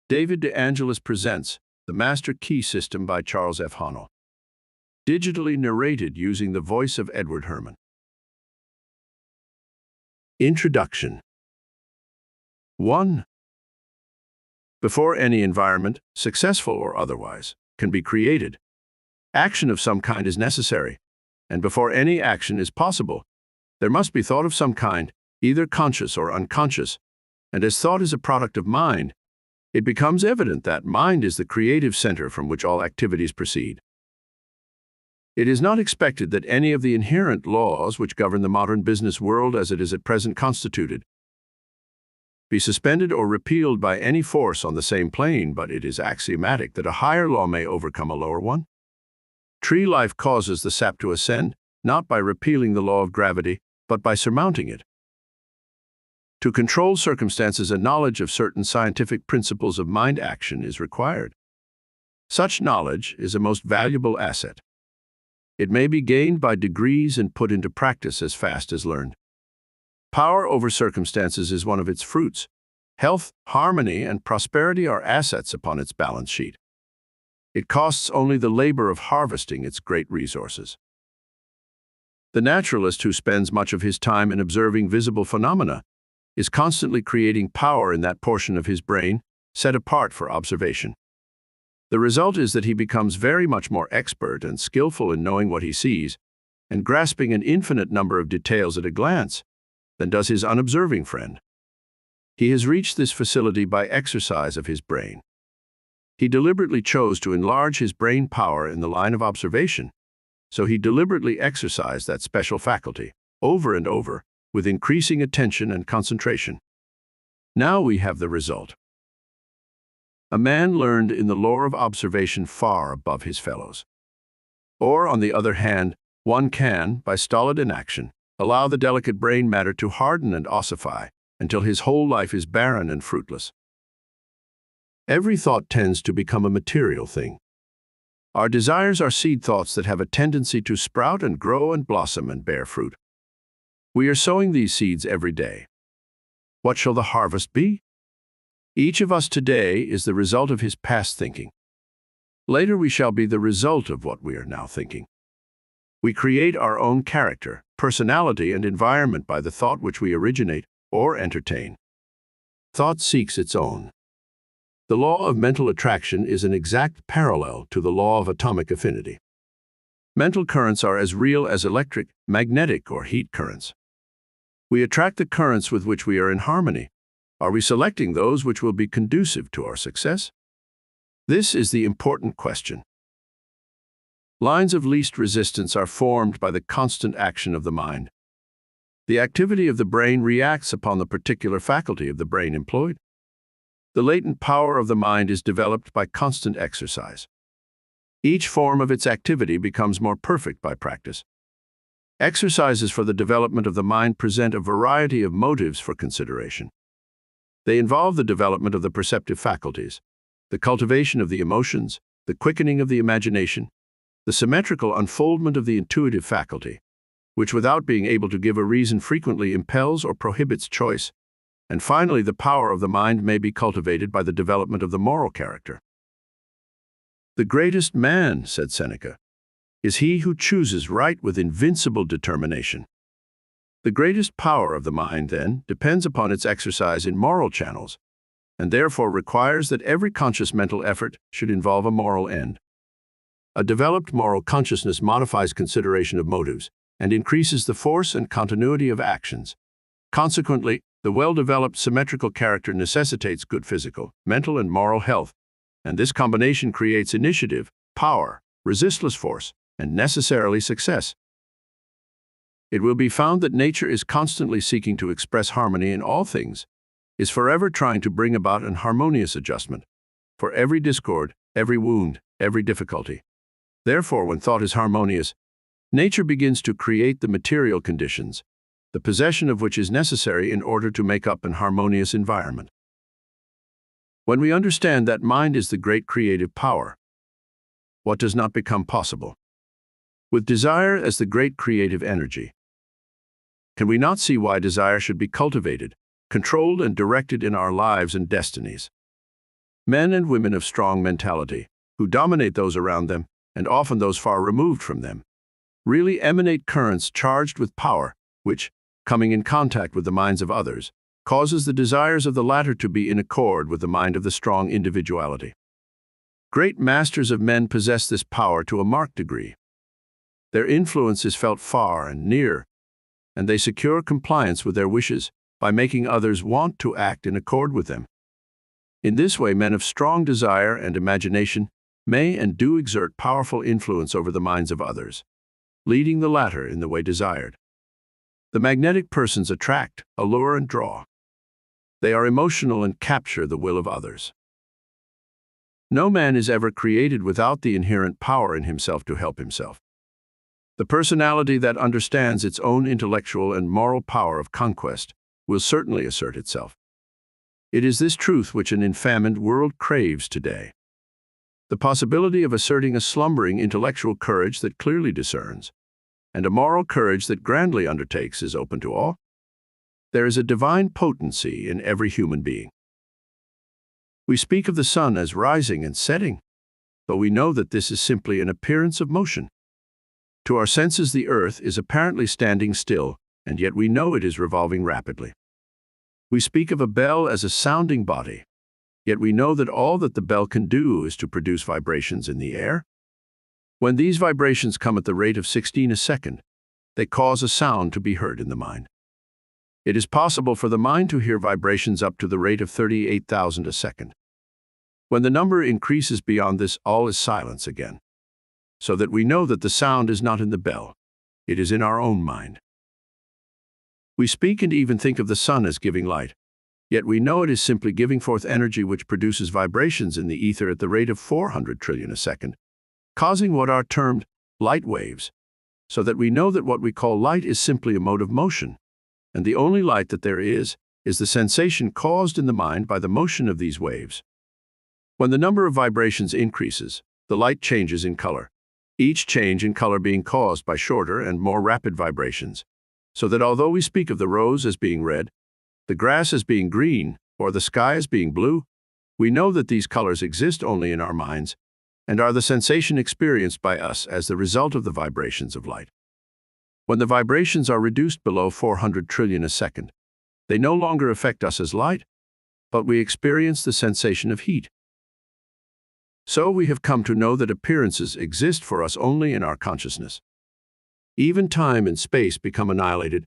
David DeAngelis presents The Master Key System by Charles F. Haanel. Digitally narrated using the voice of Edward Herman. Introduction 1. Before any environment, successful or otherwise, can be created, action of some kind is necessary, and before any action is possible, there must be thought of some kind, either conscious or unconscious, and as thought is a product of mind, it becomes evident that mind is the creative center from which all activities proceed. It is not expected that any of the inherent laws which govern the modern business world as it is at present constituted be suspended or repealed by any force on the same plane, but it is axiomatic that a higher law may overcome a lower one. Tree life causes the sap to ascend, not by repealing the law of gravity, but by surmounting it. To control circumstances, a knowledge of certain scientific principles of mind action is required. Such knowledge is a most valuable asset. It may be gained by degrees and put into practice as fast as learned. Power over circumstances is one of its fruits. Health, harmony, and prosperity are assets upon its balance sheet. It costs only the labor of harvesting its great resources. The naturalist who spends much of his time in observing visible phenomena is constantly creating power in that portion of his brain set apart for observation. The result is that he becomes very much more expert and skillful in knowing what he sees and grasping an infinite number of details at a glance than does his unobserving friend. He has reached this facility by exercise of his brain. He deliberately chose to enlarge his brain power in the line of observation, so he deliberately exercised that special faculty over and over with increasing attention and concentration. Now we have the result. A man learned in the lore of observation far above his fellows. Or, on the other hand, one can, by stolid inaction, allow the delicate brain matter to harden and ossify until his whole life is barren and fruitless. Every thought tends to become a material thing. Our desires are seed thoughts that have a tendency to sprout and grow and blossom and bear fruit. We are sowing these seeds every day. What shall the harvest be? Each of us today is the result of his past thinking. Later we shall be the result of what we are now thinking. We create our own character, personality, and environment by the thought which we originate or entertain. Thought seeks its own. The law of mental attraction is an exact parallel to the law of atomic affinity. Mental currents are as real as electric, magnetic, or heat currents. We attract the currents with which we are in harmony. Are we selecting those which will be conducive to our success? This is the important question. Lines of least resistance are formed by the constant action of the mind. The activity of the brain reacts upon the particular faculty of the brain employed. The latent power of the mind is developed by constant exercise. Each form of its activity becomes more perfect by practice. Exercises for the development of the mind present a variety of motives for consideration. They involve the development of the perceptive faculties, the cultivation of the emotions, the quickening of the imagination, the symmetrical unfoldment of the intuitive faculty, which without being able to give a reason frequently impels or prohibits choice, and finally the power of the mind may be cultivated by the development of the moral character. The greatest man, said Seneca, is he who chooses right with invincible determination. The greatest power of the mind, then, depends upon its exercise in moral channels, and therefore requires that every conscious mental effort should involve a moral end. A developed moral consciousness modifies consideration of motives and increases the force and continuity of actions. Consequently, the well-developed symmetrical character necessitates good physical, mental, and moral health, and this combination creates initiative, power, resistless force, and necessarily success. It will be found that nature is constantly seeking to express harmony in all things, is forever trying to bring about an harmonious adjustment for every discord, every wound, every difficulty. Therefore, when thought is harmonious, nature begins to create the material conditions, the possession of which is necessary in order to make up an harmonious environment. When we understand that mind is the great creative power, what does not become possible? With desire as the great creative energy, can we not see why desire should be cultivated, controlled, and directed in our lives and destinies? Men and women of strong mentality, who dominate those around them, and often those far removed from them, really emanate currents charged with power, which, coming in contact with the minds of others, causes the desires of the latter to be in accord with the mind of the strong individuality. Great masters of men possess this power to a marked degree. Their influence is felt far and near, and they secure compliance with their wishes by making others want to act in accord with them. In this way, men of strong desire and imagination may and do exert powerful influence over the minds of others, leading the latter in the way desired. The magnetic persons attract, allure, and draw. They are emotional and capture the will of others. No man is ever created without the inherent power in himself to help himself. The personality that understands its own intellectual and moral power of conquest will certainly assert itself. It is this truth which an enfamined world craves today. The possibility of asserting a slumbering intellectual courage that clearly discerns, and a moral courage that grandly undertakes, is open to all. There is a divine potency in every human being. We speak of the sun as rising and setting, but we know that this is simply an appearance of motion. To our senses, the earth is apparently standing still, and yet we know it is revolving rapidly. We speak of a bell as a sounding body, yet we know that all that the bell can do is to produce vibrations in the air. When these vibrations come at the rate of 16 a second, they cause a sound to be heard in the mind. It is possible for the mind to hear vibrations up to the rate of 38,000 a second. When the number increases beyond this, all is silence again, so that we know that the sound is not in the bell, it is in our own mind. We speak and even think of the sun as giving light, yet we know it is simply giving forth energy which produces vibrations in the ether at the rate of 400 trillion a second, causing what are termed light waves, so that we know that what we call light is simply a mode of motion, and the only light that there is the sensation caused in the mind by the motion of these waves. When the number of vibrations increases, the light changes in color, each change in color being caused by shorter and more rapid vibrations, so that although we speak of the rose as being red, the grass as being green, or the sky as being blue, we know that these colors exist only in our minds and are the sensation experienced by us as the result of the vibrations of light. When the vibrations are reduced below 400 trillion a second, they no longer affect us as light, but we experience the sensation of heat. So we have come to know that appearances exist for us only in our consciousness. Even time and space become annihilated,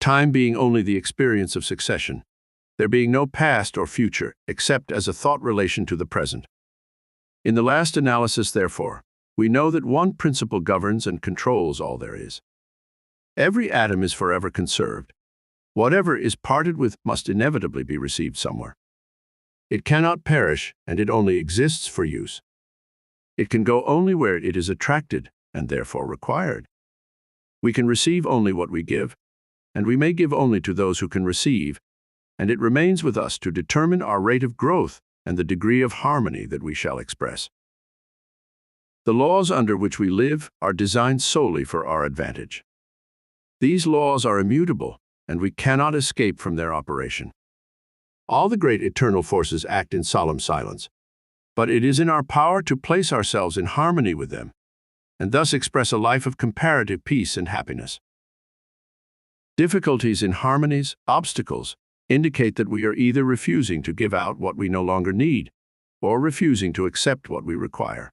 time being only the experience of succession, there being no past or future except as a thought relation to the present. In the last analysis, therefore, we know that one principle governs and controls all there is. Every atom is forever conserved. Whatever is parted with must inevitably be received somewhere. It cannot perish, and it only exists for use. It can go only where it is attracted, and therefore required. We can receive only what we give, and we may give only to those who can receive, and it remains with us to determine our rate of growth and the degree of harmony that we shall express. The laws under which we live are designed solely for our advantage. These laws are immutable, and we cannot escape from their operation. All the great eternal forces act in solemn silence, but it is in our power to place ourselves in harmony with them, and thus express a life of comparative peace and happiness. Difficulties in harmonies, obstacles, indicate that we are either refusing to give out what we no longer need, or refusing to accept what we require.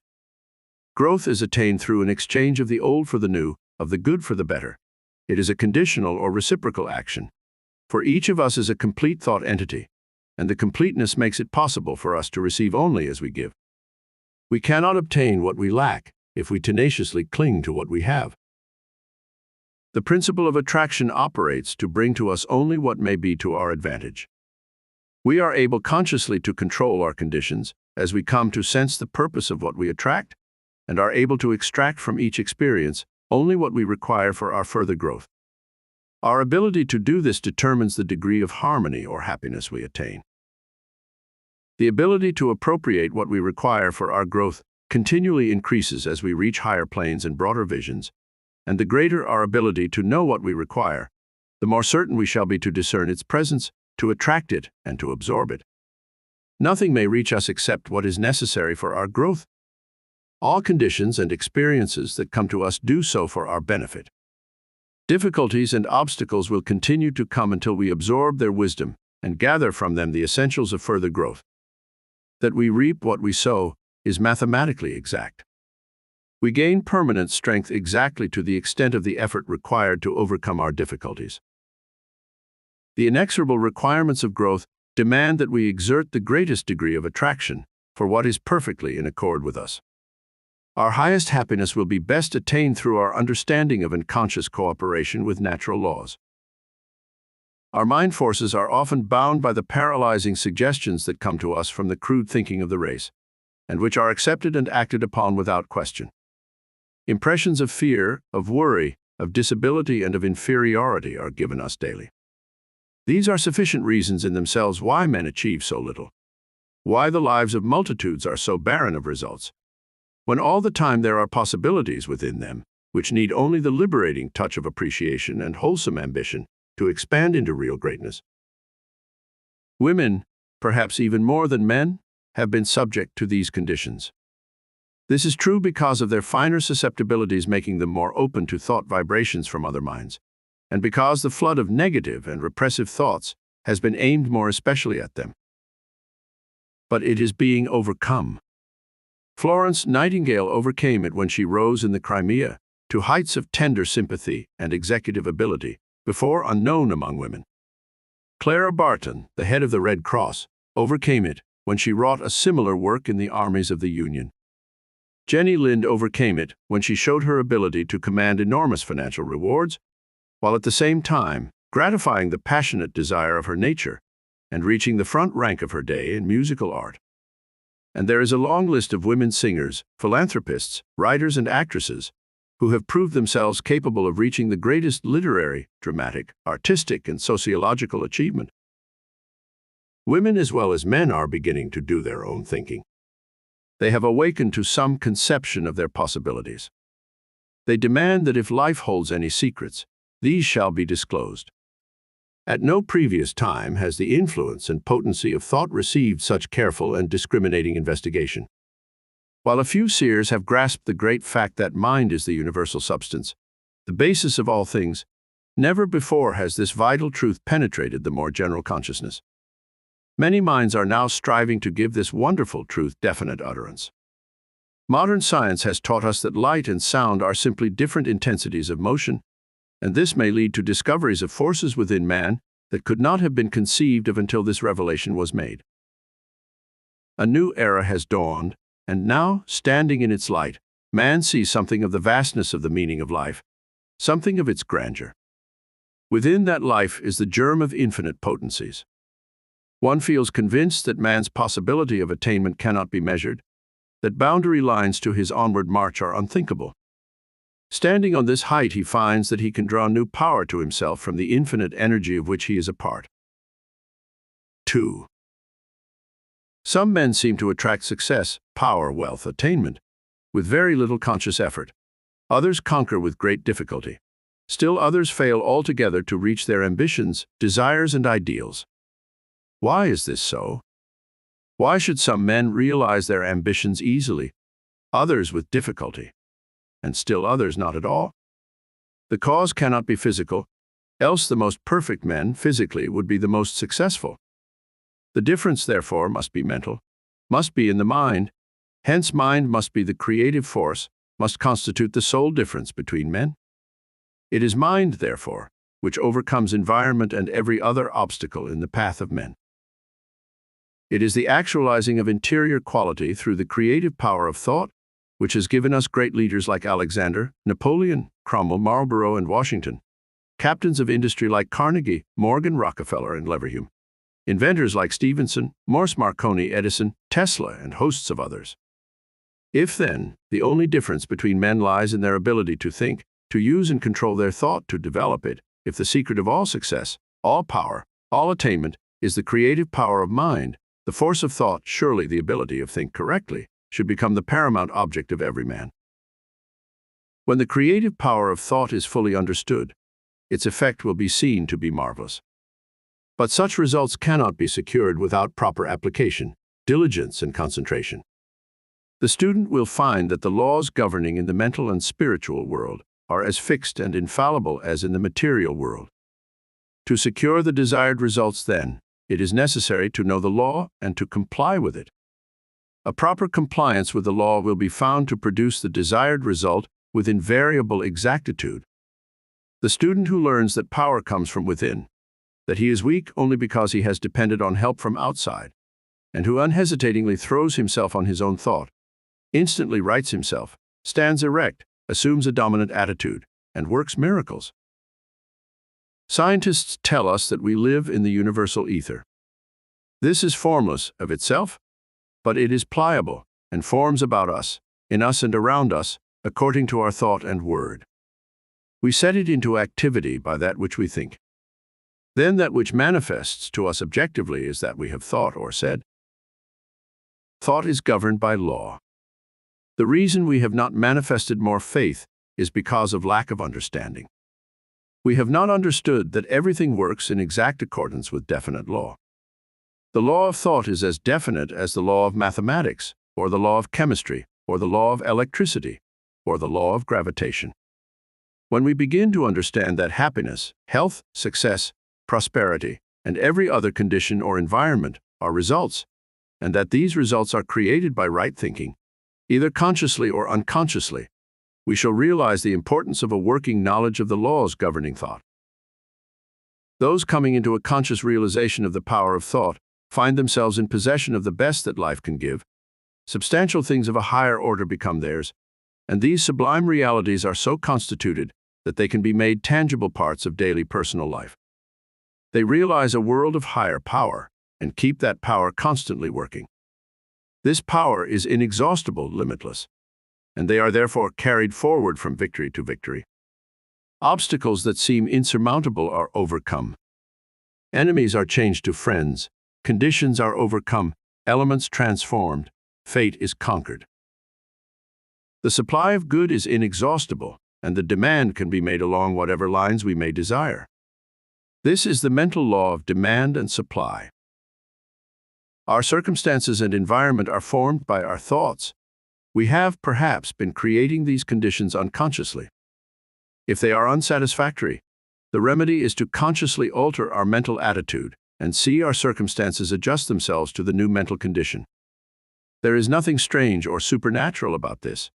Growth is attained through an exchange of the old for the new, of the good for the better. It is a conditional or reciprocal action, for each of us is a complete thought entity, and the completeness makes it possible for us to receive only as we give. We cannot obtain what we lack if we tenaciously cling to what we have. The principle of attraction operates to bring to us only what may be to our advantage. We are able consciously to control our conditions as we come to sense the purpose of what we attract, and are able to extract from each experience only what we require for our further growth. Our ability to do this determines the degree of harmony or happiness we attain. The ability to appropriate what we require for our growth continually increases as we reach higher planes and broader visions, and the greater our ability to know what we require, the more certain we shall be to discern its presence, to attract it, and to absorb it. Nothing may reach us except what is necessary for our growth. All conditions and experiences that come to us do so for our benefit. Difficulties and obstacles will continue to come until we absorb their wisdom and gather from them the essentials of further growth. That we reap what we sow is mathematically exact. We gain permanent strength exactly to the extent of the effort required to overcome our difficulties. The inexorable requirements of growth demand that we exert the greatest degree of attraction for what is perfectly in accord with us. Our highest happiness will be best attained through our understanding of unconscious cooperation with natural laws. Our mind forces are often bound by the paralyzing suggestions that come to us from the crude thinking of the race, and which are accepted and acted upon without question. Impressions of fear, of worry, of disability, and of inferiority are given us daily. These are sufficient reasons in themselves why men achieve so little, why the lives of multitudes are so barren of results, when all the time there are possibilities within them which need only the liberating touch of appreciation and wholesome ambition to expand into real greatness. Women, perhaps even more than men, have been subject to these conditions. This is true because of their finer susceptibilities, making them more open to thought vibrations from other minds, and because the flood of negative and repressive thoughts has been aimed more especially at them. But it is being overcome. Florence Nightingale overcame it when she rose in the Crimea to heights of tender sympathy and executive ability before unknown among women. Clara Barton, the head of the Red Cross, overcame it when she wrought a similar work in the armies of the Union. Jenny Lind overcame it when she showed her ability to command enormous financial rewards, while at the same time gratifying the passionate desire of her nature and reaching the front rank of her day in musical art. And there is a long list of women singers, philanthropists, writers, and actresses who have proved themselves capable of reaching the greatest literary, dramatic, artistic, and sociological achievement. Women as well as men are beginning to do their own thinking. They have awakened to some conception of their possibilities. They demand that if life holds any secrets, these shall be disclosed. At no previous time has the influence and potency of thought received such careful and discriminating investigation. While a few seers have grasped the great fact that mind is the universal substance, the basis of all things, never before has this vital truth penetrated the more general consciousness. Many minds are now striving to give this wonderful truth definite utterance. Modern science has taught us that light and sound are simply different intensities of motion, and this may lead to discoveries of forces within man that could not have been conceived of until this revelation was made. A new era has dawned, and now, standing in its light, man sees something of the vastness of the meaning of life, something of its grandeur. Within that life is the germ of infinite potencies. One feels convinced that man's possibility of attainment cannot be measured, that boundary lines to his onward march are unthinkable. Standing on this height, he finds that he can draw new power to himself from the infinite energy of which he is a part. 2. Some men seem to attract success, power, wealth, attainment, with very little conscious effort. Others conquer with great difficulty. Still others fail altogether to reach their ambitions, desires, and ideals. Why is this so? Why should some men realize their ambitions easily, others with difficulty, and still others not at all? The cause cannot be physical, else the most perfect men physically would be the most successful. The difference, therefore, must be mental, must be in the mind. Hence, mind must be the creative force, must constitute the sole difference between men. It is mind, therefore, which overcomes environment and every other obstacle in the path of men. It is the actualizing of interior quality through the creative power of thought which has given us great leaders like Alexander, Napoleon, Cromwell, Marlborough, and Washington, captains of industry like Carnegie, Morgan, Rockefeller, and Leverhulme, inventors like Stephenson, Morse, Marconi, Edison, Tesla, and hosts of others. If, then, the only difference between men lies in their ability to think, to use and control their thought, to develop it, if the secret of all success, all power, all attainment is the creative power of mind, the force of thought, surely the ability of think correctly, should become the paramount object of every man. When the creative power of thought is fully understood, its effect will be seen to be marvelous. But such results cannot be secured without proper application, diligence and concentration. The student will find that the laws governing in the mental and spiritual world are as fixed and infallible as in the material world. To secure the desired results, then, it is necessary to know the law and to comply with it. A proper compliance with the law will be found to produce the desired result with invariable exactitude. The student who learns that power comes from within, that he is weak only because he has depended on help from outside, and who unhesitatingly throws himself on his own thought, instantly rights himself, stands erect, assumes a dominant attitude, and works miracles. Scientists tell us that we live in the universal ether. This is formless of itself, but it is pliable and forms about us, in us and around us, according to our thought and word. We set it into activity by that which we think. Then that which manifests to us objectively is that we have thought or said. Thought is governed by law. The reason we have not manifested more faith is because of lack of understanding. We have not understood that everything works in exact accordance with definite law. The law of thought is as definite as the law of mathematics, or the law of chemistry, or the law of electricity, or the law of gravitation. When we begin to understand that happiness, health, success, prosperity, and every other condition or environment are results, and that these results are created by right thinking, either consciously or unconsciously, we shall realize the importance of a working knowledge of the laws governing thought. Those coming into a conscious realization of the power of thought find themselves in possession of the best that life can give. Substantial things of a higher order become theirs, and these sublime realities are so constituted that they can be made tangible parts of daily personal life. They realize a world of higher power and keep that power constantly working. This power is inexhaustible, limitless, and they are therefore carried forward from victory to victory. Obstacles that seem insurmountable are overcome. Enemies are changed to friends, conditions are overcome, elements transformed, fate is conquered. The supply of good is inexhaustible, and the demand can be made along whatever lines we may desire. This is the mental law of demand and supply. Our circumstances and environment are formed by our thoughts. We have, perhaps, been creating these conditions unconsciously. If they are unsatisfactory, the remedy is to consciously alter our mental attitude and see our circumstances adjust themselves to the new mental condition. There is nothing strange or supernatural about this.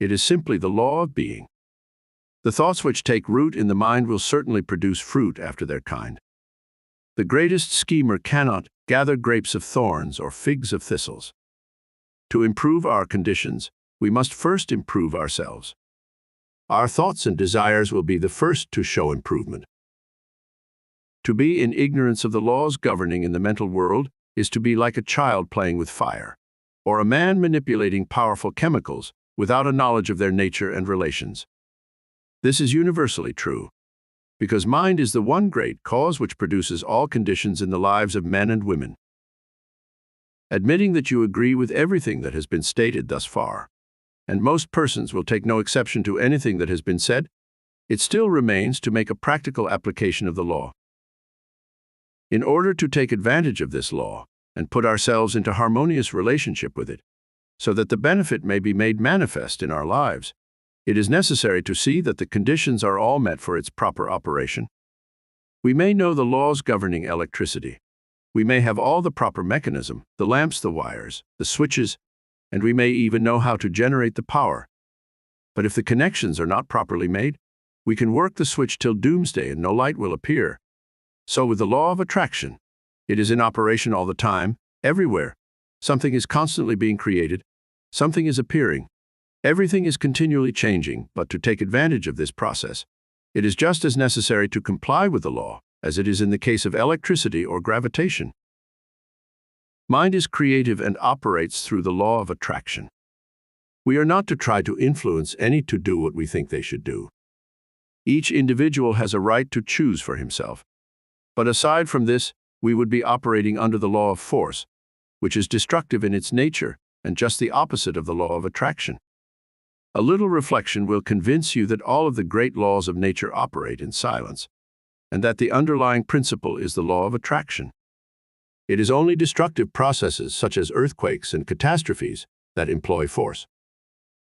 It is simply the law of being. The thoughts which take root in the mind will certainly produce fruit after their kind. The greatest schemer cannot gather grapes of thorns or figs of thistles. To improve our conditions, we must first improve ourselves. Our thoughts and desires will be the first to show improvement. To be in ignorance of the laws governing in the mental world is to be like a child playing with fire, or a man manipulating powerful chemicals without a knowledge of their nature and relations. This is universally true, because mind is the one great cause which produces all conditions in the lives of men and women. Admitting that you agree with everything that has been stated thus far, and most persons will take no exception to anything that has been said, it still remains to make a practical application of the law. In order to take advantage of this law and put ourselves into harmonious relationship with it, so that the benefit may be made manifest in our lives, it is necessary to see that the conditions are all met for its proper operation. We may know the laws governing electricity. We may have all the proper mechanism, the lamps, the wires, the switches, and we may even know how to generate the power. But if the connections are not properly made, we can work the switch till doomsday and no light will appear. So with the law of attraction, it is in operation all the time, everywhere. Something is constantly being created, something is appearing. Everything is continually changing, but to take advantage of this process, it is just as necessary to comply with the law as it is in the case of electricity or gravitation. Mind is creative and operates through the law of attraction. We are not to try to influence any to do what we think they should do. Each individual has a right to choose for himself. But aside from this, we would be operating under the law of force, which is destructive in its nature and just the opposite of the law of attraction. A little reflection will convince you that all of the great laws of nature operate in silence, and that the underlying principle is the law of attraction. It is only destructive processes such as earthquakes and catastrophes that employ force.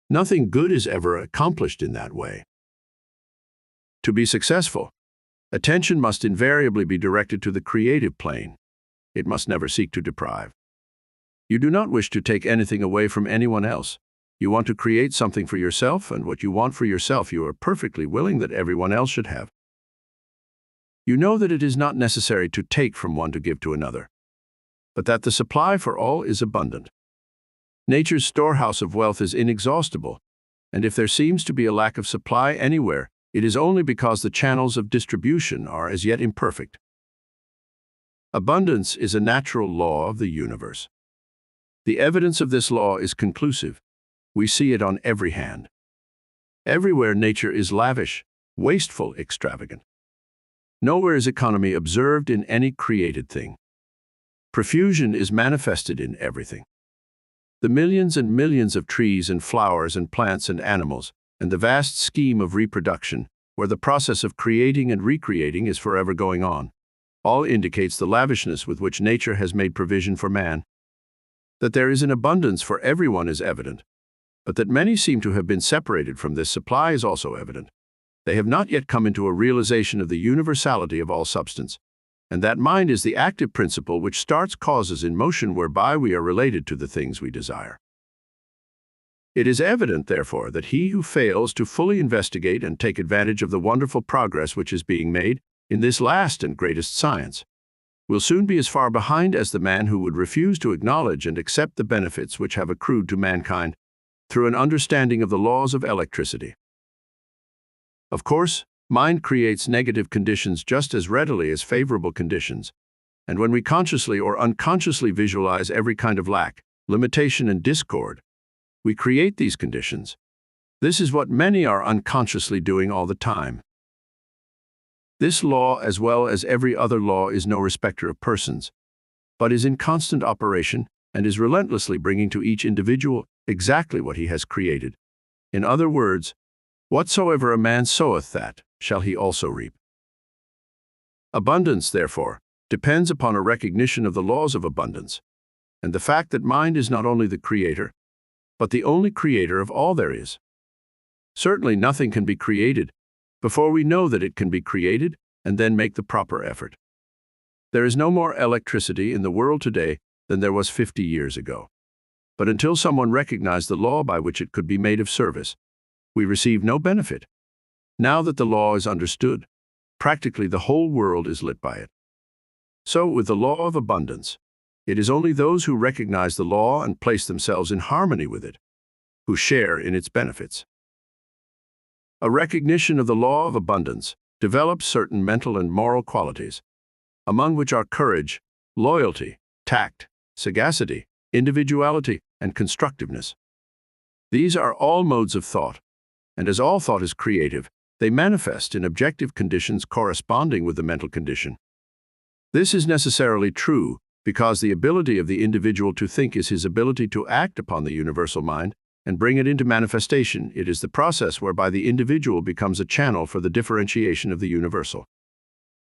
Nothing good is ever accomplished in that way. To be successful, attention must invariably be directed to the creative plane. It must never seek to deprive. You do not wish to take anything away from anyone else. You want to create something for yourself, and what you want for yourself you are perfectly willing that everyone else should have. You know that it is not necessary to take from one to give to another, but that the supply for all is abundant. Nature's storehouse of wealth is inexhaustible, and if there seems to be a lack of supply anywhere, it is only because the channels of distribution are as yet imperfect. Abundance is a natural law of the universe. The evidence of this law is conclusive. We see it on every hand. Everywhere nature is lavish, wasteful, extravagant. Nowhere is economy observed in any created thing. Profusion is manifested in everything. The millions and millions of trees and flowers and plants and animals, and the vast scheme of reproduction, where the process of creating and recreating is forever going on, all indicates the lavishness with which nature has made provision for man. That there is an abundance for everyone is evident, but that many seem to have been separated from this supply is also evident. They have not yet come into a realization of the universality of all substance, and that mind is the active principle which starts causes in motion whereby we are related to the things we desire. It is evident, therefore, that he who fails to fully investigate and take advantage of the wonderful progress which is being made in this last and greatest science will soon be as far behind as the man who would refuse to acknowledge and accept the benefits which have accrued to mankind through an understanding of the laws of electricity. Of course, mind creates negative conditions just as readily as favorable conditions, and when we consciously or unconsciously visualize every kind of lack, limitation, and discord, we create these conditions. This is what many are unconsciously doing all the time. This law, as well as every other law, is no respecter of persons, but is in constant operation and is relentlessly bringing to each individual exactly what he has created. In other words, whatsoever a man soweth, that shall he also reap. Abundance, therefore, depends upon a recognition of the laws of abundance, and the fact that mind is not only the creator, but the only creator of all there is. Certainly nothing can be created before we know that it can be created and then make the proper effort. There is no more electricity in the world today than there was 50 years ago. But until someone recognized the law by which it could be made of service, we receive no benefit. Now that the law is understood, practically the whole world is lit by it. So, with the law of abundance, it is only those who recognize the law and place themselves in harmony with it who share in its benefits. A recognition of the law of abundance develops certain mental and moral qualities, among which are courage, loyalty, tact, sagacity, individuality, and constructiveness. These are all modes of thought, and as all thought is creative, they manifest in objective conditions corresponding with the mental condition. This is necessarily true because the ability of the individual to think is his ability to act upon the universal mind and bring it into manifestation. It is the process whereby the individual becomes a channel for the differentiation of the universal.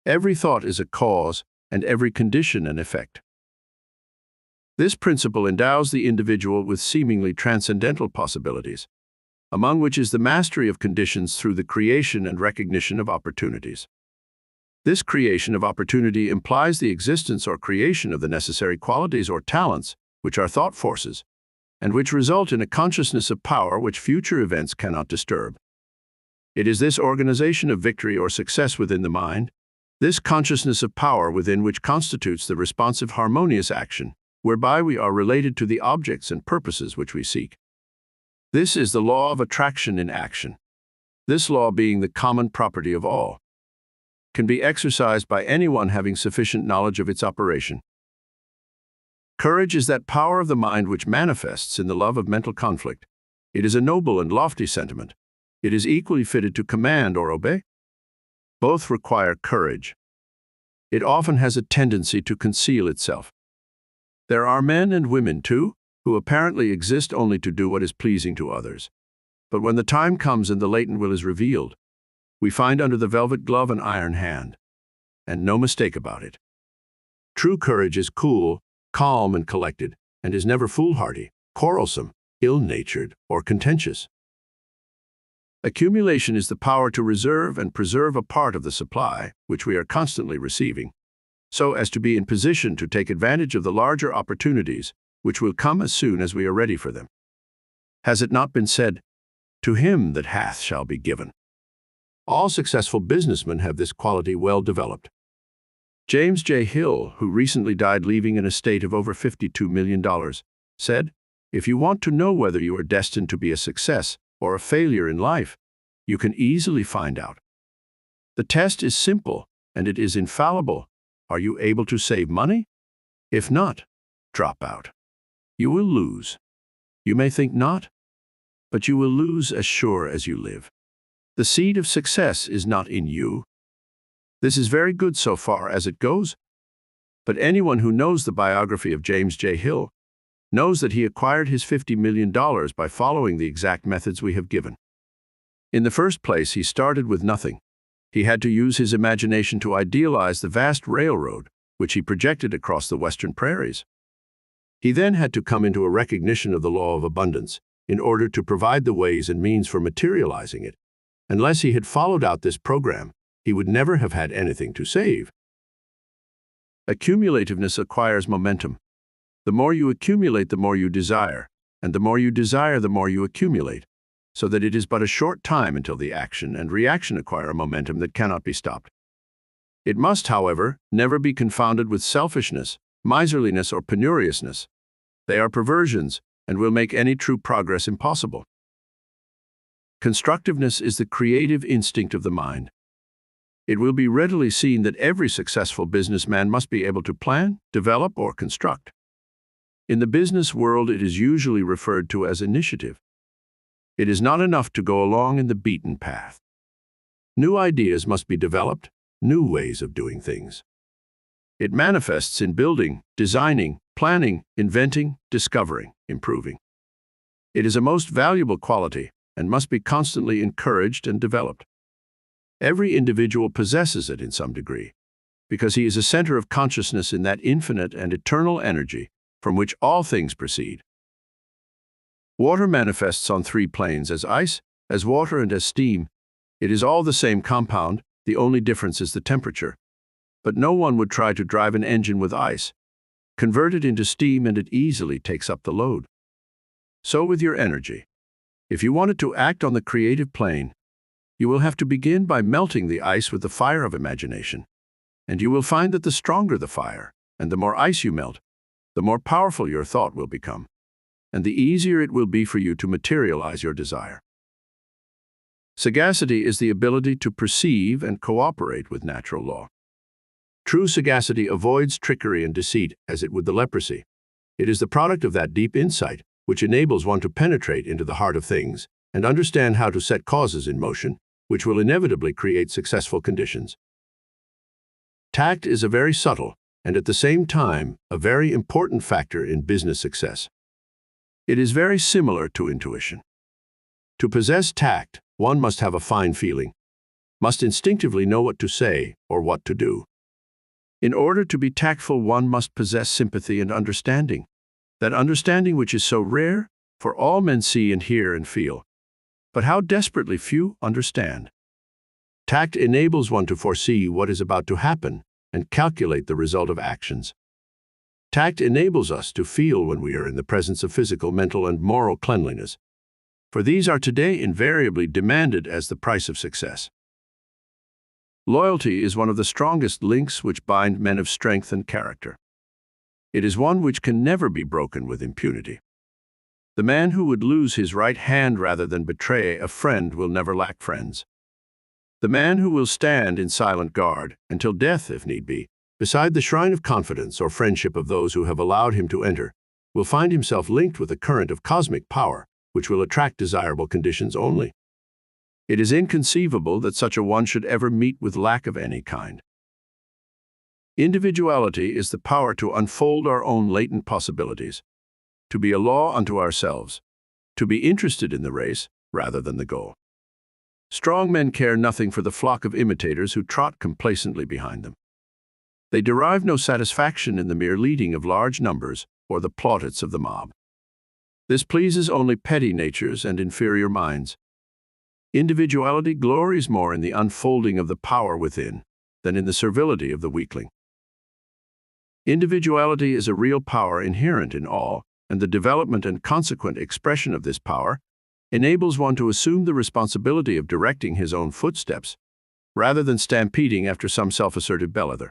Every thought is a cause, and every condition an effect. This principle endows the individual with seemingly transcendental possibilities, among which is the mastery of conditions through the creation and recognition of opportunities. This creation of opportunity implies the existence or creation of the necessary qualities or talents, which are thought forces, and which result in a consciousness of power which future events cannot disturb. It is this organization of victory or success within the mind, this consciousness of power within, which constitutes the responsive harmonious action, whereby we are related to the objects and purposes which we seek. This is the law of attraction in action. This law, being the common property of all, can be exercised by anyone having sufficient knowledge of its operation. Courage is that power of the mind which manifests in the love of mental conflict. It is a noble and lofty sentiment. It is equally fitted to command or obey. Both require courage. It often has a tendency to conceal itself. There are men and women, too, who apparently exist only to do what is pleasing to others. But when the time comes and the latent will is revealed, we find under the velvet glove an iron hand, and no mistake about it. True courage is cool, calm, and collected, and is never foolhardy, quarrelsome, ill-natured, or contentious. Accumulation is the power to reserve and preserve a part of the supply, which we are constantly receiving, so as to be in position to take advantage of the larger opportunities, which will come as soon as we are ready for them. Has it not been said, "To him that hath shall be given"? All successful businessmen have this quality well developed. James J. Hill, who recently died leaving an estate of over $52 million, said, "If you want to know whether you are destined to be a success or a failure in life, you can easily find out. The test is simple, and it is infallible. Are you able to save money? If not, drop out. You will lose. You may think not, but you will lose as sure as you live. The seed of success is not in you." This is very good so far as it goes, but anyone who knows the biography of James J. Hill knows that he acquired his $50 million by following the exact methods we have given. In the first place, he started with nothing. He had to use his imagination to idealize the vast railroad, which he projected across the western prairies. He then had to come into a recognition of the law of abundance in order to provide the ways and means for materializing it. Unless he had followed out this program, he would never have had anything to save. Accumulativeness acquires momentum. The more you accumulate, the more you desire, and the more you desire, the more you accumulate, so that it is but a short time until the action and reaction acquire a momentum that cannot be stopped. It must, however, never be confounded with selfishness, miserliness, or penuriousness. They are perversions and will make any true progress impossible. Constructiveness is the creative instinct of the mind. It will be readily seen that every successful businessman must be able to plan, develop, or construct. In the business world, it is usually referred to as initiative. It is not enough to go along in the beaten path. New ideas must be developed, new ways of doing things. It manifests in building, designing, planning, inventing, discovering, improving. It is a most valuable quality and must be constantly encouraged and developed. Every individual possesses it in some degree, because he is a center of consciousness in that infinite and eternal energy from which all things proceed. Water manifests on three planes: as ice, as water, and as steam. It is all the same compound, the only difference is the temperature. But no one would try to drive an engine with ice. Convert it into steam and it easily takes up the load. So with your energy. If you want it to act on the creative plane, you will have to begin by melting the ice with the fire of imagination. And you will find that the stronger the fire, and the more ice you melt, the more powerful your thought will become, and the easier it will be for you to materialize your desire. Sagacity is the ability to perceive and cooperate with natural law. True sagacity avoids trickery and deceit as it would the leprosy. It is the product of that deep insight which enables one to penetrate into the heart of things and understand how to set causes in motion, which will inevitably create successful conditions. Tact is a very subtle and at the same time a very important factor in business success. It is very similar to intuition. To possess tact, one must have a fine feeling, must instinctively know what to say or what to do. In order to be tactful, one must possess sympathy and understanding, that understanding which is so rare, for all men see and hear and feel. But how desperately few understand. Tact enables one to foresee what is about to happen and calculate the result of actions. Tact enables us to feel when we are in the presence of physical, mental, and moral cleanliness, for these are today invariably demanded as the price of success. Loyalty is one of the strongest links which bind men of strength and character. It is one which can never be broken with impunity. The man who would lose his right hand rather than betray a friend will never lack friends. The man who will stand in silent guard, until death if need be, beside the shrine of confidence or friendship of those who have allowed him to enter, will find himself linked with a current of cosmic power which will attract desirable conditions only. It is inconceivable that such a one should ever meet with lack of any kind. Individuality is the power to unfold our own latent possibilities, to be a law unto ourselves, to be interested in the race rather than the goal. Strong men care nothing for the flock of imitators who trot complacently behind them. They derive no satisfaction in the mere leading of large numbers or the plaudits of the mob. This pleases only petty natures and inferior minds. Individuality glories more in the unfolding of the power within than in the servility of the weakling. Individuality is a real power inherent in all, and the development and consequent expression of this power enables one to assume the responsibility of directing his own footsteps, rather than stampeding after some self-assertive bellwether.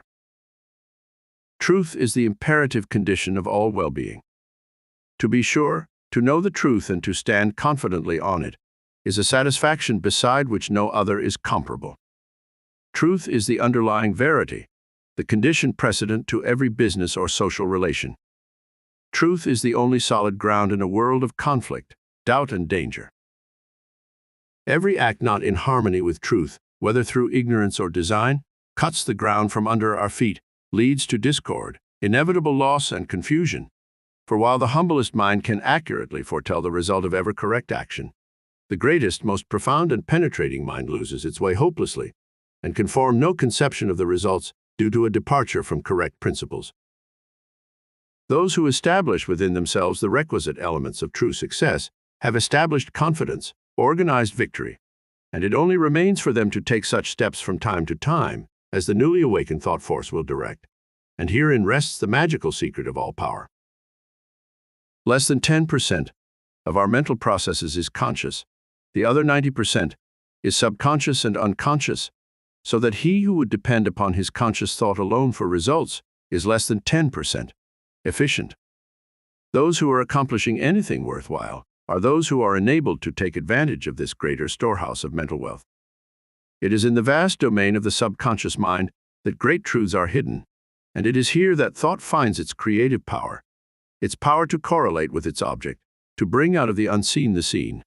Truth is the imperative condition of all well-being. To be sure, to know the truth and to stand confidently on it is a satisfaction beside which no other is comparable. Truth is the underlying verity, the condition precedent to every business or social relation. Truth is the only solid ground in a world of conflict, doubt, and danger. Every act not in harmony with truth, whether through ignorance or design, cuts the ground from under our feet, leads to discord, inevitable loss, and confusion. For while the humblest mind can accurately foretell the result of ever correct action, the greatest, most profound, and penetrating mind loses its way hopelessly, and can form no conception of the results due to a departure from correct principles. Those who establish within themselves the requisite elements of true success have established confidence, organized victory, and it only remains for them to take such steps from time to time as the newly awakened thought force will direct. And herein rests the magical secret of all power. Less than 10% of our mental processes is conscious. The other 90% is subconscious and unconscious, so that he who would depend upon his conscious thought alone for results is less than 10% efficient. Those who are accomplishing anything worthwhile are those who are enabled to take advantage of this greater storehouse of mental wealth. It is in the vast domain of the subconscious mind that great truths are hidden, and it is here that thought finds its creative power, its power to correlate with its object, to bring out of the unseen the seen.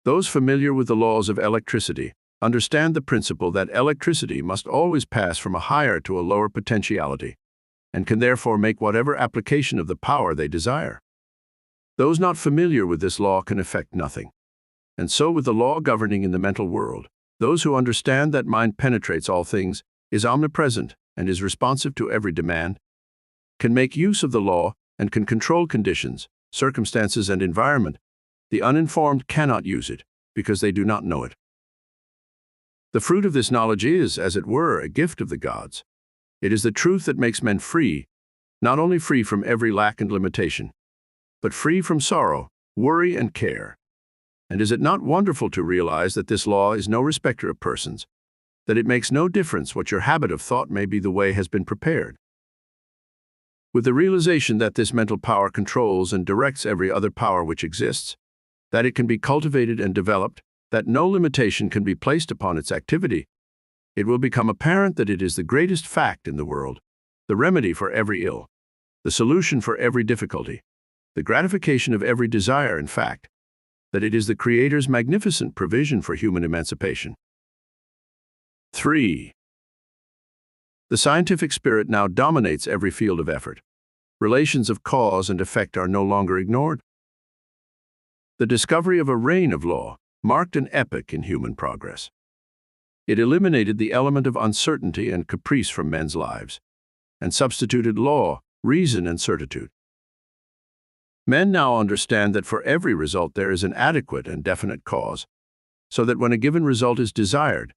Those familiar with the laws of electricity understand the principle that electricity must always pass from a higher to a lower potentiality, and can therefore make whatever application of the power they desire. Those not familiar with this law can effect nothing. And so with the law governing in the mental world, those who understand that mind penetrates all things, is omnipresent, and is responsive to every demand, can make use of the law and can control conditions, circumstances, and environment. The uninformed cannot use it, because they do not know it. The fruit of this knowledge is, as it were, a gift of the gods. It is the truth that makes men free, not only free from every lack and limitation, but free from sorrow, worry, and care. And is it not wonderful to realize that this law is no respecter of persons, that it makes no difference what your habit of thought may be, the way has been prepared? With the realization that this mental power controls and directs every other power which exists, that it can be cultivated and developed, that no limitation can be placed upon its activity, it will become apparent that it is the greatest fact in the world, the remedy for every ill, the solution for every difficulty, the gratification of every desire, in fact, that it is the Creator's magnificent provision for human emancipation. 3. The scientific spirit now dominates every field of effort. Relations of cause and effect are no longer ignored. The discovery of a reign of law marked an epoch in human progress. It eliminated the element of uncertainty and caprice from men's lives, and substituted law, reason, and certitude. Men now understand that for every result there is an adequate and definite cause, so that when a given result is desired,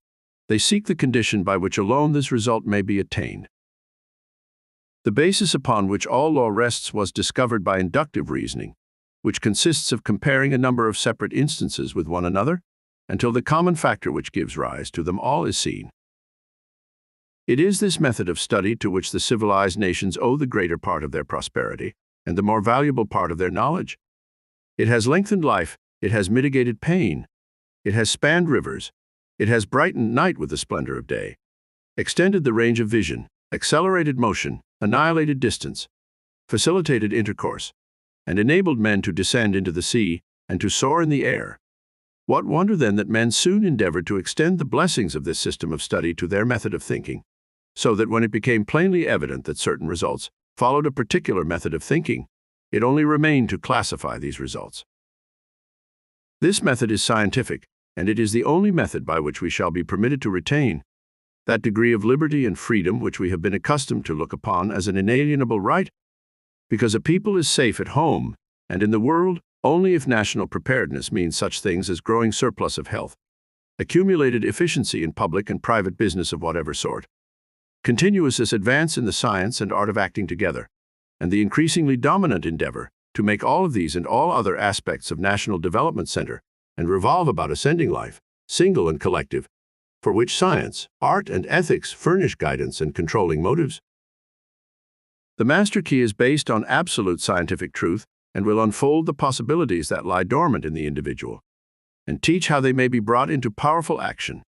they seek the condition by which alone this result may be attained. The basis upon which all law rests was discovered by inductive reasoning, which consists of comparing a number of separate instances with one another, until the common factor which gives rise to them all is seen. It is this method of study to which the civilized nations owe the greater part of their prosperity and the more valuable part of their knowledge. It has lengthened life, it has mitigated pain, it has spanned rivers, it has brightened night with the splendor of day, extended the range of vision, accelerated motion, annihilated distance, facilitated intercourse, and enabled men to descend into the sea and to soar in the air. What wonder then that men soon endeavored to extend the blessings of this system of study to their method of thinking, so that when it became plainly evident that certain results followed a particular method of thinking, it only remained to classify these results. This method is scientific, and it is the only method by which we shall be permitted to retain, that degree of liberty and freedom which we have been accustomed to look upon as an inalienable right, because a people is safe at home and in the world only if national preparedness means such things as growing surplus of health, accumulated efficiency in public and private business of whatever sort, continuous advance in the science and art of acting together, and the increasingly dominant endeavor to make all of these and all other aspects of national development center and revolve about ascending life, single and collective, for which science, art, and ethics furnish guidance and controlling motives. The master key is based on absolute scientific truth and will unfold the possibilities that lie dormant in the individual and teach how they may be brought into powerful action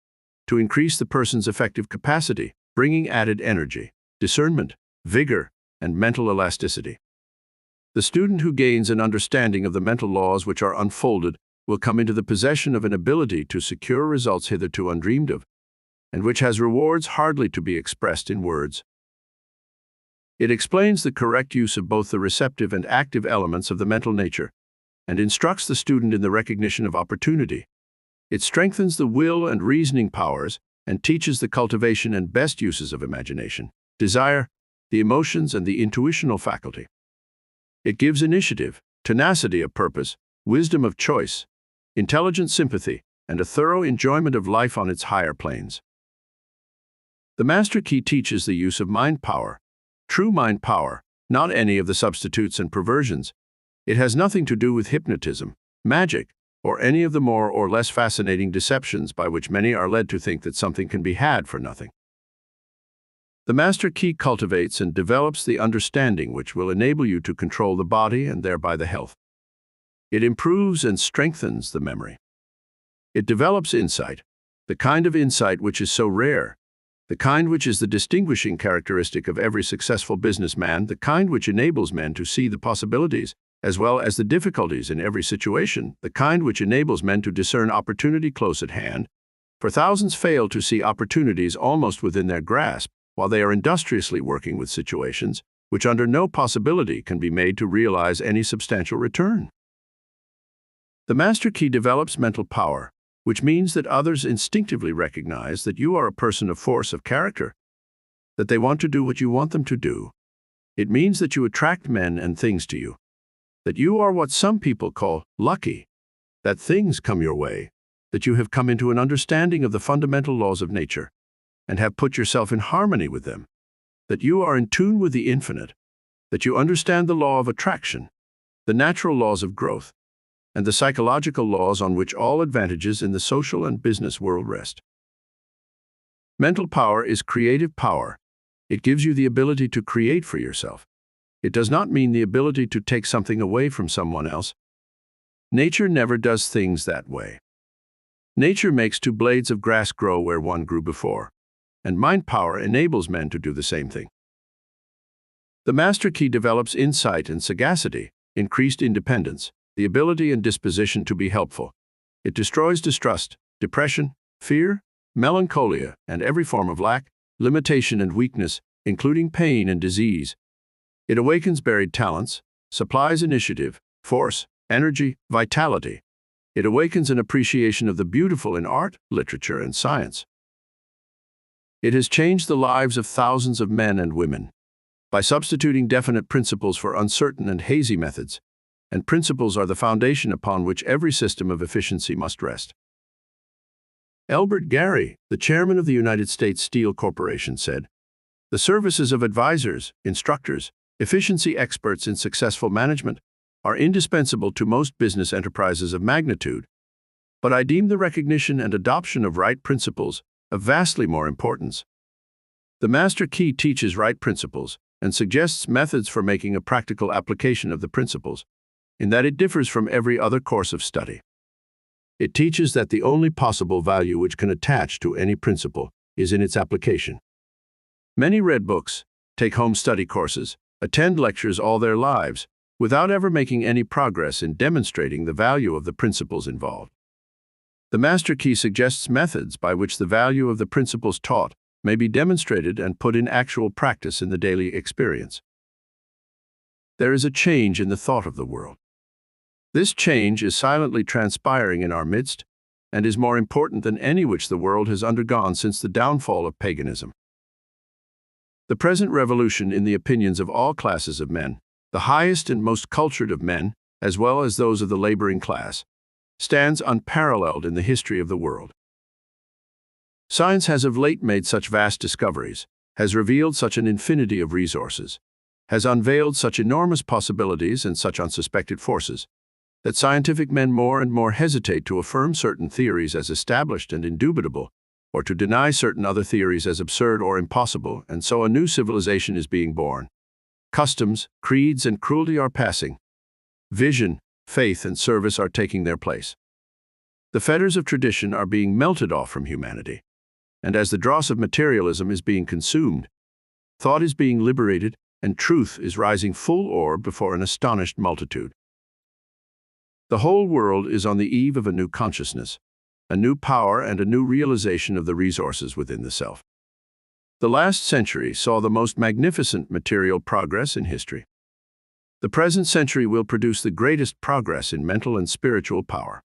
to increase the person's effective capacity, bringing added energy, discernment, vigor, and mental elasticity. The student who gains an understanding of the mental laws which are unfolded will come into the possession of an ability to secure results hitherto undreamed of, and which has rewards hardly to be expressed in words. It explains the correct use of both the receptive and active elements of the mental nature, and instructs the student in the recognition of opportunity. It strengthens the will and reasoning powers, and teaches the cultivation and best uses of imagination, desire, the emotions, and the intuitional faculty. It gives initiative, tenacity of purpose, wisdom of choice, intelligent sympathy, and a thorough enjoyment of life on its higher planes. The master key teaches the use of mind power, true mind power, not any of the substitutes and perversions. It has nothing to do with hypnotism, magic, or any of the more or less fascinating deceptions by which many are led to think that something can be had for nothing. The master key cultivates and develops the understanding which will enable you to control the body and thereby the health. It improves and strengthens the memory. It develops insight, the kind of insight which is so rare, the kind which is the distinguishing characteristic of every successful businessman, the kind which enables men to see the possibilities as well as the difficulties in every situation, the kind which enables men to discern opportunity close at hand, for thousands fail to see opportunities almost within their grasp, while they are industriously working with situations which under no possibility can be made to realize any substantial return. The master key develops mental power, which means that others instinctively recognize that you are a person of force of character, that they want to do what you want them to do. It means that you attract men and things to you, that you are what some people call lucky, that things come your way, that you have come into an understanding of the fundamental laws of nature and have put yourself in harmony with them, that you are in tune with the infinite, that you understand the law of attraction, the natural laws of growth, and the psychological laws on which all advantages in the social and business world rest. Mental power is creative power. It gives you the ability to create for yourself. It does not mean the ability to take something away from someone else. Nature never does things that way. Nature makes two blades of grass grow where one grew before, and mind power enables men to do the same thing. The master key develops insight and sagacity, increased independence, the ability and disposition to be helpful. It destroys distrust, depression, fear, melancholia, and every form of lack, limitation, and weakness, including pain and disease. It awakens buried talents, supplies initiative, force, energy, vitality. It awakens an appreciation of the beautiful in art, literature, and science. It has changed the lives of thousands of men and women by substituting definite principles for uncertain and hazy methods, and principles are the foundation upon which every system of efficiency must rest. Elbert Gary, the chairman of the United States Steel Corporation, said, "The services of advisors, instructors, efficiency experts in successful management are indispensable to most business enterprises of magnitude, but I deem the recognition and adoption of right principles of vastly more importance." The master key teaches right principles and suggests methods for making a practical application of the principles, in that it differs from every other course of study. It teaches that the only possible value which can attach to any principle is in its application. Many read books, take home study courses, attend lectures all their lives, without ever making any progress in demonstrating the value of the principles involved. The master key suggests methods by which the value of the principles taught may be demonstrated and put in actual practice in the daily experience. There is a change in the thought of the world. This change is silently transpiring in our midst, and is more important than any which the world has undergone since the downfall of paganism. The present revolution in the opinions of all classes of men, the highest and most cultured of men, as well as those of the laboring class, stands unparalleled in the history of the world. Science has of late made such vast discoveries, has revealed such an infinity of resources, has unveiled such enormous possibilities and such unsuspected forces, that scientific men more and more hesitate to affirm certain theories as established and indubitable, or to deny certain other theories as absurd or impossible, and so a new civilization is being born. Customs, creeds, and cruelty are passing. Vision, faith, and service are taking their place. The fetters of tradition are being melted off from humanity, and as the dross of materialism is being consumed, thought is being liberated, and truth is rising full orb before an astonished multitude. The whole world is on the eve of a new consciousness, a new power, and a new realization of the resources within the self. The last century saw the most magnificent material progress in history. The present century will produce the greatest progress in mental and spiritual power.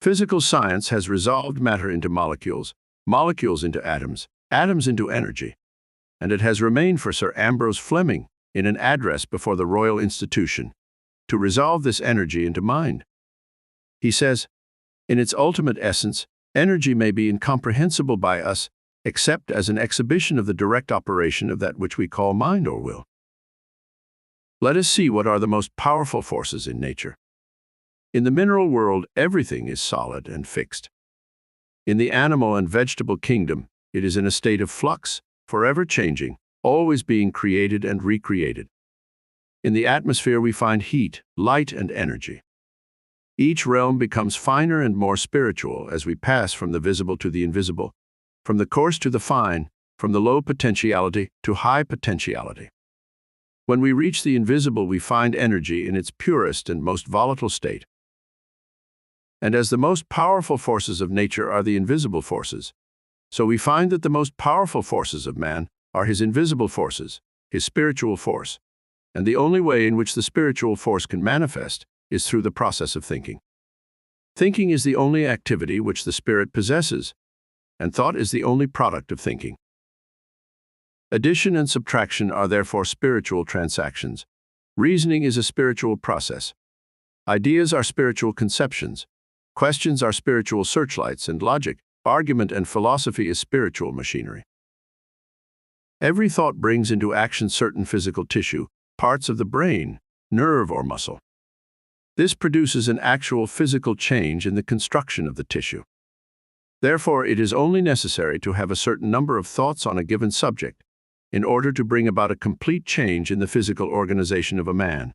Physical science has resolved matter into molecules, molecules into atoms, atoms into energy, and it has remained for Sir Ambrose Fleming, in an address before the Royal Institution, to resolve this energy into mind. He says, "In its ultimate essence, energy may be incomprehensible by us, except as an exhibition of the direct operation of that which we call mind or will." Let us see what are the most powerful forces in nature. In the mineral world, everything is solid and fixed. In the animal and vegetable kingdom, it is in a state of flux, forever changing, always being created and recreated. In the atmosphere we find heat, light, and energy. Each realm becomes finer and more spiritual as we pass from the visible to the invisible, from the coarse to the fine, from the low potentiality to high potentiality. When we reach the invisible, we find energy in its purest and most volatile state. And as the most powerful forces of nature are the invisible forces, so we find that the most powerful forces of man are his invisible forces, his spiritual force, and the only way in which the spiritual force can manifest is through the process of thinking. Thinking is the only activity which the spirit possesses, and thought is the only product of thinking. Addition and subtraction are therefore spiritual transactions. Reasoning is a spiritual process. Ideas are spiritual conceptions. Questions are spiritual searchlights, and logic, argument, and philosophy is spiritual machinery. Every thought brings into action certain physical tissue, parts of the brain, nerve, or muscle. This produces an actual physical change in the construction of the tissue. Therefore, it is only necessary to have a certain number of thoughts on a given subject in order to bring about a complete change in the physical organization of a man.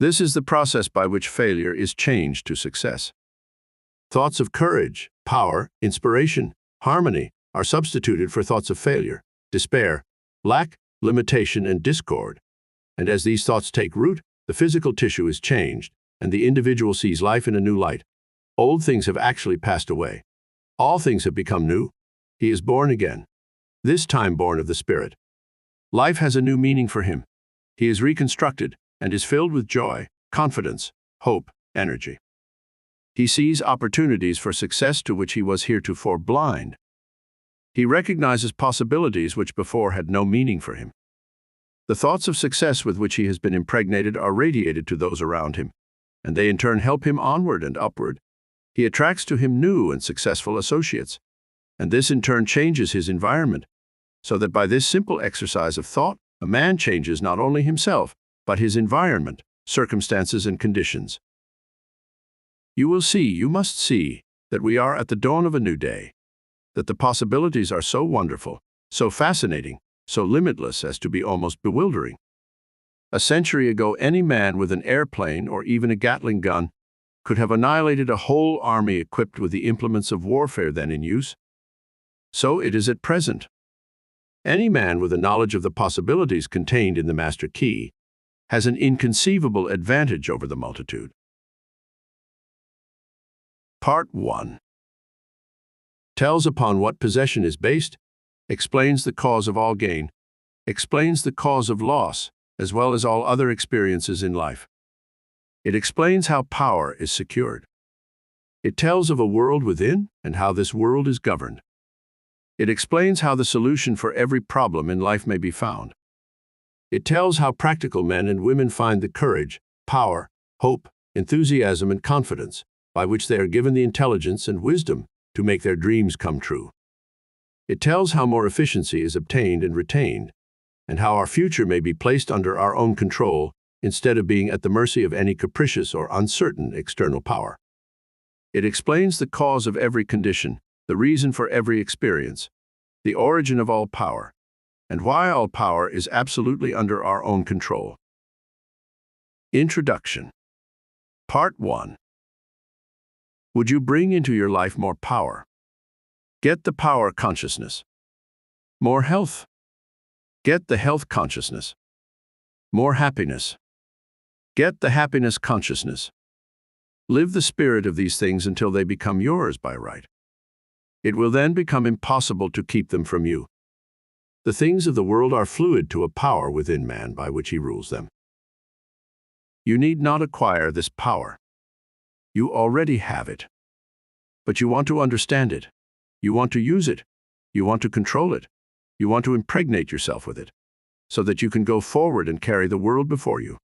This is the process by which failure is changed to success. Thoughts of courage, power, inspiration, harmony are substituted for thoughts of failure, despair, lack, limitation, and discord. And as these thoughts take root, the physical tissue is changed, and the individual sees life in a new light. Old things have actually passed away. All things have become new. He is born again, this time born of the Spirit. Life has a new meaning for him. He is reconstructed and is filled with joy, confidence, hope, energy. He sees opportunities for success to which he was heretofore blind. He recognizes possibilities which before had no meaning for him. The thoughts of success with which he has been impregnated are radiated to those around him, and they in turn help him onward and upward. He attracts to him new and successful associates, and this in turn changes his environment, so that by this simple exercise of thought, a man changes not only himself, but his environment, circumstances, and conditions. You must see, that we are at the dawn of a new day, that the possibilities are so wonderful, so fascinating, so limitless as to be almost bewildering. A century ago, any man with an airplane or even a Gatling gun could have annihilated a whole army equipped with the implements of warfare then in use. So it is at present. Any man with a knowledge of the possibilities contained in the master key has an inconceivable advantage over the multitude. Part 1 tells upon what possession is based, explains the cause of all gain, explains the cause of loss, as well as all other experiences in life. It explains how power is secured. It tells of a world within and how this world is governed. It explains how the solution for every problem in life may be found. It tells how practical men and women find the courage, power, hope, enthusiasm, and confidence by which they are given the intelligence and wisdom to make their dreams come true. It tells how more efficiency is obtained and retained, and how our future may be placed under our own control instead of being at the mercy of any capricious or uncertain external power. It explains the cause of every condition, the reason for every experience, the origin of all power, and why all power is absolutely under our own control. Introduction. Part 1. Would you bring into your life more power? Get the power consciousness. More health? Get the health consciousness. More happiness? Get the happiness consciousness. Live the spirit of these things until they become yours by right. It will then become impossible to keep them from you. The things of the world are fluid to a power within man by which he rules them. You need not acquire this power. You already have it. But you want to understand it. You want to use it. You want to control it. You want to impregnate yourself with it, so that you can go forward and carry the world before you.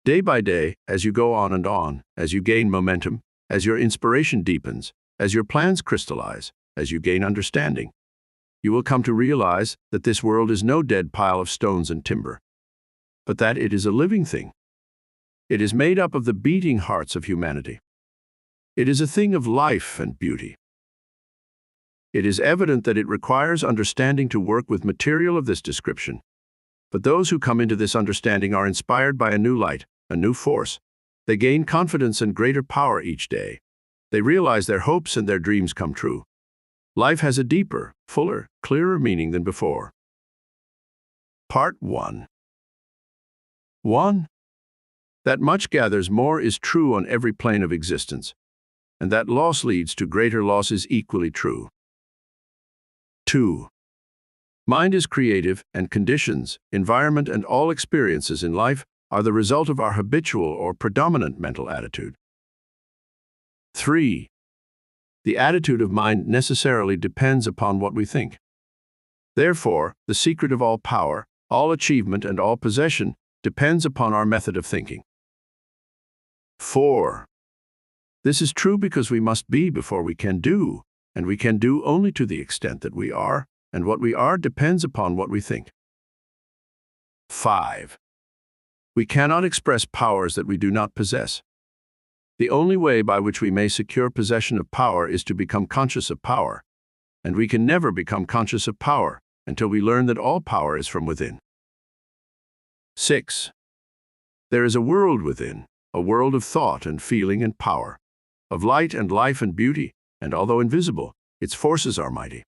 Day by day, as you go on, as you gain momentum, as your inspiration deepens, as your plans crystallize, as you gain understanding, you will come to realize that this world is no dead pile of stones and timber, but that it is a living thing. It is made up of the beating hearts of humanity. It is a thing of life and beauty. It is evident that it requires understanding to work with material of this description, but those who come into this understanding are inspired by a new light, a new force. They gain confidence and greater power each day. They realize their hopes and their dreams come true. Life has a deeper, fuller, clearer meaning than before. Part 1. 1. That much gathers more is true on every plane of existence, and that loss leads to greater loss is equally true. 2. Mind is creative, and conditions, environment, and all experiences in life are the result of our habitual or predominant mental attitude. 3. The attitude of mind necessarily depends upon what we think. Therefore, the secret of all power, all achievement, and all possession depends upon our method of thinking. 4. This is true because we must be before we can do, and we can do only to the extent that we are, and what we are depends upon what we think. 5. We cannot express powers that we do not possess. The only way by which we may secure possession of power is to become conscious of power, and we can never become conscious of power until we learn that all power is from within. 6. There is a world within, a world of thought and feeling and power, of light and life and beauty, and although invisible, its forces are mighty.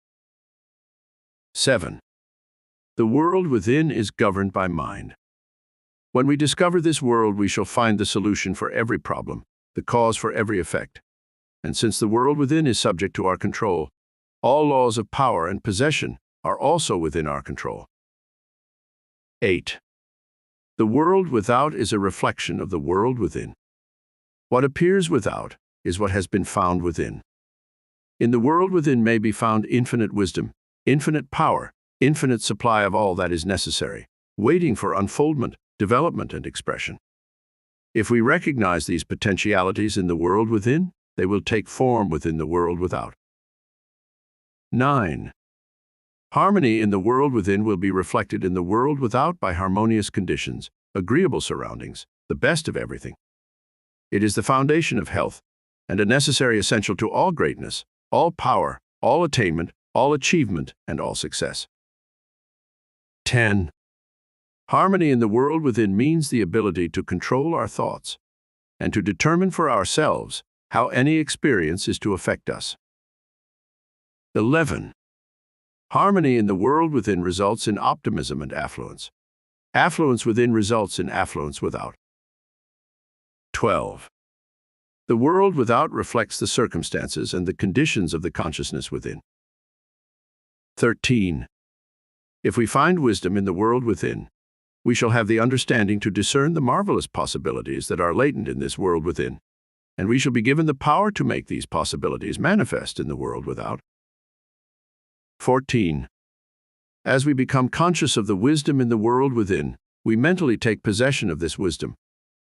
7. The world within is governed by mind. When we discover this world, we shall find the solution for every problem, the cause for every effect. And since the world within is subject to our control, all laws of power and possession are also within our control. 8. The world without is a reflection of the world within. What appears without is what has been found within. In the world within may be found infinite wisdom, infinite power, infinite supply of all that is necessary, waiting for unfoldment, development, and expression. If we recognize these potentialities in the world within, they will take form within the world without. 9. Harmony in the world within will be reflected in the world without by harmonious conditions, agreeable surroundings, the best of everything. It is the foundation of health, and a necessary essential to all greatness, all power, all attainment, all achievement, and all success. 10. Harmony in the world within means the ability to control our thoughts and to determine for ourselves how any experience is to affect us. 11. Harmony in the world within results in optimism and affluence. Affluence within results in affluence without. 12. The world without reflects the circumstances and the conditions of the consciousness within. 13. If we find wisdom in the world within, we shall have the understanding to discern the marvelous possibilities that are latent in this world within. and we shall be given the power to make these possibilities manifest in the world without. 14. As we become conscious of the wisdom in the world within, we mentally take possession of this wisdom,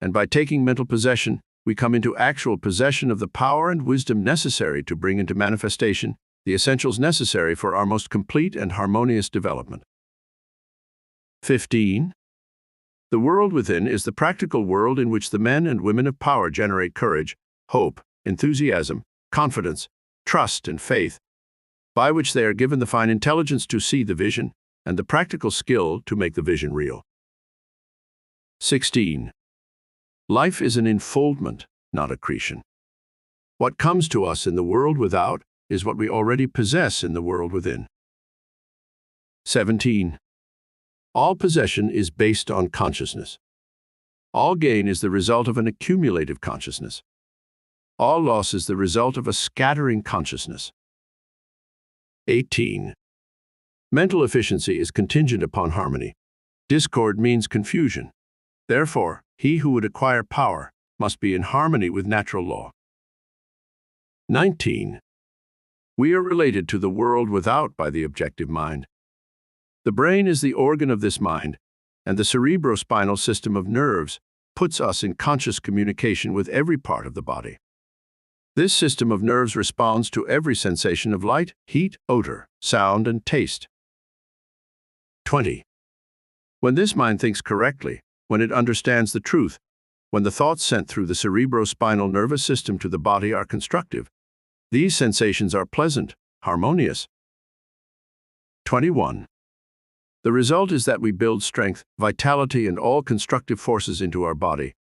and by taking mental possession, we come into actual possession of the power and wisdom necessary to bring into manifestation the essentials necessary for our most complete and harmonious development. 15. The world within is the practical world in which the men and women of power generate courage, hope, enthusiasm, confidence, trust, and faith, by which they are given the fine intelligence to see the vision and the practical skill to make the vision real. 16. Life is an unfoldment, not accretion. What comes to us in the world without is what we already possess in the world within. 17. All possession is based on consciousness. All gain is the result of an accumulative consciousness. All loss is the result of a scattering consciousness. 18. Mental efficiency is contingent upon harmony. Discord means confusion. Therefore, he who would acquire power must be in harmony with natural law. 19. We are related to the world without by the objective mind. The brain is the organ of this mind, and the cerebrospinal system of nerves puts us in conscious communication with every part of the body. This system of nerves responds to every sensation of light, heat, odor, sound, and taste. 20. When this mind thinks correctly, when it understands the truth, when the thoughts sent through the cerebrospinal nervous system to the body are constructive, these sensations are pleasant, harmonious. 21. The result is that we build strength, vitality, and all constructive forces into our body.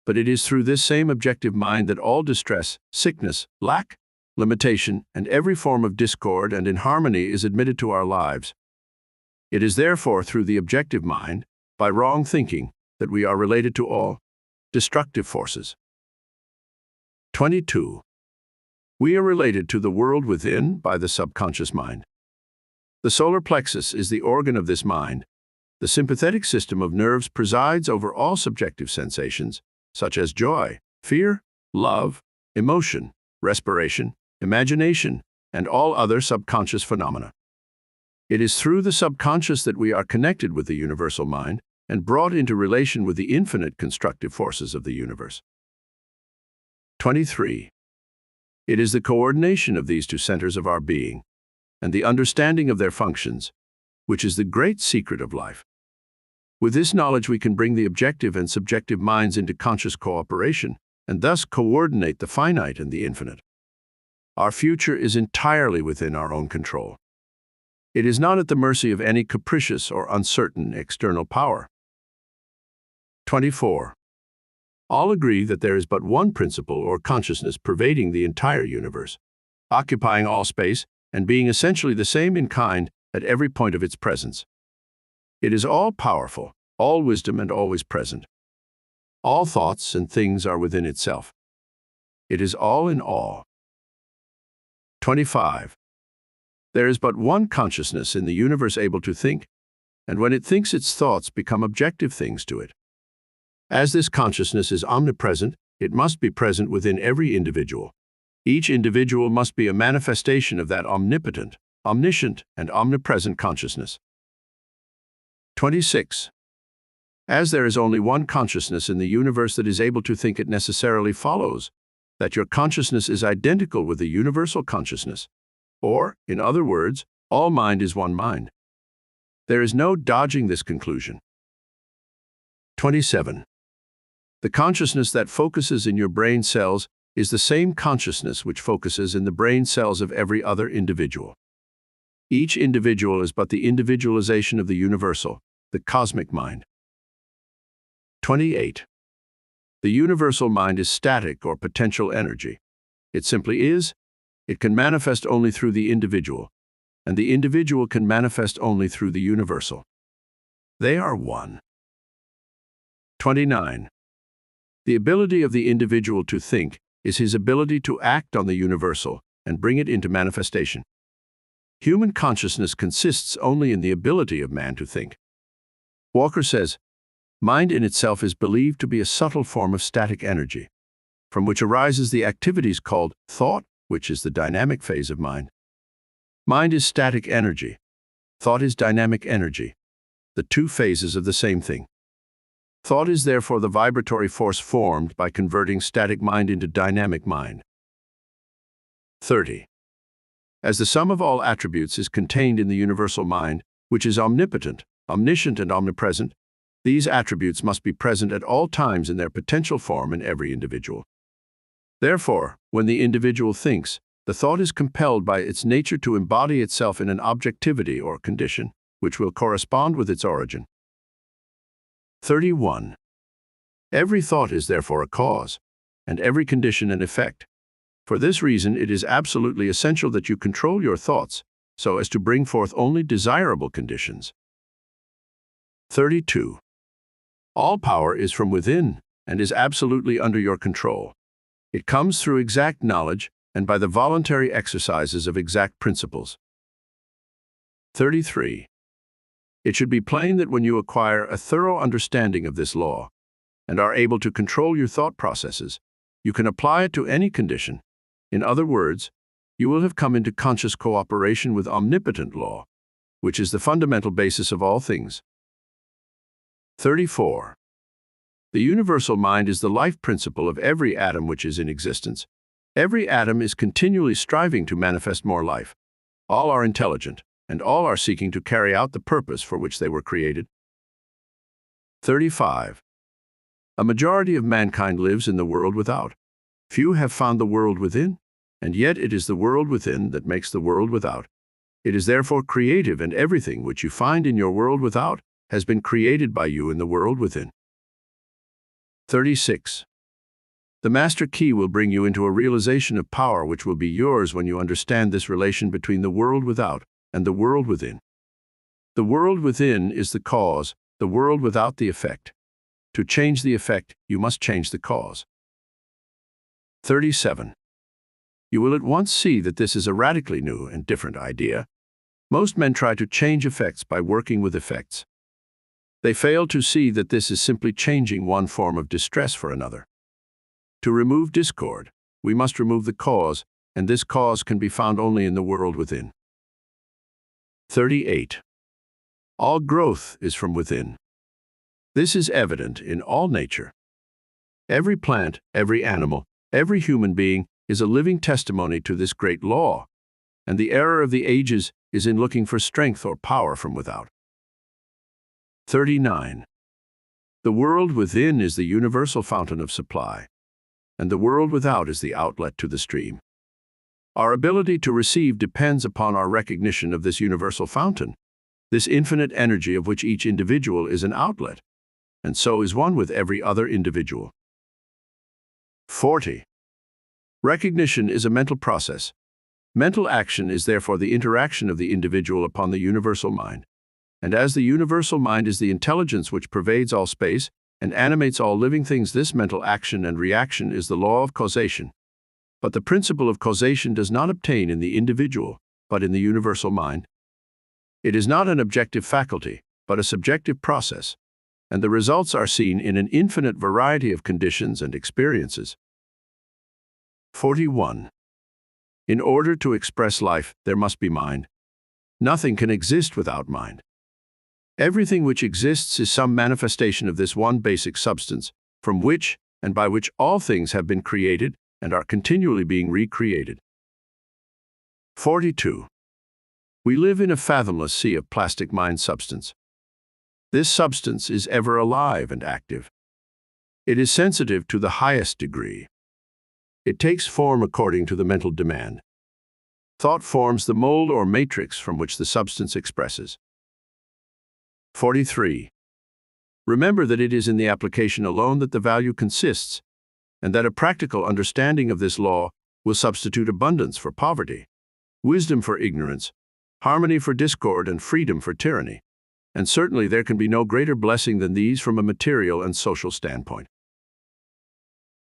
But it is through this same objective mind that all distress, sickness, lack, limitation, and every form of discord and inharmony is admitted to our lives. It is therefore through the objective mind, by wrong thinking, that we are related to all destructive forces. 22. We are related to the world within by the subconscious mind. The solar plexus is the organ of this mind. The sympathetic system of nerves presides over all subjective sensations, such as joy, fear, love, emotion, respiration, imagination, and all other subconscious phenomena. It is through the subconscious that we are connected with the universal mind and brought into relation with the infinite constructive forces of the universe. 23. It is the coordination of these two centers of our being and the understanding of their functions, which is the great secret of life. With this knowledge, we can bring the objective and subjective minds into conscious cooperation and thus coordinate the finite and the infinite. Our future is entirely within our own control. It is not at the mercy of any capricious or uncertain external power. 24. All agree that there is but one principle or consciousness pervading the entire universe, occupying all space and being essentially the same in kind at every point of its presence. It is all-powerful, all wisdom, and always present. All thoughts and things are within itself. It is all in all. 25. There is but one consciousness in the universe able to think, and when it thinks, its thoughts become objective things to it. As this consciousness is omnipresent, it must be present within every individual. Each individual must be a manifestation of that omnipotent, omniscient, and omnipresent consciousness. 26. As there is only one consciousness in the universe that is able to think, it necessarily follows that your consciousness is identical with the universal consciousness. Or, in other words, all mind is one mind. There is no dodging this conclusion. 27. The consciousness that focuses in your brain cells is the same consciousness which focuses in the brain cells of every other individual. Each individual is but the individualization of the universal, the cosmic mind. 28. The universal mind is static or potential energy. It simply is. It can manifest only through the individual, and the individual can manifest only through the universal. They are one. 29. The ability of the individual to think is his ability to act on the universal and bring it into manifestation. Human consciousness consists only in the ability of man to think. Walker says, mind in itself is believed to be a subtle form of static energy. from which arises the activities called thought, which is the dynamic phase of mind. Mind is static energy. Thought is dynamic energy, the two phases of the same thing. Thought is therefore the vibratory force formed by converting static mind into dynamic mind. 30. As the sum of all attributes is contained in the universal mind, which is omnipotent, omniscient, and omnipresent, these attributes must be present at all times in their potential form in every individual. Therefore, when the individual thinks, the thought is compelled by its nature to embody itself in an objectivity or condition, which will correspond with its origin. 31. Every thought is therefore a cause, and every condition an effect. For this reason, it is absolutely essential that you control your thoughts so as to bring forth only desirable conditions. 32. All power is from within and is absolutely under your control. It comes through exact knowledge and by the voluntary exercises of exact principles. 33. It should be plain that when you acquire a thorough understanding of this law and are able to control your thought processes, you can apply it to any condition. In other words, you will have come into conscious cooperation with omnipotent law, which is the fundamental basis of all things. 34. The universal mind is the life principle of every atom which is in existence. Every atom is continually striving to manifest more life. All are intelligent, and all are seeking to carry out the purpose for which they were created. 35. A majority of mankind lives in the world without. Few have found the world within, and yet it is the world within that makes the world without. It is therefore creative, and everything which you find in your world without has been created by you in the world within. 36. The master key will bring you into a realization of power which will be yours when you understand this relation between the world without and the world within. The world within is the cause, the world without the effect. To change the effect, you must change the cause. 37. You will at once see that this is a radically new and different idea. Most men try to change effects by working with effects. They fail to see that this is simply changing one form of distress for another. To remove discord, we must remove the cause, and this cause can be found only in the world within. 38. All growth is from within. This is evident in all nature. Every plant, every animal, every human being is a living testimony to this great law, and the error of the ages is in looking for strength or power from without. 39. The world within is the universal fountain of supply, and the world without is the outlet to the stream. Our ability to receive depends upon our recognition of this universal fountain, this infinite energy of which each individual is an outlet, and so is one with every other individual. 40. Recognition is a mental process. Mental action is therefore the interaction of the individual upon the universal mind. And as the universal mind is the intelligence which pervades all space and animates all living things, this mental action and reaction is the law of causation. But the principle of causation does not obtain in the individual, but in the universal mind. It is not an objective faculty, but a subjective process, and the results are seen in an infinite variety of conditions and experiences. 41. In order to express life, there must be mind. Nothing can exist without mind. Everything which exists is some manifestation of this one basic substance, from which and by which all things have been created and are continually being recreated. 42. We live in a fathomless sea of plastic mind substance. This substance is ever alive and active. It is sensitive to the highest degree. It takes form according to the mental demand. Thought forms the mold or matrix from which the substance expresses. 43. Remember that it is in the application alone that the value consists, and that a practical understanding of this law will substitute abundance for poverty, wisdom for ignorance, harmony for discord, and freedom for tyranny. And certainly there can be no greater blessing than these from a material and social standpoint.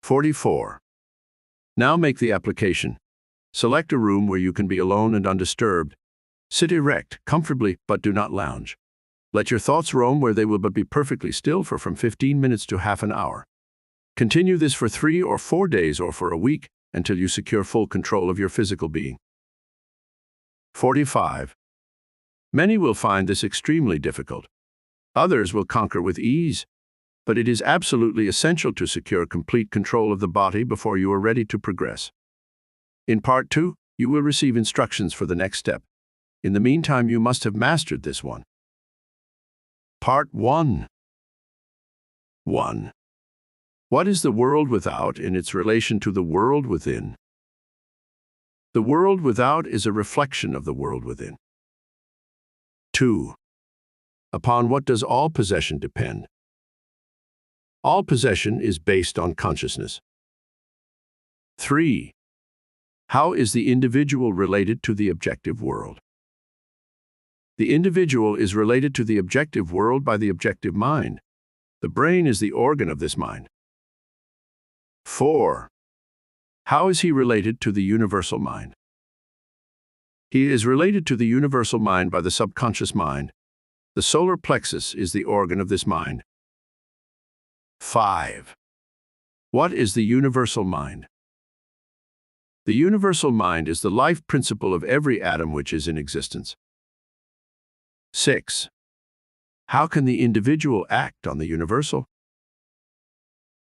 44. Now make the application. Select a room where you can be alone and undisturbed. Sit erect, comfortably, but do not lounge. Let your thoughts roam where they will but be perfectly still for from 15 minutes to half an hour. Continue this for 3 or 4 days or for a week until you secure full control of your physical being. 45. Many will find this extremely difficult. Others will conquer with ease, but it is absolutely essential to secure complete control of the body before you are ready to progress. In Part 2, you will receive instructions for the next step. In the meantime, you must have mastered this one. Part 1. 1. What is the world without in its relation to the world within? The world without is a reflection of the world within. 2. Upon what does all possession depend? All possession is based on consciousness. 3. How is the individual related to the objective world? The individual is related to the objective world by the objective mind. The brain is the organ of this mind. 4. How is he related to the universal mind? He is related to the universal mind by the subconscious mind. The solar plexus is the organ of this mind. 5. What is the universal mind? The universal mind is the life principle of every atom which is in existence. 6. How can the individual act on the universal?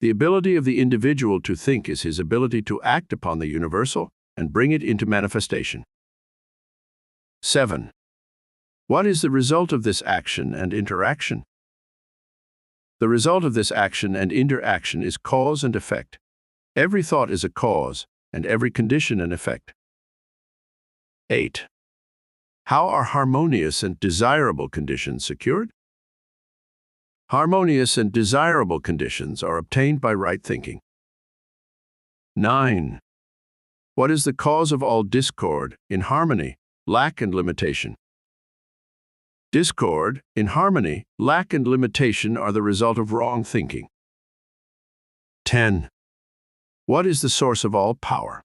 The ability of the individual to think is his ability to act upon the universal and bring it into manifestation. 7. What is the result of this action and interaction? The result of this action and interaction is cause and effect. Every thought is a cause, and every condition an effect. 8. How are harmonious and desirable conditions secured? Harmonious and desirable conditions are obtained by right thinking. 9. What is the cause of all discord, inharmony, lack and limitation? Discord, inharmony, lack and limitation are the result of wrong thinking. 10. What is the source of all power?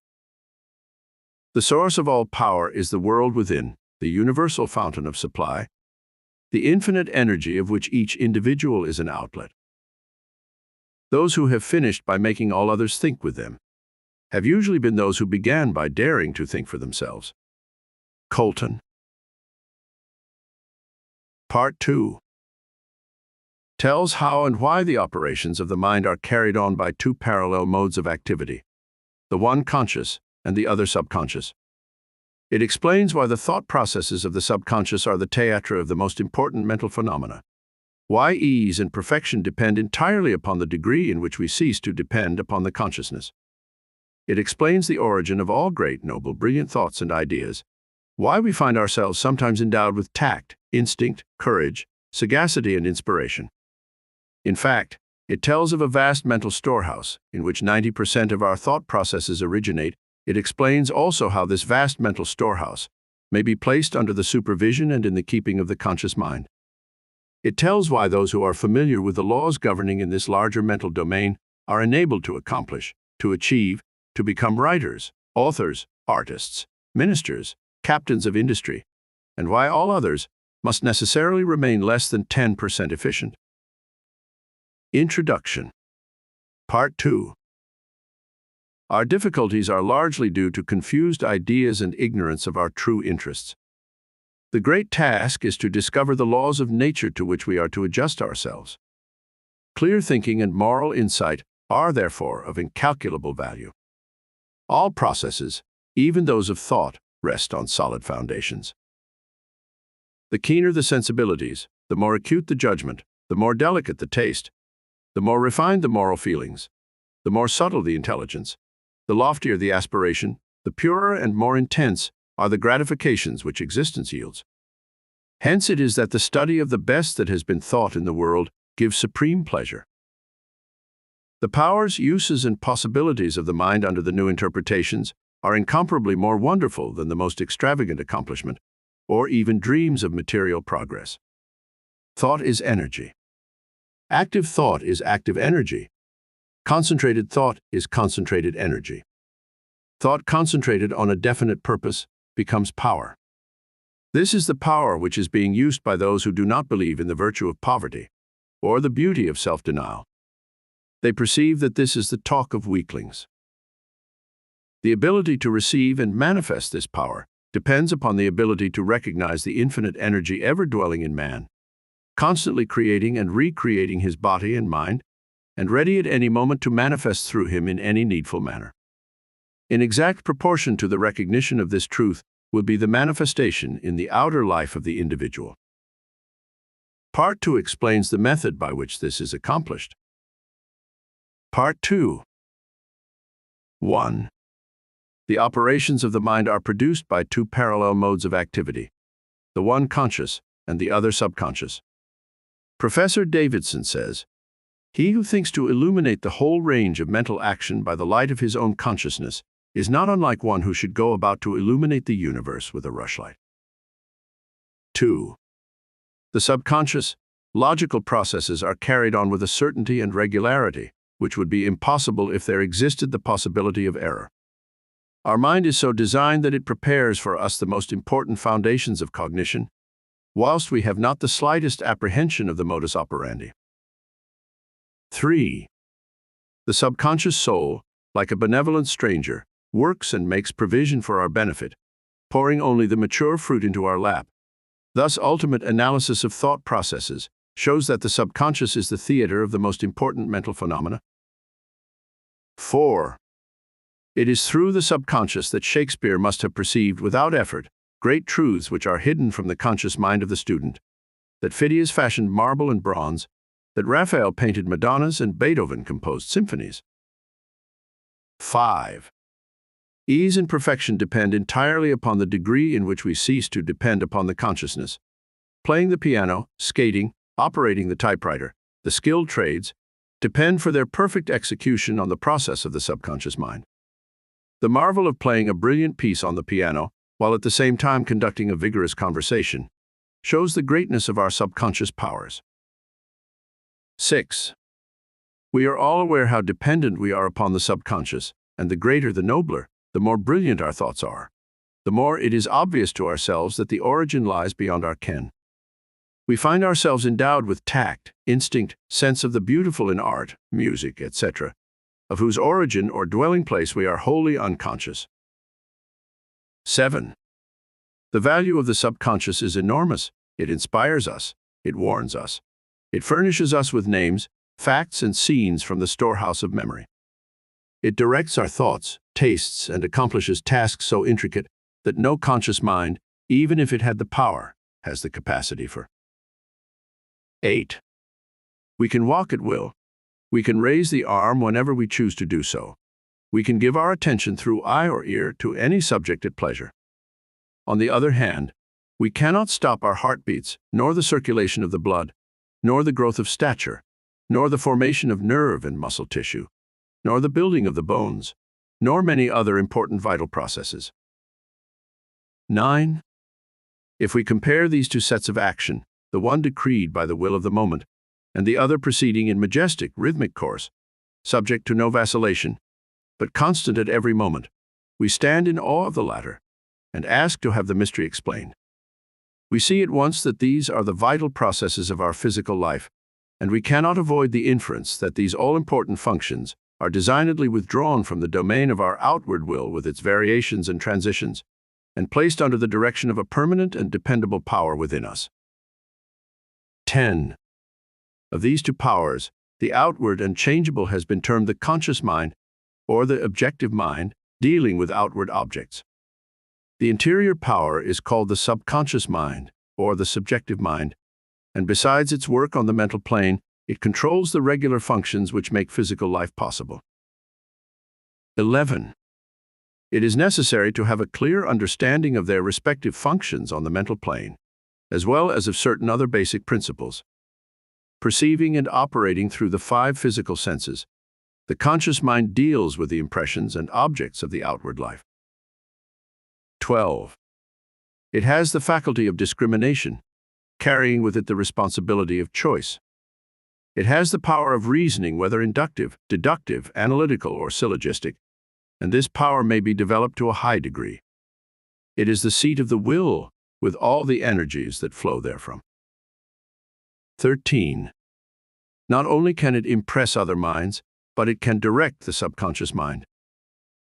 The source of all power is the world within, the universal fountain of supply, the infinite energy of which each individual is an outlet. Those who have finished by making all others think with them have usually been those who began by daring to think for themselves. Colton. Part 2 tells how and why the operations of the mind are carried on by two parallel modes of activity, the one conscious and the other subconscious. It explains why the thought processes of the subconscious are the theatre of the most important mental phenomena, why ease and perfection depend entirely upon the degree in which we cease to depend upon the consciousness. It explains the origin of all great, noble, brilliant thoughts and ideas, why we find ourselves sometimes endowed with tact, instinct, courage, sagacity, and inspiration. In fact, it tells of a vast mental storehouse in which 90% of our thought processes originate. It explains also how this vast mental storehouse may be placed under the supervision and in the keeping of the conscious mind. It tells why those who are familiar with the laws governing in this larger mental domain are enabled to accomplish, to achieve, to become writers, authors, artists, ministers, captains of industry, and why all others must necessarily remain less than 10% efficient. Introduction. Part 2. Our difficulties are largely due to confused ideas and ignorance of our true interests. The great task is to discover the laws of nature to which we are to adjust ourselves. Clear thinking and moral insight are therefore of incalculable value. All processes, even those of thought, rest on solid foundations. The keener the sensibilities, the more acute the judgment, the more delicate the taste, the more refined the moral feelings, the more subtle the intelligence, the loftier the aspiration, the purer and more intense are the gratifications which existence yields. Hence it is that the study of the best that has been thought in the world gives supreme pleasure. The powers, uses, and possibilities of the mind under the new interpretations are incomparably more wonderful than the most extravagant accomplishment, or even dreams of material progress. Thought is energy. Active thought is active energy. Concentrated thought is concentrated energy. Thought concentrated on a definite purpose becomes power. This is the power which is being used by those who do not believe in the virtue of poverty or the beauty of self-denial. They perceive that this is the talk of weaklings. The ability to receive and manifest this power depends upon the ability to recognize the infinite energy ever dwelling in man, constantly creating and recreating his body and mind, and ready at any moment to manifest through him in any needful manner. In exact proportion to the recognition of this truth will be the manifestation in the outer life of the individual. Part 2 explains the method by which this is accomplished. Part 2. 1. The operations of the mind are produced by two parallel modes of activity, the one conscious and the other subconscious. Professor Davidson says, "He who thinks to illuminate the whole range of mental action by the light of his own consciousness is not unlike one who should go about to illuminate the universe with a rushlight." 2. The subconscious, logical processes are carried on with a certainty and regularity, which would be impossible if there existed the possibility of error. Our mind is so designed that it prepares for us the most important foundations of cognition, whilst we have not the slightest apprehension of the modus operandi. 3. The subconscious soul, like a benevolent stranger, works and makes provision for our benefit, pouring only the mature fruit into our lap. Thus, ultimate analysis of thought processes shows that the subconscious is the theater of the most important mental phenomena. 4. It is through the subconscious that Shakespeare must have perceived without effort great truths which are hidden from the conscious mind of the student, that Phidias fashioned marble and bronze, that Raphael painted Madonnas and Beethoven composed symphonies. 5. Ease and perfection depend entirely upon the degree in which we cease to depend upon the consciousness. Playing the piano, skating, operating the typewriter, the skilled trades, depend for their perfect execution on the process of the subconscious mind. The marvel of playing a brilliant piece on the piano, while at the same time conducting a vigorous conversation, shows the greatness of our subconscious powers. 6. We are all aware how dependent we are upon the subconscious, and the greater, the nobler, the more brilliant our thoughts are, the more it is obvious to ourselves that the origin lies beyond our ken. We find ourselves endowed with tact, instinct, sense of the beautiful in art, music, etc., of whose origin or dwelling place we are wholly unconscious. 7. The value of the subconscious is enormous. It inspires us. It warns us. It furnishes us with names, facts, and scenes from the storehouse of memory. It directs our thoughts, tastes, and accomplishes tasks so intricate that no conscious mind, even if it had the power, has the capacity for. 8. We can walk at will. We can raise the arm whenever we choose to do so. We can give our attention through eye or ear to any subject at pleasure. On the other hand, we cannot stop our heartbeats, nor the circulation of the blood, nor the growth of stature, nor the formation of nerve and muscle tissue, nor the building of the bones, nor many other important vital processes. 9. If we compare these two sets of action, the one decreed by the will of the moment, and the other proceeding in majestic, rhythmic course, subject to no vacillation, but constant at every moment, we stand in awe of the latter, and ask to have the mystery explained. We see at once that these are the vital processes of our physical life, and we cannot avoid the inference that these all-important functions are designedly withdrawn from the domain of our outward will with its variations and transitions, and placed under the direction of a permanent and dependable power within us. 10. Of these two powers, the outward and changeable has been termed the conscious mind, or the objective mind, dealing with outward objects. The interior power is called the subconscious mind, or the subjective mind, and besides its work on the mental plane, it controls the regular functions which make physical life possible. 11. It is necessary to have a clear understanding of their respective functions on the mental plane, as well as of certain other basic principles. Perceiving and operating through the 5 physical senses, the conscious mind deals with the impressions and objects of the outward life. 12. It has the faculty of discrimination, carrying with it the responsibility of choice. It has the power of reasoning, whether inductive, deductive, analytical, or syllogistic, and this power may be developed to a high degree. It is the seat of the will, with all the energies that flow therefrom. 13. Not only can it impress other minds, but it can direct the subconscious mind.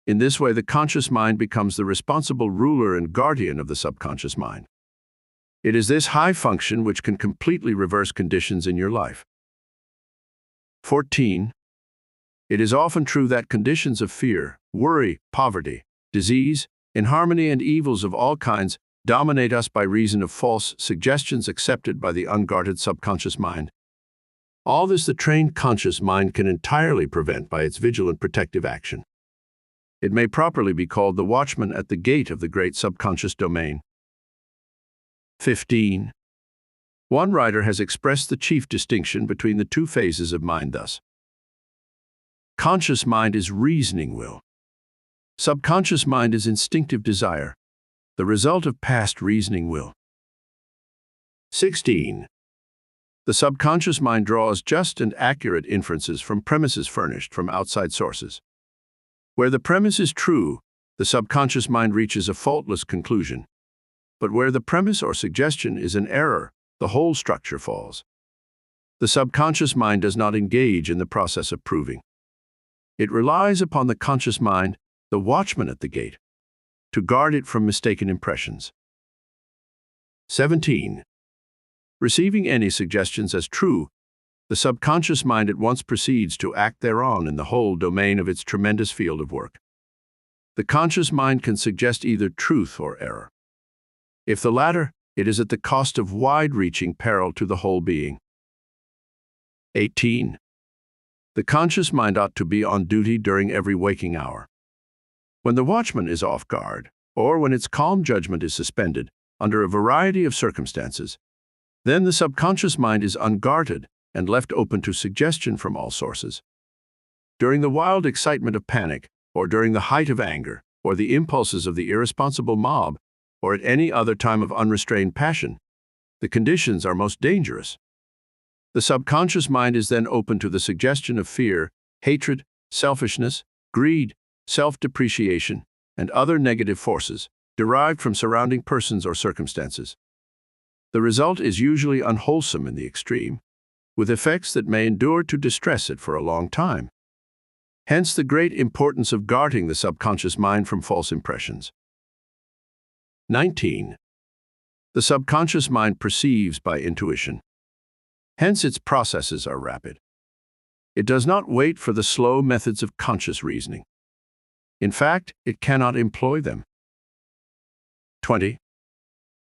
In this way, the conscious mind becomes the responsible ruler and guardian of the subconscious mind. It is this high function which can completely reverse conditions in your life. 14. It is often true that conditions of fear, worry, poverty, disease, inharmony, and evils of all kinds dominate us by reason of false suggestions accepted by the unguarded subconscious mind. All this the trained conscious mind can entirely prevent by its vigilant protective action. It may properly be called the watchman at the gate of the great subconscious domain. 15. One writer has expressed the chief distinction between the two phases of mind thus. Conscious mind is reasoning will. Subconscious mind is instinctive desire, the result of past reasoning will. 16. The subconscious mind draws just and accurate inferences from premises furnished from outside sources. Where the premise is true, the subconscious mind reaches a faultless conclusion. But where the premise or suggestion is an error, the whole structure falls. The subconscious mind does not engage in the process of proving. It relies upon the conscious mind, the watchman at the gate, to guard it from mistaken impressions. 17. Receiving any suggestions as true, the subconscious mind at once proceeds to act thereon in the whole domain of its tremendous field of work. The conscious mind can suggest either truth or error. If the latter, it is at the cost of wide-reaching peril to the whole being. 18. The conscious mind ought to be on duty during every waking hour. When the watchman is off guard, or when its calm judgment is suspended, under a variety of circumstances, then the subconscious mind is unguarded and left open to suggestion from all sources. During the wild excitement of panic, or during the height of anger, or the impulses of the irresponsible mob, or at any other time of unrestrained passion, the conditions are most dangerous. The subconscious mind is then open to the suggestion of fear, hatred, selfishness, greed, self-depreciation, and other negative forces derived from surrounding persons or circumstances. The result is usually unwholesome in the extreme, with effects that may endure to distress it for a long time. Hence the great importance of guarding the subconscious mind from false impressions. 19. The subconscious mind perceives by intuition. Hence its processes are rapid. It does not wait for the slow methods of conscious reasoning. In fact, it cannot employ them. 20.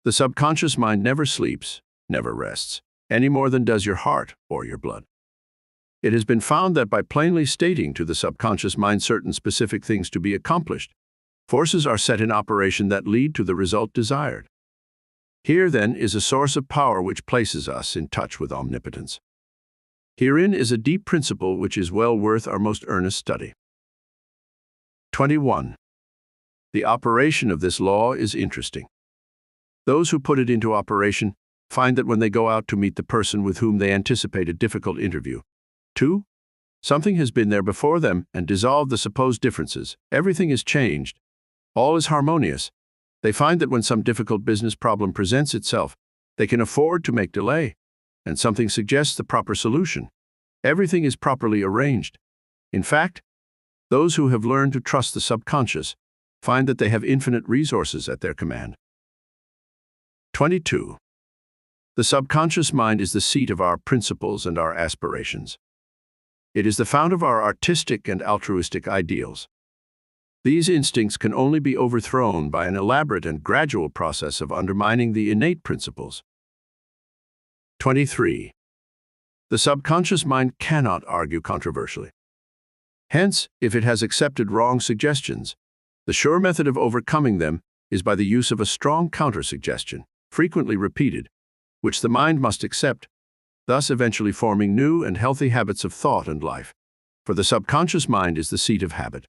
The subconscious mind never sleeps, never rests, any more than does your heart or your blood. It has been found that by plainly stating to the subconscious mind certain specific things to be accomplished, forces are set in operation that lead to the result desired. Here, then, is a source of power which places us in touch with omnipotence. Herein is a deep principle which is well worth our most earnest study. 21. The operation of this law is interesting. Those who put it into operation find that when they go out to meet the person with whom they anticipate a difficult interview, 2. Something has been there before them and dissolved the supposed differences. Everything is changed. All is harmonious. They find that when some difficult business problem presents itself, they can afford to make delay, and something suggests the proper solution. Everything is properly arranged. In fact, those who have learned to trust the subconscious find that they have infinite resources at their command. 22. The subconscious mind is the seat of our principles and our aspirations. It is the fount of our artistic and altruistic ideals. These instincts can only be overthrown by an elaborate and gradual process of undermining the innate principles. 23. The subconscious mind cannot argue controversially. Hence, if it has accepted wrong suggestions, the sure method of overcoming them is by the use of a strong counter-suggestion, frequently repeated, which the mind must accept, thus eventually forming new and healthy habits of thought and life. For the subconscious mind is the seat of habit.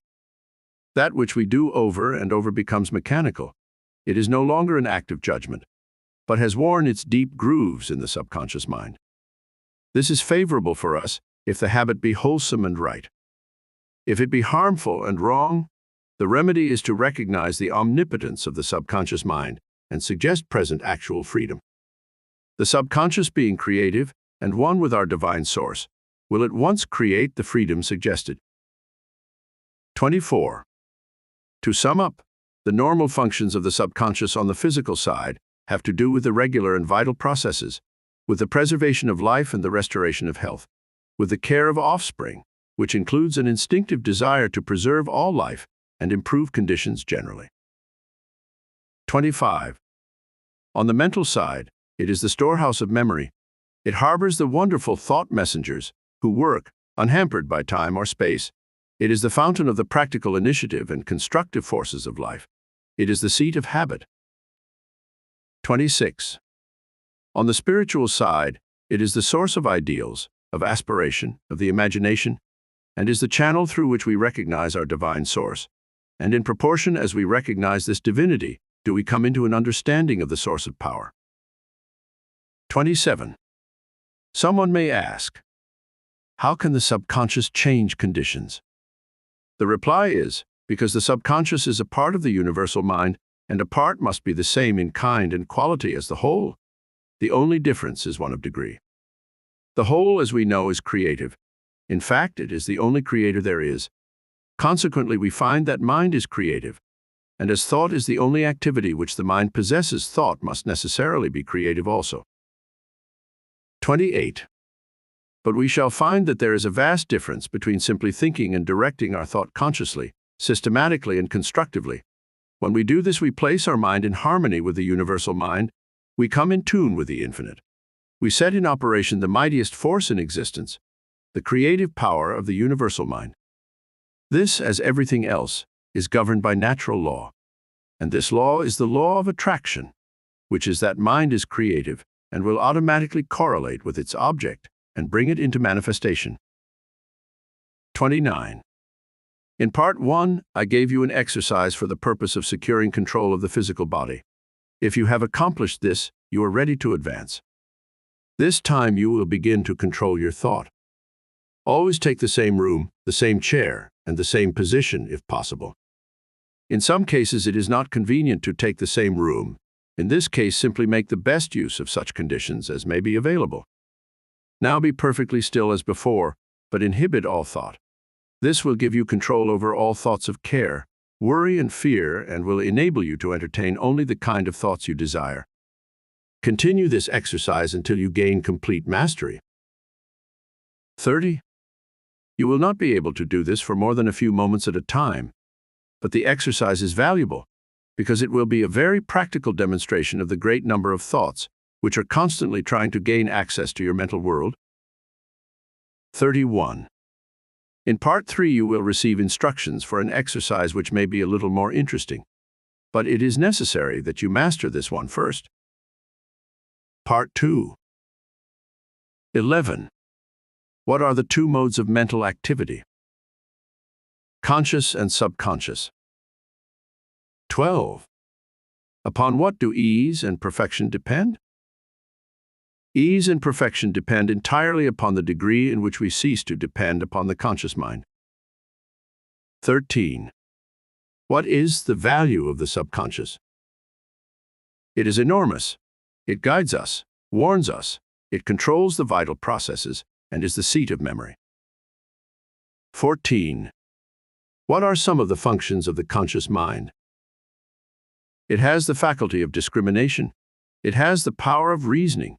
That which we do over and over becomes mechanical. It is no longer an act of judgment, but has worn its deep grooves in the subconscious mind. This is favorable for us if the habit be wholesome and right. If it be harmful and wrong, the remedy is to recognize the omnipotence of the subconscious mind and suggest present actual freedom. The subconscious being creative and one with our divine source, will at once create the freedom suggested. 24. To sum up, the normal functions of the subconscious on the physical side have to do with the regular and vital processes, with the preservation of life and the restoration of health, with the care of offspring, which includes an instinctive desire to preserve all life and improve conditions generally. 25. On the mental side, it is the storehouse of memory. It harbors the wonderful thought messengers who work, unhampered by time or space. It is the fountain of the practical initiative and constructive forces of life. It is the seat of habit. 26. On the spiritual side, it is the source of ideals, of aspiration, of the imagination, and is the channel through which we recognize our divine source. And in proportion as we recognize this divinity, do we come into an understanding of the source of power. 27. Someone may ask, how can the subconscious change conditions? The reply is, because the subconscious is a part of the universal mind, and a part must be the same in kind and quality as the whole. The only difference is one of degree. The whole, as we know, is creative. In fact, it is the only creator there is. Consequently, we find that mind is creative, and as thought is the only activity which the mind possesses, thought must necessarily be creative also. 28. But we shall find that there is a vast difference between simply thinking and directing our thought consciously, systematically, and constructively. When we do this, we place our mind in harmony with the universal mind. We come in tune with the infinite. We set in operation the mightiest force in existence, the creative power of the universal mind. This, as everything else, is governed by natural law. And this law is the law of attraction, which is that mind is creative and will automatically correlate with its object and bring it into manifestation. 29. In Part 1, I gave you an exercise for the purpose of securing control of the physical body. If you have accomplished this, you are ready to advance. This time you will begin to control your thought. Always take the same room, the same chair, and the same position if possible. In some cases it is not convenient to take the same room. In this case, simply make the best use of such conditions as may be available. Now be perfectly still as before, but inhibit all thought. This will give you control over all thoughts of care, worry, and fear, and will enable you to entertain only the kind of thoughts you desire. Continue this exercise until you gain complete mastery. 30. You will not be able to do this for more than a few moments at a time, but the exercise is valuable because it will be a very practical demonstration of the great number of thoughts which are constantly trying to gain access to your mental world. 31. In Part 3, you will receive instructions for an exercise which may be a little more interesting, but it is necessary that you master this one first. Part 2. 11. What are the two modes of mental activity? Conscious and subconscious. 12. Upon what do ease and perfection depend? Ease and perfection depend entirely upon the degree in which we cease to depend upon the conscious mind. 13. What is the value of the subconscious? It is enormous. It guides us, warns us, it controls the vital processes, and is the seat of memory. 14. What are some of the functions of the conscious mind? It has the faculty of discrimination. It has the power of reasoning.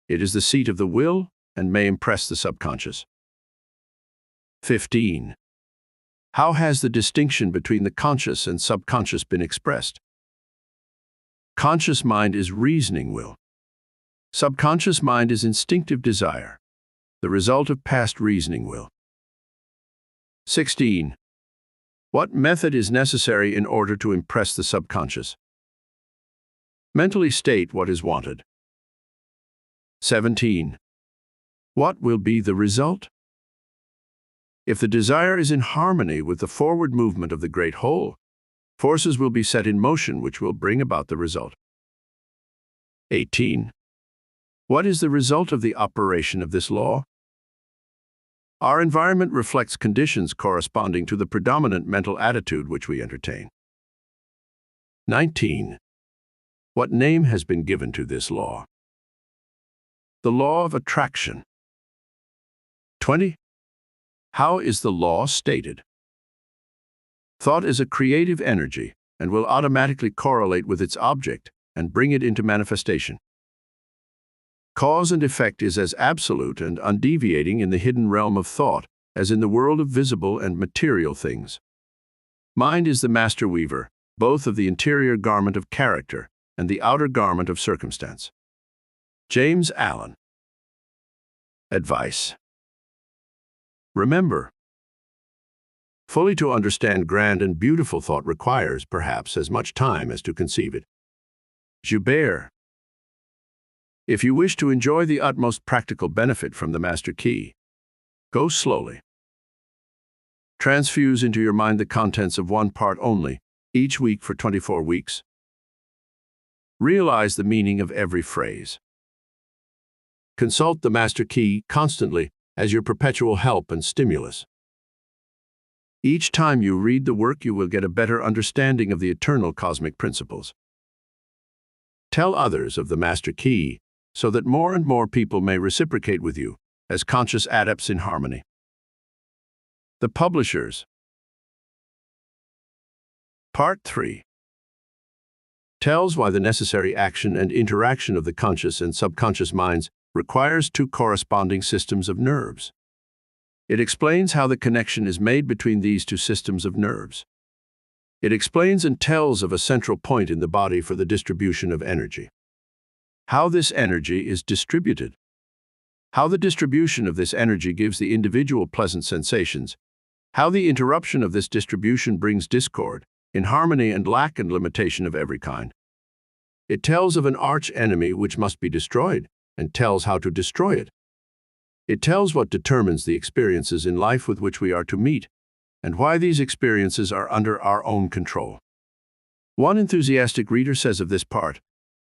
It is the seat of the will and may impress the subconscious. 15. How has the distinction between the conscious and subconscious been expressed? Conscious mind is reasoning will. Subconscious mind is instinctive desire, the result of past reasoning will. 16. What method is necessary in order to impress the subconscious? Mentally state what is wanted. 17. What will be the result? If the desire is in harmony with the forward movement of the great whole, forces will be set in motion which will bring about the result. 18. What is the result of the operation of this law? Our environment reflects conditions corresponding to the predominant mental attitude which we entertain. 19. What name has been given to this law? The law of attraction. 20. How is the law stated? Thought is a creative energy and will automatically correlate with its object and bring it into manifestation. Cause and effect is as absolute and undeviating in the hidden realm of thought as in the world of visible and material things. Mind is the master weaver, both of the interior garment of character and the outer garment of circumstance. James Allen. Advice. Remember, fully to understand grand and beautiful thought requires, perhaps, as much time as to conceive it. Joubert. If you wish to enjoy the utmost practical benefit from the master key, go slowly. Transfuse into your mind the contents of one part only, each week for 24 weeks. Realize the meaning of every phrase. Consult the master key constantly as your perpetual help and stimulus. Each time you read the work, you will get a better understanding of the eternal cosmic principles. Tell others of the master key so that more and more people may reciprocate with you as conscious adepts in harmony. The publishers. Part 3 tells why the necessary action and interaction of the conscious and subconscious minds requires two corresponding systems of nerves. It explains how the connection is made between these two systems of nerves. It explains and tells of a central point in the body for the distribution of energy. How this energy is distributed. How the distribution of this energy gives the individual pleasant sensations. How the interruption of this distribution brings discord, inharmony, and lack and limitation of every kind. It tells of an arch-enemy which must be destroyed, and tells how to destroy it. It tells what determines the experiences in life with which we are to meet, and why these experiences are under our own control. One enthusiastic reader says of this part,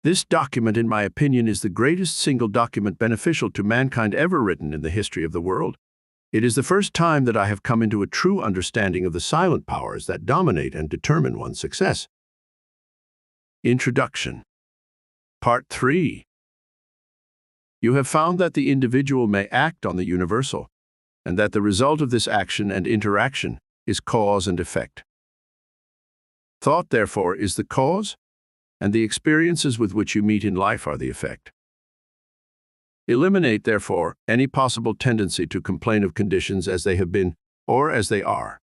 "This document, in my opinion, is the greatest single document beneficial to mankind ever written in the history of the world. It is the first time that I have come into a true understanding of the silent powers that dominate and determine one's success." Introduction. Part 3. You have found that the individual may act on the universal, and that the result of this action and interaction is cause and effect. Thought, therefore, is the cause, and the experiences with which you meet in life are the effect. Eliminate, therefore, any possible tendency to complain of conditions as they have been or as they are,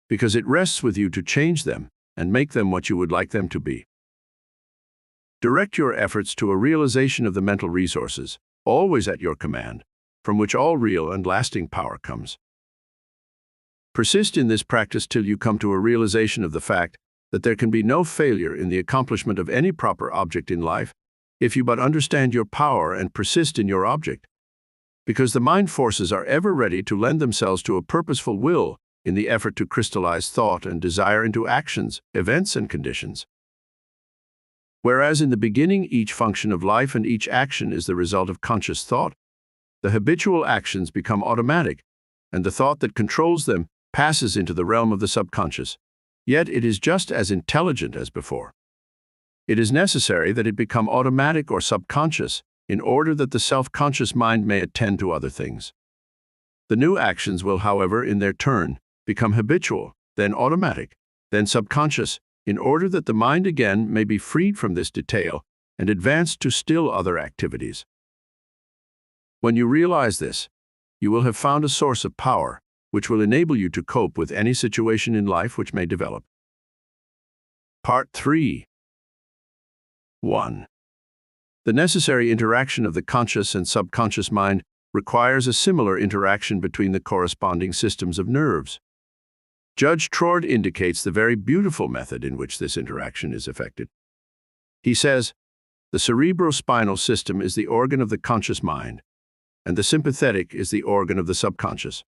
because it rests with you to change them and make them what you would like them to be. Direct your efforts to a realization of the mental resources, always at your command, from which all real and lasting power comes. Persist in this practice till you come to a realization of the fact that there can be no failure in the accomplishment of any proper object in life if you but understand your power and persist in your object, because the mind forces are ever ready to lend themselves to a purposeful will in the effort to crystallize thought and desire into actions, events, and conditions. Whereas in the beginning each function of life and each action is the result of conscious thought, the habitual actions become automatic, and the thought that controls them passes into the realm of the subconscious. Yet it is just as intelligent as before. It is necessary that it become automatic or subconscious in order that the self-conscious mind may attend to other things. The new actions will, however, in their turn, become habitual, then automatic, then subconscious, in order that the mind again may be freed from this detail and advance to still other activities. When you realize this, you will have found a source of power which will enable you to cope with any situation in life which may develop. Part 3. 1. The necessary interaction of the conscious and subconscious mind requires a similar interaction between the corresponding systems of nerves. Judge Trord indicates the very beautiful method in which this interaction is effected. He says, "The cerebrospinal system is the organ of the conscious mind, and the sympathetic is the organ of the subconscious.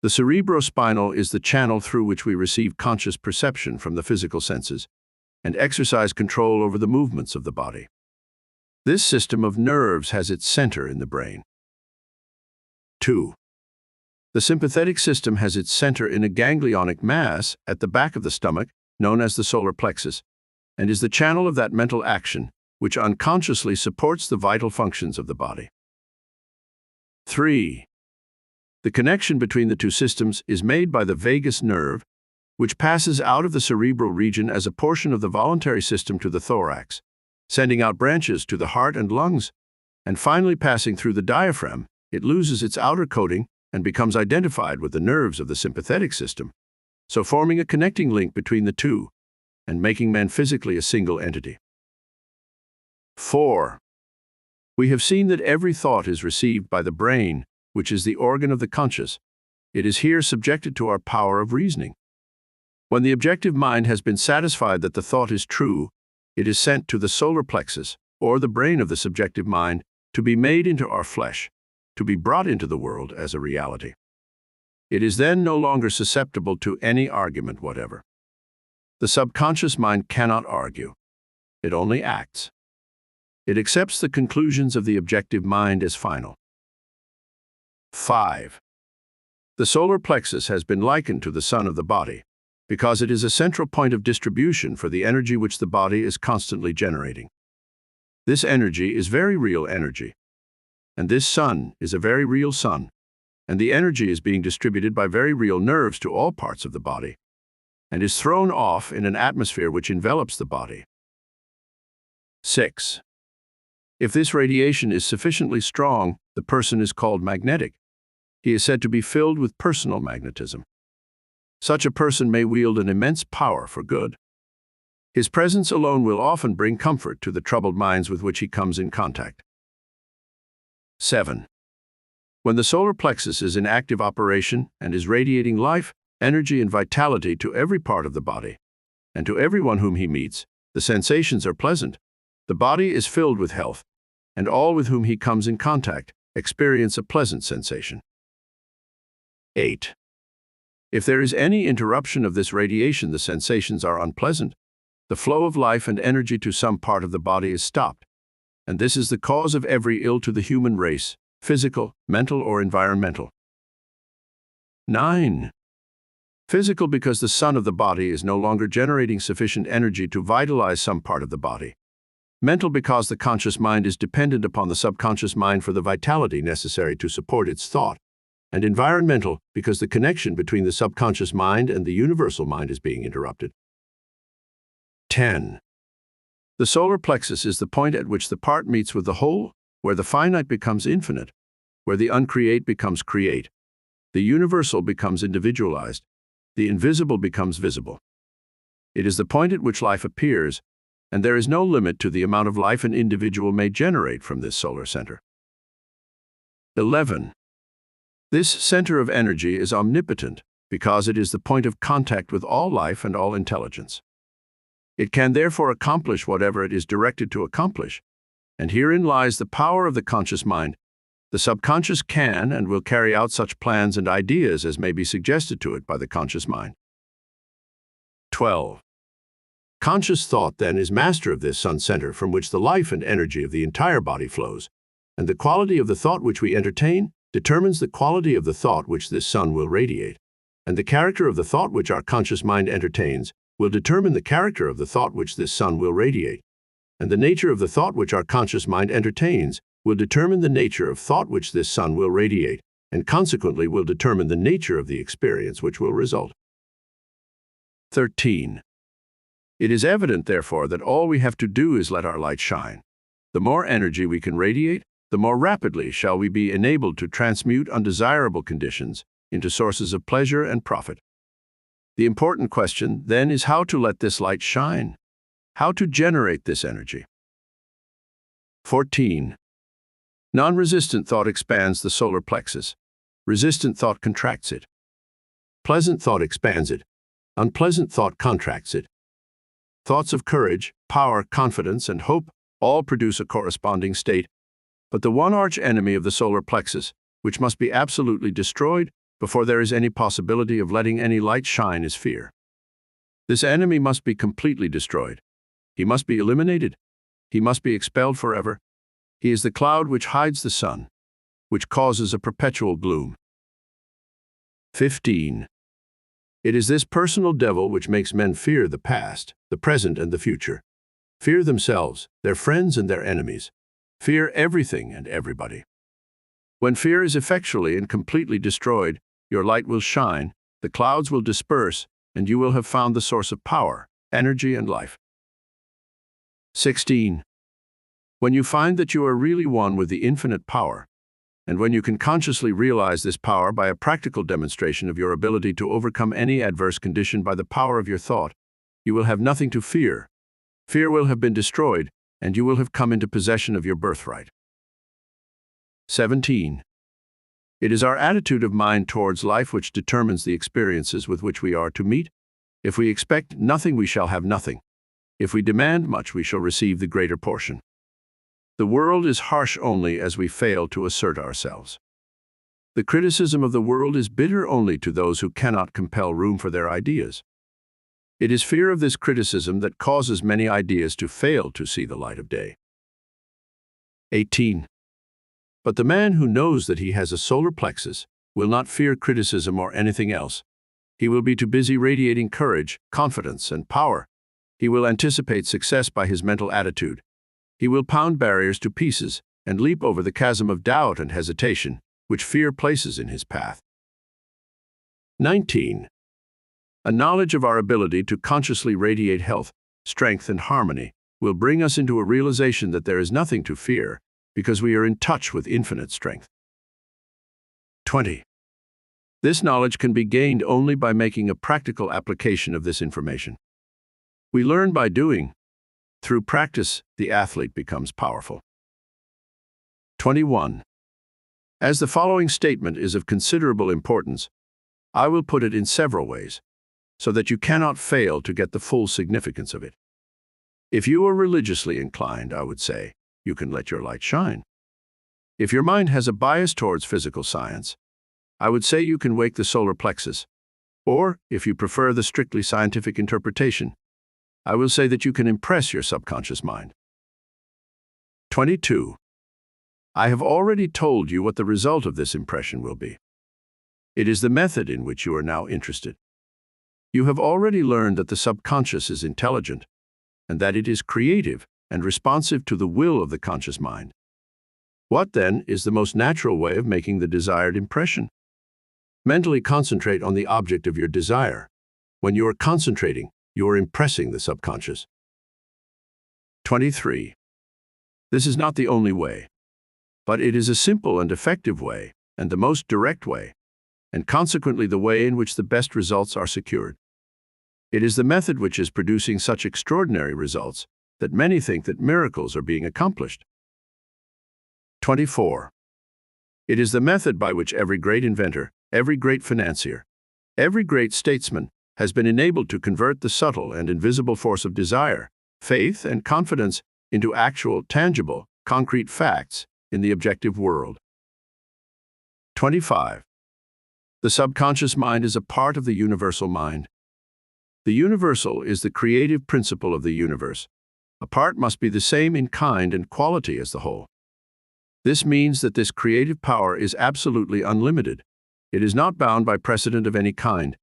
The cerebrospinal is the channel through which we receive conscious perception from the physical senses and exercise control over the movements of the body. This system of nerves has its center in the brain." 2. The sympathetic system has its center in a ganglionic mass at the back of the stomach, known as the solar plexus, and is the channel of that mental action which unconsciously supports the vital functions of the body. 3. The connection between the two systems is made by the vagus nerve, which passes out of the cerebral region as a portion of the voluntary system to the thorax, sending out branches to the heart and lungs, and finally passing through the diaphragm. It loses its outer coating and becomes identified with the nerves of the sympathetic system, so forming a connecting link between the two and making man physically a single entity. 4. We have seen that every thought is received by the brain, which is the organ of the conscious. It is here subjected to our power of reasoning. When the objective mind has been satisfied that the thought is true, it is sent to the solar plexus, or the brain of the subjective mind, to be made into our flesh, to be brought into the world as a reality. It is then no longer susceptible to any argument whatever. The subconscious mind cannot argue. It only acts. It accepts the conclusions of the objective mind as final. 5. The solar plexus has been likened to the sun of the body, because it is a central point of distribution for the energy which the body is constantly generating. This energy is very real energy, and this sun is a very real sun, and the energy is being distributed by very real nerves to all parts of the body, and is thrown off in an atmosphere which envelops the body. 6. If this radiation is sufficiently strong, the person is called magnetic. He is said to be filled with personal magnetism. Such a person may wield an immense power for good. His presence alone will often bring comfort to the troubled minds with which he comes in contact. 7. When the solar plexus is in active operation and is radiating life, energy and vitality to every part of the body, and to everyone whom he meets, the sensations are pleasant. The body is filled with health, and all with whom he comes in contact experience a pleasant sensation. 8. If there is any interruption of this radiation, the sensations are unpleasant. The flow of life and energy to some part of the body is stopped, and this is the cause of every ill to the human race, physical, mental, or environmental. 9. Physical, because the sun of the body is no longer generating sufficient energy to vitalize some part of the body. Mental, because the conscious mind is dependent upon the subconscious mind for the vitality necessary to support its thought. And environmental, because the connection between the subconscious mind and the universal mind is being interrupted. 10. The solar plexus is the point at which the part meets with the whole, where the finite becomes infinite, where the uncreate becomes create, the universal becomes individualized, the invisible becomes visible. It is the point at which life appears, and there is no limit to the amount of life an individual may generate from this solar center. 11. This center of energy is omnipotent because it is the point of contact with all life and all intelligence. It can therefore accomplish whatever it is directed to accomplish, and herein lies the power of the conscious mind. The subconscious can and will carry out such plans and ideas as may be suggested to it by the conscious mind. 12. Conscious thought, then, is master of this sun center from which the life and energy of the entire body flows, and the quality of the thought which we entertain determines the quality of the thought which this sun will radiate, and the character of the thought which our conscious mind entertains will determine the character of the thought which this sun will radiate, and the nature of the thought which our conscious mind entertains will determine the nature of thought which this sun will radiate, and consequently will determine the nature of the experience which will result. 13. It is evident, therefore, that all we have to do is let our light shine. The more energy we can radiate, the more rapidly shall we be enabled to transmute undesirable conditions into sources of pleasure and profit. The important question, then, is how to let this light shine, how to generate this energy. 14. Non-resistant thought expands the solar plexus. Resistant thought contracts it. Pleasant thought expands it. Unpleasant thought contracts it. Thoughts of courage, power, confidence, and hope all produce a corresponding state, but the one arch enemy of the solar plexus, which must be absolutely destroyed before there is any possibility of letting any light shine, is fear. This enemy must be completely destroyed. He must be eliminated. He must be expelled forever. He is the cloud which hides the sun, which causes a perpetual gloom. 15. It is this personal devil which makes men fear the past, the present, and the future. Fear themselves, their friends, and their enemies. Fear everything and everybody. When fear is effectually and completely destroyed, your light will shine, the clouds will disperse, and you will have found the source of power, energy, and life. 16. When you find that you are really one with the infinite power, and when you can consciously realize this power by a practical demonstration of your ability to overcome any adverse condition by the power of your thought, you will have nothing to fear. Fear will have been destroyed, and you will have come into possession of your birthright. 17. It is our attitude of mind towards life which determines the experiences with which we are to meet. If we expect nothing, we shall have nothing. If we demand much, we shall receive the greater portion. The world is harsh only as we fail to assert ourselves. The criticism of the world is bitter only to those who cannot compel room for their ideas. It is fear of this criticism that causes many ideas to fail to see the light of day. 18. But the man who knows that he has a solar plexus will not fear criticism or anything else. He will be too busy radiating courage, confidence, and power. He will anticipate success by his mental attitude. He will pound barriers to pieces and leap over the chasm of doubt and hesitation which fear places in his path. 19. A knowledge of our ability to consciously radiate health, strength, and harmony will bring us into a realization that there is nothing to fear because we are in touch with infinite strength. 20. This knowledge can be gained only by making a practical application of this information. We learn by doing. Through practice, the athlete becomes powerful. 21. As the following statement is of considerable importance, I will put it in several ways, so that you cannot fail to get the full significance of it. If you are religiously inclined, I would say, you can let your light shine. If your mind has a bias towards physical science, I would say you can wake the solar plexus. Or, if you prefer the strictly scientific interpretation, I will say that you can impress your subconscious mind. 22. I have already told you what the result of this impression will be. It is the method in which you are now interested. You have already learned that the subconscious is intelligent, and that it is creative and responsive to the will of the conscious mind. What, then, is the most natural way of making the desired impression? Mentally concentrate on the object of your desire. When you are concentrating, you are impressing the subconscious. 23. This is not the only way, but it is a simple and effective way, and the most direct way, and consequently the way in which the best results are secured. It is the method which is producing such extraordinary results that many think that miracles are being accomplished. 24. It is the method by which every great inventor, every great financier, every great statesman has been enabled to convert the subtle and invisible force of desire, faith, and confidence into actual, tangible, concrete facts in the objective world. 25. The subconscious mind is a part of the universal mind. The universal is the creative principle of the universe. A part must be the same in kind and quality as the whole. This means that this creative power is absolutely unlimited. It is not bound by precedent of any kind,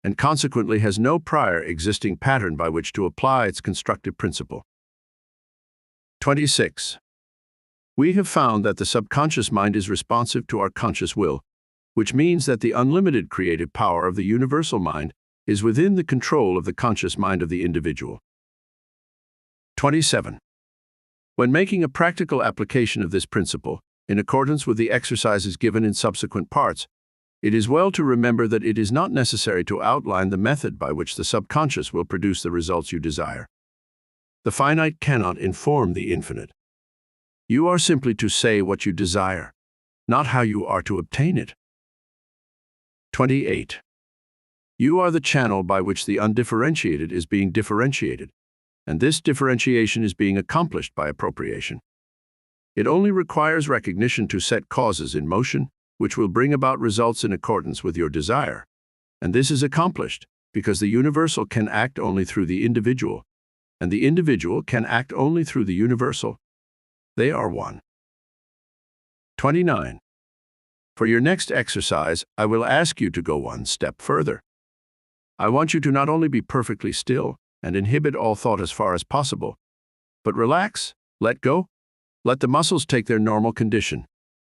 and consequently has no prior existing pattern by which to apply its constructive principle. 26. We have found that the subconscious mind is responsive to our conscious will, which means that the unlimited creative power of the universal mind is within the control of the conscious mind of the individual. 27. When making a practical application of this principle, in accordance with the exercises given in subsequent parts, it is well to remember that it is not necessary to outline the method by which the subconscious will produce the results you desire. The finite cannot inform the infinite. You are simply to say what you desire, not how you are to obtain it. 28. You are the channel by which the undifferentiated is being differentiated, and this differentiation is being accomplished by appropriation. It only requires recognition to set causes in motion, which will bring about results in accordance with your desire. And this is accomplished because the universal can act only through the individual, and the individual can act only through the universal. They are one. 29. For your next exercise, I will ask you to go one step further. I want you to not only be perfectly still and inhibit all thought as far as possible, but relax, let go, let the muscles take their normal condition,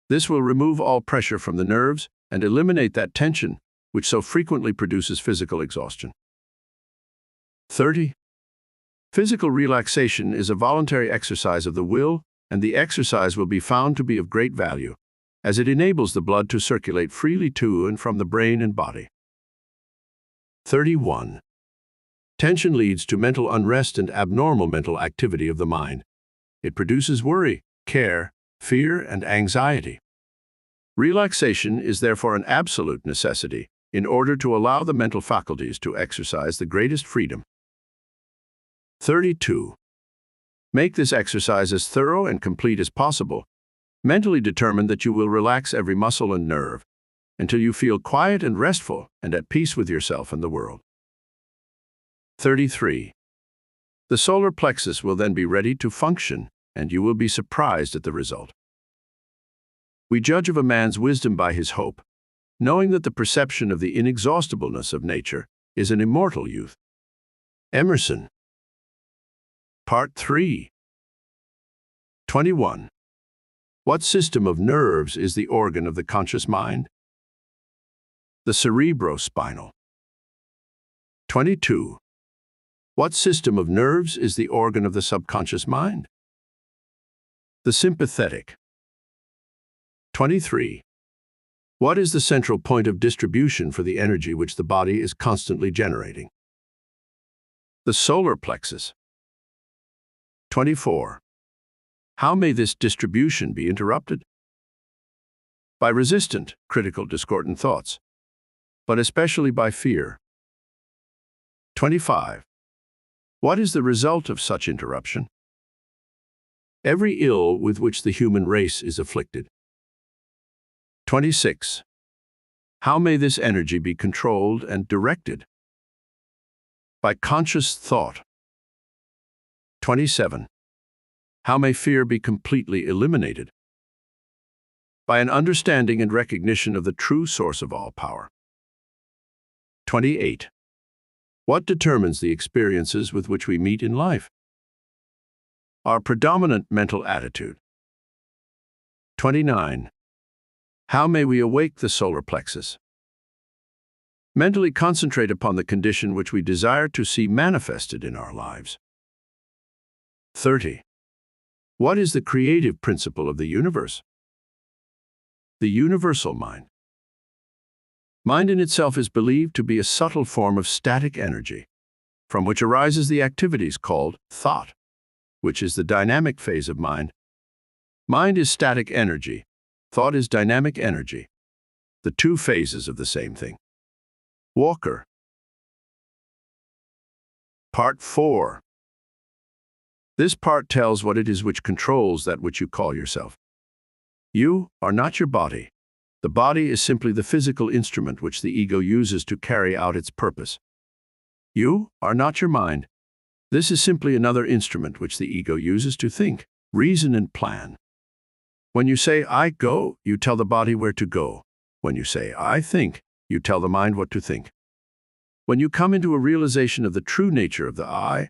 This will remove all pressure from the nerves and eliminate that tension which so frequently produces physical exhaustion. 30. Physical relaxation is a voluntary exercise of the will, and the exercise will be found to be of great value, as it enables the blood to circulate freely to and from the brain and body. 31. Tension leads to mental unrest and abnormal mental activity of the mind. It produces worry, care, fear, and anxiety. Relaxation is therefore an absolute necessity in order to allow the mental faculties to exercise the greatest freedom. 32. Make this exercise as thorough and complete as possible. Mentally determine that you will relax every muscle and nerve until you feel quiet and restful and at peace with yourself and the world. 33. The solar plexus will then be ready to function, and you will be surprised at the result. We judge of a man's wisdom by his hope, knowing that the perception of the inexhaustibleness of nature is an immortal youth. Emerson. Part 3. 21. What system of nerves is the organ of the conscious mind? The cerebrospinal. 22. What system of nerves is the organ of the subconscious mind? The sympathetic. 23. What is the central point of distribution for the energy which the body is constantly generating? The solar plexus. 24. How may this distribution be interrupted? By resistant, critical, discordant thoughts, but especially by fear. 25. What is the result of such interruption? Every ill with which the human race is afflicted. 26. How may this energy be controlled and directed? By conscious thought. 27. How may fear be completely eliminated? By an understanding and recognition of the true source of all power. 28. What determines the experiences with which we meet in life? Our predominant mental attitude. 29. How may we awake the solar plexus? Mentally concentrate upon the condition which we desire to see manifested in our lives. 30. What is the creative principle of the universe? The universal mind. Mind in itself is believed to be a subtle form of static energy, from which arises the activities called thought, which is the dynamic phase of mind. Mind is static energy, thought is dynamic energy, the two phases of the same thing. Walker. Part 4. This part tells what it is which controls that which you call yourself. You are not your body. The body is simply the physical instrument which the ego uses to carry out its purpose. You are not your mind. This is simply another instrument which the ego uses to think, reason, and plan. When you say, I go, you tell the body where to go. When you say, I think, you tell the mind what to think. When you come into a realization of the true nature of the I,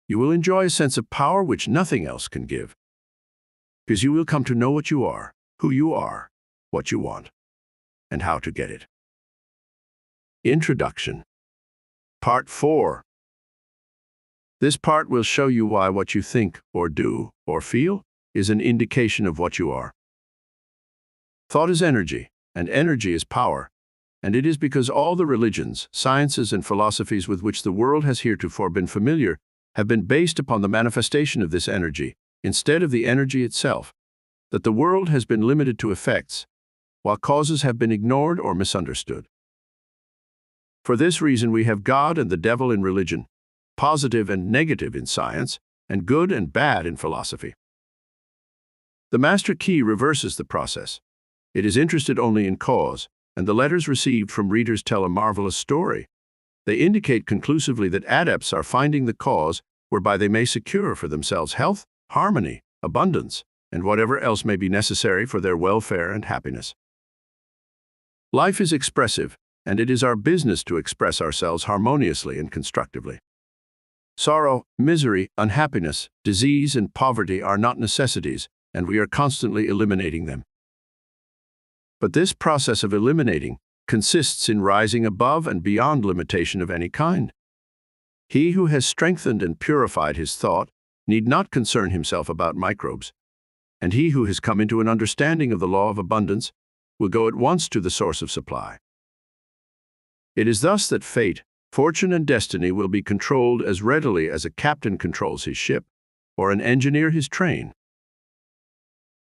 you will enjoy a sense of power which nothing else can give. Because you will come to know what you are, who you are, what you want, and how to get it. Introduction. Part 4. This part will show you why what you think, or do, or feel is an indication of what you are. Thought is energy, and energy is power, and it is because all the religions, sciences, and philosophies with which the world has heretofore been familiar have been based upon the manifestation of this energy, instead of the energy itself, that the world has been limited to effects, while causes have been ignored or misunderstood. For this reason we have God and the devil in religion, positive and negative in science, and good and bad in philosophy. The master key reverses the process. It is interested only in cause, and the letters received from readers tell a marvelous story. They indicate conclusively that adepts are finding the cause whereby they may secure for themselves health, harmony, abundance, and whatever else may be necessary for their welfare and happiness. Life is expressive, and it is our business to express ourselves harmoniously and constructively. Sorrow, misery, unhappiness, disease, and poverty are not necessities, and we are constantly eliminating them. But this process of eliminating consists in rising above and beyond limitation of any kind. He who has strengthened and purified his thought need not concern himself about microbes, and he who has come into an understanding of the law of abundance will go at once to the source of supply. It is thus that fate, fortune, and destiny will be controlled as readily as a captain controls his ship or an engineer his train.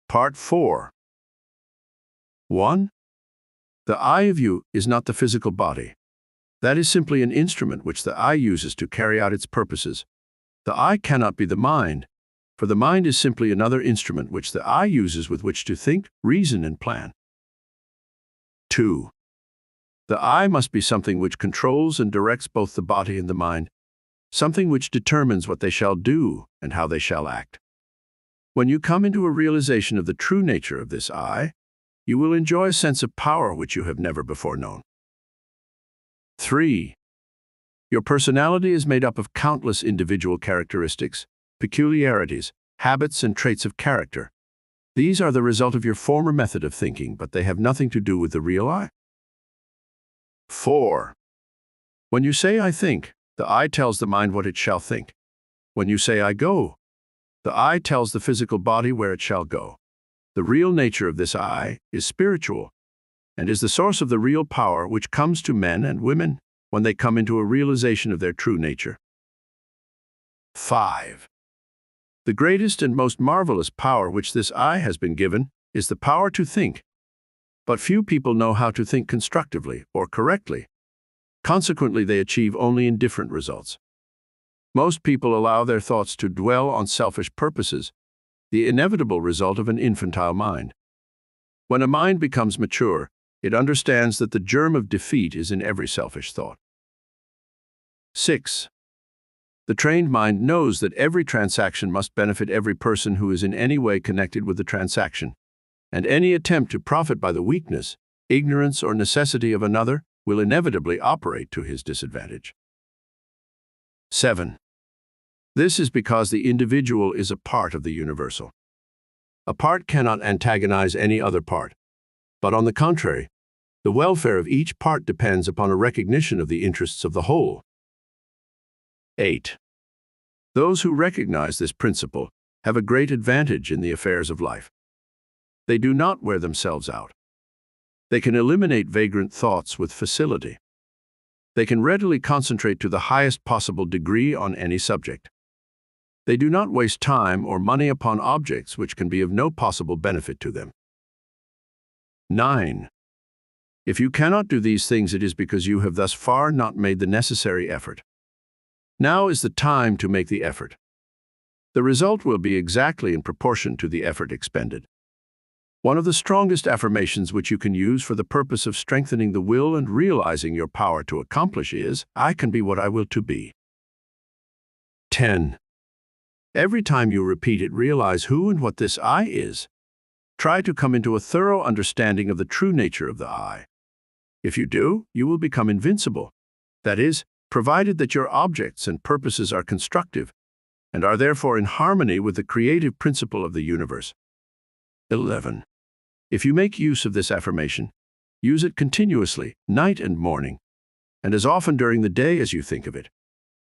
Part 4. 1. The eye of you is not the physical body. That is simply an instrument which the eye uses to carry out its purposes. The eye cannot be the mind, for the mind is simply another instrument which the eye uses with which to think, reason, and plan. 2. The eye must be something which controls and directs both the body and the mind, something which determines what they shall do and how they shall act. When you come into a realization of the true nature of this eye, you will enjoy a sense of power which you have never before known. 3. Your personality is made up of countless individual characteristics, peculiarities, habits, and traits of character. These are the result of your former method of thinking, but they have nothing to do with the real I. 4. When you say, "I think," the I tells the mind what it shall think. When you say, "I go," the I tells the physical body where it shall go. The real nature of this I is spiritual, and is the source of the real power which comes to men and women when they come into a realization of their true nature. 5. The greatest and most marvelous power which this I has been given is the power to think. But few people know how to think constructively or correctly. Consequently, they achieve only indifferent results. Most people allow their thoughts to dwell on selfish purposes, the inevitable result of an infantile mind. When a mind becomes mature, it understands that the germ of defeat is in every selfish thought. 6. The trained mind knows that every transaction must benefit every person who is in any way connected with the transaction, and any attempt to profit by the weakness, ignorance, or necessity of another will inevitably operate to his disadvantage. 7. This is because the individual is a part of the universal. A part cannot antagonize any other part, but on the contrary, the welfare of each part depends upon a recognition of the interests of the whole. 8. Those who recognize this principle have a great advantage in the affairs of life. They do not wear themselves out. They can eliminate vagrant thoughts with facility. They can readily concentrate to the highest possible degree on any subject. They do not waste time or money upon objects which can be of no possible benefit to them. 9. If you cannot do these things, it is because you have thus far not made the necessary effort. Now is the time to make the effort. The result will be exactly in proportion to the effort expended. One of the strongest affirmations which you can use for the purpose of strengthening the will and realizing your power to accomplish is, "I can be what I will to be." 10. Every time you repeat it, realize who and what this I is. Try to come into a thorough understanding of the true nature of the I. If you do, you will become invincible. That is, provided that your objects and purposes are constructive and are therefore in harmony with the creative principle of the universe. 11. If you make use of this affirmation, use it continuously, night and morning, and as often during the day as you think of it,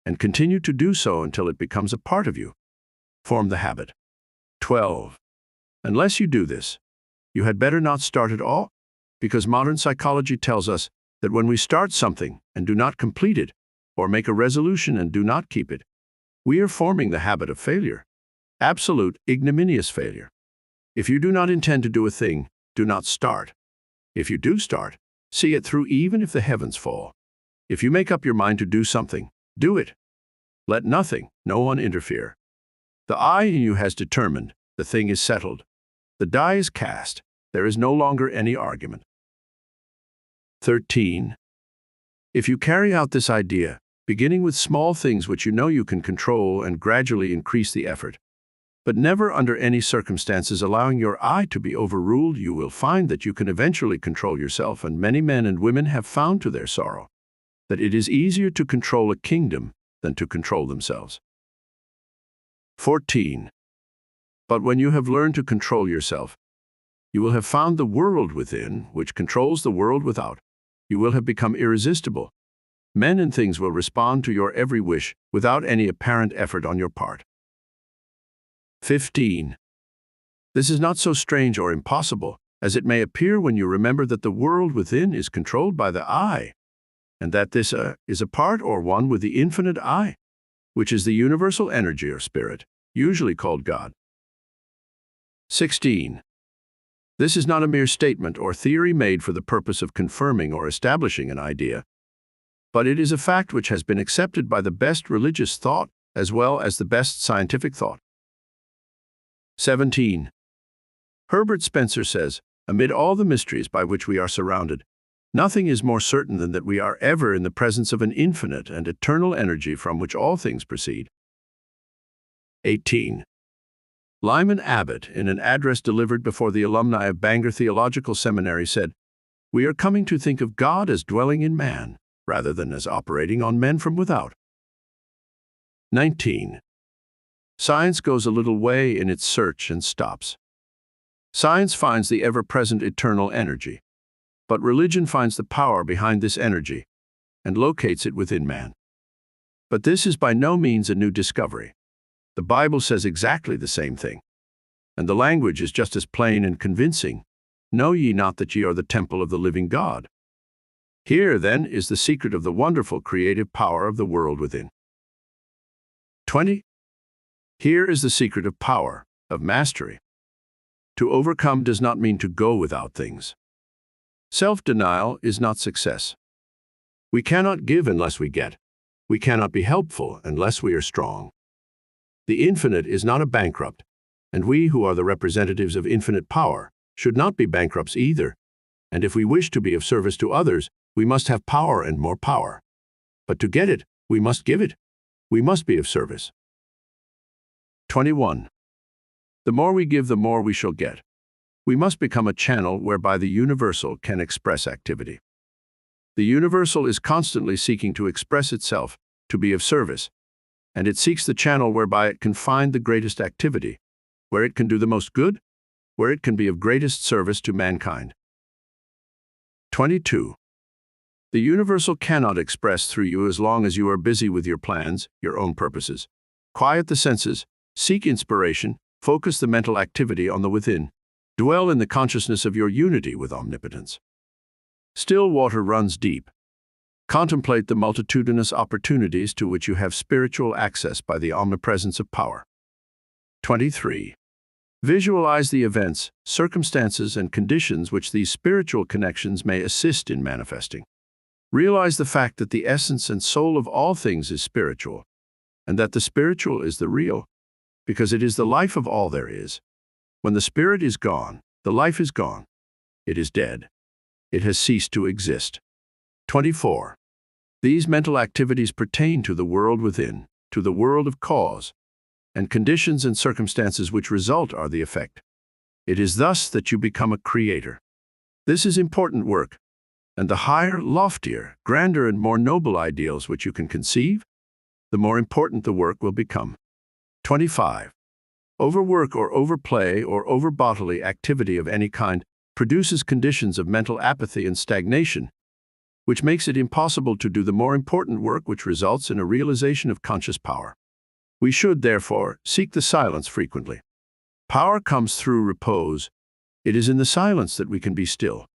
and continue to do so until it becomes a part of you. Form the habit. 12. Unless you do this, you had better not start at all, because modern psychology tells us that when we start something and do not complete it, or make a resolution and do not keep it, we are forming the habit of failure, absolute, ignominious failure. If you do not intend to do a thing, do not start. If you do start, see it through even if the heavens fall. If you make up your mind to do something, do it. Let nothing, no one interfere. The I in you has determined, the thing is settled. The die is cast, there is no longer any argument. 13. If you carry out this idea, beginning with small things which you know you can control and gradually increase the effort, but never under any circumstances allowing your I to be overruled, you will find that you can eventually control yourself, and many men and women have found to their sorrow that it is easier to control a kingdom than to control themselves. 14. But when you have learned to control yourself, You will have found the world within, which controls the world without. You will have become irresistible. Men and things will respond to your every wish without any apparent effort on your part. 15. This is not so strange or impossible as it may appear when you remember that the world within is controlled by the I, and that this is a part or one with the infinite I, which is the universal energy or spirit, usually called God. 16. This is not a mere statement or theory made for the purpose of confirming or establishing an idea, but it is a fact which has been accepted by the best religious thought as well as the best scientific thought. 17. Herbert Spencer says, amid all the mysteries by which we are surrounded, nothing is more certain than that we are ever in the presence of an infinite and eternal energy from which all things proceed. 18. Lyman Abbott, in an address delivered before the alumni of Bangor Theological Seminary, said, "We are coming to think of God as dwelling in man, rather than as operating on men from without." 19. Science goes a little way in its search and stops. Science finds the ever-present eternal energy, but religion finds the power behind this energy and locates it within man. But this is by no means a new discovery. The Bible says exactly the same thing, and the language is just as plain and convincing. Know ye not that ye are the temple of the living God? Here, then, is the secret of the wonderful creative power of the world within. 20. Here is the secret of power, of mastery. To overcome does not mean to go without things. Self-denial is not success. We cannot give unless we get. We cannot be helpful unless we are strong. The infinite is not a bankrupt, and we who are the representatives of infinite power should not be bankrupts either. And if we wish to be of service to others, we must have power and more power. But to get it, we must give it. We must be of service. 21. The more we give, the more we shall get. We must become a channel whereby the universal can express activity. The universal is constantly seeking to express itself, to be of service, and it seeks the channel whereby it can find the greatest activity, where it can do the most good, where it can be of greatest service to mankind. 22. The universal cannot express through you as long as you are busy with your plans, your own purposes. Quiet the senses, seek inspiration, focus the mental activity on the within. Dwell in the consciousness of your unity with omnipotence. Still water runs deep. Contemplate the multitudinous opportunities to which you have spiritual access by the omnipresence of power. 23. Visualize the events, circumstances, and conditions which these spiritual connections may assist in manifesting. Realize the fact that the essence and soul of all things is spiritual, and that the spiritual is the real, because it is the life of all there is. When the spirit is gone, the life is gone. It is dead. It has ceased to exist. 24. These mental activities pertain to the world within, to the world of cause, and conditions and circumstances which result are the effect. It is thus that you become a creator. This is important work, and the higher, loftier, grander, and more noble ideals which you can conceive, the more important the work will become. 25. Overwork or overplay or overbodily activity of any kind produces conditions of mental apathy and stagnation, which makes it impossible to do the more important work which results in a realization of conscious power. We should, therefore, seek the silence frequently. Power comes through repose. It is in the silence that we can be still.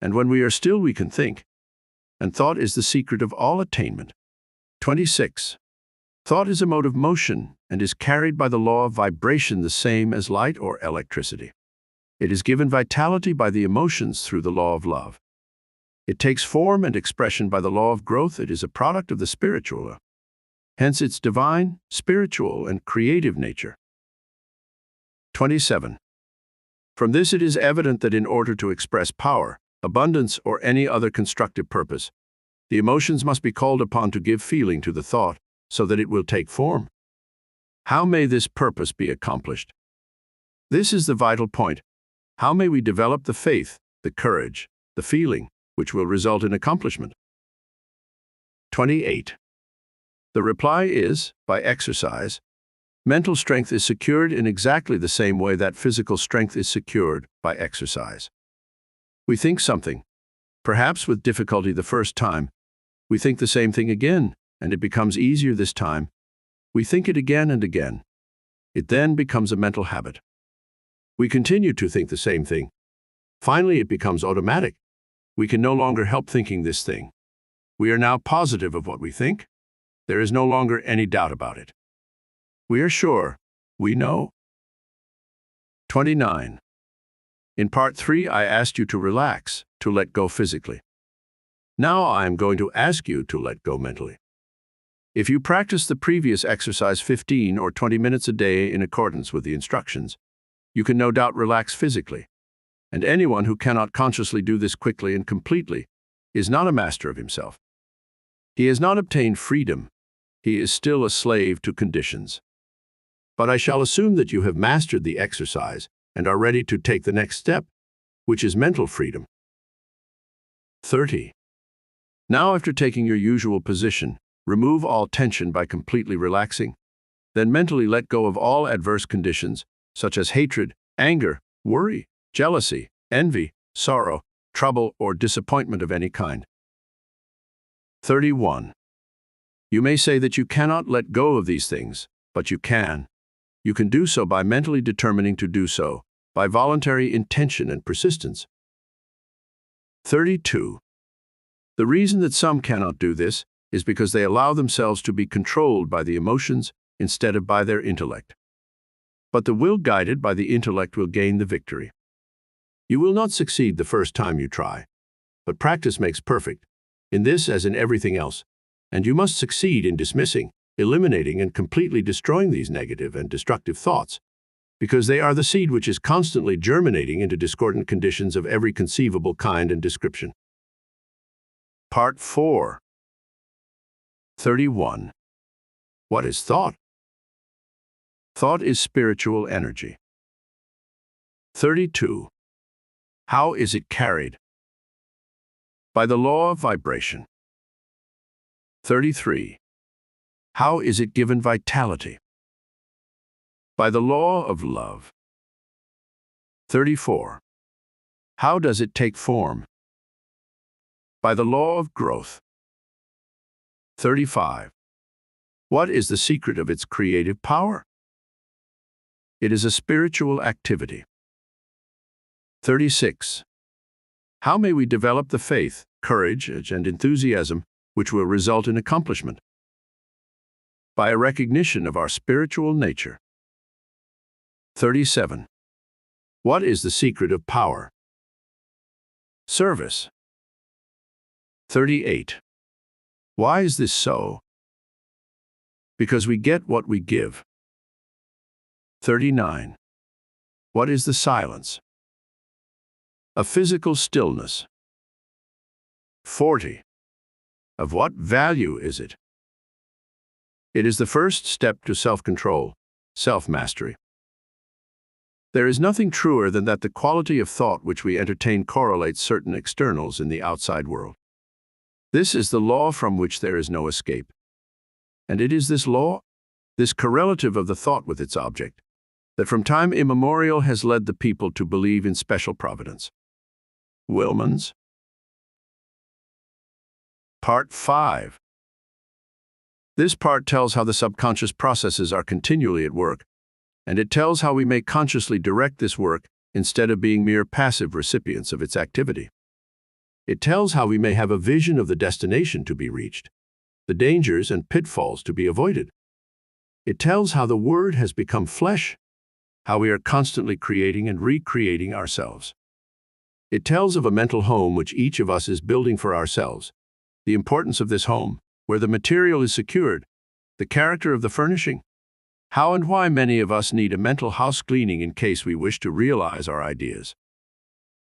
And when we are still, we can think. And thought is the secret of all attainment. 26. Thought is a mode of motion and is carried by the law of vibration the same as light or electricity. It is given vitality by the emotions through the law of love. It takes form and expression by the law of growth. It is a product of the spiritual, hence its divine, spiritual, and creative nature. 27. From this it is evident that in order to express power, abundance, or any other constructive purpose, the emotions must be called upon to give feeling to the thought so that it will take form. How may this purpose be accomplished? This is the vital point. How may we develop the faith, the courage, the feeling, which will result in accomplishment? 28. The reply is, by exercise, Mental strength is secured in exactly the same way that physical strength is secured by exercise. We think something, perhaps with difficulty the first time. We think the same thing again, and it becomes easier this time. We think it again and again. It then becomes a mental habit. We continue to think the same thing. Finally, it becomes automatic. We can no longer help thinking this thing. We are now positive of what we think. There is no longer any doubt about it. We are sure. We know. 29. In part 3, I asked you to relax, to let go physically. Now I am going to ask you to let go mentally. If you practice the previous exercise 15 or 20 minutes a day in accordance with the instructions, you can no doubt relax physically. And anyone who cannot consciously do this quickly and completely is not a master of himself. He has not obtained freedom. He is still a slave to conditions. But I shall assume that you have mastered the exercise and are ready to take the next step, which is mental freedom. 30. Now, after taking your usual position, remove all tension by completely relaxing. Then mentally let go of all adverse conditions, such as hatred, anger, worry, jealousy, envy, sorrow, trouble, or disappointment of any kind. 31. You may say that you cannot let go of these things, but you can. You can do so by mentally determining to do so, by voluntary intention and persistence. 32. The reason that some cannot do this is because they allow themselves to be controlled by the emotions instead of by their intellect. But the will guided by the intellect will gain the victory. You will not succeed the first time you try, but practice makes perfect, in this as in everything else, and you must succeed in dismissing, eliminating, and completely destroying these negative and destructive thoughts, because they are the seed which is constantly germinating into discordant conditions of every conceivable kind and description. Part 4. 31. What is thought? Thought is spiritual energy. 32. How is it carried? By the law of vibration. 33. How is it given vitality? By the law of love. 34. How does it take form? By the law of growth. 35. What is the secret of its creative power? It is a spiritual activity. 36. How may we develop the faith, courage, and enthusiasm which will result in accomplishment? By a recognition of our spiritual nature. 37. What is the secret of power? Service. 38. Why is this so? Because we get what we give. 39. What is the silence? A physical stillness. 40. Of what value is it? It is the first step to self-control, self-mastery. There is nothing truer than that the quality of thought which we entertain correlates certain externals in the outside world. This is the law from which there is no escape. And it is this law, this correlative of the thought with its object, that from time immemorial has led the people to believe in special providence. Willmans. Part 5. This part tells how the subconscious processes are continually at work, and it tells how we may consciously direct this work instead of being mere passive recipients of its activity. It tells how we may have a vision of the destination to be reached, the dangers and pitfalls to be avoided. It tells how the Word has become flesh, how we are constantly creating and recreating ourselves. It tells of a mental home which each of us is building for ourselves, the importance of this home, where the material is secured, the character of the furnishing, how and why many of us need a mental house cleaning in case we wish to realize our ideas.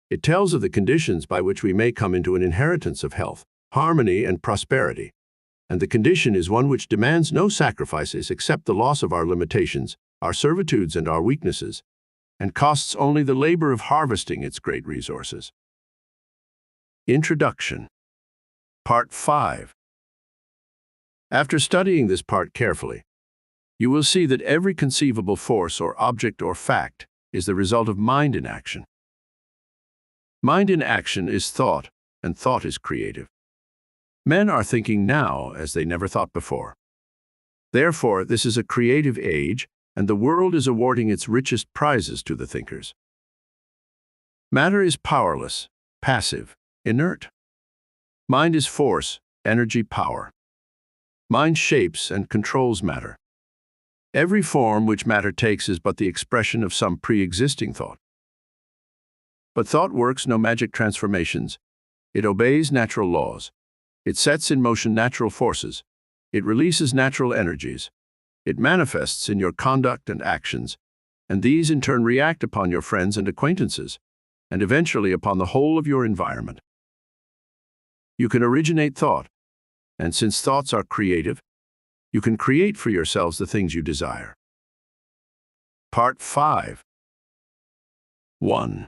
It tells of the conditions by which we may come into an inheritance of health, harmony, and prosperity, and the condition is one which demands no sacrifices except the loss of our limitations, our servitudes, and our weaknesses, and costs only the labor of harvesting its great resources. Introduction. Part 5. After studying this part carefully, you will see that every conceivable force or object or fact is the result of mind in action. Mind in action is thought, and thought is creative. Men are thinking now as they never thought before. Therefore, this is a creative age, and the world is awarding its richest prizes to the thinkers. Matter is powerless, passive, inert. Mind is force, energy, power. Mind shapes and controls matter. Every form which matter takes is but the expression of some pre-existing thought. But thought works no magic transformations. It obeys natural laws. It sets in motion natural forces. It releases natural energies. It manifests in your conduct and actions, and these in turn react upon your friends and acquaintances, and eventually upon the whole of your environment. You can originate thought, and since thoughts are creative, you can create for yourselves the things you desire. Part 5. 1.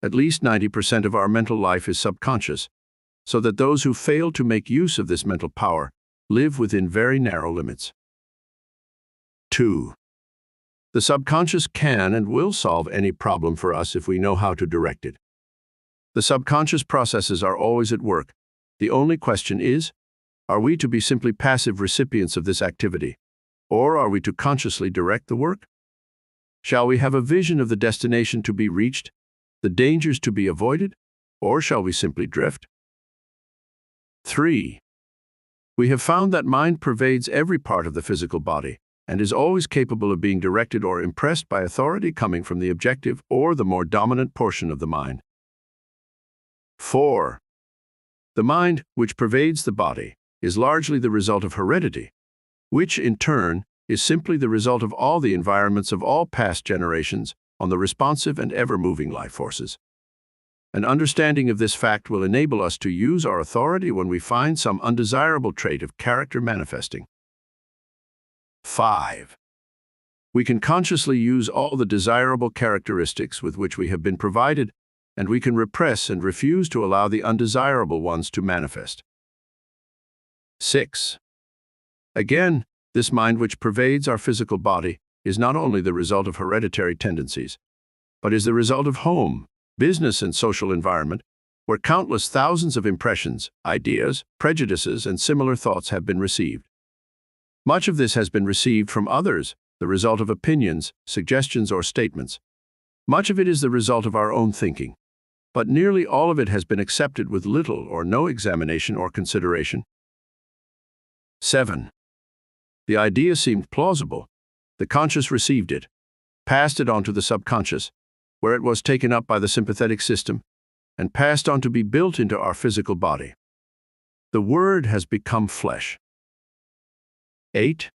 At least 90% of our mental life is subconscious, so that those who fail to make use of this mental power live within very narrow limits. 2. The subconscious can and will solve any problem for us if we know how to direct it. The subconscious processes are always at work. The only question is, are we to be simply passive recipients of this activity, or are we to consciously direct the work? Shall we have a vision of the destination to be reached, the dangers to be avoided, or shall we simply drift? 3. We have found that mind pervades every part of the physical body and is always capable of being directed or impressed by authority coming from the objective or the more dominant portion of the mind. 4. The mind, which pervades the body, is largely the result of heredity, which, in turn, is simply the result of all the environments of all past generations on the responsive and ever-moving life forces. An understanding of this fact will enable us to use our authority when we find some undesirable trait of character manifesting. 5. We can consciously use all the desirable characteristics with which we have been provided, and we can repress and refuse to allow the undesirable ones to manifest. 6. Again, this mind which pervades our physical body is not only the result of hereditary tendencies, but is the result of home, business, and social environment, where countless thousands of impressions, ideas, prejudices, and similar thoughts have been received. Much of this has been received from others, the result of opinions, suggestions, or statements. Much of it is the result of our own thinking, but nearly all of it has been accepted with little or no examination or consideration. 7. The idea seemed plausible. The conscious received it, passed it on to the subconscious, where it was taken up by the sympathetic system, and passed on to be built into our physical body. The Word has become flesh. 8.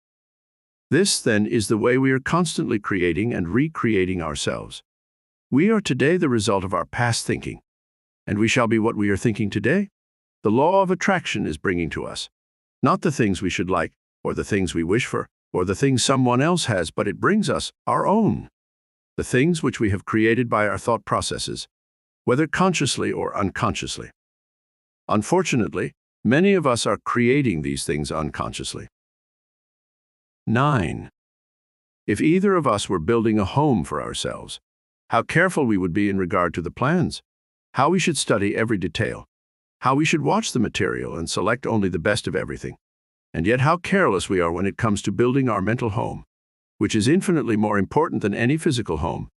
This, then, is the way we are constantly creating and recreating ourselves. We are today the result of our past thinking, and we shall be what we are thinking today. The law of attraction is bringing to us, not the things we should like, or the things we wish for, or the things someone else has, but it brings us our own, the things which we have created by our thought processes, whether consciously or unconsciously. Unfortunately, many of us are creating these things unconsciously. 9. If either of us were building a home for ourselves, how careful we would be in regard to the plans, how we should study every detail, how we should watch the material and select only the best of everything, and yet how careless we are when it comes to building our mental home, which is infinitely more important than any physical home,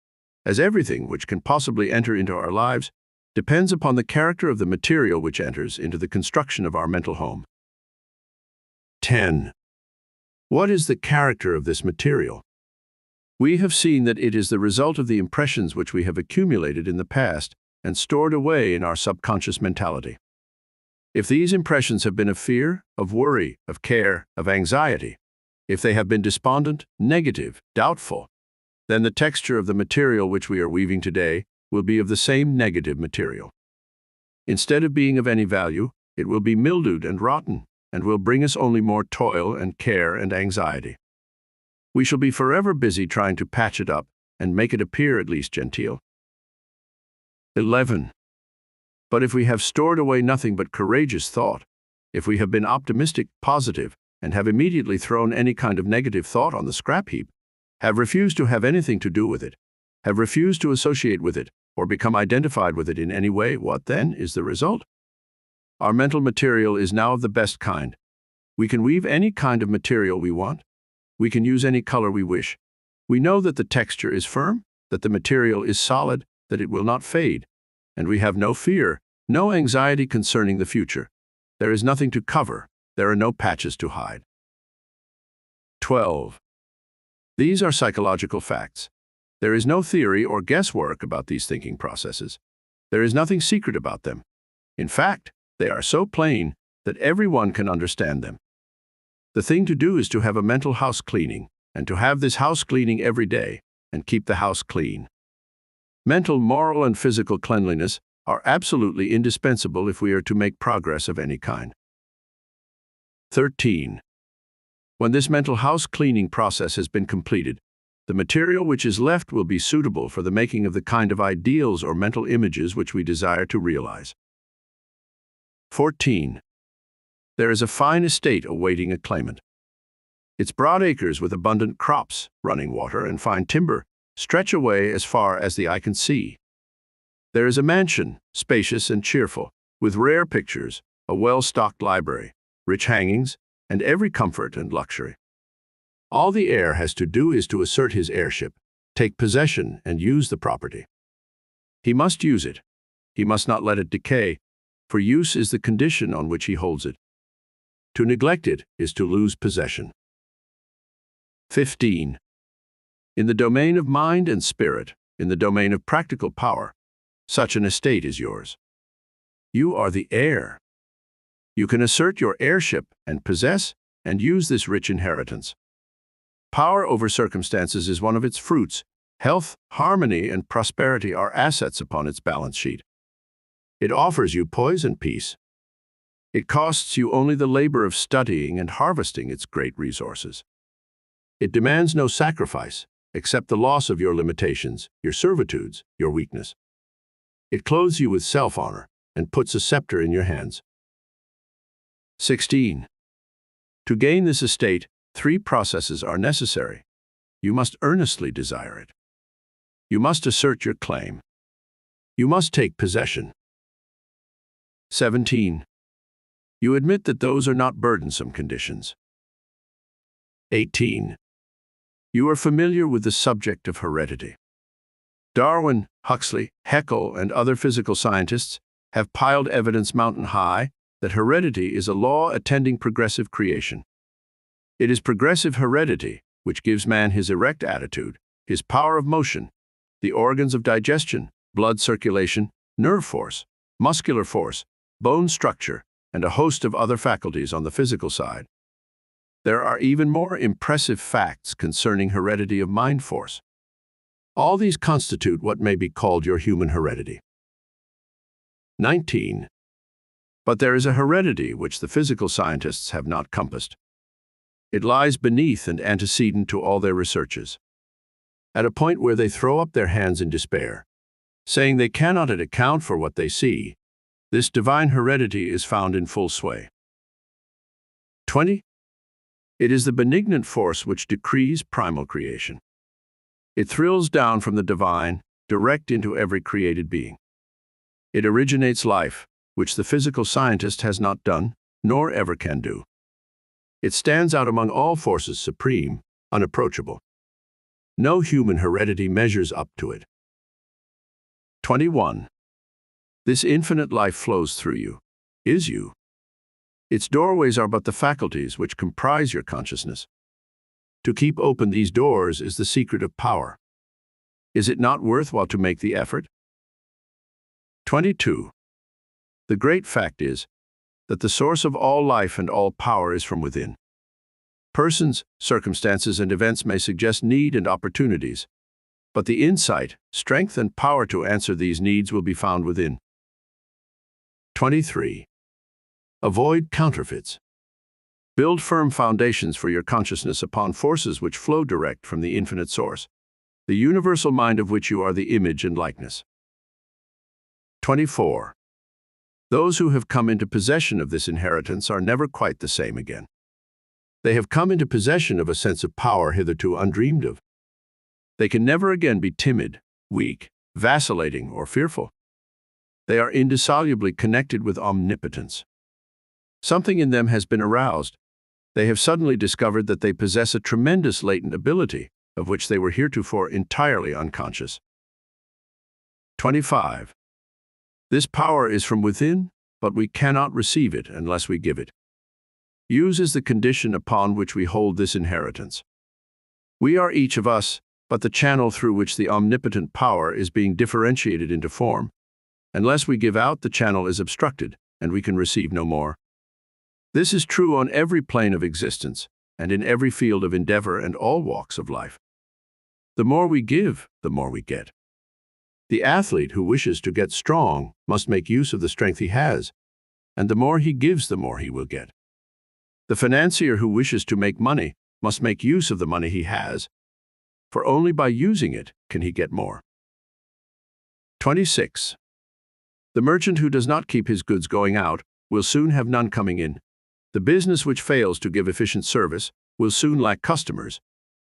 as everything which can possibly enter into our lives depends upon the character of the material which enters into the construction of our mental home. 10. What is the character of this material? We have seen that it is the result of the impressions which we have accumulated in the past and stored away in our subconscious mentality. If these impressions have been of fear, of worry, of care, of anxiety, if they have been despondent, negative, doubtful, then the texture of the material which we are weaving today will be of the same negative material. Instead of being of any value, it will be mildewed and rotten, and will bring us only more toil and care and anxiety. We shall be forever busy trying to patch it up and make it appear at least genteel. 11. But if we have stored away nothing but courageous thought, if we have been optimistic, positive, and have immediately thrown any kind of negative thought on the scrap heap, have refused to have anything to do with it, have refused to associate with it, or become identified with it in any way, what then is the result? Our mental material is now of the best kind. We can weave any kind of material we want. We can use any color we wish. We know that the texture is firm, that the material is solid, that it will not fade, and we have no fear, no anxiety concerning the future. There is nothing to cover. There are no patches to hide. 12. These are psychological facts. There is no theory or guesswork about these thinking processes. There is nothing secret about them. In fact, they are so plain that everyone can understand them. The thing to do is to have a mental house cleaning, and to have this house cleaning every day, and keep the house clean. Mental, moral, and physical cleanliness are absolutely indispensable if we are to make progress of any kind. 13. When this mental house cleaning process has been completed, the material which is left will be suitable for the making of the kind of ideals or mental images which we desire to realize. 14. There is a fine estate awaiting a claimant. Its broad acres with abundant crops, running water, and fine timber stretch away as far as the eye can see. There is a mansion, spacious and cheerful, with rare pictures, a well-stocked library, rich hangings, and every comfort and luxury. All the heir has to do is to assert his heirship, take possession, and use the property. He must use it. He must not let it decay, for use is the condition on which he holds it. To neglect it is to lose possession. 15. In the domain of mind and spirit, in the domain of practical power, such an estate is yours. You are the heir. You can assert your heirship and possess and use this rich inheritance. Power over circumstances is one of its fruits. Health, harmony, and prosperity are assets upon its balance sheet. It offers you poise and peace. It costs you only the labor of studying and harvesting its great resources. It demands no sacrifice, except the loss of your limitations, your servitudes, your weakness. It clothes you with self-honor and puts a scepter in your hands. 16. To gain this estate, 3 processes are necessary. You must earnestly desire it. You must assert your claim. You must take possession. 17. You admit that those are not burdensome conditions. 18. You are familiar with the subject of heredity. Darwin, Huxley, Haeckel, and other physical scientists have piled evidence mountain high that heredity is a law attending progressive creation. It is progressive heredity which gives man his erect attitude, his power of motion, the organs of digestion, blood circulation, nerve force, muscular force, bone structure, and a host of other faculties on the physical side. There are even more impressive facts concerning heredity of mind force. All these constitute what may be called your human heredity. 19. But there is a heredity which the physical scientists have not compassed. It lies beneath and antecedent to all their researches. At a point where they throw up their hands in despair, saying they cannot account for what they see, this divine heredity is found in full sway. 20. It is the benignant force which decrees primal creation. It thrills down from the divine, direct into every created being. It originates life, which the physical scientist has not done, nor ever can do. It stands out among all forces supreme, unapproachable. No human heredity measures up to it. 21. This infinite life flows through you, is you. Its doorways are but the faculties which comprise your consciousness. To keep open these doors is the secret of power. Is it not worthwhile to make the effort? 22. The great fact is that the source of all life and all power is from within. Persons, circumstances, and events may suggest need and opportunities, but the insight, strength, and power to answer these needs will be found within. 23. Avoid counterfeits. Build firm foundations for your consciousness upon forces which flow direct from the infinite source, the universal mind of which you are the image and likeness. 24. Those who have come into possession of this inheritance are never quite the same again. They have come into possession of a sense of power hitherto undreamed of. They can never again be timid, weak, vacillating, or fearful. They are indissolubly connected with omnipotence. Something in them has been aroused. They have suddenly discovered that they possess a tremendous latent ability, of which they were heretofore entirely unconscious. 25. This power is from within, but we cannot receive it unless we give it. Use is the condition upon which we hold this inheritance. We are each of us, but the channel through which the omnipotent power is being differentiated into form. Unless we give out, the channel is obstructed, and we can receive no more. This is true on every plane of existence, and in every field of endeavor and all walks of life. The more we give, the more we get. The athlete who wishes to get strong must make use of the strength he has, and the more he gives, the more he will get. The financier who wishes to make money must make use of the money he has, for only by using it can he get more. 26. The merchant who does not keep his goods going out will soon have none coming in. The business which fails to give efficient service will soon lack customers.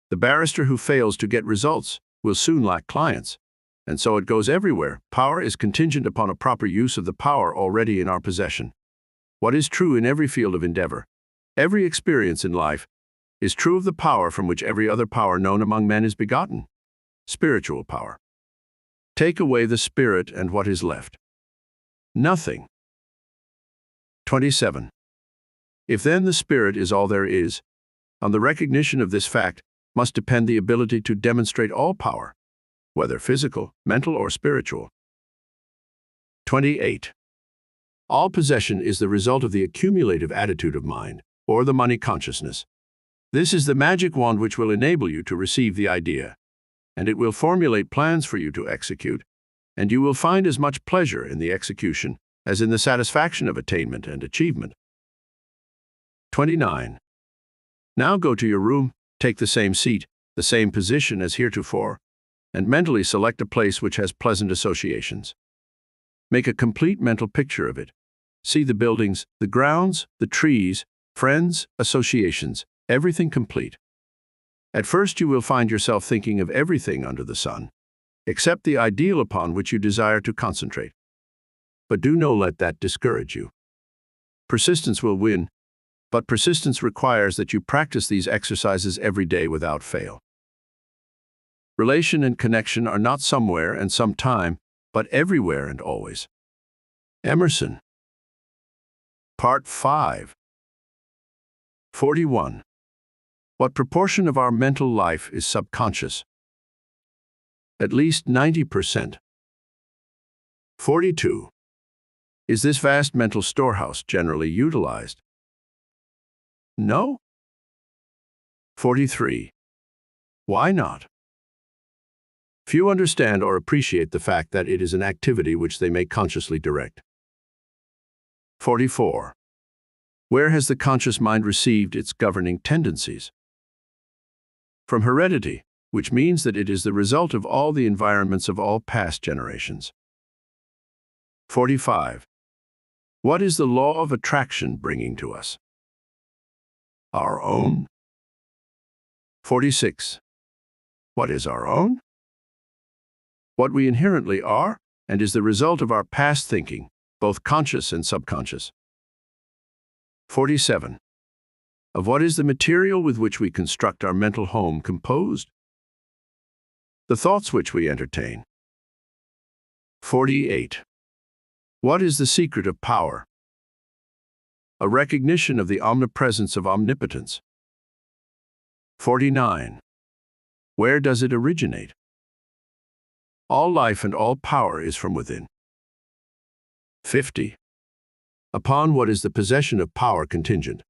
The barrister who fails to get results will soon lack clients. And so it goes everywhere. Power is contingent upon a proper use of the power already in our possession. What is true in every field of endeavor, every experience in life, is true of the power from which every other power known among men is begotten. Spiritual power. Take away the spirit and what is left? Nothing. 27. If then the spirit is all there is, on the recognition of this fact must depend the ability to demonstrate all power, whether physical, mental, or spiritual. 28. All possession is the result of the accumulative attitude of mind, or the money consciousness. This is the magic wand which will enable you to receive the idea, and it will formulate plans for you to execute, and you will find as much pleasure in the execution as in the satisfaction of attainment and achievement. 29. Now go to your room, take the same seat, the same position as heretofore, and mentally select a place which has pleasant associations. Make a complete mental picture of it. See the buildings, the grounds, the trees, friends, associations, everything complete. At first you will find yourself thinking of everything under the sun, except the ideal upon which you desire to concentrate. But do not let that discourage you. Persistence will win, but persistence requires that you practice these exercises every day without fail. Relation and connection are not somewhere and sometime, but everywhere and always. Emerson. Part 5. 41. What proportion of our mental life is subconscious? At least 90%. 42. Is this vast mental storehouse generally utilized? No. 43. Why not? Few understand or appreciate the fact that it is an activity which they may consciously direct. 44. Where has the conscious mind received its governing tendencies? From heredity, which means that it is the result of all the environments of all past generations. 45. What is the law of attraction bringing to us? Our own. 46. What is our own? What we inherently are, and is the result of our past thinking, both conscious and subconscious. 47. Of what is the material with which we construct our mental home composed? The thoughts which we entertain. 48. What is the secret of power? A recognition of the omnipresence of omnipotence. 49. Where does it originate? All life and all power is from within. 50. Upon what is the possession of power contingent?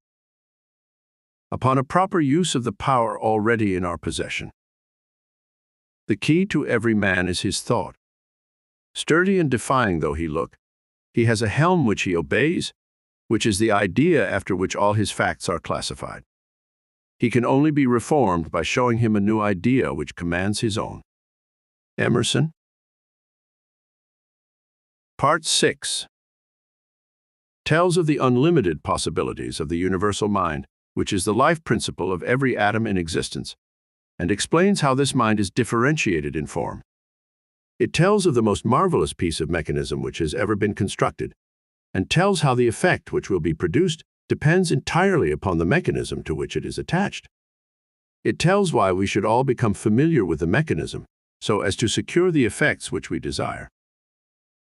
Upon a proper use of the power already in our possession. The key to every man is his thought. Sturdy and defying though he look, he has a helm which he obeys, which is the idea after which all his facts are classified. He can only be reformed by showing him a new idea which commands his own. Emerson. Part 6. Tells of the unlimited possibilities of the universal mind. which is the life principle of every atom in existence, and explains how this mind is differentiated in form. It tells of the most marvelous piece of mechanism which has ever been constructed, and tells how the effect which will be produced depends entirely upon the mechanism to which it is attached. It tells why we should all become familiar with the mechanism, so as to secure the effects which we desire.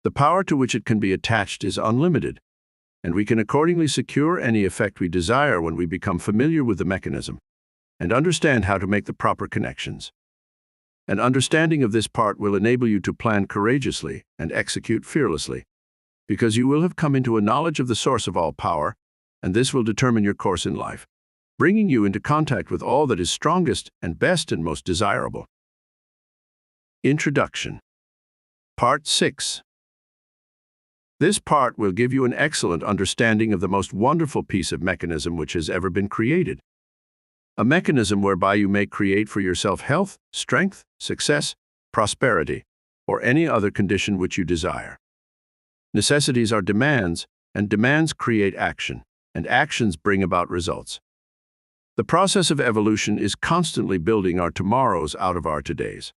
The power to which it can be attached is unlimited, and we can accordingly secure any effect we desire when we become familiar with the mechanism and understand how to make the proper connections. An understanding of this part will enable you to plan courageously and execute fearlessly, because you will have come into a knowledge of the source of all power, and this will determine your course in life, bringing you into contact with all that is strongest and best and most desirable. Introduction. Part 6. This part will give you an excellent understanding of the most wonderful piece of mechanism which has ever been created. A mechanism whereby you may create for yourself health, strength, success, prosperity, or any other condition which you desire. Necessities are demands, and demands create action, and actions bring about results. The process of evolution is constantly building our tomorrows out of our todays.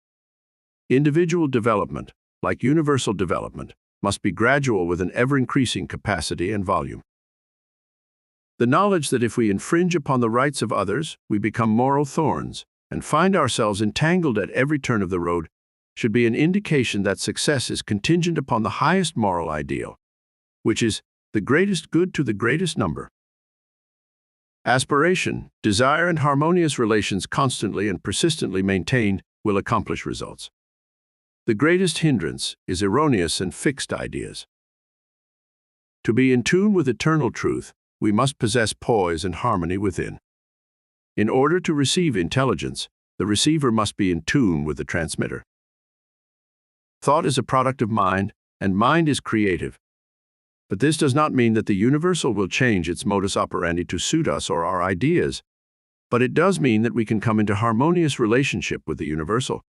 Individual development, like universal development, must be gradual with an ever-increasing capacity and volume. The knowledge that if we infringe upon the rights of others, we become moral thorns and find ourselves entangled at every turn of the road should be an indication that success is contingent upon the highest moral ideal, which is the greatest good to the greatest number. Aspiration, desire, and harmonious relations constantly and persistently maintained will accomplish results. The greatest hindrance is erroneous and fixed ideas. To be in tune with eternal truth, we must possess poise and harmony within. In order to receive intelligence, the receiver must be in tune with the transmitter. Thought is a product of mind, and mind is creative. But this does not mean that the universal will change its modus operandi to suit us or our ideas, but it does mean that we can come into harmonious relationship with the universal.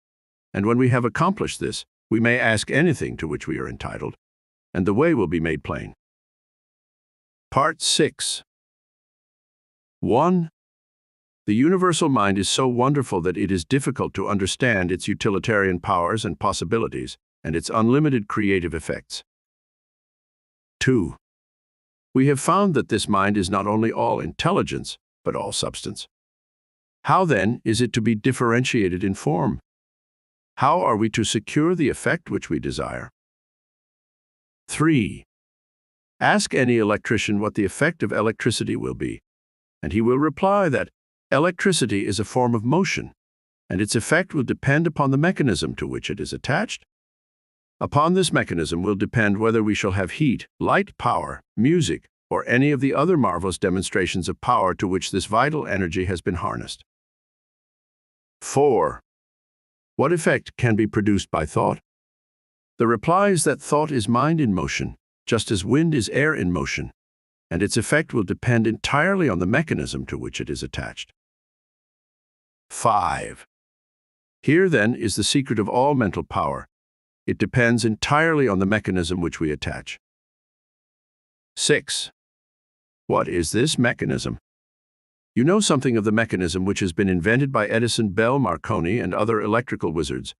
And when we have accomplished this, we may ask anything to which we are entitled, and the way will be made plain. Part 6. 1. The universal mind is so wonderful that it is difficult to understand its utilitarian powers and possibilities, and its unlimited creative effects. 2. We have found that this mind is not only all intelligence, but all substance. How, then, is it to be differentiated in form? How are we to secure the effect which we desire? 3. Ask any electrician what the effect of electricity will be, and he will reply that electricity is a form of motion, and its effect will depend upon the mechanism to which it is attached. Upon this mechanism will depend whether we shall have heat, light, power, music, or any of the other marvelous demonstrations of power to which this vital energy has been harnessed. 4. What effect can be produced by thought? The reply is that thought is mind in motion, just as wind is air in motion, and its effect will depend entirely on the mechanism to which it is attached. 5. Here, then, is the secret of all mental power. It depends entirely on the mechanism which we attach. 6. What is this mechanism? You know something of the mechanism which has been invented by Edison, Bell, Marconi, and other electrical wizards,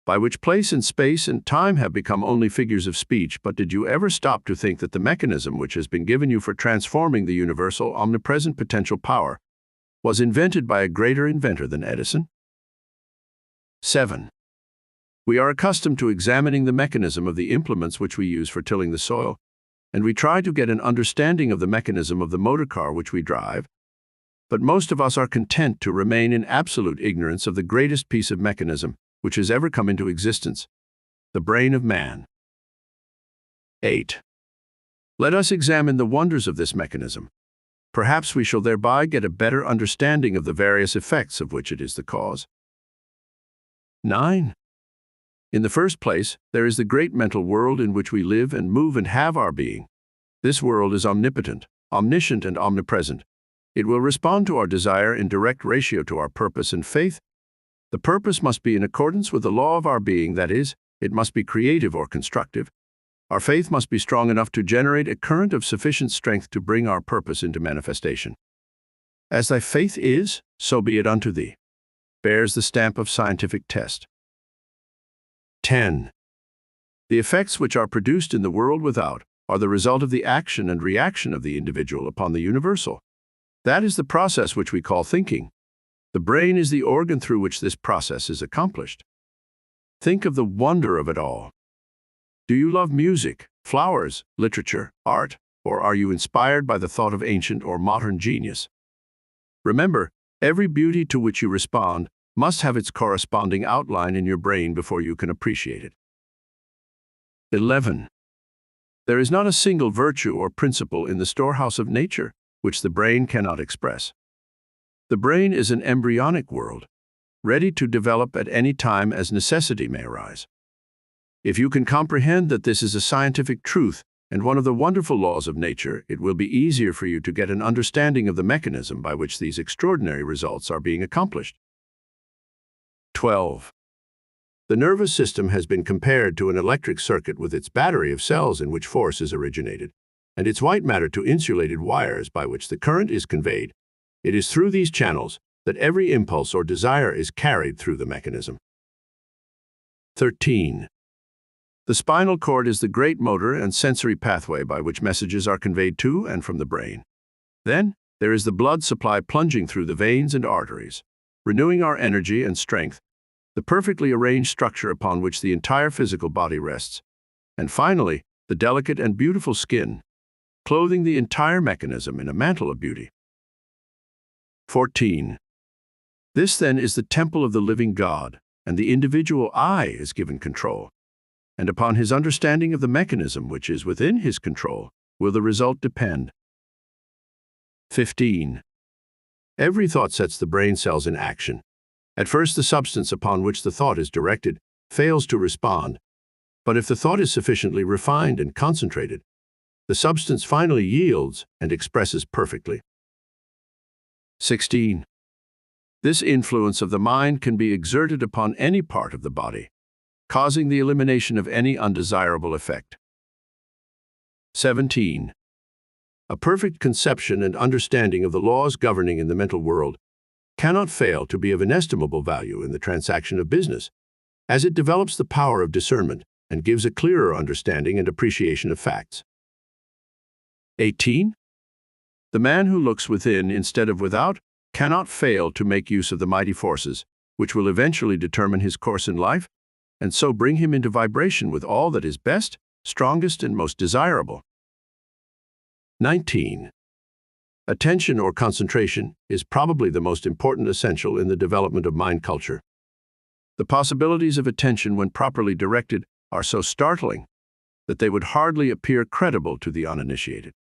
by which place and space and time have become only figures of speech, but did you ever stop to think that the mechanism which has been given you for transforming the universal, omnipresent potential power was invented by a greater inventor than Edison? 7. We are accustomed to examining the mechanism of the implements which we use for tilling the soil, and we try to get an understanding of the mechanism of the motor car which we drive, but most of us are content to remain in absolute ignorance of the greatest piece of mechanism which has ever come into existence, the brain of man. 8. Let us examine the wonders of this mechanism. Perhaps we shall thereby get a better understanding of the various effects of which it is the cause. 9. In the first place, there is the great mental world in which we live and move and have our being. This world is omnipotent, omniscient, and omnipresent. It will respond to our desire in direct ratio to our purpose and faith. The purpose must be in accordance with the law of our being, that is, it must be creative or constructive. Our faith must be strong enough to generate a current of sufficient strength to bring our purpose into manifestation. As thy faith is, so be it unto thee, bears the stamp of scientific test. 10. The effects which are produced in the world without are the result of the action and reaction of the individual upon the universal. That is the process which we call thinking. The brain is the organ through which this process is accomplished. Think of the wonder of it all. Do you love music, flowers, literature, art, or are you inspired by the thought of ancient or modern genius? Remember, every beauty to which you respond must have its corresponding outline in your brain before you can appreciate it. 11. There is not a single virtue or principle in the storehouse of nature which the brain cannot express. The brain is an embryonic world, ready to develop at any time as necessity may arise. If you can comprehend that this is a scientific truth and one of the wonderful laws of nature, it will be easier for you to get an understanding of the mechanism by which these extraordinary results are being accomplished. 12. The nervous system has been compared to an electric circuit with its battery of cells in which force is originated, and its white matter to insulated wires by which the current is conveyed. It is through these channels that every impulse or desire is carried through the mechanism. 13. The spinal cord is the great motor and sensory pathway by which messages are conveyed to and from the brain. Then, there is the blood supply plunging through the veins and arteries, renewing our energy and strength, the perfectly arranged structure upon which the entire physical body rests, and finally, the delicate and beautiful skin, clothing the entire mechanism in a mantle of beauty. 14. This then is the temple of the living God, and the individual I is given control. And upon his understanding of the mechanism which is within his control will the result depend. 15. Every thought sets the brain cells in action. At first, the substance upon which the thought is directed fails to respond, but if the thought is sufficiently refined and concentrated, the substance finally yields and expresses perfectly. 16. This influence of the mind can be exerted upon any part of the body, causing the elimination of any undesirable effect. 17. A perfect conception and understanding of the laws governing in the mental world cannot fail to be of inestimable value in the transaction of business, as it develops the power of discernment and gives a clearer understanding and appreciation of facts. 18. The man who looks within instead of without cannot fail to make use of the mighty forces which will eventually determine his course in life, and so bring him into vibration with all that is best, strongest, and most desirable. 19. Attention or concentration is probably the most important essential in the development of mind culture. The possibilities of attention when properly directed are so startling that they would hardly appear credible to the uninitiated.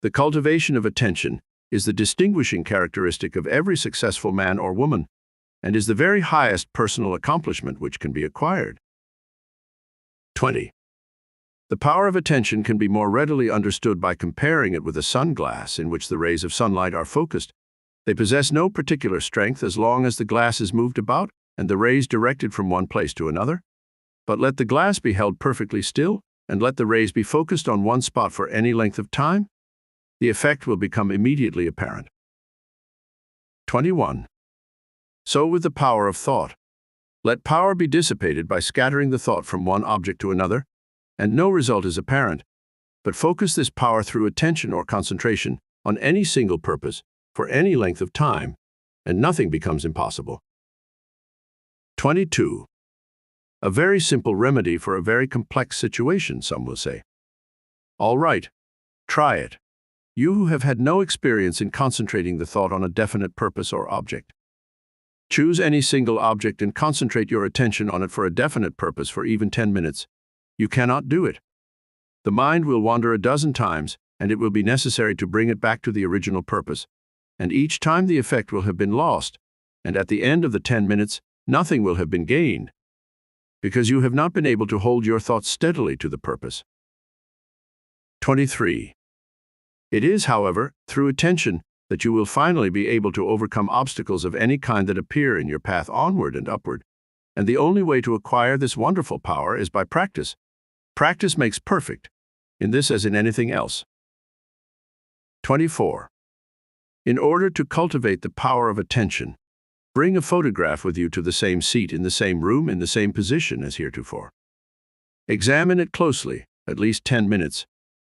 The cultivation of attention is the distinguishing characteristic of every successful man or woman, and is the very highest personal accomplishment which can be acquired. 20. The power of attention can be more readily understood by comparing it with a sunglass in which the rays of sunlight are focused. They possess no particular strength as long as the glass is moved about and the rays directed from one place to another. But let the glass be held perfectly still, and let the rays be focused on one spot for any length of time, the effect will become immediately apparent. 21. So with the power of thought. Let power be dissipated by scattering the thought from one object to another, and no result is apparent, but focus this power through attention or concentration on any single purpose for any length of time, and nothing becomes impossible. 22. A very simple remedy for a very complex situation, some will say. All right, try it. You who have had no experience in concentrating the thought on a definite purpose or object. Choose any single object and concentrate your attention on it for a definite purpose for even 10 minutes. You cannot do it. The mind will wander a dozen times, and it will be necessary to bring it back to the original purpose, and each time the effect will have been lost, and at the end of the 10 minutes, nothing will have been gained, because you have not been able to hold your thoughts steadily to the purpose. 23. It is, however, through attention that you will finally be able to overcome obstacles of any kind that appear in your path onward and upward, and the only way to acquire this wonderful power is by practice. Practice makes perfect, in this as in anything else. 24. In order to cultivate the power of attention, bring a photograph with you to the same seat in the same room in the same position as heretofore. Examine it closely, at least 10 minutes.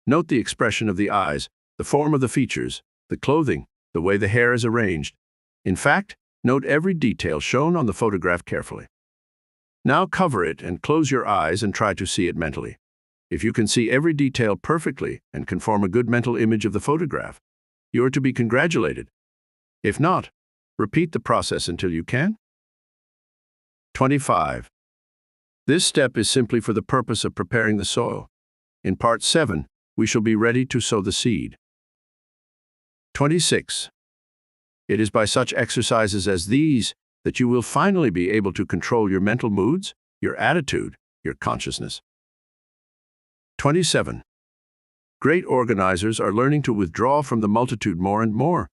Note the expression of the eyes, the form of the features, the clothing, the way the hair is arranged. In fact, note every detail shown on the photograph carefully. Now cover it and close your eyes and try to see it mentally. If you can see every detail perfectly and can form a good mental image of the photograph, you are to be congratulated. If not, repeat the process until you can. 25. This step is simply for the purpose of preparing the soil. In Part 7, we shall be ready to sow the seed. 26. It is by such exercises as these that you will finally be able to control your mental moods, your attitude, your consciousness. 27. Great organizers are learning to withdraw from the multitude more and more,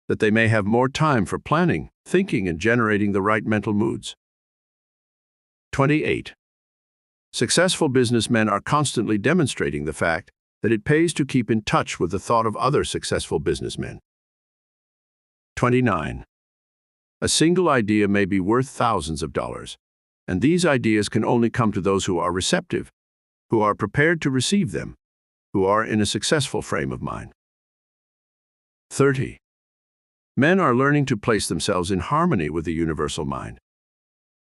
that they may have more time for planning, thinking, and generating the right mental moods. 28. Successful businessmen are constantly demonstrating the fact that it pays to keep in touch with the thought of other successful businessmen. 29. A single idea may be worth thousands of dollars, and these ideas can only come to those who are receptive, who are prepared to receive them, who are in a successful frame of mind. 30. Men are learning to place themselves in harmony with the universal mind.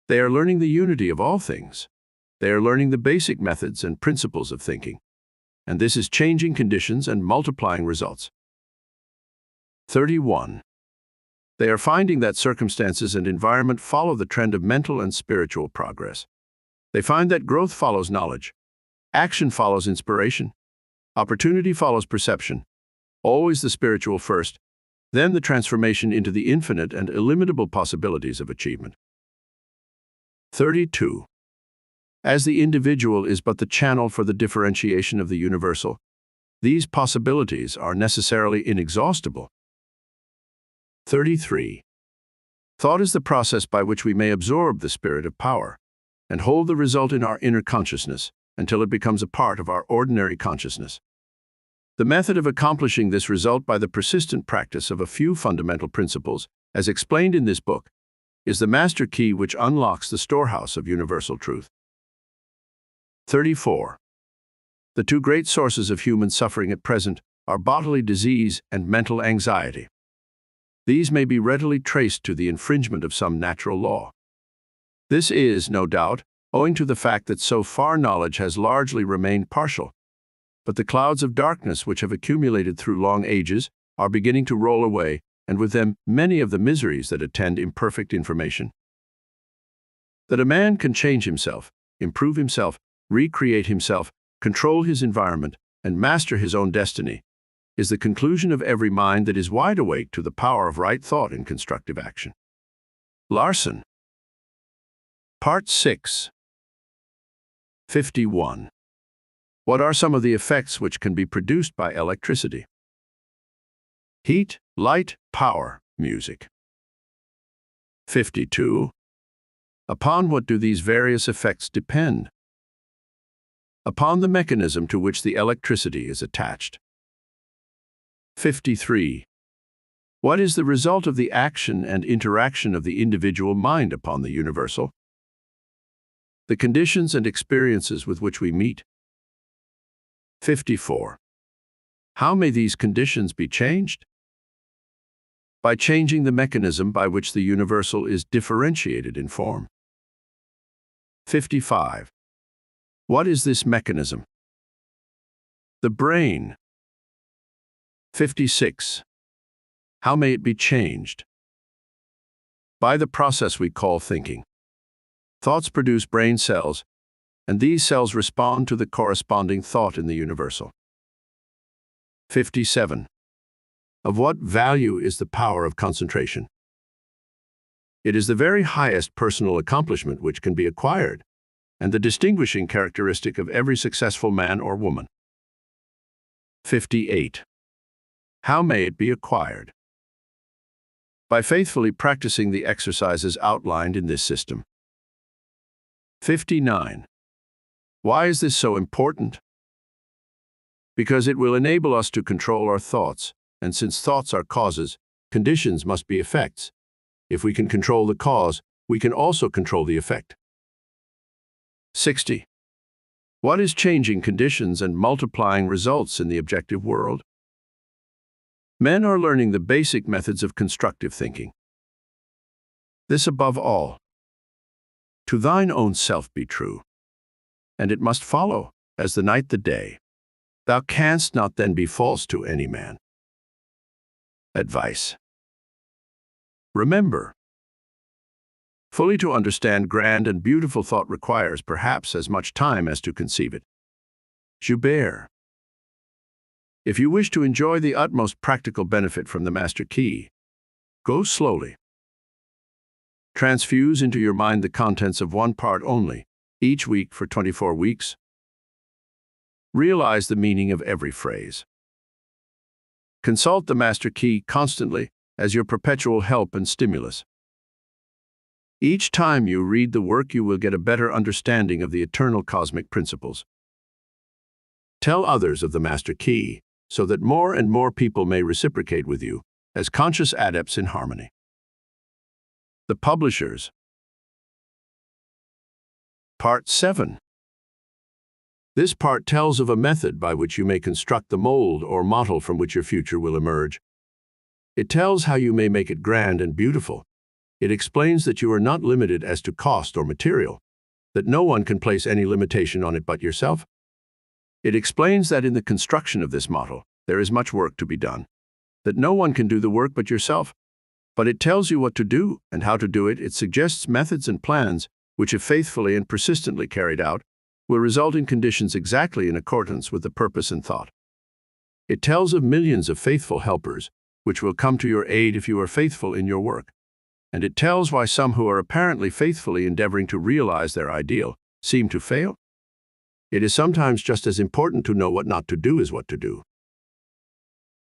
They are learning the unity of all things. They are learning the basic methods and principles of thinking, and this is changing conditions and multiplying results. 31. They are finding that circumstances and environment follow the trend of mental and spiritual progress. They find that growth follows knowledge, action follows inspiration, opportunity follows perception, always the spiritual first, then the transformation into the infinite and illimitable possibilities of achievement. 32. As the individual is but the channel for the differentiation of the universal, these possibilities are necessarily inexhaustible. 33. Thought is the process by which we may absorb the spirit of power and hold the result in our inner consciousness until it becomes a part of our ordinary consciousness. The method of accomplishing this result by the persistent practice of a few fundamental principles, as explained in this book, is the master key which unlocks the storehouse of universal truth. 34. The two great sources of human suffering at present are bodily disease and mental anxiety. These may be readily traced to the infringement of some natural law. This is, no doubt, owing to the fact that so far knowledge has largely remained partial, but the clouds of darkness which have accumulated through long ages are beginning to roll away, and with them many of the miseries that attend imperfect information. That a man can change himself, improve himself, recreate himself, control his environment, and master his own destiny is the conclusion of every mind that is wide awake to the power of right thought and constructive action. Larson. Part 6. 51. What are some of the effects which can be produced by electricity? Heat, light, power, music. 52. Upon what do these various effects depend? Upon the mechanism to which the electricity is attached. 53. What is the result of the action and interaction of the individual mind upon the universal? The conditions and experiences with which we meet. 54. How may these conditions be changed? By changing the mechanism by which the universal is differentiated in form. 55. What is this mechanism? The brain. 56. How may it be changed? By the process we call thinking. Thoughts produce brain cells, and these cells respond to the corresponding thought in the universal. 57. Of what value is the power of concentration? It is the very highest personal accomplishment which can be acquired, and the distinguishing characteristic of every successful man or woman. 58. How may it be acquired? By faithfully practicing the exercises outlined in this system. 59. Why is this so important? Because it will enable us to control our thoughts, and since thoughts are causes, conditions must be effects. If we can control the cause, we can also control the effect. 60. What is changing conditions and multiplying results in the objective world? Men are learning the basic methods of constructive thinking. This above all. To thine own self be true, and it must follow, as the night the day. Thou canst not then be false to any man. Advice. Remember, fully to understand grand and beautiful thought requires perhaps as much time as to conceive it. Joubert. If you wish to enjoy the utmost practical benefit from the master key, go slowly. Transfuse into your mind the contents of one part only, each week for 24 weeks. Realize the meaning of every phrase. Consult the master key constantly as your perpetual help and stimulus. Each time you read the work, you will get a better understanding of the eternal cosmic principles. Tell others of the master key, so that more and more people may reciprocate with you as conscious adepts in harmony. The publishers. Part 7. This part tells of a method by which you may construct the mold or model from which your future will emerge. It tells how you may make it grand and beautiful. It explains that you are not limited as to cost or material, that no one can place any limitation on it but yourself. It explains that in the construction of this model, there is much work to be done, that no one can do the work but yourself. But it tells you what to do and how to do it. It suggests methods and plans which, if faithfully and persistently carried out, will result in conditions exactly in accordance with the purpose and thought. It tells of millions of faithful helpers which will come to your aid if you are faithful in your work. And it tells why some who are apparently faithfully endeavoring to realize their ideal seem to fail. It is sometimes just as important to know what not to do as what to do.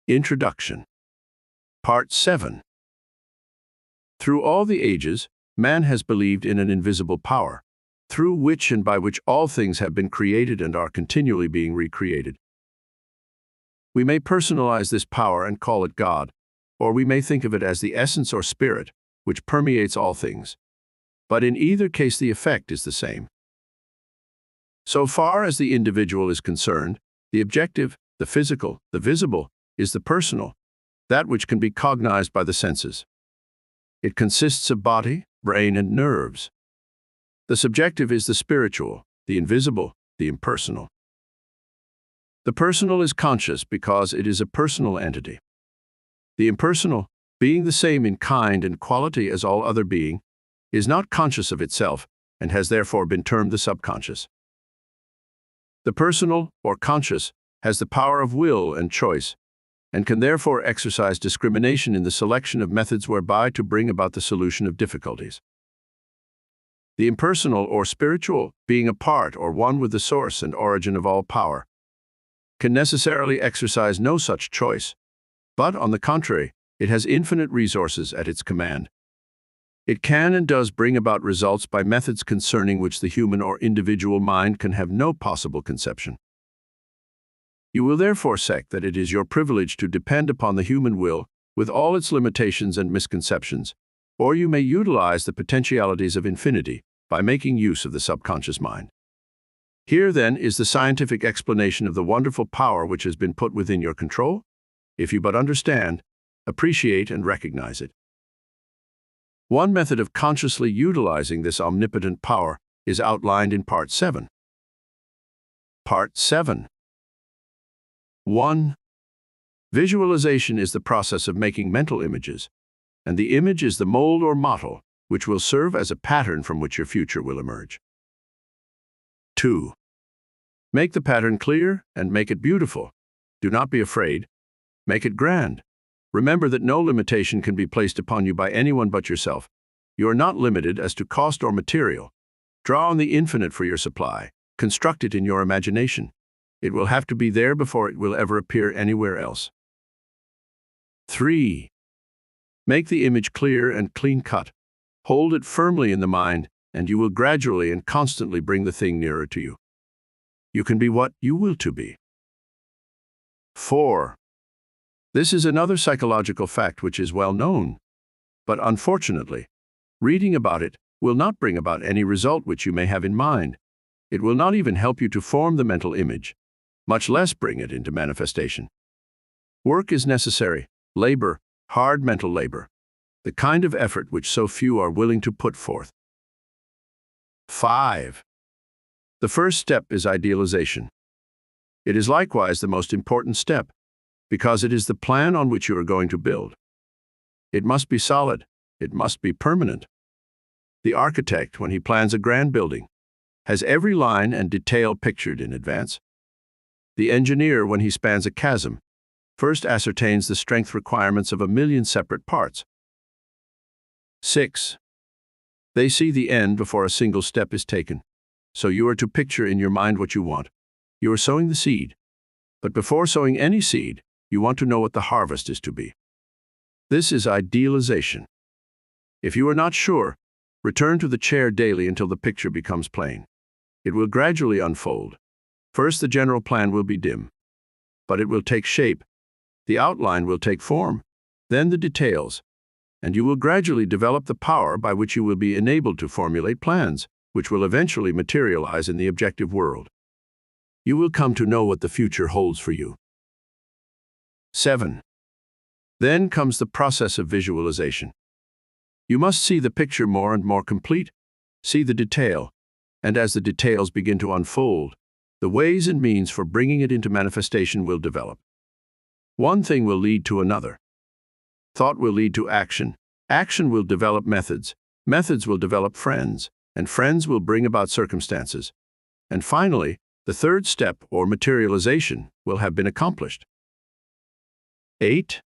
Introduction. Part 7. Through all the ages, man has believed in an invisible power, through which and by which all things have been created and are continually being recreated. We may personalize this power and call it God, or we may think of it as the essence or spirit which permeates all things. But in either case, the effect is the same. So far as the individual is concerned, the objective, the physical, the visible, is the personal, that which can be cognized by the senses. It consists of body, brain, and nerves. The subjective is the spiritual, the invisible, the impersonal. The personal is conscious because it is a personal entity. The impersonal, being the same in kind and quality as all other being, is not conscious of itself and has therefore been termed the subconscious. The personal, or conscious, has the power of will and choice, and can therefore exercise discrimination in the selection of methods whereby to bring about the solution of difficulties. The impersonal, or spiritual, being a part or one with the source and origin of all power, can necessarily exercise no such choice, but, on the contrary, it has infinite resources at its command. It can and does bring about results by methods concerning which the human or individual mind can have no possible conception. You will therefore say that it is your privilege to depend upon the human will with all its limitations and misconceptions, or you may utilize the potentialities of infinity by making use of the subconscious mind. Here, then, is the scientific explanation of the wonderful power which has been put within your control, if you but understand, appreciate, and recognize it. One method of consciously utilizing this omnipotent power is outlined in Part 7. Part 7. 1. Visualization is the process of making mental images, and the image is the mold or model which will serve as a pattern from which your future will emerge. 2. Make the pattern clear and make it beautiful. Do not be afraid. Make it grand. Remember that no limitation can be placed upon you by anyone but yourself. You are not limited as to cost or material. Draw on the infinite for your supply. Construct it in your imagination. It will have to be there before it will ever appear anywhere else. 3. Make the image clear and clean-cut. Hold it firmly in the mind, and you will gradually and constantly bring the thing nearer to you. You can be what you will to be. 4. This is another psychological fact which is well known, but unfortunately, reading about it will not bring about any result which you may have in mind. It will not even help you to form the mental image, much less bring it into manifestation. Work is necessary, labor, hard mental labor, the kind of effort which so few are willing to put forth. 5. The first step is idealization. It is likewise the most important step, because it is the plan on which you are going to build. It must be solid. It must be permanent. The architect, when he plans a grand building, has every line and detail pictured in advance. The engineer, when he spans a chasm, first ascertains the strength requirements of 1,000,000 separate parts. 6. They see the end before a single step is taken. So you are to picture in your mind what you want. You are sowing the seed. But before sowing any seed, you want to know what the harvest is to be. This is idealization. If you are not sure, return to the chair daily until the picture becomes plain. It will gradually unfold. First, the general plan will be dim, but it will take shape. The outline will take form, then the details, and you will gradually develop the power by which you will be enabled to formulate plans, which will eventually materialize in the objective world. You will come to know what the future holds for you. 7. Then comes the process of visualization. You must see the picture more and more complete, see the detail, and as the details begin to unfold, the ways and means for bringing it into manifestation will develop. One thing will lead to another. Thought will lead to action. Action will develop methods. Methods will develop friends, and friends will bring about circumstances. And finally, the third step, or materialization, will have been accomplished. 8.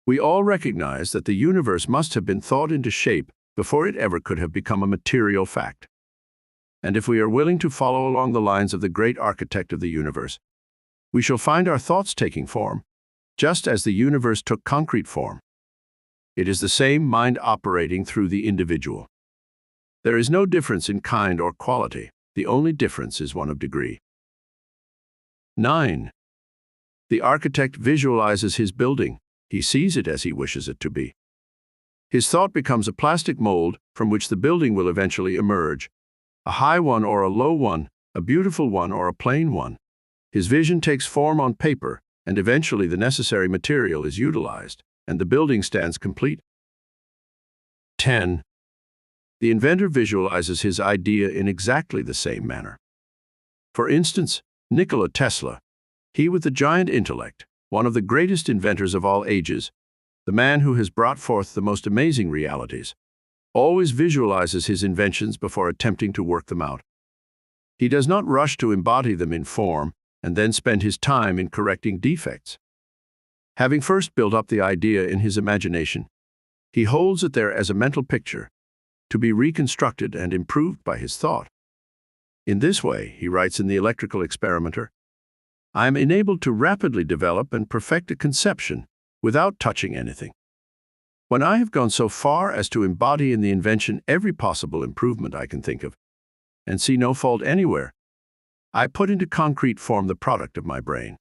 We all recognize that the universe must have been thought into shape before it ever could have become a material fact. And if we are willing to follow along the lines of the great architect of the universe, we shall find our thoughts taking form, just as the universe took concrete form. It is the same mind operating through the individual. There is no difference in kind or quality. The only difference is one of degree. 9. The architect visualizes his building. He sees it as he wishes it to be. His thought becomes a plastic mold from which the building will eventually emerge, a high one or a low one, a beautiful one or a plain one. His vision takes form on paper, and eventually the necessary material is utilized, and the building stands complete. 10. The inventor visualizes his idea in exactly the same manner. For instance, Nikola Tesla, he with the giant intellect, one of the greatest inventors of all ages, the man who has brought forth the most amazing realities, always visualizes his inventions before attempting to work them out. He does not rush to embody them in form and then spend his time in correcting defects. Having first built up the idea in his imagination, he holds it there as a mental picture, to be reconstructed and improved by his thought. In this way, he writes in the Electrical Experimenter, I am enabled to rapidly develop and perfect a conception without touching anything. When I have gone so far as to embody in the invention every possible improvement I can think of, and see no fault anywhere, I put into concrete form the product of my brain.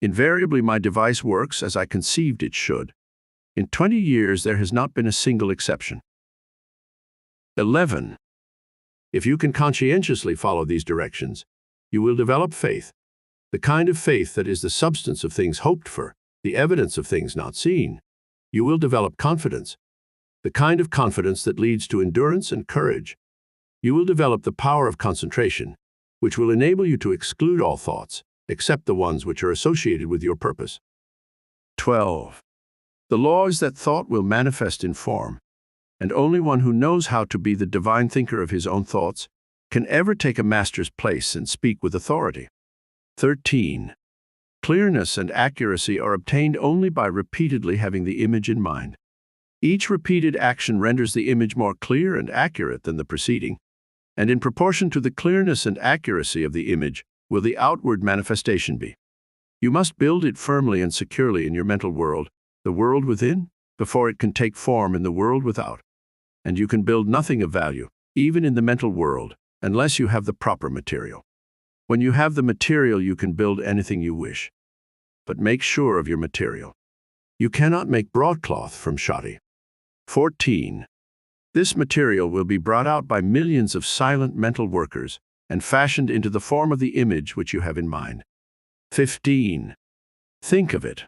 Invariably, my device works as I conceived it should. In 20 years, there has not been a single exception. 11. If you can conscientiously follow these directions, you will develop faith, the kind of faith that is the substance of things hoped for, the evidence of things not seen. You will develop confidence, the kind of confidence that leads to endurance and courage. You will develop the power of concentration, which will enable you to exclude all thoughts, except the ones which are associated with your purpose. 12. The law is that thought will manifest in form, and only one who knows how to be the divine thinker of his own thoughts can ever take a master's place and speak with authority. 13. Clearness and accuracy are obtained only by repeatedly having the image in mind. Each repeated action renders the image more clear and accurate than the preceding, and in proportion to the clearness and accuracy of the image will the outward manifestation be. You must build it firmly and securely in your mental world, the world within, before it can take form in the world without. And you can build nothing of value, even in the mental world, unless you have the proper material. When you have the material, you can build anything you wish. But make sure of your material. You cannot make broadcloth from shoddy. 14. This material will be brought out by millions of silent mental workers and fashioned into the form of the image which you have in mind. 15. Think of it.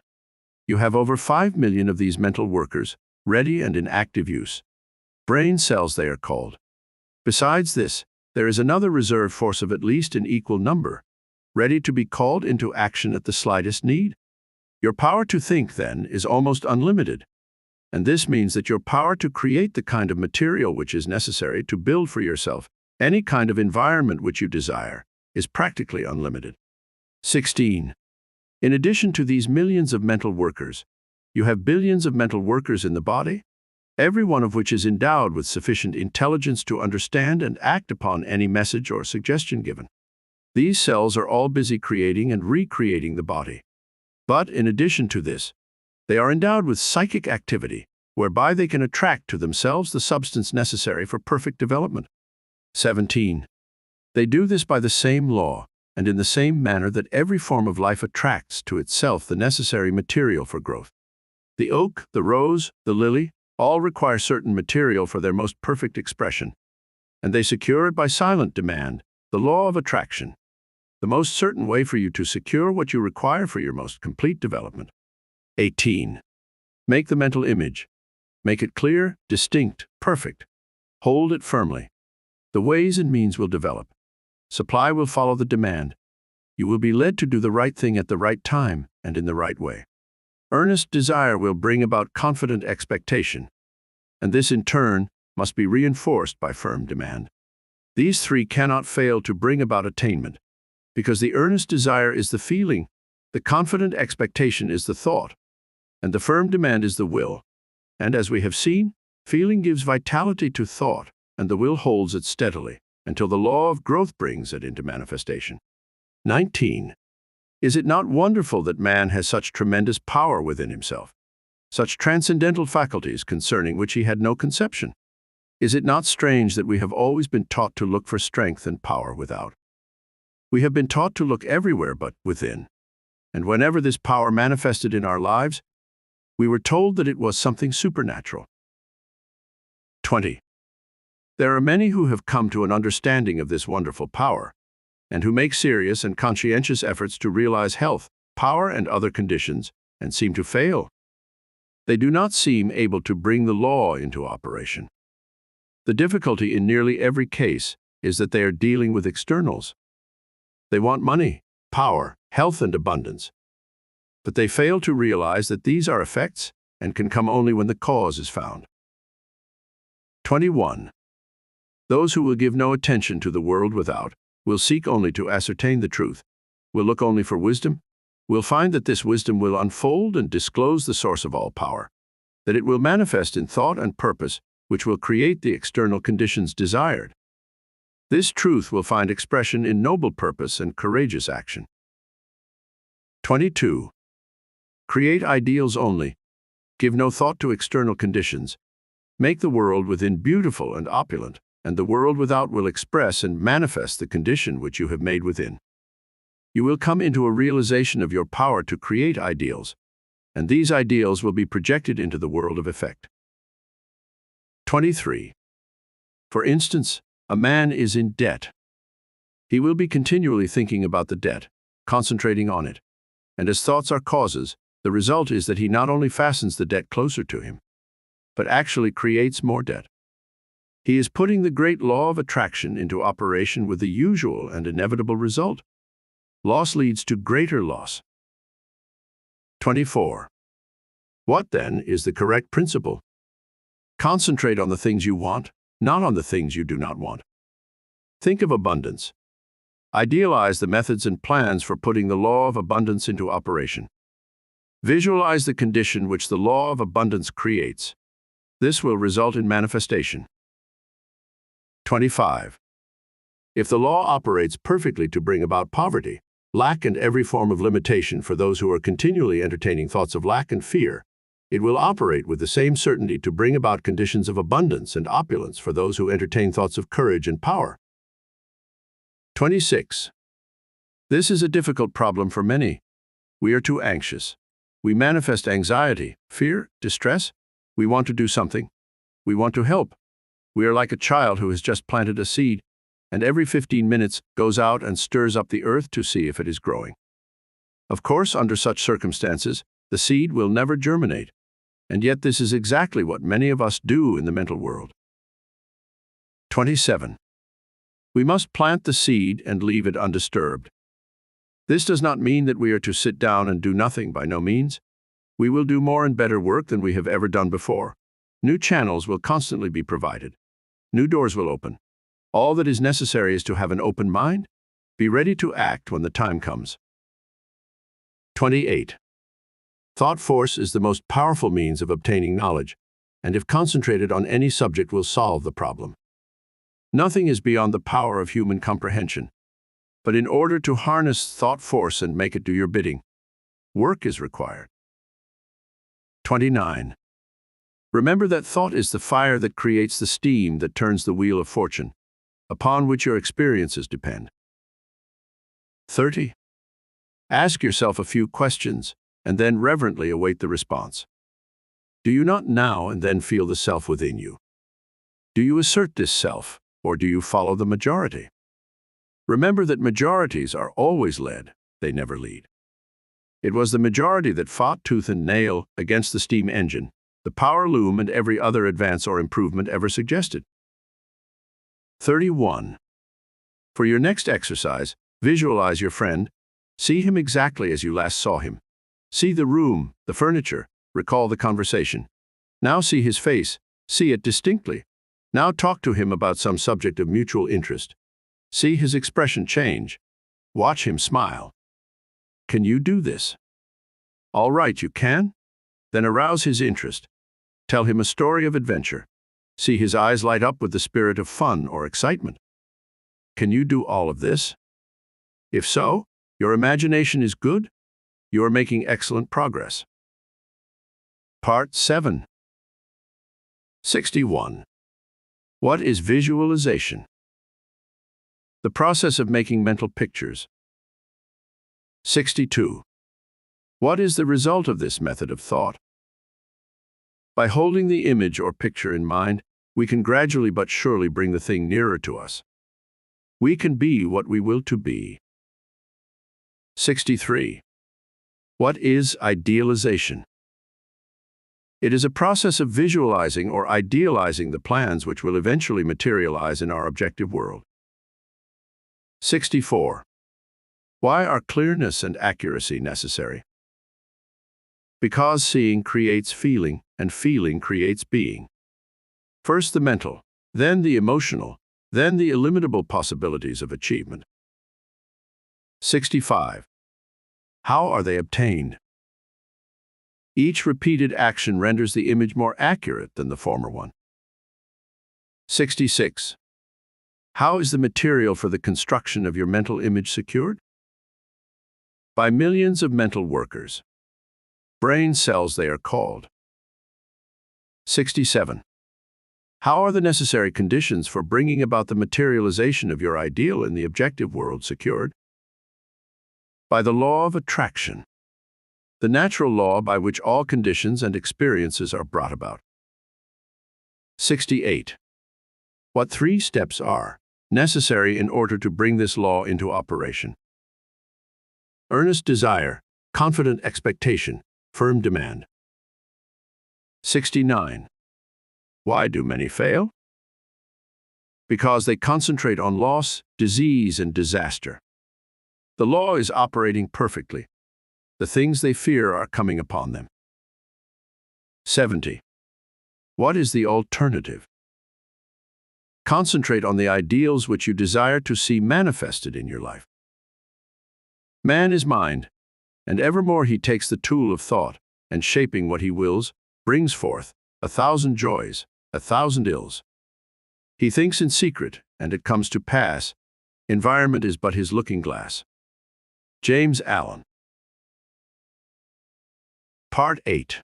You have over 5 million of these mental workers, ready and in active use. Brain cells, they are called. Besides this, there is another reserve force of at least an equal number, ready to be called into action at the slightest need. Your power to think, then, is almost unlimited, and this means that your power to create the kind of material which is necessary to build for yourself any kind of environment which you desire is practically unlimited. 16. In addition to these millions of mental workers, you have billions of mental workers in the body, every one of which is endowed with sufficient intelligence to understand and act upon any message or suggestion given. These cells are all busy creating and recreating the body. But in addition to this, they are endowed with psychic activity, whereby they can attract to themselves the substance necessary for perfect development. 17. They do this by the same law, and in the same manner that every form of life attracts to itself the necessary material for growth. The oak, the rose, the lily, all require certain material for their most perfect expression, and they secure it by silent demand, the law of attraction, the most certain way for you to secure what you require for your most complete development. 18. Make the mental image. Make it clear, distinct, perfect. Hold it firmly. The ways and means will develop. Supply will follow the demand. You will be led to do the right thing at the right time and in the right way. Earnest desire will bring about confident expectation, and this in turn must be reinforced by firm demand. These three cannot fail to bring about attainment, because the earnest desire is the feeling, the confident expectation is the thought, and the firm demand is the will. And as we have seen, feeling gives vitality to thought, and the will holds it steadily until the law of growth brings it into manifestation. 19. Is it not wonderful that man has such tremendous power within himself, such transcendental faculties concerning which he had no conception? Is it not strange that we have always been taught to look for strength and power without? We have been taught to look everywhere but within, and whenever this power manifested in our lives, we were told that it was something supernatural. 20. There are many who have come to an understanding of this wonderful power, and who make serious and conscientious efforts to realize health, power, and other conditions, and seem to fail. They do not seem able to bring the law into operation. The difficulty in nearly every case is that they are dealing with externals. They want money, power, health, and abundance, but they fail to realize that these are effects and can come only when the cause is found. 21. Those who will give no attention to the world without, will seek only to ascertain the truth, will look only for wisdom, will find that this wisdom will unfold and disclose the source of all power, that it will manifest in thought and purpose, which will create the external conditions desired. This truth will find expression in noble purpose and courageous action. 22. Create ideals only. Give no thought to external conditions. Make the world within beautiful and opulent, and the world without will express and manifest the condition which you have made within. You will come into a realization of your power to create ideals, and these ideals will be projected into the world of effect. 23. For instance, a man is in debt. He will be continually thinking about the debt, concentrating on it, and as thoughts are causes, the result is that he not only fastens the debt closer to him, but actually creates more debt. He is putting the great law of attraction into operation with the usual and inevitable result. Loss leads to greater loss. 24. What, then, is the correct principle? Concentrate on the things you want, not on the things you do not want. Think of abundance. Idealize the methods and plans for putting the law of abundance into operation. Visualize the condition which the law of abundance creates. This will result in manifestation. 25. If the law operates perfectly to bring about poverty, lack, and every form of limitation for those who are continually entertaining thoughts of lack and fear, it will operate with the same certainty to bring about conditions of abundance and opulence for those who entertain thoughts of courage and power. 26. This is a difficult problem for many. We are too anxious. We manifest anxiety, fear, distress. We want to do something. We want to help. We are like a child who has just planted a seed, and every 15 minutes goes out and stirs up the earth to see if it is growing. Of course, under such circumstances, the seed will never germinate, and yet this is exactly what many of us do in the mental world. 27. We must plant the seed and leave it undisturbed. This does not mean that we are to sit down and do nothing, by no means. We will do more and better work than we have ever done before. New channels will constantly be provided. New doors will open. All that is necessary is to have an open mind, be ready to act when the time comes. 28. Thought force is the most powerful means of obtaining knowledge, and if concentrated on any subject will solve the problem. Nothing is beyond the power of human comprehension, but in order to harness thought force and make it do your bidding, work is required. 29. Remember that thought is the fire that creates the steam that turns the wheel of fortune, upon which your experiences depend. 30. Ask yourself a few questions, and then reverently await the response. Do you not now and then feel the self within you? Do you assert this self, or do you follow the majority? Remember that majorities are always led, they never lead. It was the majority that fought tooth and nail against the steam engine, the power loom, and every other advance or improvement ever suggested. 31. For your next exercise, visualize your friend. See him exactly as you last saw him. See the room, the furniture, recall the conversation. Now see his face, see it distinctly. Now talk to him about some subject of mutual interest. See his expression change. Watch him smile. Can you do this? All right, you can? Then arouse his interest. Tell him a story of adventure. See his eyes light up with the spirit of fun or excitement. Can you do all of this? If so, your imagination is good. You are making excellent progress. Part 7. 61. What is visualization? The process of making mental pictures. 62. What is the result of this method of thought? By holding the image or picture in mind, we can gradually but surely bring the thing nearer to us. We can be what we will to be. 63. What is idealization? It is a process of visualizing or idealizing the plans which will eventually materialize in our objective world. 64. Why are clearness and accuracy necessary? Because seeing creates feeling, and feeling creates being. First the mental, then the emotional, then the illimitable possibilities of achievement. 65. How are they obtained? Each repeated action renders the image more accurate than the former one. 66. How is the material for the construction of your mental image secured? By millions of mental workers. Brain cells they are called. 67. How are the necessary conditions for bringing about the materialization of your ideal in the objective world secured? By the law of attraction, the natural law by which all conditions and experiences are brought about. 68. What 3 steps are necessary in order to bring this law into operation? Earnest desire, confident expectation, firm demand. 69. Why do many fail? Because they concentrate on loss, disease, and disaster. The law is operating perfectly. The things they fear are coming upon them. 70. What is the alternative? Concentrate on the ideals which you desire to see manifested in your life. Man is mind, and evermore he takes the tool of thought, and shaping what he wills, brings forth 1,000 joys, 1,000 ills. He thinks in secret, and it comes to pass. Environment is but his looking glass. James Allen. Part 8.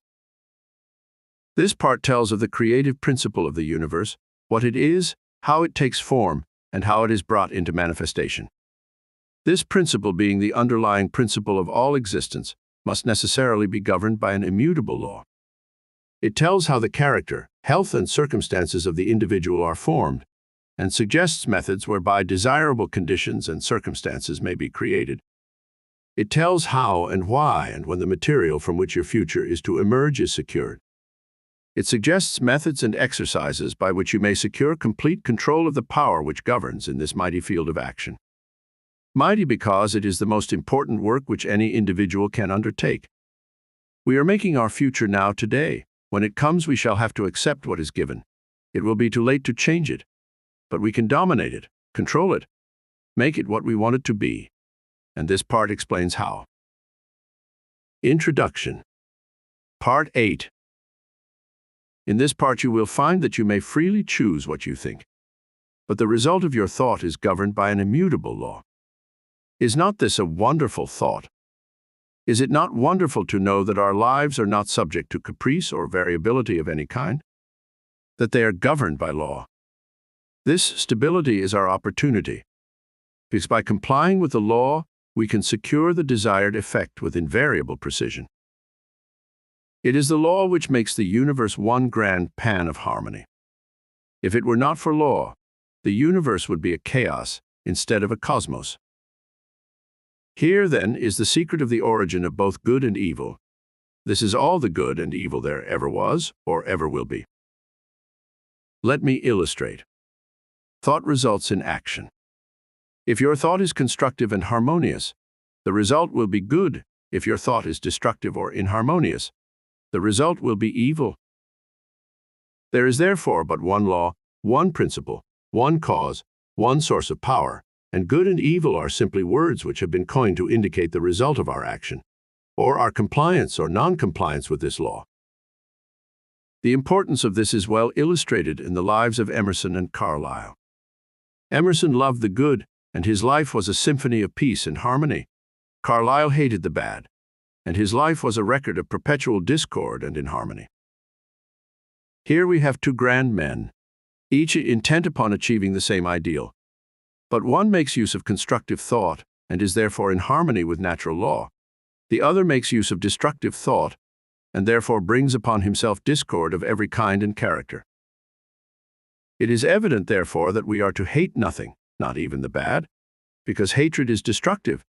This part tells of the creative principle of the universe, what it is, how it takes form, and how it is brought into manifestation. This principle being the underlying principle of all existence, must necessarily be governed by an immutable law. It tells how the character, health, and circumstances of the individual are formed, and suggests methods whereby desirable conditions and circumstances may be created. It tells how and why and when the material from which your future is to emerge is secured. It suggests methods and exercises by which you may secure complete control of the power which governs in this mighty field of action. Mighty because it is the most important work which any individual can undertake. We are making our future now today. When it comes, we shall have to accept what is given. It will be too late to change it, but we can dominate it, control it, make it what we want it to be. And this part explains how. Introduction. Part 8. In this part you will find that you may freely choose what you think, but the result of your thought is governed by an immutable law. Is not this a wonderful thought? Is it not wonderful to know that our lives are not subject to caprice or variability of any kind? That they are governed by law? This stability is our opportunity, because by complying with the law, we can secure the desired effect with invariable precision. It is the law which makes the universe one grand pan of harmony. If it were not for law, the universe would be a chaos instead of a cosmos. Here, then, is the secret of the origin of both good and evil. This is all the good and evil there ever was or ever will be. Let me illustrate. Thought results in action. If your thought is constructive and harmonious, the result will be good. If your thought is destructive or inharmonious, the result will be evil. There is therefore but one law, one principle, one cause, one source of power, and good and evil are simply words which have been coined to indicate the result of our action, or our compliance or non-compliance with this law. The importance of this is well illustrated in the lives of Emerson and Carlyle. Emerson loved the good, and his life was a symphony of peace and harmony. Carlyle hated the bad, and his life was a record of perpetual discord and inharmony. Here we have two grand men, each intent upon achieving the same ideal. But one makes use of constructive thought and is therefore in harmony with natural law. The other makes use of destructive thought and therefore brings upon himself discord of every kind and character. It is evident, therefore, that we are to hate nothing, not even the bad, because hatred is destructive,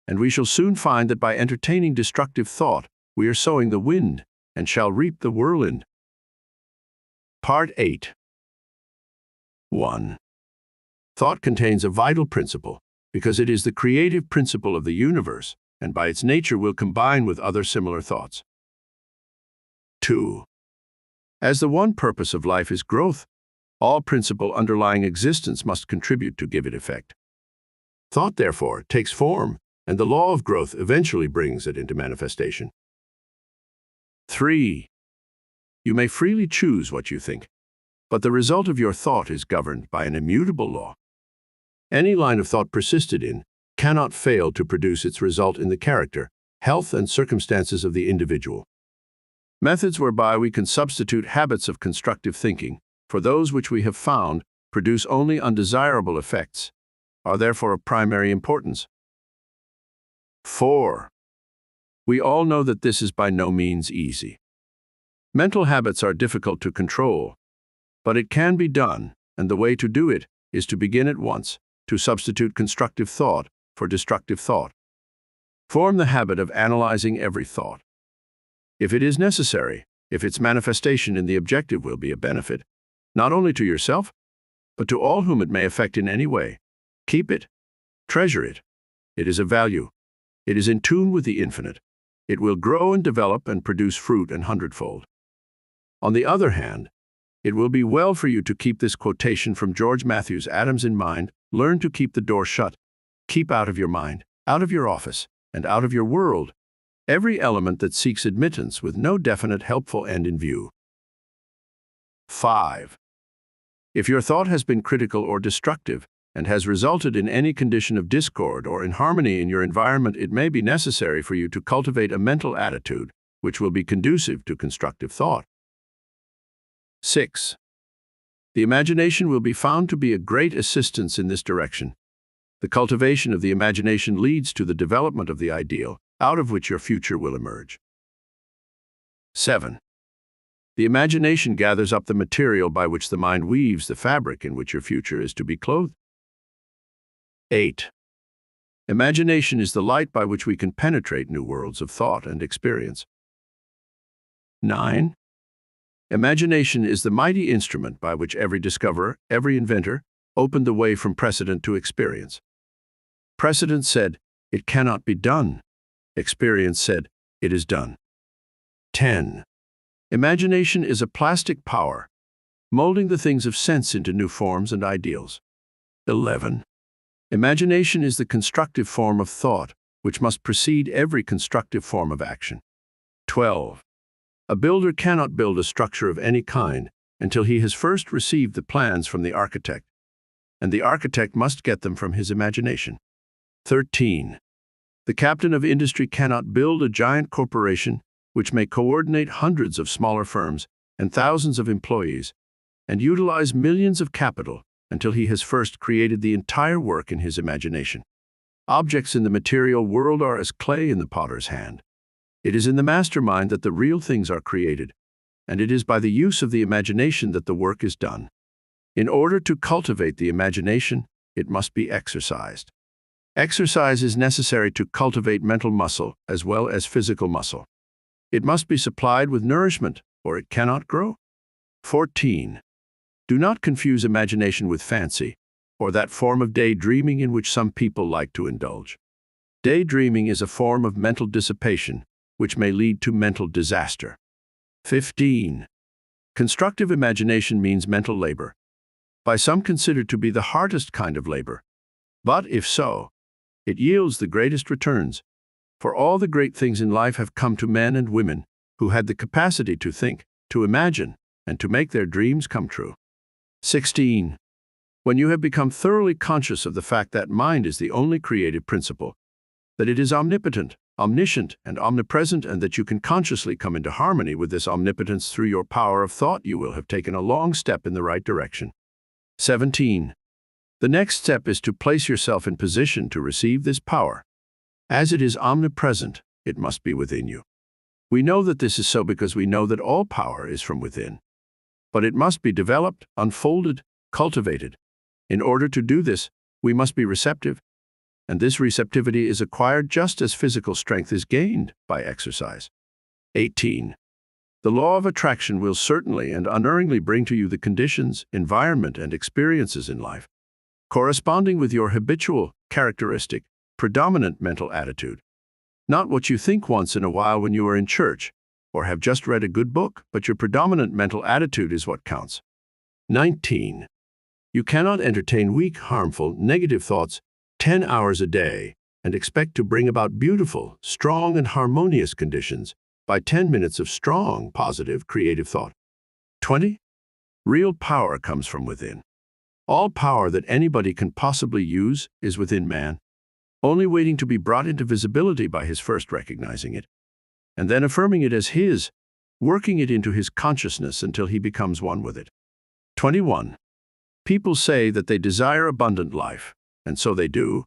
and we shall soon find that by entertaining destructive thought, we are sowing the wind and shall reap the whirlwind. Part 8. 1. Thought contains a vital principle, because it is the creative principle of the universe, and by its nature will combine with other similar thoughts. 2. As the one purpose of life is growth, all principle underlying existence must contribute to give it effect. Thought, therefore, takes form, and the law of growth eventually brings it into manifestation. 3. You may freely choose what you think, but the result of your thought is governed by an immutable law. Any line of thought persisted in cannot fail to produce its result in the character, health, and circumstances of the individual. Methods whereby we can substitute habits of constructive thinking for those which we have found produce only undesirable effects are therefore of primary importance. 4. We all know that this is by no means easy. Mental habits are difficult to control, but it can be done, and the way to do it is to begin at once, to substitute constructive thought for destructive thought. Form the habit of analyzing every thought. If it is necessary, if its manifestation in the objective will be a benefit, not only to yourself, but to all whom it may affect in any way, keep it, treasure it. It is of value. It is in tune with the infinite. It will grow and develop and produce fruit an hundredfold. On the other hand, it will be well for you to keep this quotation from George Matthews Adams in mind. Learn to keep the door shut. Keep out of your mind, out of your office, and out of your world every element that seeks admittance with no definite helpful end in view. 5. If your thought has been critical or destructive and has resulted in any condition of discord or inharmony in your environment, it may be necessary for you to cultivate a mental attitude which will be conducive to constructive thought. 6. The imagination will be found to be a great assistance in this direction. The cultivation of the imagination leads to the development of the ideal, out of which your future will emerge. 7. The imagination gathers up the material by which the mind weaves the fabric in which your future is to be clothed. 8. Imagination is the light by which we can penetrate new worlds of thought and experience. 9. Imagination is the mighty instrument by which every discoverer, every inventor, opened the way from precedent to experience. Precedent said, "It cannot be done." Experience said, "It is done." 10. Imagination is a plastic power, molding the things of sense into new forms and ideals. 11. Imagination is the constructive form of thought, which must precede every constructive form of action. 12. A builder cannot build a structure of any kind until he has first received the plans from the architect, and the architect must get them from his imagination. 13. The captain of industry cannot build a giant corporation which may coordinate hundreds of smaller firms and thousands of employees and utilize millions of capital until he has first created the entire work in his imagination. Objects in the material world are as clay in the potter's hand. It is in the mastermind that the real things are created, and it is by the use of the imagination that the work is done. In order to cultivate the imagination, it must be exercised. Exercise is necessary to cultivate mental muscle as well as physical muscle. It must be supplied with nourishment, or it cannot grow. 14. Do not confuse imagination with fancy, or that form of daydreaming in which some people like to indulge. Daydreaming is a form of mental dissipation, which may lead to mental disaster. 15. Constructive imagination means mental labor, by some considered to be the hardest kind of labor. But if so, it yields the greatest returns, for all the great things in life have come to men and women who had the capacity to think, to imagine, and to make their dreams come true. 16. When you have become thoroughly conscious of the fact that mind is the only creative principle, that it is omnipotent, omniscient, and omnipresent, and that you can consciously come into harmony with this omnipotence through your power of thought, you will have taken a long step in the right direction. 17. The next step is to place yourself in position to receive this power. As it is omnipresent, it must be within you. We know that this is so because we know that all power is from within. But it must be developed, unfolded, cultivated. In order to do this, we must be receptive, and this receptivity is acquired just as physical strength is gained by exercise. 18. The law of attraction will certainly and unerringly bring to you the conditions, environment, and experiences in life, corresponding with your habitual, characteristic, predominant mental attitude. Not what you think once in a while when you are in church, or have just read a good book, but your predominant mental attitude is what counts. 19. You cannot entertain weak, harmful, negative thoughts 10 hours a day and expect to bring about beautiful, strong, and harmonious conditions by 10 minutes of strong, positive, creative thought. 20. Real power comes from within. All power that anybody can possibly use is within man, only waiting to be brought into visibility by his first recognizing it, and then affirming it as his, working it into his consciousness until he becomes one with it. 21. People say that they desire abundant life, and so they do,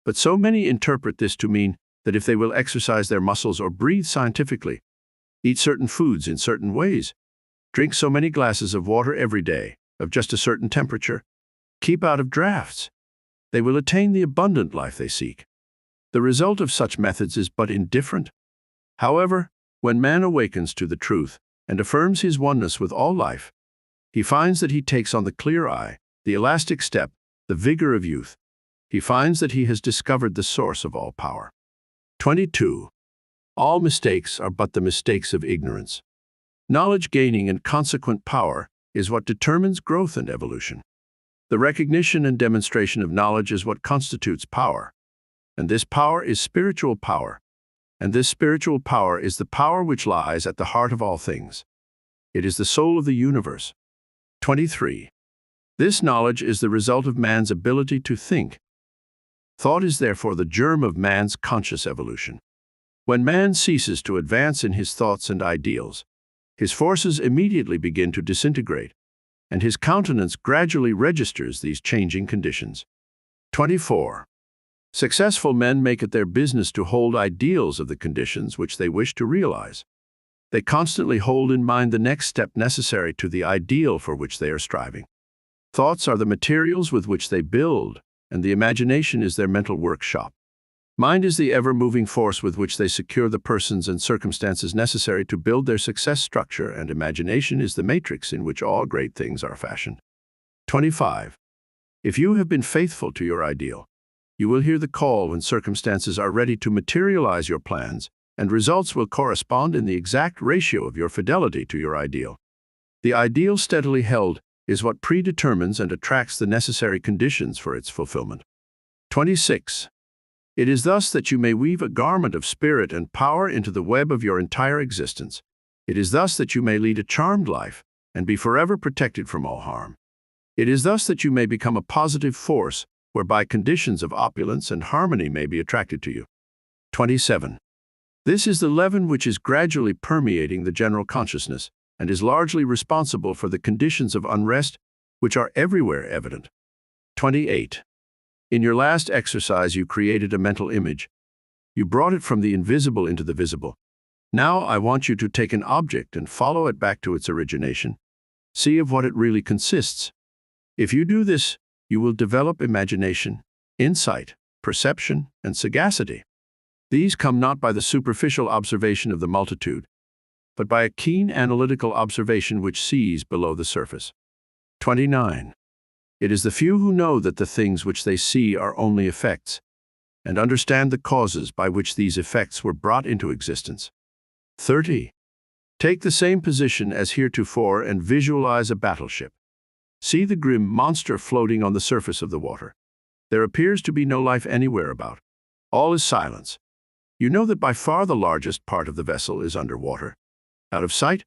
but so many interpret this to mean that if they will exercise their muscles or breathe scientifically, eat certain foods in certain ways, drink so many glasses of water every day, of just a certain temperature, keep out of drafts, they will attain the abundant life they seek. The result of such methods is but indifferent. However, when man awakens to the truth and affirms his oneness with all life, he finds that he takes on the clear eye, the elastic step, the vigor of youth. He finds that he has discovered the source of all power. 22. All mistakes are but the mistakes of ignorance. Knowledge gaining and consequent power is what determines growth and evolution. The recognition and demonstration of knowledge is what constitutes power, and this power is spiritual power, and this spiritual power is the power which lies at the heart of all things. It is the soul of the universe. 23. This knowledge is the result of man's ability to think. Thought is therefore the germ of man's conscious evolution. When man ceases to advance in his thoughts and ideals, his forces immediately begin to disintegrate, and his countenance gradually registers these changing conditions. 24. Successful men make it their business to hold ideals of the conditions which they wish to realize. They constantly hold in mind the next step necessary to the ideal for which they are striving. Thoughts are the materials with which they build, and the imagination is their mental workshop. Mind is the ever-moving force with which they secure the persons and circumstances necessary to build their success structure, and imagination is the matrix in which all great things are fashioned. 25. If you have been faithful to your ideal, you will hear the call when circumstances are ready to materialize your plans, and results will correspond in the exact ratio of your fidelity to your ideal. The ideal steadily held is what predetermines and attracts the necessary conditions for its fulfillment. 26. It is thus that you may weave a garment of spirit and power into the web of your entire existence. It is thus that you may lead a charmed life and be forever protected from all harm. It is thus that you may become a positive force whereby conditions of opulence and harmony may be attracted to you. 27. This is the leaven which is gradually permeating the general consciousness and is largely responsible for the conditions of unrest which are everywhere evident. 28. In your last exercise, you created a mental image. You brought it from the invisible into the visible. Now I want you to take an object and follow it back to its origination. See of what it really consists. If you do this, you will develop imagination, insight, perception, and sagacity. These come not by the superficial observation of the multitude, but by a keen analytical observation which sees below the surface. 29. It is the few who know that the things which they see are only effects, and understand the causes by which these effects were brought into existence. 30. Take the same position as heretofore and visualize a battleship. See the grim monster floating on the surface of the water. There appears to be no life anywhere about. All is silence. You know that by far the largest part of the vessel is underwater. Out of sight,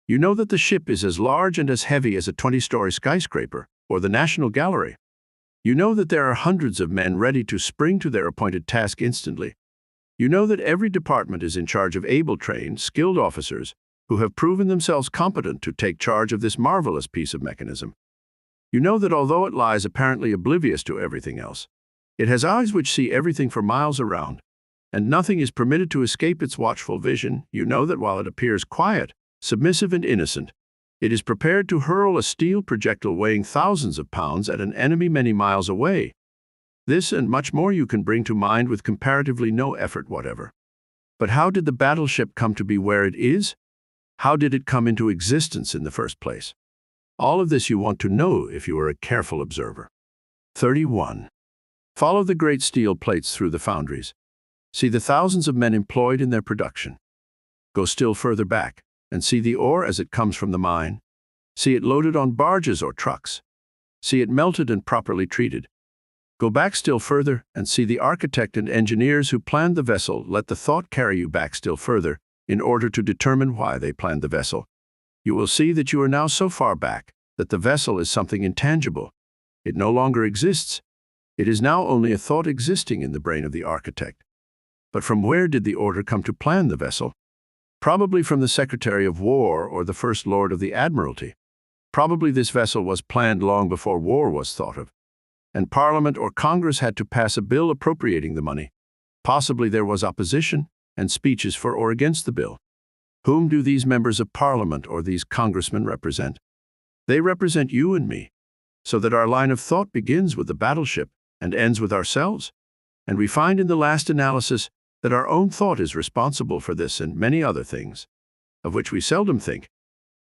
you know that the ship is as large and as heavy as a 20-story skyscraper or the National Gallery. You know that there are hundreds of men ready to spring to their appointed task instantly. You know that every department is in charge of able, trained, skilled officers who have proven themselves competent to take charge of this marvelous piece of mechanism. You know that although it lies apparently oblivious to everything else, it has eyes which see everything for miles around, and nothing is permitted to escape its watchful vision. You know that while it appears quiet, submissive, and innocent, it is prepared to hurl a steel projectile weighing thousands of pounds at an enemy many miles away. This and much more you can bring to mind with comparatively no effort whatever. But how did the battleship come to be where it is? How did it come into existence in the first place? All of this you want to know if you are a careful observer. 31. Follow the great steel plates through the foundries. See the thousands of men employed in their production. Go still further back and see the ore as it comes from the mine. See it loaded on barges or trucks. See it melted and properly treated. Go back still further and see the architect and engineers who planned the vessel. Let the thought carry you back still further in order to determine why they planned the vessel. You will see that you are now so far back that the vessel is something intangible. It no longer exists. It is now only a thought existing in the brain of the architect. But from where did the order come to plan the vessel? Probably from the Secretary of War or the First Lord of the Admiralty. Probably this vessel was planned long before war was thought of, and Parliament or Congress had to pass a bill appropriating the money. Possibly there was opposition and speeches for or against the bill. Whom do these members of Parliament or these congressmen represent? They represent you and me, so that our line of thought begins with the battleship and ends with ourselves, and we find in the last analysis that our own thought is responsible for this and many other things, of which we seldom think,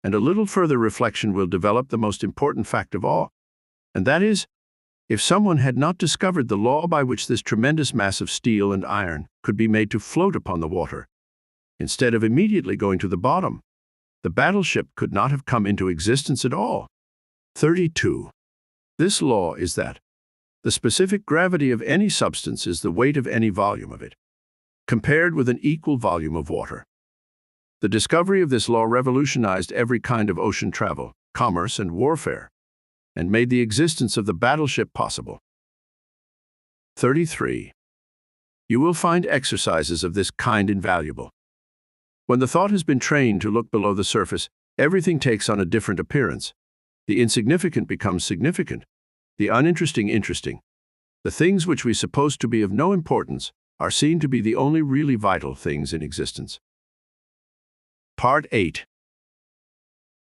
and a little further reflection will develop the most important fact of all, and that is, if someone had not discovered the law by which this tremendous mass of steel and iron could be made to float upon the water, instead of immediately going to the bottom, the battleship could not have come into existence at all. 32. This law is that the specific gravity of any substance is the weight of any volume of it, compared with an equal volume of water. The discovery of this law revolutionized every kind of ocean travel, commerce, and warfare, and made the existence of the battleship possible. 33. You will find exercises of this kind invaluable. When the thought has been trained to look below the surface, everything takes on a different appearance. The insignificant becomes significant, the uninteresting interesting, The things which we suppose to be of no importance are seen to be the only really vital things in existence. Part 8.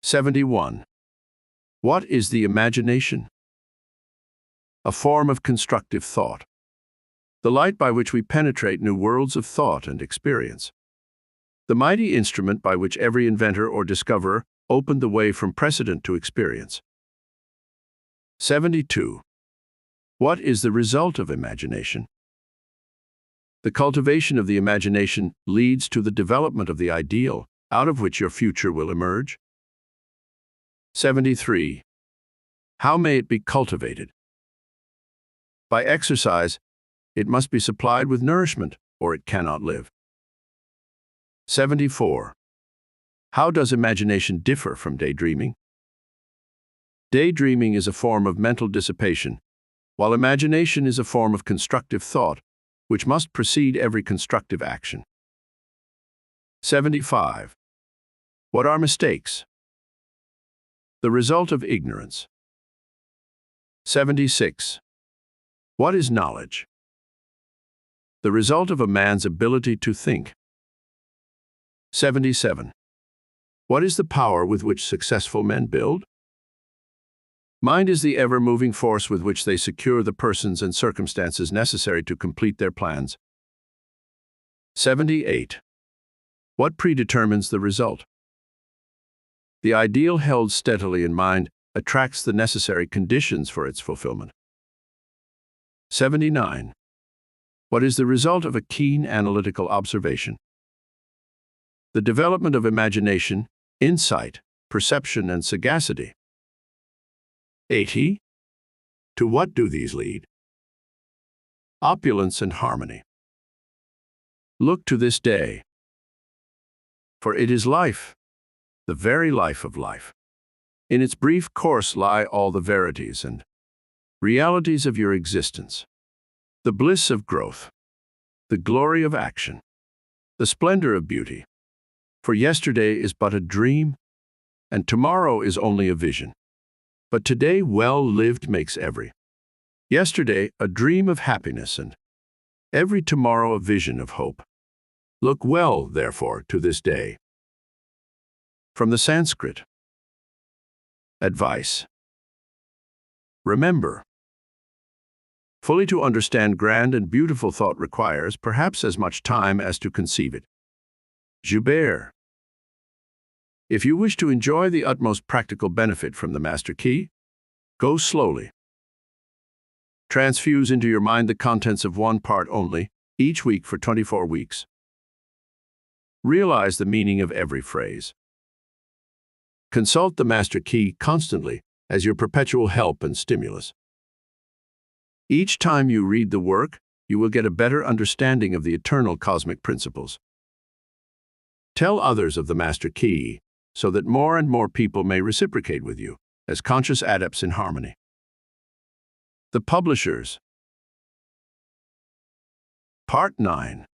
71. What is the imagination? A form of constructive thought. The light by which we penetrate new worlds of thought and experience. The mighty instrument by which every inventor or discoverer opened the way from precedent to experience. 72. What is the result of imagination? The cultivation of the imagination leads to the development of the ideal, out of which your future will emerge. 73. How may it be cultivated? By exercise, it must be supplied with nourishment, or it cannot live. 74. How does imagination differ from daydreaming? Daydreaming is a form of mental dissipation, while imagination is a form of constructive thought, which must precede every constructive action. 75. What are mistakes? The result of ignorance. 76. What is knowledge? The result of a man's ability to think. 77. What is the power with which successful men build? Mind is the ever-moving force with which they secure the persons and circumstances necessary to complete their plans. 78. What predetermines the result? The ideal held steadily in mind attracts the necessary conditions for its fulfillment. 79. What is the result of a keen analytical observation? The development of imagination, insight, perception, and sagacity. 80. To what do these lead? Opulence and harmony. Look to this day, for it is life, the very life of life. In its brief course lie all the verities and realities of your existence, the bliss of growth, the glory of action, the splendor of beauty. For yesterday is but a dream, and tomorrow is only a vision. But today well lived makes every yesterday a dream of happiness, and every tomorrow a vision of hope. Look well, therefore, to this day. From the Sanskrit. Advice. Remember, fully to understand grand and beautiful thought requires perhaps as much time as to conceive it. Joubert. If you wish to enjoy the utmost practical benefit from the Master Key, go slowly. Transfuse into your mind the contents of one part only, each week for 24 weeks. Realize the meaning of every phrase. Consult the Master Key constantly as your perpetual help and stimulus. Each time you read the work, you will get a better understanding of the eternal cosmic principles. Tell others of the Master Key, so that more and more people may reciprocate with you as conscious adepts in harmony. The Publishers. Part 9.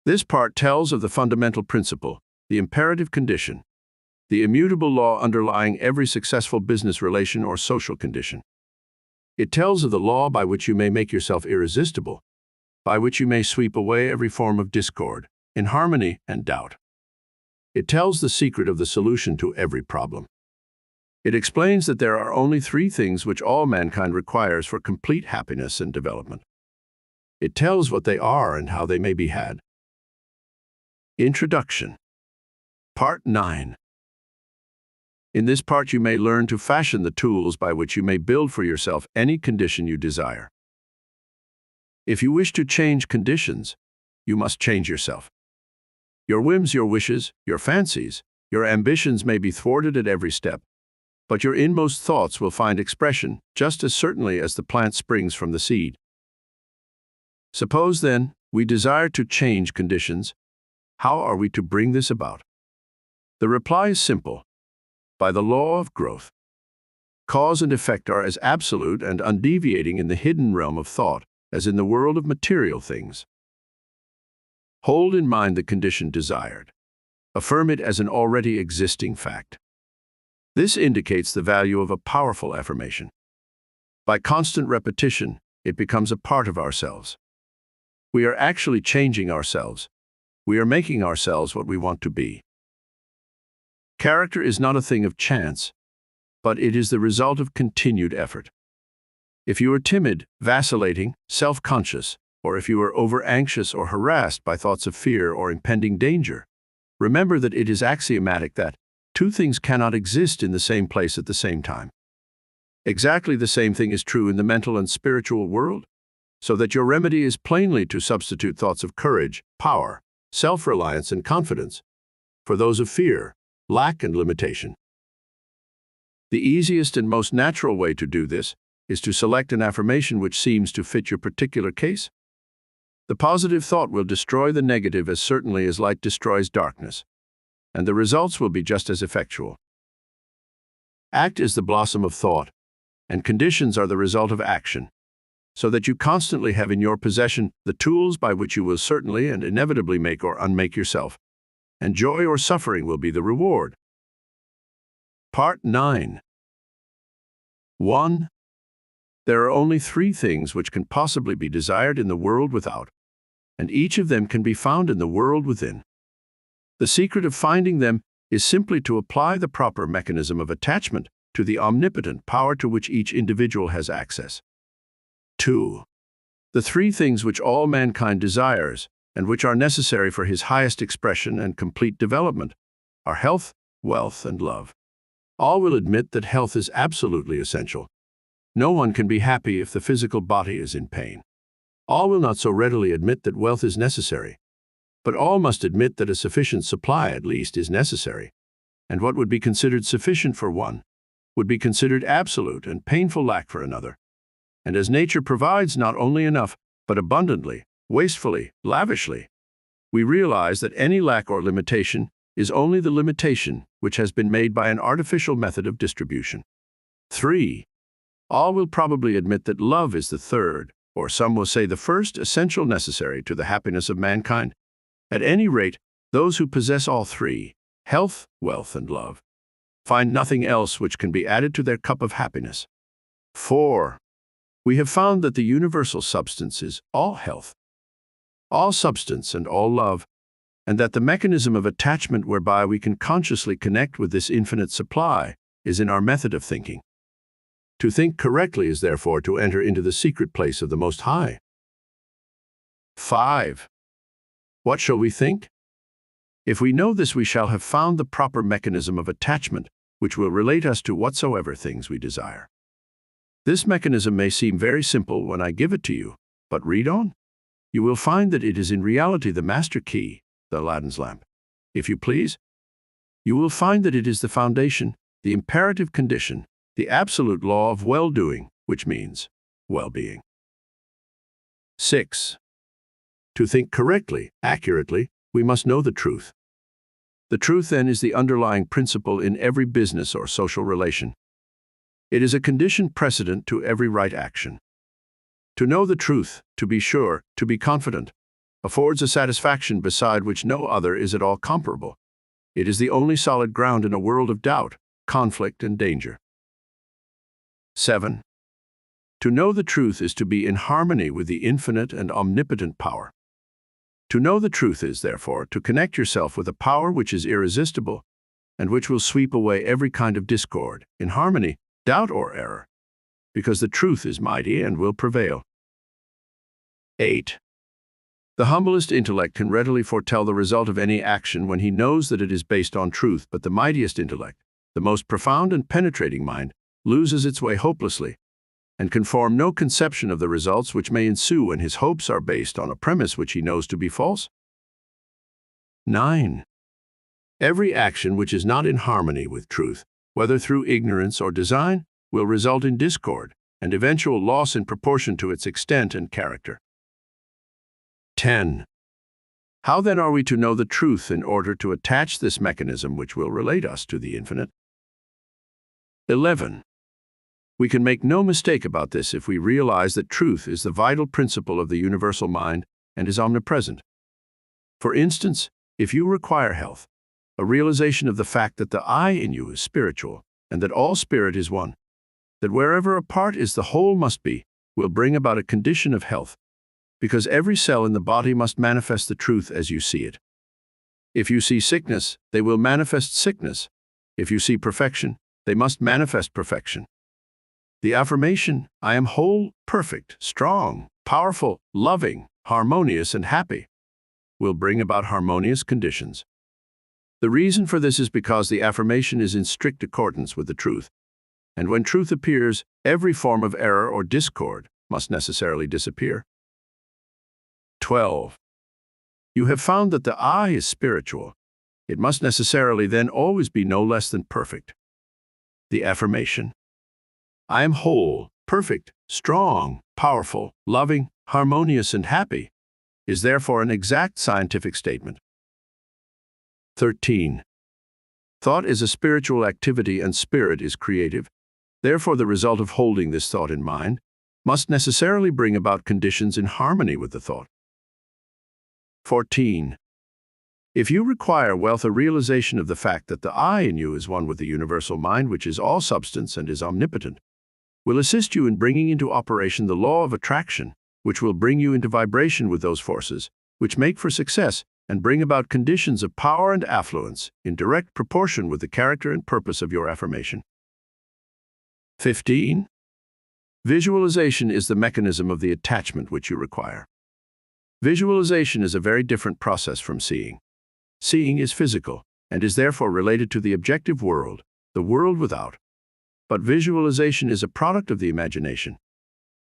This part tells of the fundamental principle, the imperative condition, the immutable law underlying every successful business relation or social condition. It tells of the law by which you may make yourself irresistible, by which you may sweep away every form of discord, inharmony, and doubt. It tells the secret of the solution to every problem. It explains that there are only three things which all mankind requires for complete happiness and development. It tells what they are and how they may be had. Introduction. Part 9. In this part you may learn to fashion the tools by which you may build for yourself any condition you desire. If you wish to change conditions, you must change yourself. Your whims, your wishes, your fancies, your ambitions may be thwarted at every step, but your inmost thoughts will find expression just as certainly as the plant springs from the seed. Suppose, then, we desire to change conditions. How are we to bring this about? The reply is simple: by the law of growth. Cause and effect are as absolute and undeviating in the hidden realm of thought as in the world of material things. Hold in mind the condition desired. Affirm it as an already existing fact. This indicates the value of a powerful affirmation. By constant repetition, it becomes a part of ourselves. We are actually changing ourselves. We are making ourselves what we want to be. Character is not a thing of chance, but it is the result of continued effort. If you are timid, vacillating, self-conscious, or if you are over-anxious or harassed by thoughts of fear or impending danger, remember that it is axiomatic that two things cannot exist in the same place at the same time. Exactly the same thing is true in the mental and spiritual world, so that your remedy is plainly to substitute thoughts of courage, power, self-reliance, and confidence for those of fear, lack, and limitation. The easiest and most natural way to do this is to select an affirmation which seems to fit your particular case. The positive thought will destroy the negative as certainly as light destroys darkness, and the results will be just as effectual. Act is the blossom of thought, and conditions are the result of action, so that you constantly have in your possession the tools by which you will certainly and inevitably make or unmake yourself, and joy or suffering will be the reward. Part 9. 1. There are only 3 things which can possibly be desired in the world without, and each of them can be found in the world within. The secret of finding them is simply to apply the proper mechanism of attachment to the omnipotent power to which each individual has access. 2. The 3 things which all mankind desires, and which are necessary for his highest expression and complete development, are health, wealth, and love. All will admit that health is absolutely essential. No one can be happy if the physical body is in pain. All will not so readily admit that wealth is necessary, but all must admit that a sufficient supply at least is necessary, and what would be considered sufficient for one would be considered absolute and painful lack for another. And as nature provides not only enough, but abundantly, wastefully, lavishly, we realize that any lack or limitation is only the limitation which has been made by an artificial method of distribution. 3. All will probably admit that love is the third, or some will say the first, essential necessary to the happiness of mankind. At any rate, those who possess all 3, health, wealth, and love, find nothing else which can be added to their cup of happiness. 4. We have found that the universal substance is all health, all substance, and all love, and that the mechanism of attachment whereby we can consciously connect with this infinite supply is in our method of thinking. To think correctly is therefore to enter into the secret place of the Most High. 5. What shall we think? If we know this, we shall have found the proper mechanism of attachment, which will relate us to whatsoever things we desire. This mechanism may seem very simple when I give it to you, but read on. You will find that it is in reality the master key, the Aladdin's lamp. If you please, you will find that it is the foundation, the imperative condition, the absolute law of well-doing, which means well-being. 6. To think correctly, accurately, we must know the truth. The truth, then, is the underlying principle in every business or social relation. It is a condition precedent to every right action. To know the truth, to be sure, to be confident, affords a satisfaction beside which no other is at all comparable. It is the only solid ground in a world of doubt, conflict, and danger. 7. To know the truth is to be in harmony with the infinite and omnipotent power. To know the truth is, therefore, to connect yourself with a power which is irresistible and which will sweep away every kind of discord, inharmony, doubt, or error, because the truth is mighty and will prevail. 8. The humblest intellect can readily foretell the result of any action when he knows that it is based on truth, but the mightiest intellect, the most profound and penetrating mind, loses its way hopelessly, and can form no conception of the results which may ensue when his hopes are based on a premise which he knows to be false. 9. Every action which is not in harmony with truth, whether through ignorance or design, will result in discord and eventual loss in proportion to its extent and character. 10. How then are we to know the truth in order to attach this mechanism which will relate us to the infinite? 11. We can make no mistake about this if we realize that truth is the vital principle of the universal mind and is omnipresent. For instance, if you require health, a realization of the fact that the I in you is spiritual and that all spirit is one, that wherever a part is, the whole must be, will bring about a condition of health, because every cell in the body must manifest the truth as you see it. If you see sickness, they will manifest sickness. If you see perfection, they must manifest perfection. The affirmation, I am whole, perfect, strong, powerful, loving, harmonious, and happy, will bring about harmonious conditions. The reason for this is because the affirmation is in strict accordance with the truth, and when truth appears, every form of error or discord must necessarily disappear. 12. You have found that the I is spiritual. It must necessarily then always be no less than perfect. The affirmation, I am whole, perfect, strong, powerful, loving, harmonious, and happy, is therefore an exact scientific statement. 13. Thought is a spiritual activity and spirit is creative. Therefore, the result of holding this thought in mind must necessarily bring about conditions in harmony with the thought. 14. If you require wealth, a realization of the fact that the I in you is one with the universal mind, which is all substance and is omnipotent, will assist you in bringing into operation the law of attraction, which will bring you into vibration with those forces which make for success and bring about conditions of power and affluence in direct proportion with the character and purpose of your affirmation. 15. Visualization is the mechanism of the attachment which you require. Visualization is a very different process from seeing. Seeing is physical and is therefore related to the objective world, the world without. But visualization is a product of the imagination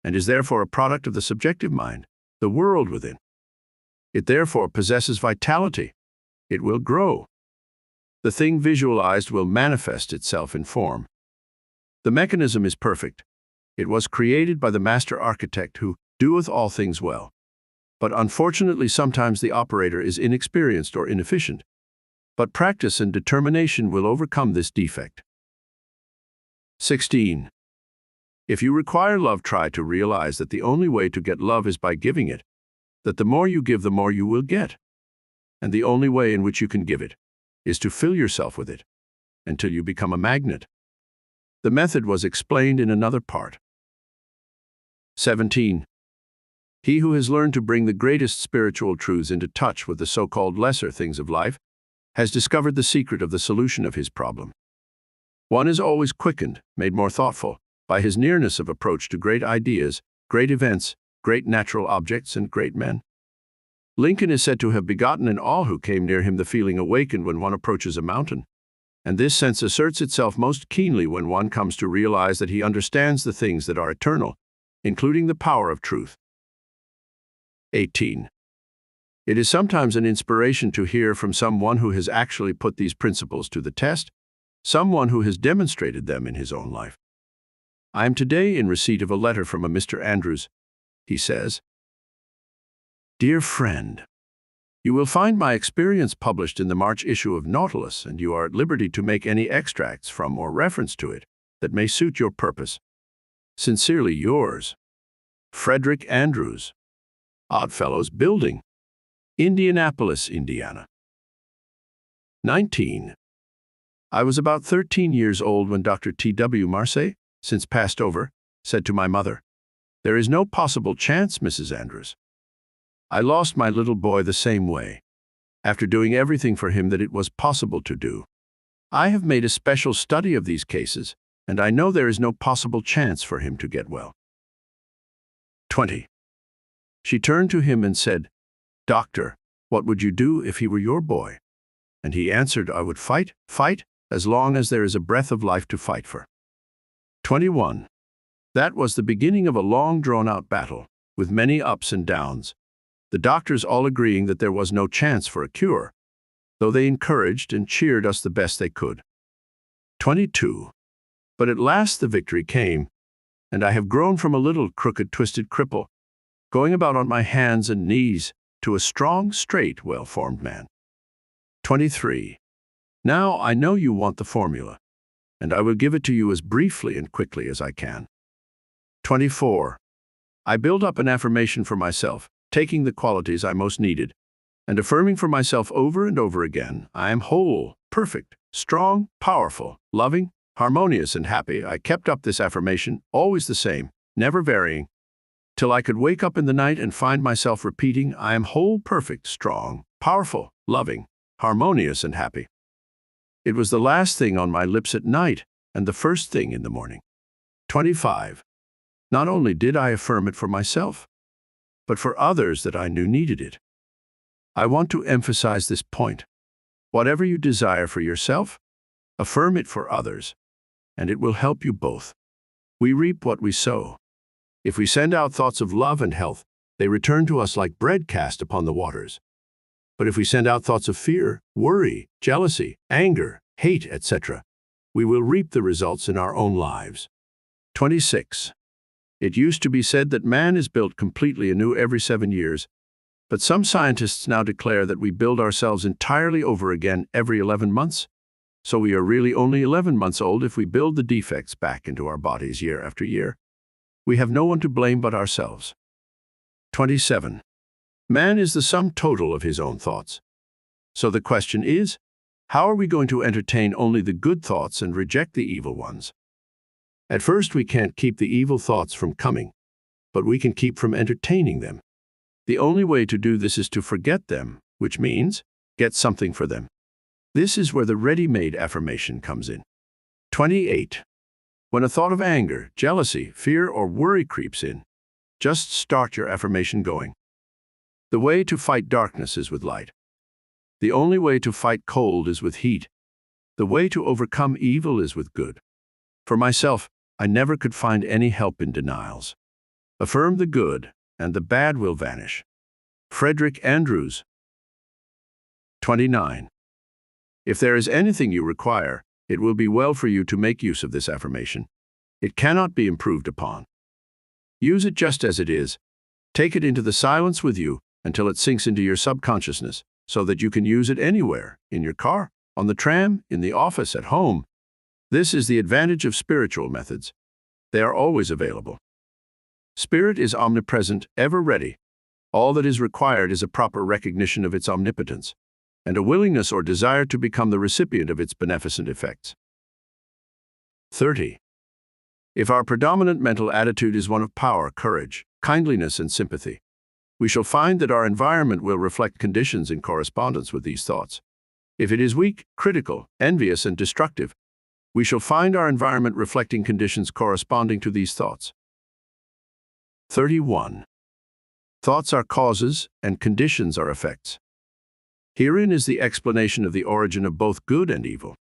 and is therefore a product of the subjective mind, the world within. It therefore possesses vitality. It will grow. The thing visualized will manifest itself in form. The mechanism is perfect. It was created by the master architect who doeth all things well. But unfortunately, sometimes the operator is inexperienced or inefficient. But practice and determination will overcome this defect. 16. If you require love, try to realize that the only way to get love is by giving it, that the more you give, the more you will get. And the only way in which you can give it is to fill yourself with it until you become a magnet. The method was explained in another part. 17. He who has learned to bring the greatest spiritual truths into touch with the so-called lesser things of life has discovered the secret of the solution of his problem. One is always quickened, made more thoughtful, by his nearness of approach to great ideas, great events, great natural objects, and great men. Lincoln is said to have begotten in all who came near him the feeling awakened when one approaches a mountain, and this sense asserts itself most keenly when one comes to realize that he understands the things that are eternal, including the power of truth. 18. It is sometimes an inspiration to hear from someone who has actually put these principles to the test, someone who has demonstrated them in his own life. I am today in receipt of a letter from a Mr. Andrews. He says, Dear friend, you will find my experience published in the March issue of Nautilus, and you are at liberty to make any extracts from or reference to it that may suit your purpose. Sincerely yours, Frederick Andrews, Oddfellows Building, Indianapolis, Indiana. 19. I was about 13 years old when Dr. T.W. Marseille, since passed over, said to my mother, There is no possible chance, Mrs. Andrews. I lost my little boy the same way, after doing everything for him that it was possible to do. I have made a special study of these cases, and I know there is no possible chance for him to get well. 20. She turned to him and said, Doctor, what would you do if he were your boy? And he answered, I would fight, as long as there is a breath of life to fight for. 21. That was the beginning of a long drawn-out battle, with many ups and downs, the doctors all agreeing that there was no chance for a cure, though they encouraged and cheered us the best they could. 22. But at last the victory came, and I have grown from a little crooked, twisted cripple, going about on my hands and knees, to a strong, straight, well-formed man. 23. Now I know you want the formula, and I will give it to you as briefly and quickly as I can. 24. I build up an affirmation for myself, taking the qualities I most needed, and affirming for myself over and over again, I am whole, perfect, strong, powerful, loving, harmonious and happy. I kept up this affirmation, always the same, never varying, till I could wake up in the night and find myself repeating, I am whole, perfect, strong, powerful, loving, harmonious, and happy. It was the last thing on my lips at night and the first thing in the morning. 25. Not only did I affirm it for myself, but for others that I knew needed it. I want to emphasize this point. Whatever you desire for yourself, affirm it for others, and it will help you both. We reap what we sow. If we send out thoughts of love and health, they return to us like bread cast upon the waters. But if we send out thoughts of fear, worry, jealousy, anger, hate, etc., we will reap the results in our own lives. 26. It used to be said that man is built completely anew every 7 years, but some scientists now declare that we build ourselves entirely over again every 11 months. So we are really only 11 months old if we build the defects back into our bodies year after year. We have no one to blame but ourselves. 27. Man is the sum total of his own thoughts. So the question is, how are we going to entertain only the good thoughts and reject the evil ones? At first, we can't keep the evil thoughts from coming, but we can keep from entertaining them. The only way to do this is to forget them, which means get something for them. This is where the ready-made affirmation comes in. 28. When a thought of anger, jealousy, fear, or worry creeps in, just start your affirmation going. The way to fight darkness is with light. The only way to fight cold is with heat. The way to overcome evil is with good. For myself, I never could find any help in denials. Affirm the good, and the bad will vanish. Frederick Andrews. 29. If there is anything you require, it will be well for you to make use of this affirmation. It cannot be improved upon. Use it just as it is. Take it into the silence with you until it sinks into your subconsciousness, so that you can use it anywhere, in your car, on the tram, in the office, at home. This is the advantage of spiritual methods. They are always available. Spirit is omnipresent, ever ready. All that is required is a proper recognition of its omnipotence, and a willingness or desire to become the recipient of its beneficent effects. 30. If our predominant mental attitude is one of power, courage, kindliness, and sympathy, we shall find that our environment will reflect conditions in correspondence with these thoughts. If it is weak, critical, envious, and destructive, we shall find our environment reflecting conditions corresponding to these thoughts. 31. Thoughts are causes, and conditions are effects. Herein is the explanation of the origin of both good and evil.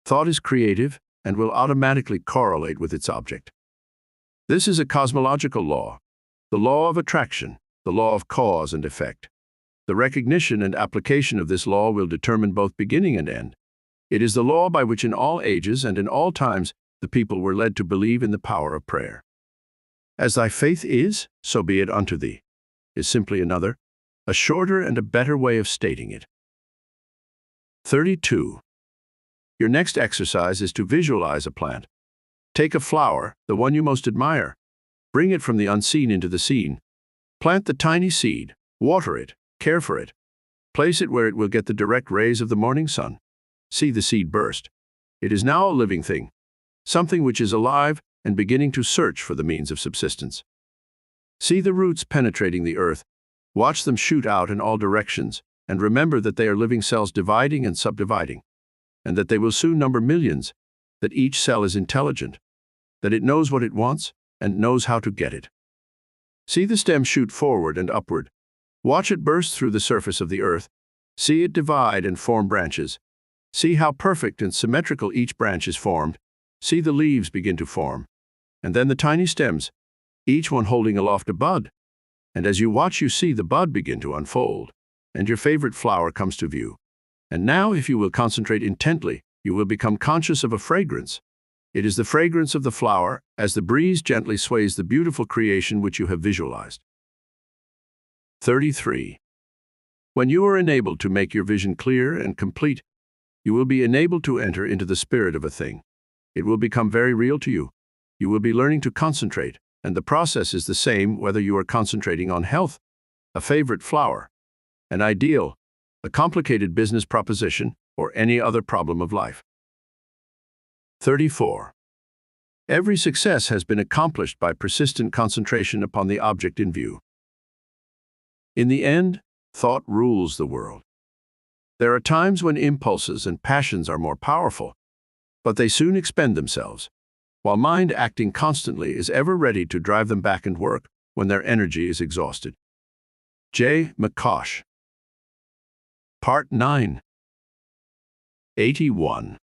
Thought is creative and will automatically correlate with its object. This is a cosmological law, the law of attraction, the law of cause and effect. The recognition and application of this law will determine both beginning and end. It is the law by which in all ages and in all times the people were led to believe in the power of prayer. As thy faith is, so be it unto thee, is simply another, a shorter and a better way of stating it. 32. Your next exercise is to visualize a plant. Take a flower, the one you most admire. Bring it from the unseen into the seen. Plant the tiny seed, water it, care for it. Place it where it will get the direct rays of the morning sun. See the seed burst. It is now a living thing, something which is alive and beginning to search for the means of subsistence. See the roots penetrating the earth. Watch them shoot out in all directions, and remember that they are living cells dividing and subdividing, and that they will soon number millions, that each cell is intelligent, that it knows what it wants and knows how to get it. See the stem shoot forward and upward. Watch it burst through the surface of the earth. See it divide and form branches. See how perfect and symmetrical each branch is formed. See the leaves begin to form, and then the tiny stems, each one holding aloft a bud. And as you watch, you see the bud begin to unfold, and your favorite flower comes to view. And now, if you will concentrate intently, you will become conscious of a fragrance. It is the fragrance of the flower as the breeze gently sways the beautiful creation which you have visualized. 33. When you are enabled to make your vision clear and complete, you will be enabled to enter into the spirit of a thing. It will become very real to you. You will be learning to concentrate, and the process is the same whether you are concentrating on health, a favorite flower, an ideal, a complicated business proposition, or any other problem of life. 34. Every success has been accomplished by persistent concentration upon the object in view. In the end, thought rules the world. There are times when impulses and passions are more powerful, but they soon expend themselves, while mind acting constantly is ever ready to drive them back and work when their energy is exhausted. J. McCosh. Part 9. 81.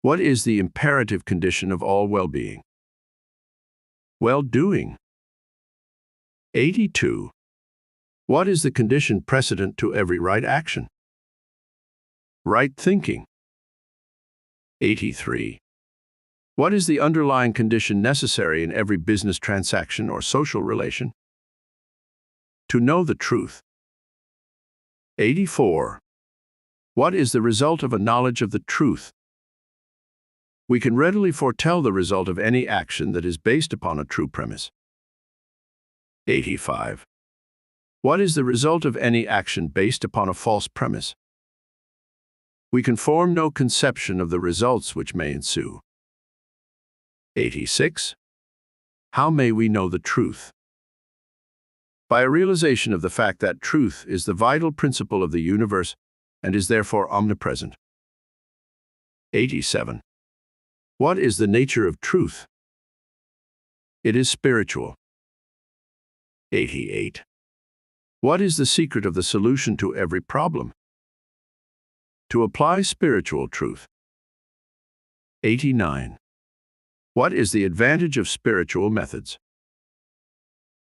What is the imperative condition of all well-being? Well-doing. 82. What is the condition precedent to every right action? Right thinking. 83. What is the underlying condition necessary in every business transaction or social relation? To know the truth. 84. What is the result of a knowledge of the truth? We can readily foretell the result of any action that is based upon a true premise. 85. What is the result of any action based upon a false premise? We can form no conception of the results which may ensue. 86. How may we know the truth? By a realization of the fact that truth is the vital principle of the universe and is therefore omnipresent. 87. What is the nature of truth? It is spiritual. 88. What is the secret of the solution to every problem? To apply spiritual truth. 89. What is the advantage of spiritual methods?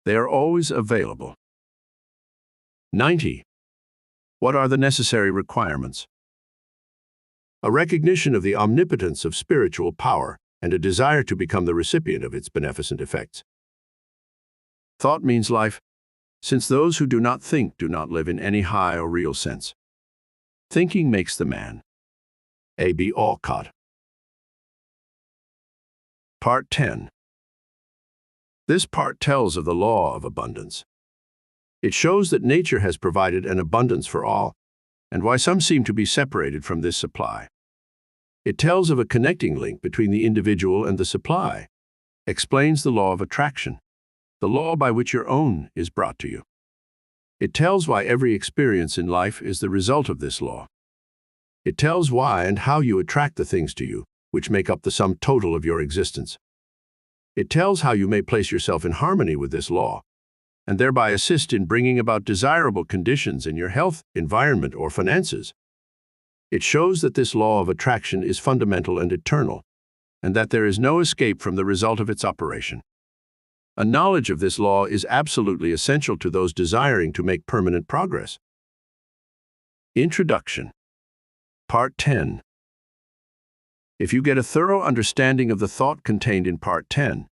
They are always available. 90. What are the necessary requirements? A recognition of the omnipotence of spiritual power and a desire to become the recipient of its beneficent effects. Thought means life, since those who do not think do not live in any high or real sense. Thinking makes the man. A.B. Alcott. Part 10. This part tells of the law of abundance. It shows that nature has provided an abundance for all, and why some seem to be separated from this supply. It tells of a connecting link between the individual and the supply, explains the law of attraction, the law by which your own is brought to you. It tells why every experience in life is the result of this law. It tells why and how you attract the things to you, which make up the sum total of your existence. It tells how you may place yourself in harmony with this law, and thereby assist in bringing about desirable conditions in your health, environment, or finances. It shows that this law of attraction is fundamental and eternal, and that there is no escape from the result of its operation. A knowledge of this law is absolutely essential to those desiring to make permanent progress. Introduction. Part 10. If you get a thorough understanding of the thought contained in Part 10,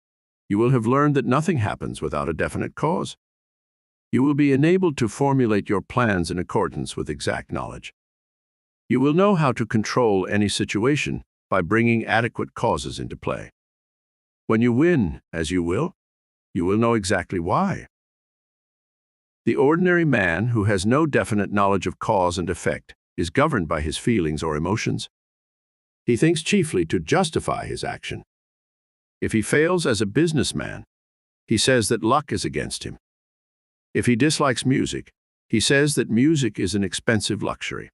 you will have learned that nothing happens without a definite cause. You will be enabled to formulate your plans in accordance with exact knowledge. You will know how to control any situation by bringing adequate causes into play. When you win, as you will know exactly why. The ordinary man who has no definite knowledge of cause and effect is governed by his feelings or emotions. He thinks chiefly to justify his action. If he fails as a businessman, he says that luck is against him. If he dislikes music, he says that music is an expensive luxury.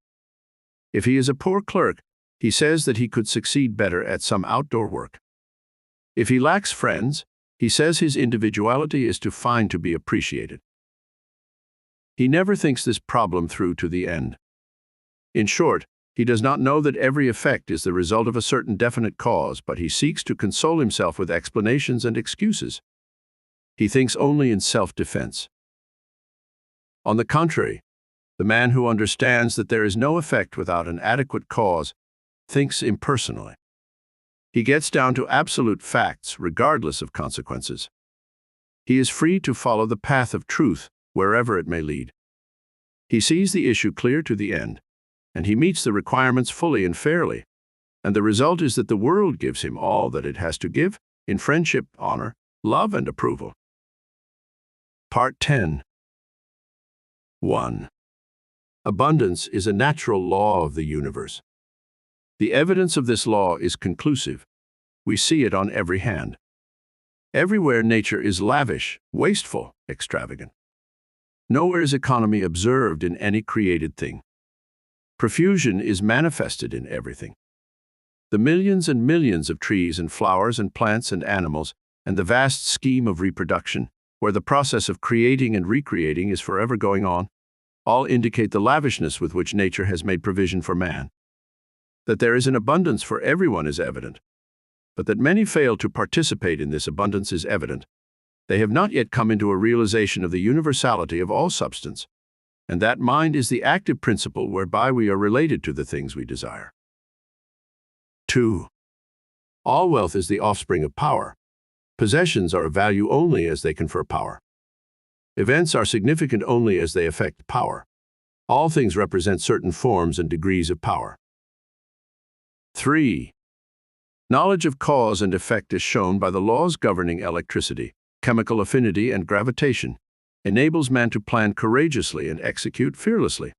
If he is a poor clerk, he says that he could succeed better at some outdoor work. If he lacks friends, he says his individuality is too fine to be appreciated. He never thinks this problem through to the end. In short, he does not know that every effect is the result of a certain definite cause, but he seeks to console himself with explanations and excuses. He thinks only in self-defense. On the contrary, the man who understands that there is no effect without an adequate cause thinks impersonally. He gets down to absolute facts regardless of consequences. He is free to follow the path of truth wherever it may lead. He sees the issue clear to the end, and he meets the requirements fully and fairly, and the result is that the world gives him all that it has to give in friendship, honor, love, and approval. Part 10. 1. Abundance is a natural law of the universe. The evidence of this law is conclusive. We see it on every hand. Everywhere nature is lavish, wasteful, extravagant. Nowhere is economy observed in any created thing. Profusion is manifested in everything. The millions and millions of trees and flowers and plants and animals, and the vast scheme of reproduction, where the process of creating and recreating is forever going on, all indicate the lavishness with which nature has made provision for man. That there is an abundance for everyone is evident, but that many fail to participate in this abundance is evident. They have not yet come into a realization of the universality of all substance, and that mind is the active principle whereby we are related to the things we desire. 2. All wealth is the offspring of power. Possessions are of value only as they confer power. Events are significant only as they affect power. All things represent certain forms and degrees of power. 3. Knowledge of cause and effect is shown by the laws governing electricity, chemical affinity, and gravitation, enables man to plan courageously and execute fearlessly.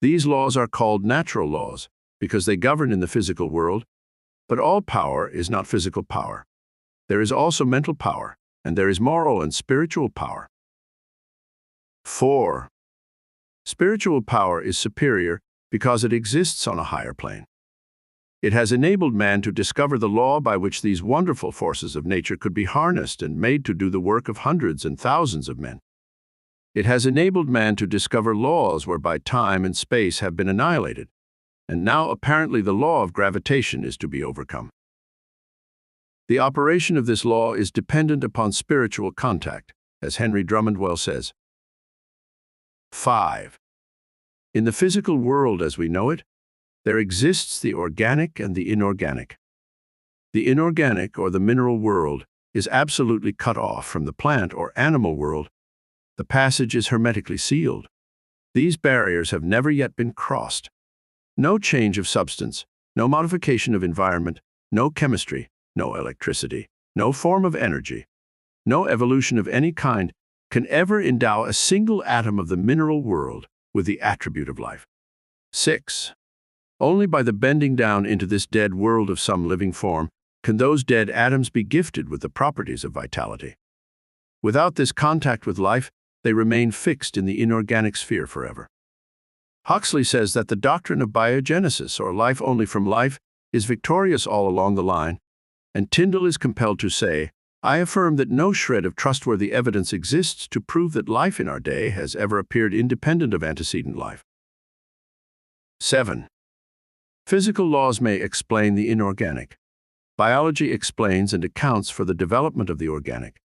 These laws are called natural laws because they govern in the physical world, but all power is not physical power. There is also mental power, and there is moral and spiritual power. 4. Spiritual power is superior because it exists on a higher plane. It has enabled man to discover the law by which these wonderful forces of nature could be harnessed and made to do the work of hundreds and thousands of men. It has enabled man to discover laws whereby time and space have been annihilated, and now apparently the law of gravitation is to be overcome. The operation of this law is dependent upon spiritual contact, as Henry Drummond well says. 5. In the physical world as we know it, there exists the organic and the inorganic. The inorganic, or the mineral world, is absolutely cut off from the plant or animal world. The passage is hermetically sealed. These barriers have never yet been crossed. No change of substance, no modification of environment, no chemistry, no electricity, no form of energy, no evolution of any kind can ever endow a single atom of the mineral world with the attribute of life. 6. Only by the bending down into this dead world of some living form can those dead atoms be gifted with the properties of vitality. Without this contact with life, they remain fixed in the inorganic sphere forever. Huxley says that the doctrine of biogenesis, or life only from life, is victorious all along the line, and Tyndall is compelled to say, "I affirm that no shred of trustworthy evidence exists to prove that life in our day has ever appeared independent of antecedent life." 7. Physical laws may explain the inorganic. Biology explains and accounts for the development of the organic,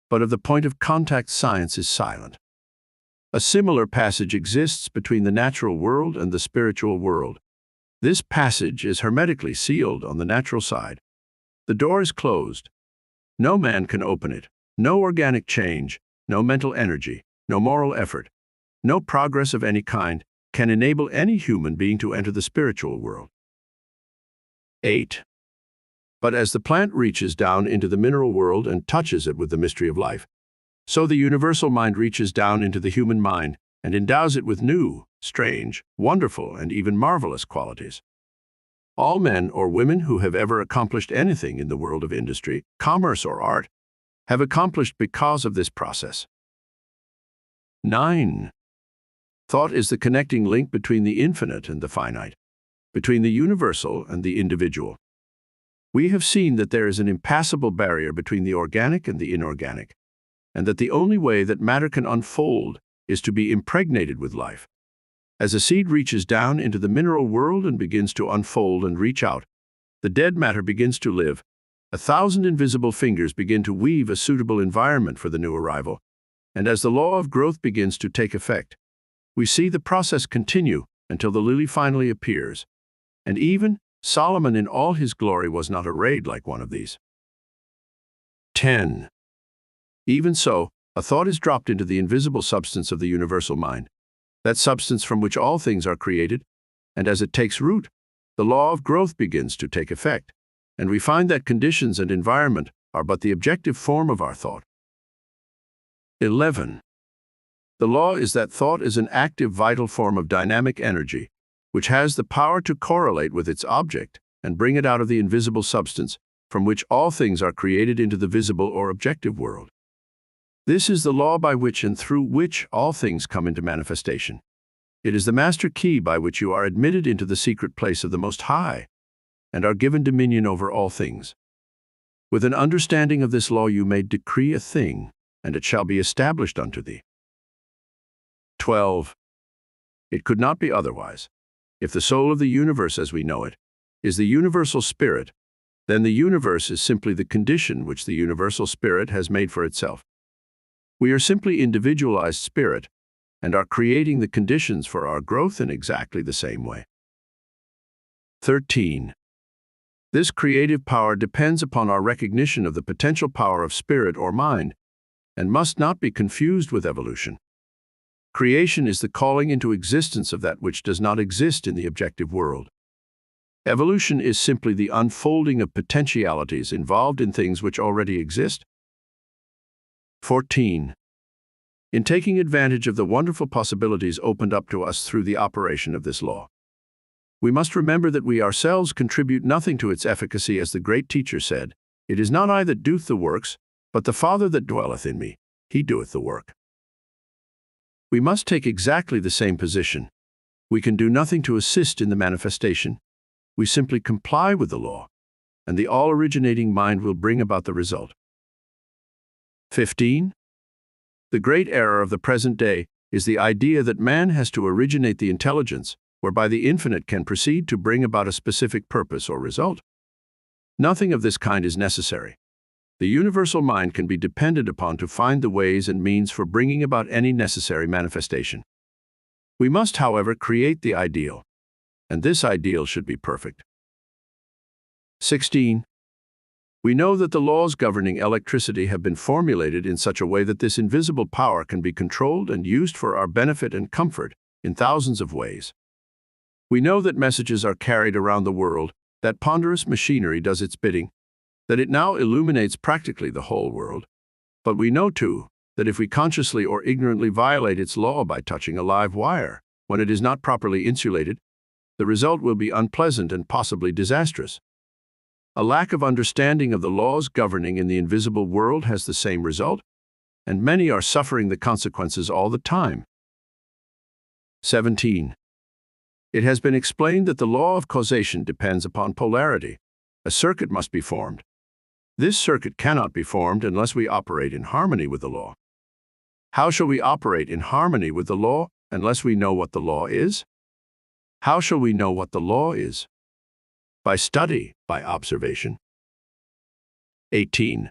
but of the point of contact science is silent. A similar passage exists between the natural world and the spiritual world. This passage is hermetically sealed on the natural side. The door is closed. No man can open it. No organic change, no mental energy, no moral effort, no progress of any kind can enable any human being to enter the spiritual world. 8. But as the plant reaches down into the mineral world and touches it with the mystery of life, so the universal mind reaches down into the human mind and endows it with new, strange, wonderful, and even marvelous qualities. All men or women who have ever accomplished anything in the world of industry, commerce, or art have accomplished because of this process. 9. Thought is the connecting link between the infinite and the finite, between the universal and the individual. We have seen that there is an impassable barrier between the organic and the inorganic, and that the only way that matter can unfold is to be impregnated with life. As a seed reaches down into the mineral world and begins to unfold and reach out, the dead matter begins to live. 1,000 invisible fingers begin to weave a suitable environment for the new arrival, and as the law of growth begins to take effect, we see the process continue until the lily finally appears, and even Solomon in all his glory was not arrayed like one of these. 10. Even so, a thought is dropped into the invisible substance of the universal mind, that substance from which all things are created, and as it takes root, the law of growth begins to take effect, and we find that conditions and environment are but the objective form of our thought. 11. The law is that thought is an active, vital form of dynamic energy, which has the power to correlate with its object and bring it out of the invisible substance from which all things are created into the visible or objective world. This is the law by which and through which all things come into manifestation. It is the master key by which you are admitted into the secret place of the Most High and are given dominion over all things. With an understanding of this law you may decree a thing, and it shall be established unto thee. 12. It could not be otherwise. If the soul of the universe as we know it is the universal spirit, then the universe is simply the condition which the universal spirit has made for itself. We are simply individualized spirit and are creating the conditions for our growth in exactly the same way. 13. This creative power depends upon our recognition of the potential power of spirit or mind and must not be confused with evolution. Creation is the calling into existence of that which does not exist in the objective world. Evolution is simply the unfolding of potentialities involved in things which already exist. 14. In taking advantage of the wonderful possibilities opened up to us through the operation of this law, we must remember that we ourselves contribute nothing to its efficacy, as the great teacher said, "It is not I that doeth the works, but the Father that dwelleth in me, he doeth the work." We must take exactly the same position. We can do nothing to assist in the manifestation. We simply comply with the law, and the all-originating mind will bring about the result. 15. The great error of the present day is the idea that man has to originate the intelligence, whereby the infinite can proceed to bring about a specific purpose or result. Nothing of this kind is necessary. The universal mind can be depended upon to find the ways and means for bringing about any necessary manifestation. We must, however, create the ideal, and this ideal should be perfect. 16. We know that the laws governing electricity have been formulated in such a way that this invisible power can be controlled and used for our benefit and comfort in thousands of ways. We know that messages are carried around the world, that ponderous machinery does its bidding, that it now illuminates practically the whole world. But we know, too, that if we consciously or ignorantly violate its law by touching a live wire, when it is not properly insulated, the result will be unpleasant and possibly disastrous. A lack of understanding of the laws governing in the invisible world has the same result, and many are suffering the consequences all the time. 17. It has been explained that the law of causation depends upon polarity. A circuit must be formed. This circuit cannot be formed unless we operate in harmony with the law. How shall we operate in harmony with the law unless we know what the law is? How shall we know what the law is? By study, by observation. 18.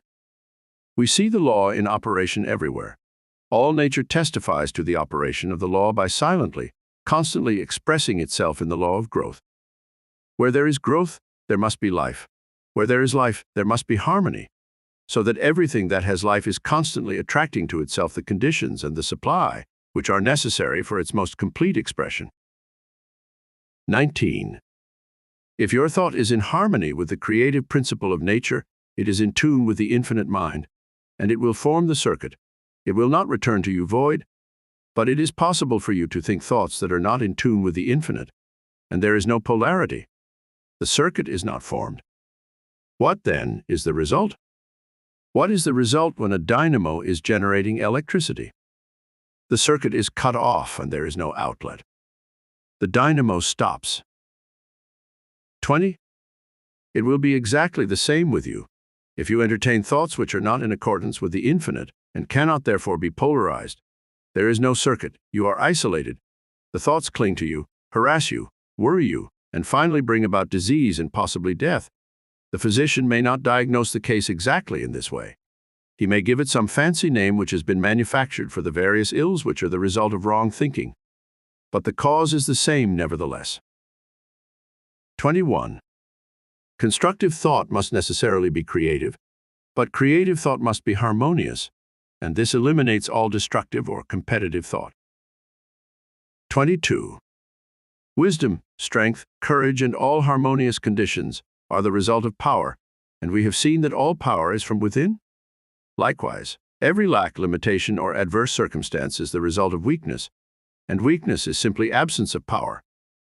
We see the law in operation everywhere. All nature testifies to the operation of the law by silently, constantly expressing itself in the law of growth. Where there is growth, there must be life. Where there is life, there must be harmony, so that everything that has life is constantly attracting to itself the conditions and the supply which are necessary for its most complete expression. 19. If your thought is in harmony with the creative principle of nature, it is in tune with the infinite mind, and it will form the circuit. It will not return to you void, but it is possible for you to think thoughts that are not in tune with the infinite, and there is no polarity. The circuit is not formed. What, then, is the result? What is the result when a dynamo is generating electricity? The circuit is cut off and there is no outlet. The dynamo stops. 20. It will be exactly the same with you. If you entertain thoughts which are not in accordance with the infinite and cannot therefore be polarized, there is no circuit. You are isolated. The thoughts cling to you, harass you, worry you, and finally bring about disease and possibly death. The physician may not diagnose the case exactly in this way. He may give it some fancy name which has been manufactured for the various ills which are the result of wrong thinking. But the cause is the same nevertheless. 21. Constructive thought must necessarily be creative, but creative thought must be harmonious, and this eliminates all destructive or competitive thought. 22. Wisdom, strength, courage, and all harmonious conditions are the result of power, and we have seen that all power is from within. Likewise, every lack, limitation, or adverse circumstance is the result of weakness, and weakness is simply absence of power.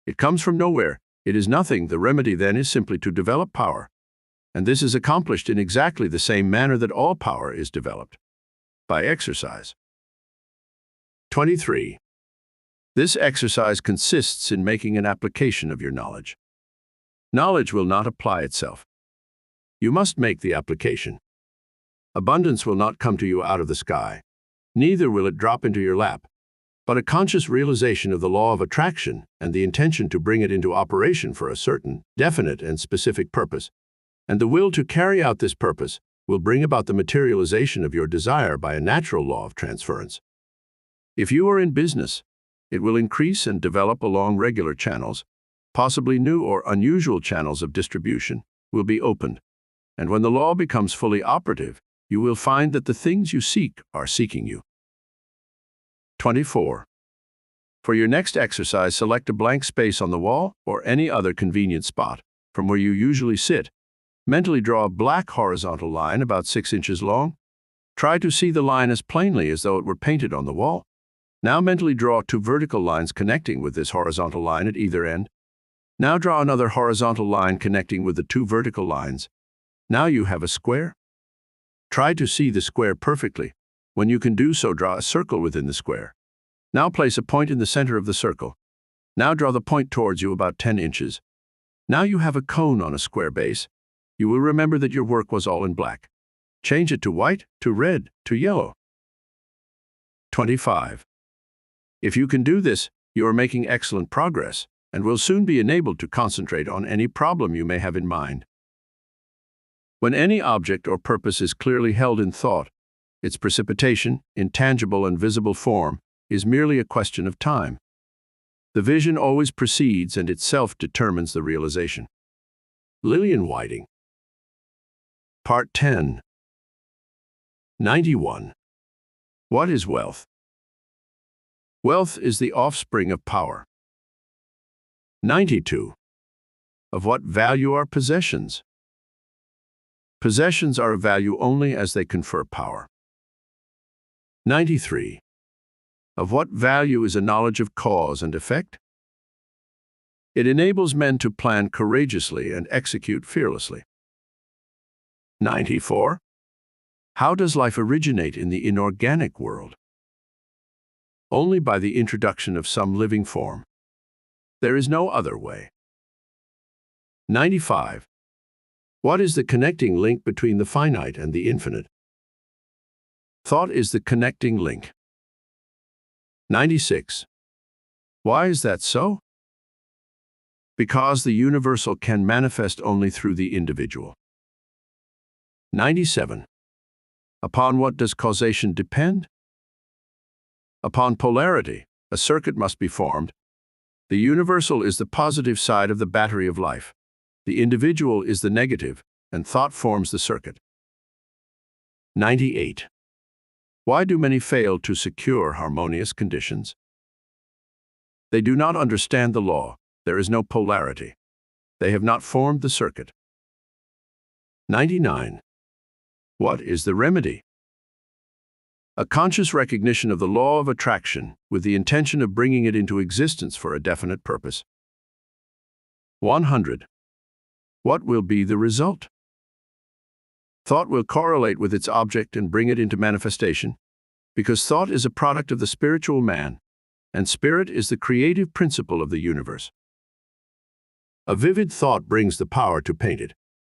It comes from nowhere. It is nothing. The remedy then is simply to develop power. And this is accomplished in exactly the same manner that all power is developed, by exercise. 23. This exercise consists in making an application of your knowledge. Knowledge will not apply itself. You must make the application. Abundance will not come to you out of the sky. Neither will it drop into your lap, but a conscious realization of the law of attraction and the intention to bring it into operation for a certain, definite, and specific purpose, and the will to carry out this purpose will bring about the materialization of your desire by a natural law of transference. If you are in business, it will increase and develop along regular channels. Possibly new or unusual channels of distribution will be opened, and when the law becomes fully operative, you will find that the things you seek are seeking you. 24. For your next exercise, select a blank space on the wall or any other convenient spot from where you usually sit. Mentally draw a black horizontal line about 6 inches long. Try to see the line as plainly as though it were painted on the wall. Now mentally draw 2 vertical lines connecting with this horizontal line at either end. Now draw another horizontal line connecting with the 2 vertical lines. Now you have a square. Try to see the square perfectly. When you can do so, draw a circle within the square. Now place a point in the center of the circle. Now draw the point towards you about 10 inches. Now you have a cone on a square base. You will remember that your work was all in black. Change it to white, to red, to yellow. 25. If you can do this, you are making excellent progress and will soon be enabled to concentrate on any problem you may have in mind. When any object or purpose is clearly held in thought, its precipitation, in tangible and visible form, is merely a question of time. The vision always precedes and itself determines the realization. Lillian Whiting. Part 10. 91. What is wealth? Wealth is the offspring of power. 92. Of what value are possessions? Possessions are of value only as they confer power. 93. Of what value is a knowledge of cause and effect? It enables men to plan courageously and execute fearlessly. 94. How does life originate in the inorganic world? Only by the introduction of some living form. There is no other way. 95. What is the connecting link between the finite and the infinite? Thought is the connecting link. 96. Why is that so? Because the universal can manifest only through the individual. 97. Upon what does causation depend? Upon polarity, a circuit must be formed. The universal is the positive side of the battery of life. The individual is the negative, and thought forms the circuit. 98. Why do many fail to secure harmonious conditions? They do not understand the law. There is no polarity. They have not formed the circuit. 99. What is the remedy? A conscious recognition of the law of attraction with the intention of bringing it into existence for a definite purpose. 100. What will be the result? Thought will correlate with its object and bring it into manifestation, because thought is a product of the spiritual man, and spirit is the creative principle of the universe. A vivid thought brings the power to paint it,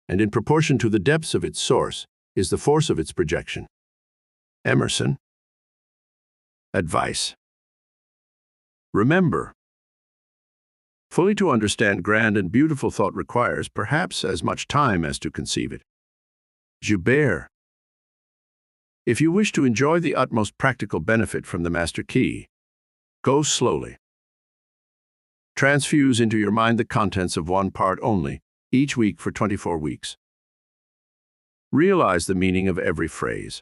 and in proportion to the depths of its source is the force of its projection. Emerson. Advice. Remember, fully to understand grand and beautiful thought requires perhaps as much time as to conceive it. Joubert. If you wish to enjoy the utmost practical benefit from the Master Key, go slowly. Transfuse into your mind the contents of one part only, each week for 24 weeks. Realize the meaning of every phrase.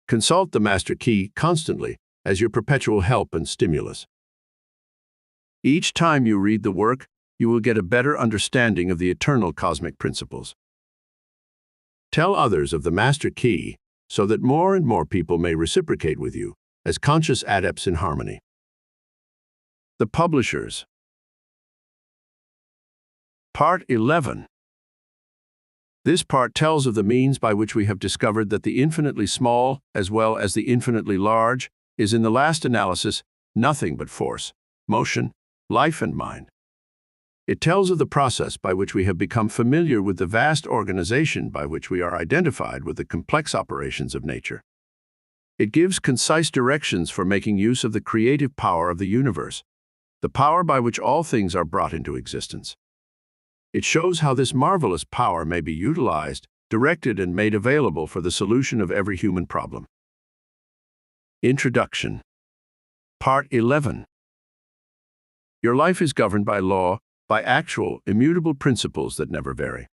Consult the Master Key constantly as your perpetual help and stimulus. Each time you read the work, you will get a better understanding of the eternal cosmic principles. Tell others of the Master Key so that more and more people may reciprocate with you as conscious adepts in harmony. The publishers. Part 11. This part tells of the means by which we have discovered that the infinitely small, as well as the infinitely large, is in the last analysis nothing but force, motion, life and mind. It tells of the process by which we have become familiar with the vast organization by which we are identified with the complex operations of nature. It gives concise directions for making use of the creative power of the universe, the power by which all things are brought into existence. It shows how this marvelous power may be utilized, directed, and made available for the solution of every human problem. Introduction. Part 11. Your life is governed by law, by actual, immutable principles that never vary.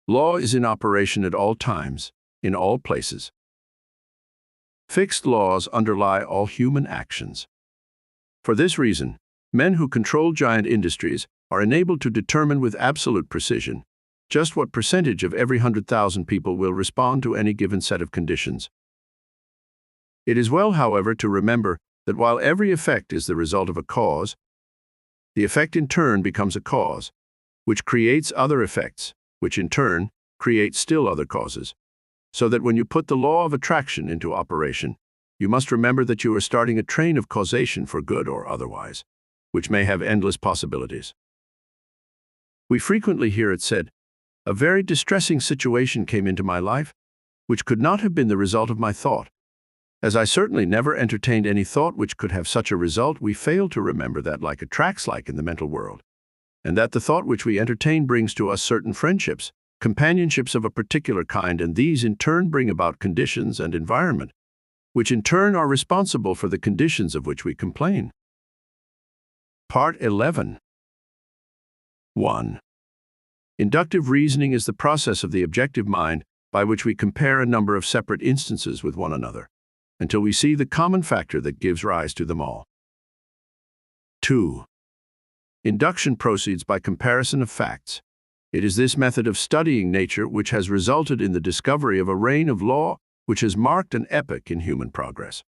Law is in operation at all times, in all places. Fixed laws underlie all human actions. For this reason, men who control giant industries are enabled to determine with absolute precision just what percentage of every 100,000 people will respond to any given set of conditions. It is well, however, to remember that while every effect is the result of a cause, the effect in turn becomes a cause, which creates other effects, which in turn create still other causes. So that when you put the law of attraction into operation, you must remember that you are starting a train of causation for good or otherwise, which may have endless possibilities. We frequently hear it said, "A very distressing situation came into my life, which could not have been the result of my thought." As I certainly never entertained any thought which could have such a result, we fail to remember that like attracts like in the mental world, and that the thought which we entertain brings to us certain friendships, companionships of a particular kind, and these in turn bring about conditions and environment, which in turn are responsible for the conditions of which we complain. Part 11. 1. Inductive reasoning is the process of the objective mind by which we compare a number of separate instances with one another, until we see the common factor that gives rise to them all. 2. Induction proceeds by comparison of facts. It is this method of studying nature which has resulted in the discovery of a reign of law which has marked an epoch in human progress.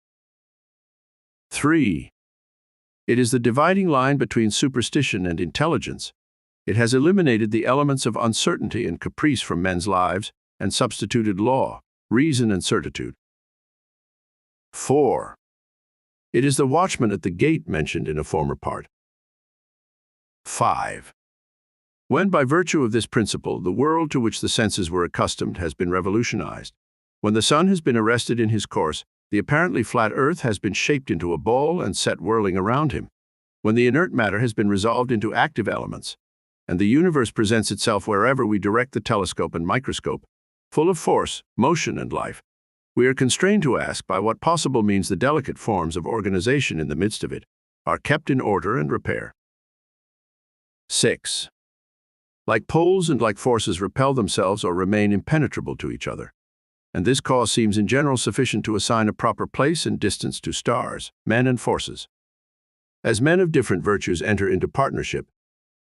3. It is the dividing line between superstition and intelligence. It has eliminated the elements of uncertainty and caprice from men's lives and substituted law, reason, and certitude. 4. It is the watchman at the gate mentioned in a former part. 5. When by virtue of this principle the world to which the senses were accustomed has been revolutionized, when the sun has been arrested in his course, the apparently flat earth has been shaped into a ball and set whirling around him, when the inert matter has been resolved into active elements, and the universe presents itself wherever we direct the telescope and microscope, full of force, motion, and life, we are constrained to ask by what possible means the delicate forms of organization in the midst of it are kept in order and repair. 6. Like poles and like forces repel themselves or remain impenetrable to each other, and this cause seems in general sufficient to assign a proper place and distance to stars, men, and forces. As men of different virtues enter into partnership,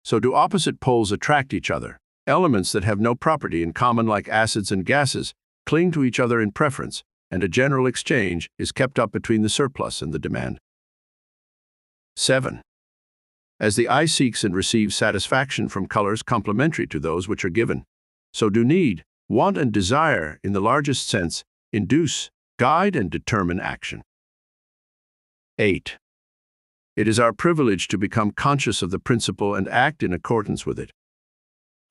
so do opposite poles attract each other. Elements that have no property in common, like acids and gases, cling to each other in preference, and a general exchange is kept up between the surplus and the demand. 7. As the eye seeks and receives satisfaction from colors complementary to those which are given, so do need, want, and desire, in the largest sense, induce, guide, and determine action. 8. It is our privilege to become conscious of the principle and act in accordance with it.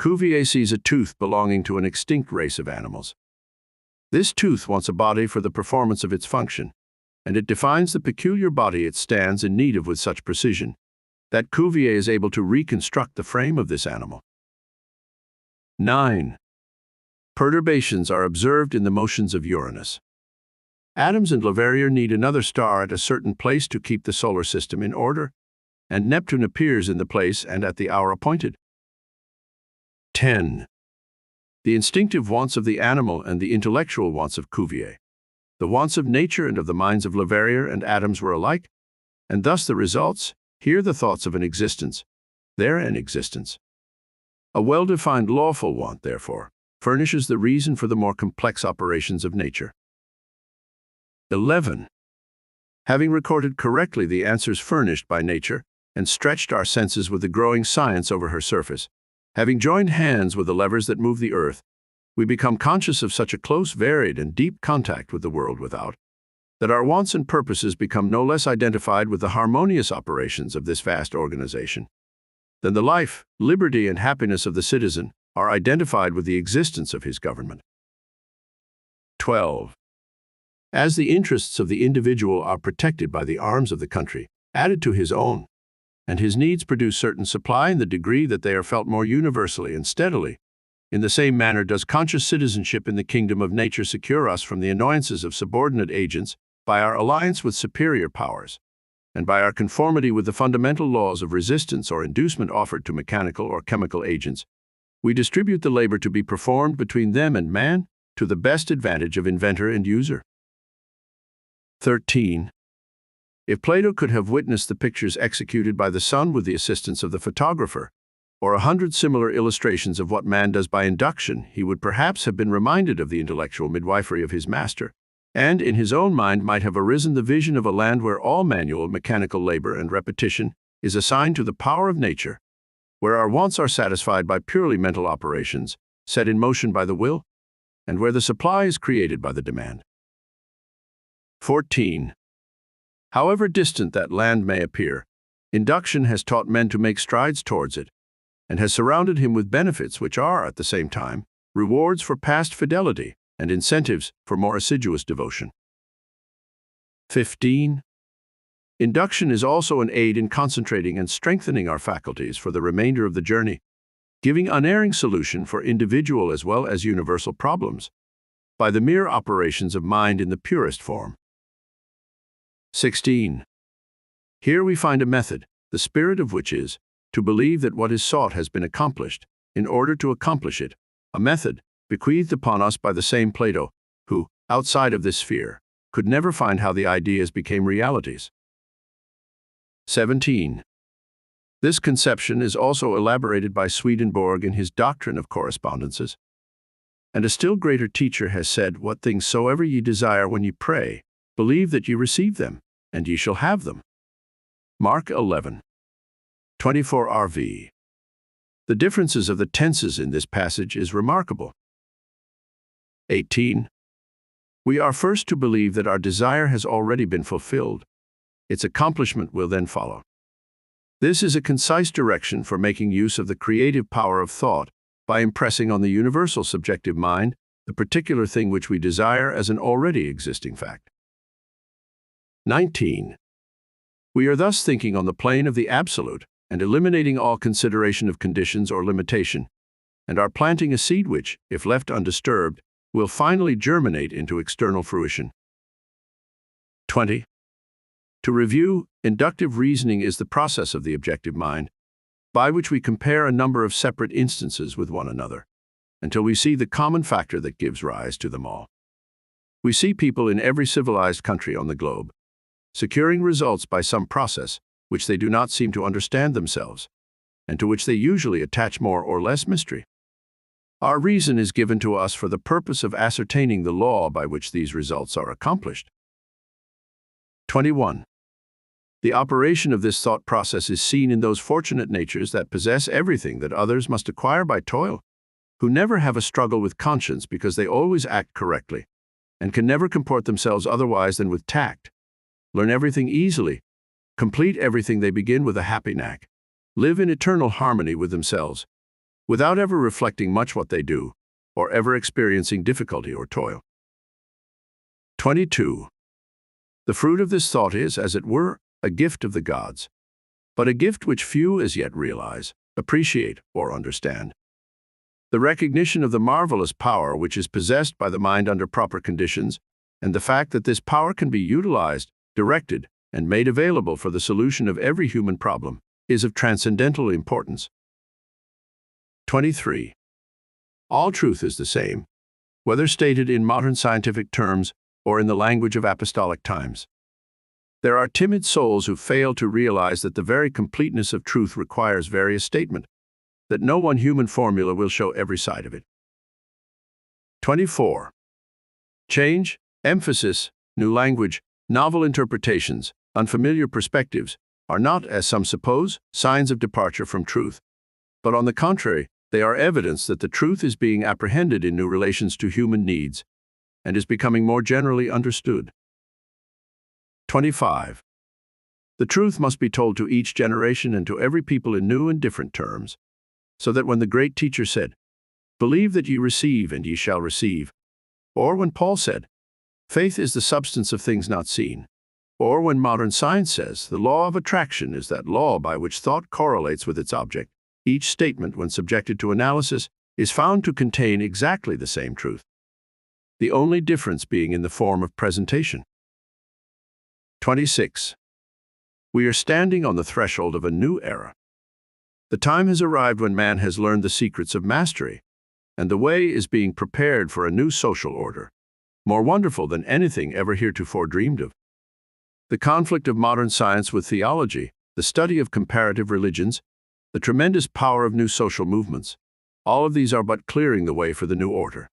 Cuvier sees a tooth belonging to an extinct race of animals. This tooth wants a body for the performance of its function, and it defines the peculiar body it stands in need of with such precision that Cuvier is able to reconstruct the frame of this animal. 9. Perturbations are observed in the motions of Uranus. Adams and Leverrier need another star at a certain place to keep the solar system in order, and Neptune appears in the place and at the hour appointed. 10. The instinctive wants of the animal and the intellectual wants of Cuvier. The wants of nature and of the minds of Leverrier and Adams were alike, and thus the results, here the thoughts of an existence, there an existence. A well-defined lawful want, therefore, furnishes the reason for the more complex operations of nature. 11. Having recorded correctly the answers furnished by nature and stretched our senses with the growing science over her surface, Having joined hands with the levers that move the earth, we become conscious of such a close, varied, and deep contact with the world without, that our wants and purposes become no less identified with the harmonious operations of this vast organization than the life, liberty, and happiness of the citizen are identified with the existence of his government. 12. As the interests of the individual are protected by the arms of the country, added to his own, and his needs produce certain supply in the degree that they are felt more universally and steadily, in the same manner does conscious citizenship in the kingdom of nature secure us from the annoyances of subordinate agents by our alliance with superior powers, and by our conformity with the fundamental laws of resistance or inducement offered to mechanical or chemical agents. We distribute the labor to be performed between them and man to the best advantage of inventor and user. 13. If Plato could have witnessed the pictures executed by the sun with the assistance of the photographer, or 100 similar illustrations of what man does by induction, he would perhaps have been reminded of the intellectual midwifery of his master, and in his own mind might have arisen the vision of a land where all manual mechanical labor and repetition is assigned to the power of nature, where our wants are satisfied by purely mental operations, set in motion by the will, and where the supply is created by the demand. 14. However distant that land may appear, induction has taught men to make strides towards it, and has surrounded him with benefits which are, at the same time, rewards for past fidelity and incentives for more assiduous devotion. 15. Induction is also an aid in concentrating and strengthening our faculties for the remainder of the journey, giving unerring solution for individual as well as universal problems, by the mere operations of mind in the purest form. 16. Here we find a method, the spirit of which is to believe that what is sought has been accomplished, in order to accomplish it, a method bequeathed upon us by the same Plato, who, outside of this sphere, could never find how the ideas became realities. 17. This conception is also elaborated by Swedenborg in his Doctrine of Correspondences. And a still greater teacher has said, "What things soever ye desire when ye pray, believe that ye receive them, and ye shall have them." Mark 11. 24 RV. The differences of the tenses in this passage is remarkable. 18. We are first to believe that our desire has already been fulfilled. Its accomplishment will then follow. This is a concise direction for making use of the creative power of thought by impressing on the universal subjective mind the particular thing which we desire as an already existing fact. 19. We are thus thinking on the plane of the absolute and eliminating all consideration of conditions or limitation, and are planting a seed which, if left undisturbed, will finally germinate into external fruition. 20. To review, inductive reasoning is the process of the objective mind, by which we compare a number of separate instances with one another, until we see the common factor that gives rise to them all. We see people in every civilized country on the globe, securing results by some process which they do not seem to understand themselves, and to which they usually attach more or less mystery. Our reason is given to us for the purpose of ascertaining the law by which these results are accomplished. 21. The operation of this thought process is seen in those fortunate natures that possess everything that others must acquire by toil, who never have a struggle with conscience because they always act correctly, and can never comport themselves otherwise than with tact, learn everything easily, complete everything they begin with a happy knack, live in eternal harmony with themselves, without ever reflecting much what they do, or ever experiencing difficulty or toil. 22. The fruit of this thought is, as it were, a gift of the gods, but a gift which few as yet realize, appreciate, or understand. The recognition of the marvelous power which is possessed by the mind under proper conditions, and the fact that this power can be utilized, directed, and made available for the solution of every human problem, is of transcendental importance. 23. All truth is the same, whether stated in modern scientific terms or in the language of apostolic times. There are timid souls who fail to realize that the very completeness of truth requires various statement, that no one human formula will show every side of it. 24. Change, emphasis, new language, novel interpretations, unfamiliar perspectives are not, as some suppose, signs of departure from truth, but on the contrary, They are evidence that the truth is being apprehended in new relations to human needs and is becoming more generally understood. 25. The truth must be told to each generation and to every people in new and different terms, so that when the great teacher said, "Believe that ye receive, and ye shall receive," or when Paul said, "Faith is the substance of things not seen," or when modern science says, "The law of attraction is that law by which thought correlates with its object," each statement, when subjected to analysis, is found to contain exactly the same truth, the only difference being in the form of presentation. 26. We are standing on the threshold of a new era. The time has arrived when man has learned the secrets of mastery, and the way is being prepared for a new social order, more wonderful than anything ever heretofore dreamed of. The conflict of modern science with theology, the study of comparative religions, the tremendous power of new social movements, all of these are but clearing the way for the new order.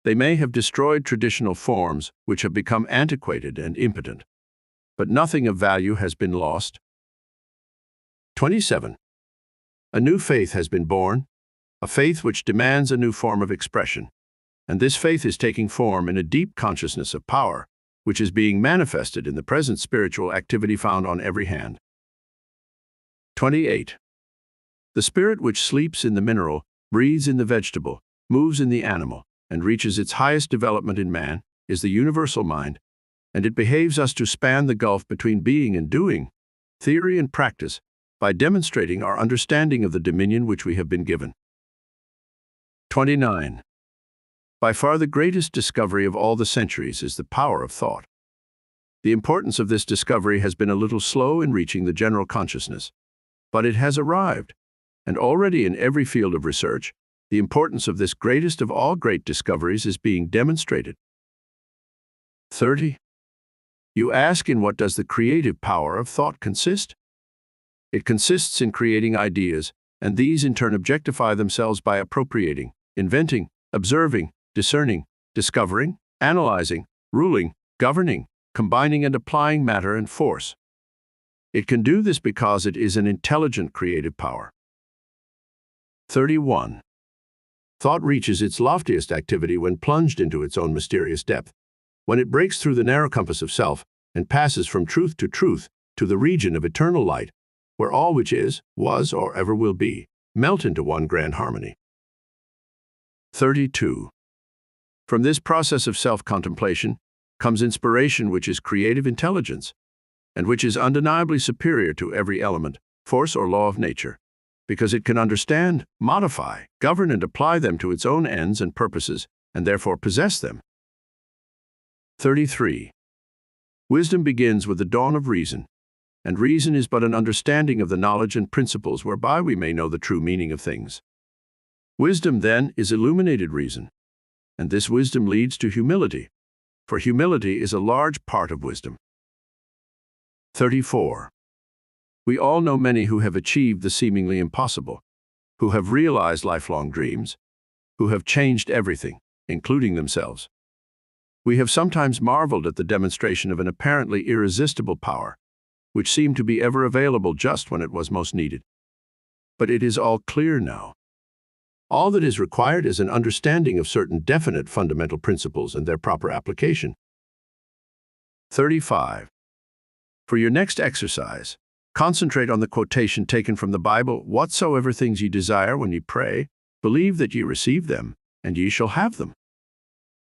They may have destroyed traditional forms which have become antiquated and impotent, but nothing of value has been lost. 27. A new faith has been born, a faith which demands a new form of expression, and this faith is taking form in a deep consciousness of power, which is being manifested in the present spiritual activity found on every hand. 28. The spirit which sleeps in the mineral, breathes in the vegetable, moves in the animal, and reaches its highest development in man, is the universal mind, and it behaves us to span the gulf between being and doing, theory and practice, by demonstrating our understanding of the dominion which we have been given. 29. By far the greatest discovery of all the centuries is the power of thought. The importance of this discovery has been a little slow in reaching the general consciousness, but it has arrived, and already in every field of research, the importance of this greatest of all great discoveries is being demonstrated. 30. You ask, in what does the creative power of thought consist? It consists in creating ideas, and these in turn objectify themselves by appropriating, inventing, observing, discerning, discovering, analyzing, ruling, governing, combining and applying matter and force. It can do this because it is an intelligent creative power. 31. Thought reaches its loftiest activity when plunged into its own mysterious depth, when it breaks through the narrow compass of self and passes from truth to the region of eternal light, where all which is, was, or ever will be, melt into one grand harmony. 32. From this process of self-contemplation comes inspiration, which is creative intelligence, and which is undeniably superior to every element, force, or law of nature, because it can understand, modify, govern, and apply them to its own ends and purposes, and therefore possess them. 33. Wisdom begins with the dawn of reason, and reason is but an understanding of the knowledge and principles whereby we may know the true meaning of things. Wisdom, then, is illuminated reason, and this wisdom leads to humility, for humility is a large part of wisdom. 34. We all know many who have achieved the seemingly impossible, who have realized lifelong dreams, who have changed everything, including themselves. We have sometimes marveled at the demonstration of an apparently irresistible power, which seemed to be ever available just when it was most needed. But it is all clear now. All that is required is an understanding of certain definite fundamental principles and their proper application. 35. For your next exercise, concentrate on the quotation taken from the Bible, "Whatsoever things ye desire when ye pray, believe that ye receive them, and ye shall have them."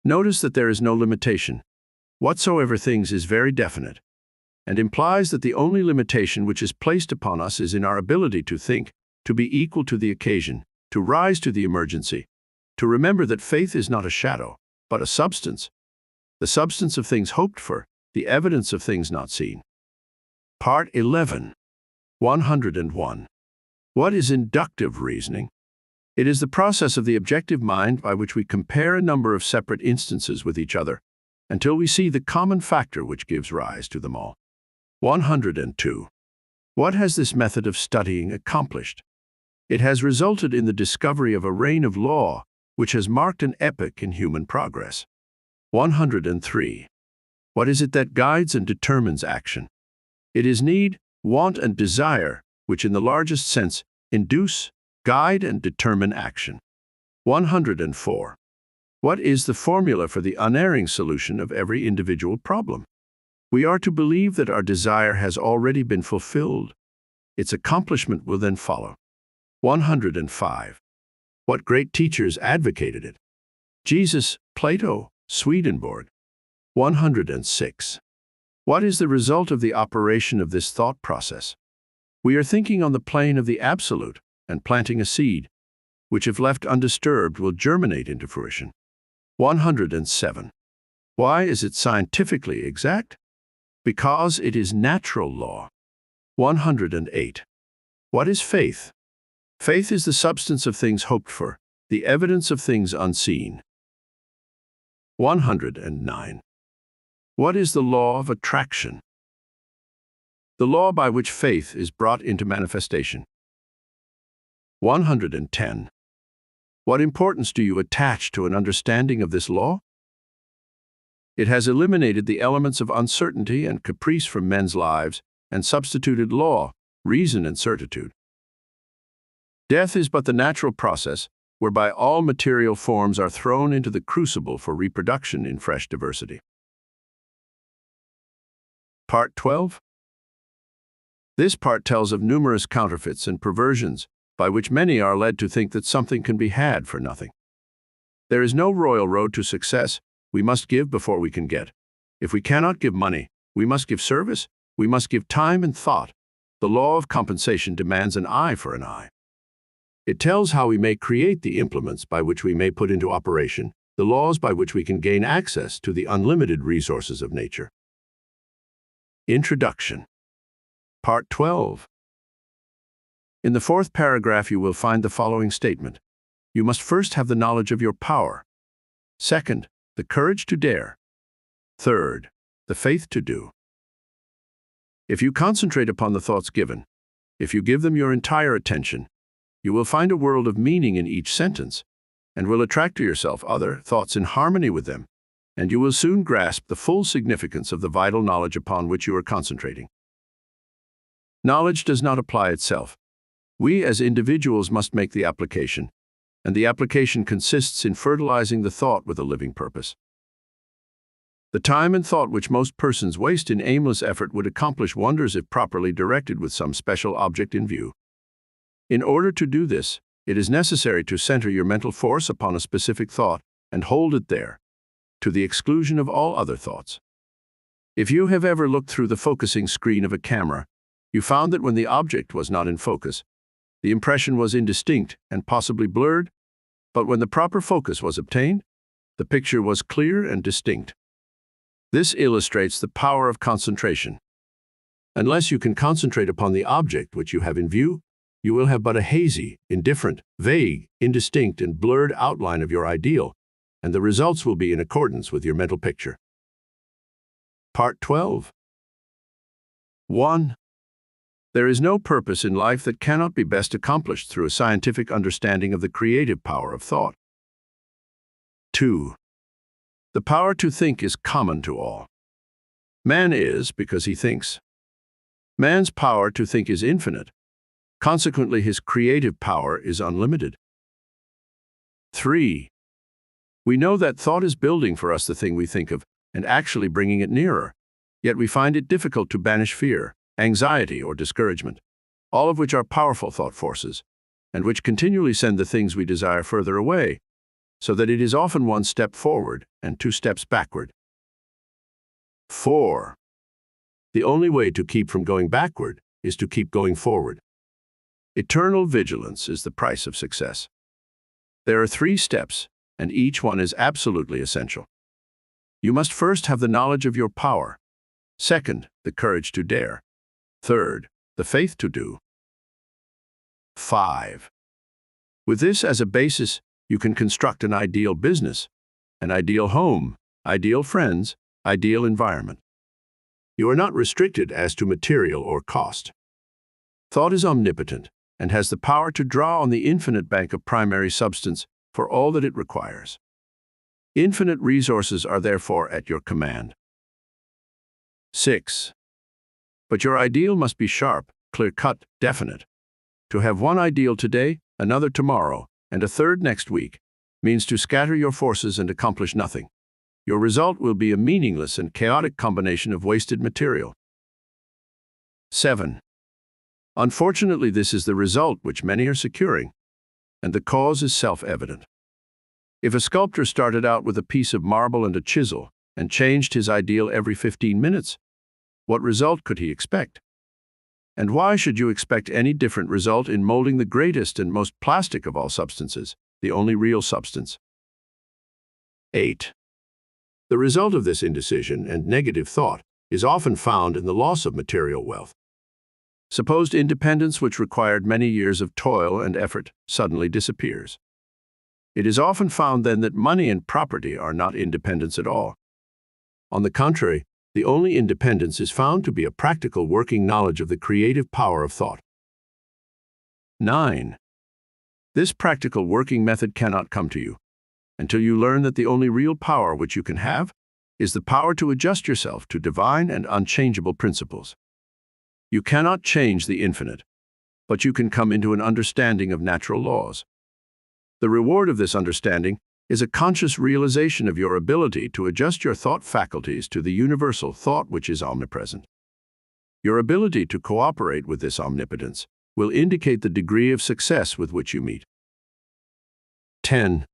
Notice that there is no limitation. Whatsoever things is very definite, and implies that the only limitation which is placed upon us is in our ability to think, to be equal to the occasion, to rise to the emergency, to remember that faith is not a shadow, but a substance, the substance of things hoped for, the evidence of things not seen. Part 11. 101. What is inductive reasoning? It is the process of the objective mind by which we compare a number of separate instances with each other, until we see the common factor which gives rise to them all. 102. What has this method of studying accomplished? It has resulted in the discovery of a reign of law, which has marked an epoch in human progress. 103. What is it that guides and determines action? It is need, want, and desire, which in the largest sense induce, Guide and determine action. 104. What is the formula for the unerring solution of every individual problem? We are to believe that our desire has already been fulfilled. Its accomplishment will then follow. 105. What great teachers advocated it? Jesus, Plato, Swedenborg. 106. What is the result of the operation of this thought process? We are thinking on the plane of the absolute and planting a seed, which if left undisturbed will germinate into fruition. 107. Why is it scientifically exact? Because it is natural law. 108. What is faith? Faith is the substance of things hoped for, the evidence of things unseen. 109. What is the law of attraction? The law by which faith is brought into manifestation. 110. What importance do you attach to an understanding of this law? It has eliminated the elements of uncertainty and caprice from men's lives and substituted law, reason, and certitude. Death is but the natural process whereby all material forms are thrown into the crucible for reproduction in fresh diversity. Part 12. This part tells of numerous counterfeits and perversions by which many are led to think that something can be had for nothing. There is no royal road to success. We must give before we can get. If we cannot give money, we must give service, we must give time and thought. The law of compensation demands an eye for an eye. It tells how we may create the implements by which we may put into operation the laws by which we can gain access to the unlimited resources of nature. Introduction. Part 12. In the fourth paragraph you will find the following statement. You must first have the knowledge of your power. Second, the courage to dare. Third, the faith to do. If you concentrate upon the thoughts given, if you give them your entire attention, you will find a world of meaning in each sentence, and will attract to yourself other thoughts in harmony with them, and you will soon grasp the full significance of the vital knowledge upon which you are concentrating. Knowledge does not apply itself. We as individuals must make the application, and the application consists in fertilizing the thought with a living purpose. The time and thought which most persons waste in aimless effort would accomplish wonders if properly directed with some special object in view. In order to do this, it is necessary to center your mental force upon a specific thought and hold it there, to the exclusion of all other thoughts. If you have ever looked through the focusing screen of a camera, you found that when the object was not in focus, the impression was indistinct and possibly blurred, but when the proper focus was obtained, the picture was clear and distinct. This illustrates the power of concentration. Unless you can concentrate upon the object which you have in view, you will have but a hazy, indifferent, vague, indistinct, and blurred outline of your ideal, and the results will be in accordance with your mental picture. Part 12. 1. There is no purpose in life that cannot be best accomplished through a scientific understanding of the creative power of thought. 2. The power to think is common to all. Man is because he thinks. Man's power to think is infinite. Consequently, his creative power is unlimited. 3. We know that thought is building for us the thing we think of and actually bringing it nearer, yet we find it difficult to banish fear, anxiety, or discouragement, all of which are powerful thought forces, and which continually send the things we desire further away, so that it is often one step forward and two steps backward. 4. The only way to keep from going backward is to keep going forward. Eternal vigilance is the price of success. There are 3 steps, and each one is absolutely essential. You must first have the knowledge of your power. Second, the courage to dare. Third, the faith to do. 5. With this as a basis, you can construct an ideal business, an ideal home, ideal friends, ideal environment. You are not restricted as to material or cost. Thought is omnipotent and has the power to draw on the infinite bank of primary substance for all that it requires. Infinite resources are therefore at your command. 6. But your ideal must be sharp, clear-cut, definite. To have one ideal today, another tomorrow, and a third next week means to scatter your forces and accomplish nothing. Your result will be a meaningless and chaotic combination of wasted material. 7. Unfortunately, this is the result which many are securing, and the cause is self-evident. If a sculptor started out with a piece of marble and a chisel and changed his ideal every 15 minutes, what result could he expect? And why should you expect any different result in molding the greatest and most plastic of all substances, the only real substance? 8. The result of this indecision and negative thought is often found in the loss of material wealth. Supposed independence, which required many years of toil and effort, suddenly disappears. It is often found then that money and property are not independence at all. On the contrary, the only independence is found to be a practical working knowledge of the creative power of thought. 9. This practical working method cannot come to you until you learn that the only real power which you can have is the power to adjust yourself to divine and unchangeable principles. You cannot change the infinite, but you can come into an understanding of natural laws. The reward of this understanding is a conscious realization of your ability to adjust your thought faculties to the universal thought which is omnipresent. Your ability to cooperate with this omnipotence will indicate the degree of success with which you meet. 10.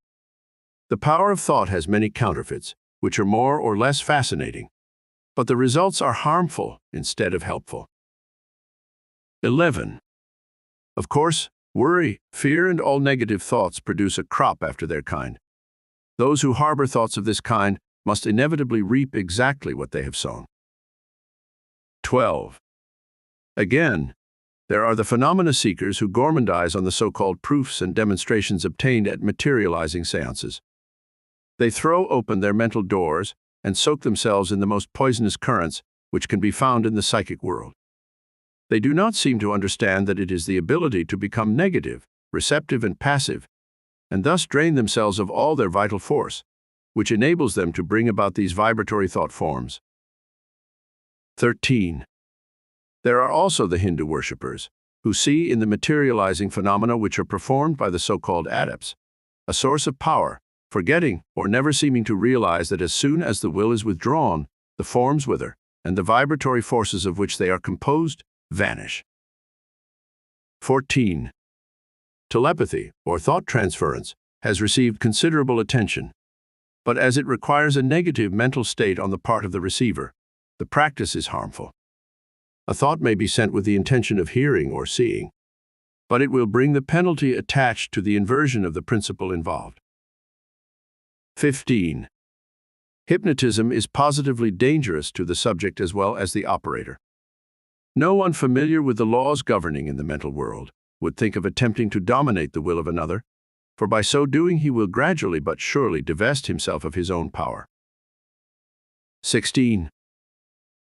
The power of thought has many counterfeits, which are more or less fascinating, but the results are harmful instead of helpful. 11. Of course, worry, fear, and all negative thoughts produce a crop after their kind. Those who harbor thoughts of this kind must inevitably reap exactly what they have sown. 12. Again, there are the phenomena seekers who gourmandize on the so-called proofs and demonstrations obtained at materializing seances. They throw open their mental doors and soak themselves in the most poisonous currents which can be found in the psychic world. They do not seem to understand that it is the ability to become negative, receptive, and passive, and thus drain themselves of all their vital force, which enables them to bring about these vibratory thought forms. 13. There are also the Hindu worshippers, who see in the materializing phenomena which are performed by the so-called adepts a source of power, forgetting or never seeming to realize that as soon as the will is withdrawn, the forms wither, and the vibratory forces of which they are composed vanish. 14. Telepathy, or thought transference, has received considerable attention, but as it requires a negative mental state on the part of the receiver, the practice is harmful. A thought may be sent with the intention of hearing or seeing, but it will bring the penalty attached to the inversion of the principle involved. 15. Hypnotism is positively dangerous to the subject as well as the operator. No one familiar with the laws governing in the mental world would think of attempting to dominate the will of another, for by so doing he will gradually but surely divest himself of his own power. 16.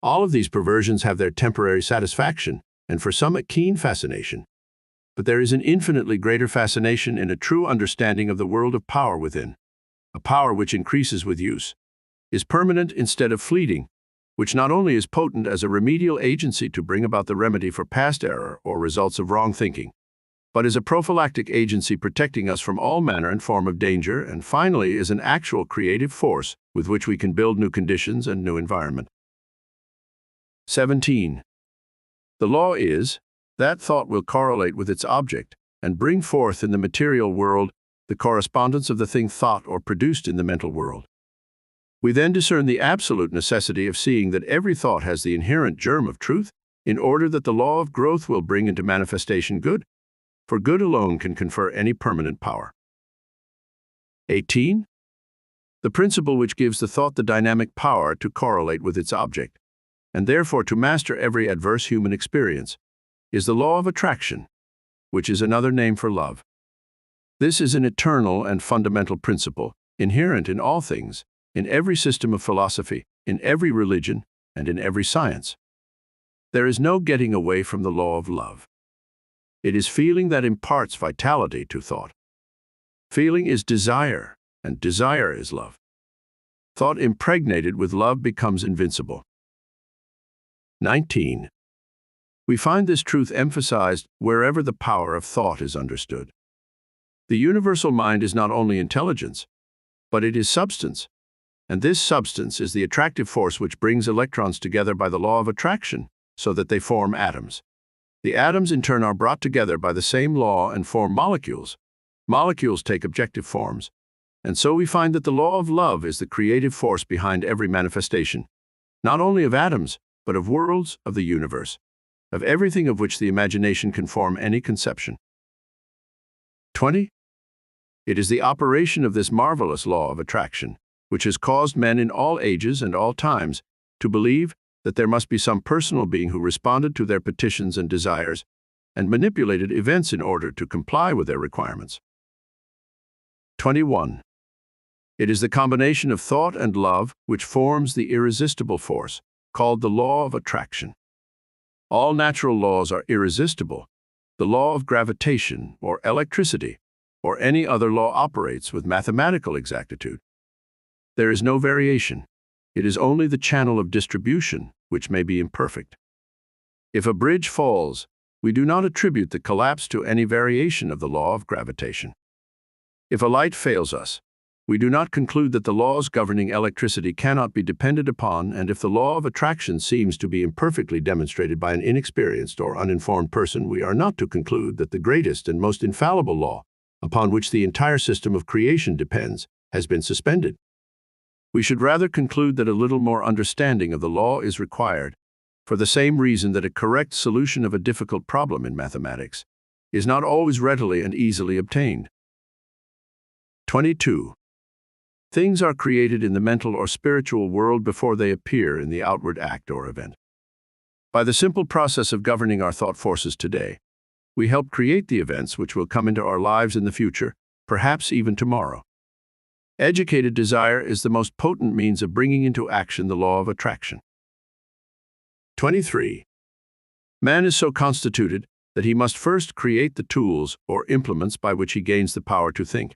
All of these perversions have their temporary satisfaction, and for some a keen fascination. But there is an infinitely greater fascination in a true understanding of the world of power within, a power which increases with use, is permanent instead of fleeting, which not only is potent as a remedial agency to bring about the remedy for past error or results of wrong thinking, but is a prophylactic agency protecting us from all manner and form of danger, and finally is an actual creative force with which we can build new conditions and new environment. 17. The law is that thought will correlate with its object and bring forth in the material world the correspondence of the thing thought or produced in the mental world. We then discern the absolute necessity of seeing that every thought has the inherent germ of truth in order that the law of growth will bring into manifestation good, for good alone can confer any permanent power. 18. The principle which gives the thought the dynamic power to correlate with its object, and therefore to master every adverse human experience, is the law of attraction, which is another name for love. This is an eternal and fundamental principle, inherent in all things, in every system of philosophy, in every religion, and in every science. There is no getting away from the law of love. It is feeling that imparts vitality to thought. Feeling is desire, and desire is love. Thought impregnated with love becomes invincible. 19. We find this truth emphasized wherever the power of thought is understood. The universal mind is not only intelligence, but it is substance, and this substance is the attractive force which brings electrons together by the law of attraction so that they form atoms. The atoms in turn are brought together by the same law and form molecules. Molecules take objective forms, and so we find that the law of love is the creative force behind every manifestation, not only of atoms, but of worlds, of the universe, of everything of which the imagination can form any conception. 20. It is the operation of this marvelous law of attraction which has caused men in all ages and all times to believe that there must be some personal being who responded to their petitions and desires and manipulated events in order to comply with their requirements. 21. It is the combination of thought and love which forms the irresistible force, called the law of attraction. All natural laws are irresistible. The law of gravitation, or electricity, or any other law operates with mathematical exactitude. There is no variation. It is only the channel of distribution which may be imperfect. If a bridge falls, we do not attribute the collapse to any variation of the law of gravitation. If a light fails us, we do not conclude that the laws governing electricity cannot be depended upon, and if the law of attraction seems to be imperfectly demonstrated by an inexperienced or uninformed person, we are not to conclude that the greatest and most infallible law, upon which the entire system of creation depends, has been suspended. We should rather conclude that a little more understanding of the law is required, for the same reason that a correct solution of a difficult problem in mathematics is not always readily and easily obtained. 22. Things are created in the mental or spiritual world before they appear in the outward act or event. By the simple process of governing our thought forces today, we help create the events which will come into our lives in the future, perhaps even tomorrow. Educated desire is the most potent means of bringing into action the law of attraction. 23. Man is so constituted that he must first create the tools or implements by which he gains the power to think.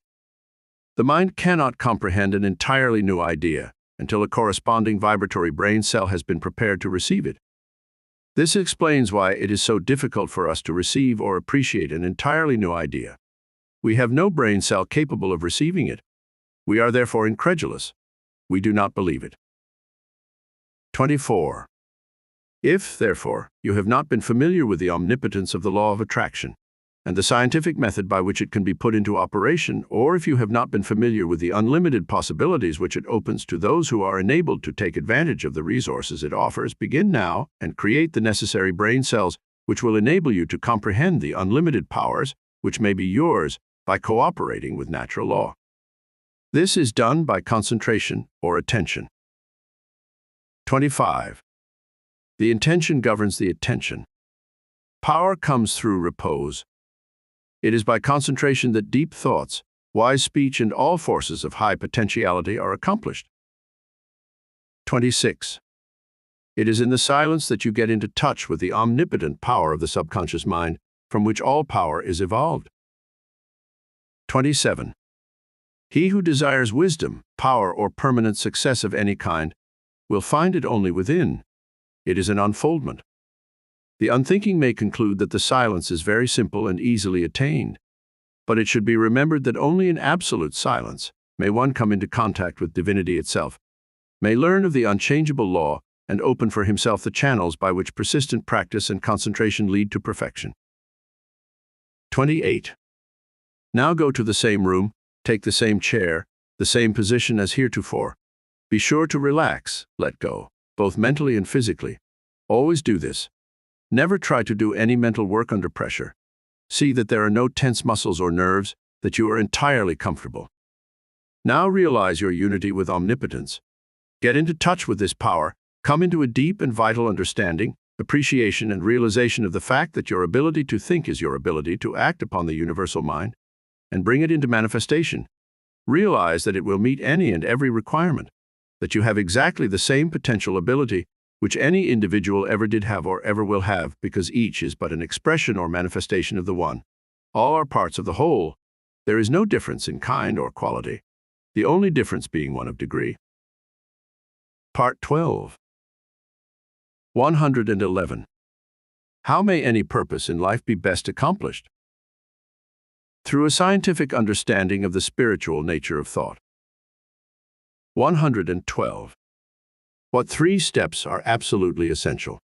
The mind cannot comprehend an entirely new idea until a corresponding vibratory brain cell has been prepared to receive it. This explains why it is so difficult for us to receive or appreciate an entirely new idea. We have no brain cell capable of receiving it. We are therefore incredulous. We do not believe it. 24. If, therefore, you have not been familiar with the omnipotence of the law of attraction and the scientific method by which it can be put into operation, or if you have not been familiar with the unlimited possibilities which it opens to those who are enabled to take advantage of the resources it offers, begin now and create the necessary brain cells which will enable you to comprehend the unlimited powers which may be yours by cooperating with natural law. This is done by concentration or attention. 25. The intention governs the attention. Power comes through repose. It is by concentration that deep thoughts, wise speech, and all forces of high potentiality are accomplished. 26. It is in the silence that you get into touch with the omnipotent power of the subconscious mind, from which all power is evolved. 27. He who desires wisdom, power, or permanent success of any kind will find it only within. It is an unfoldment. The unthinking may conclude that the silence is very simple and easily attained, but it should be remembered that only in absolute silence may one come into contact with divinity itself, may learn of the unchangeable law, and open for himself the channels by which persistent practice and concentration lead to perfection. 28. Now go to the same room, take the same chair, the same position as heretofore. Be sure to relax, let go, both mentally and physically. Always do this. Never try to do any mental work under pressure. See that there are no tense muscles or nerves, that you are entirely comfortable. Now realize your unity with omnipotence. Get into touch with this power, come into a deep and vital understanding, appreciation, and realization of the fact that your ability to think is your ability to act upon the universal mind, and bring it into manifestation. Realize that it will meet any and every requirement, that you have exactly the same potential ability which any individual ever did have or ever will have, because each is but an expression or manifestation of the one. All are parts of the whole. There is no difference in kind or quality, the only difference being one of degree. Part 12. 111. How may any purpose in life be best accomplished? Through a scientific understanding of the spiritual nature of thought. 112. What 3 steps are absolutely essential?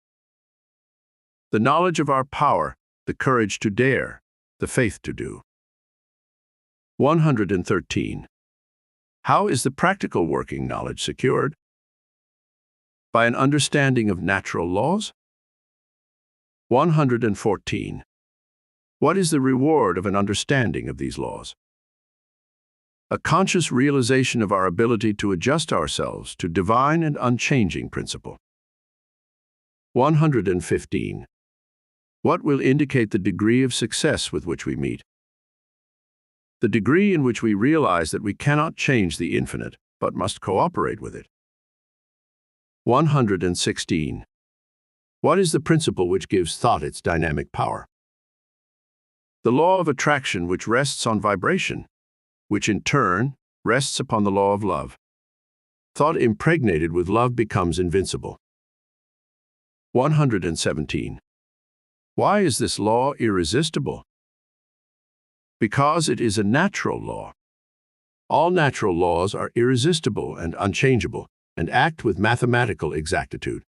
The knowledge of our power, the courage to dare, the faith to do. 113. How is the practical working knowledge secured? By an understanding of natural laws? 114. What is the reward of an understanding of these laws? A conscious realization of our ability to adjust ourselves to divine and unchanging principle. 115. What will indicate the degree of success with which we meet? The degree in which we realize that we cannot change the infinite, but must cooperate with it. 116. What is the principle which gives thought its dynamic power? The law of attraction, which rests on vibration, which in turn rests upon the law of love. Thought impregnated with love becomes invincible. 117. Why is this law irresistible? Because it is a natural law. All natural laws are irresistible and unchangeable, and act with mathematical exactitude.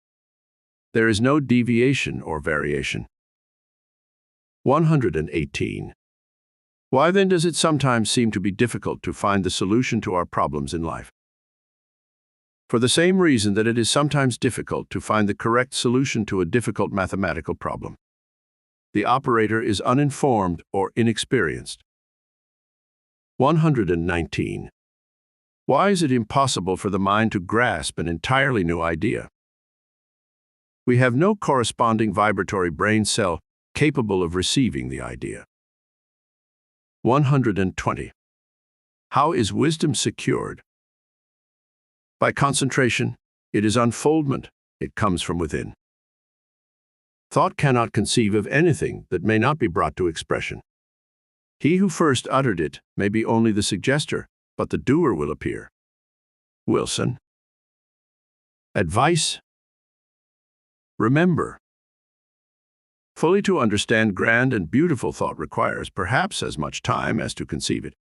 There is no deviation or variation. 118. Why then does it sometimes seem to be difficult to find the solution to our problems in life? For the same reason that it is sometimes difficult to find the correct solution to a difficult mathematical problem. The operator is uninformed or inexperienced. 119. Why is it impossible for the mind to grasp an entirely new idea? We have no corresponding vibratory brain cell capable of receiving the idea. 120. How is wisdom secured? By concentration. It is unfoldment. It comes from within. Thought cannot conceive of anything that may not be brought to expression. He who first uttered it may be only the suggester, but the doer will appear. Wilson. Advice. Remember. Fully to understand grand and beautiful thought requires perhaps as much time as to conceive it.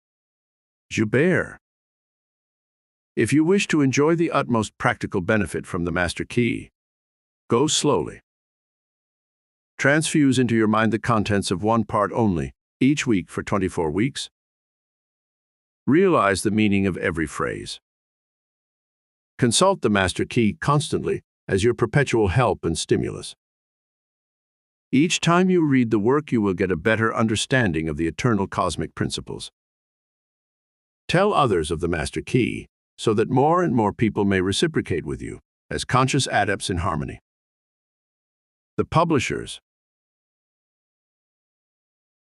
Joubert. If you wish to enjoy the utmost practical benefit from the master key, go slowly. Transfuse into your mind the contents of one part only, each week for 24 weeks. Realize the meaning of every phrase. Consult the master key constantly as your perpetual help and stimulus. Each time you read the work, you will get a better understanding of the eternal cosmic principles. Tell others of the master key so that more and more people may reciprocate with you as conscious adepts in harmony. The publishers.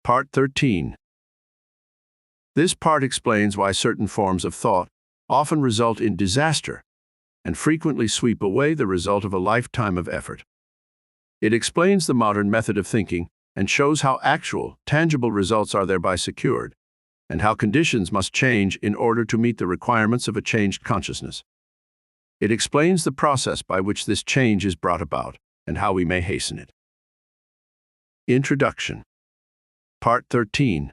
Part 13. This part explains why certain forms of thought often result in disaster and frequently sweep away the result of a lifetime of effort. It explains the modern method of thinking and shows how actual, tangible results are thereby secured, and how conditions must change in order to meet the requirements of a changed consciousness. It explains the process by which this change is brought about and how we may hasten it. Introduction. Part 13.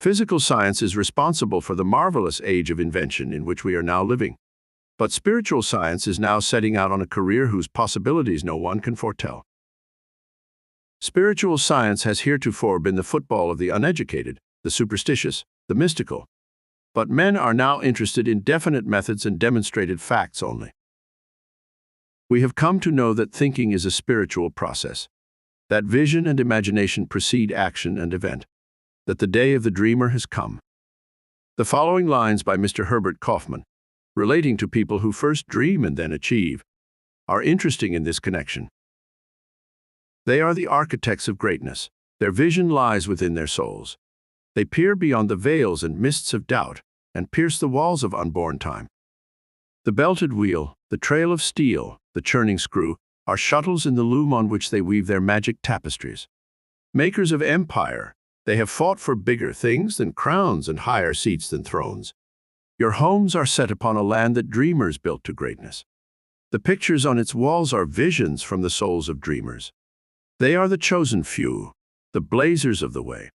Physical science is responsible for the marvelous age of invention in which we are now living. But spiritual science is now setting out on a career whose possibilities no one can foretell. Spiritual science has heretofore been the football of the uneducated, the superstitious, the mystical. But men are now interested in definite methods and demonstrated facts only. We have come to know that thinking is a spiritual process, that vision and imagination precede action and event, that the day of the dreamer has come. The following lines by Mr. Herbert Kaufman, relating to people who first dream and then achieve, are interesting in this connection. They are the architects of greatness. Their vision lies within their souls. They peer beyond the veils and mists of doubt and pierce the walls of unborn time. The belted wheel, the trail of steel, the churning screw, are shuttles in the loom on which they weave their magic tapestries. Makers of empire, they have fought for bigger things than crowns and higher seats than thrones. Your homes are set upon a land that dreamers built to greatness. The pictures on its walls are visions from the souls of dreamers. They are the chosen few, the blazers of the way.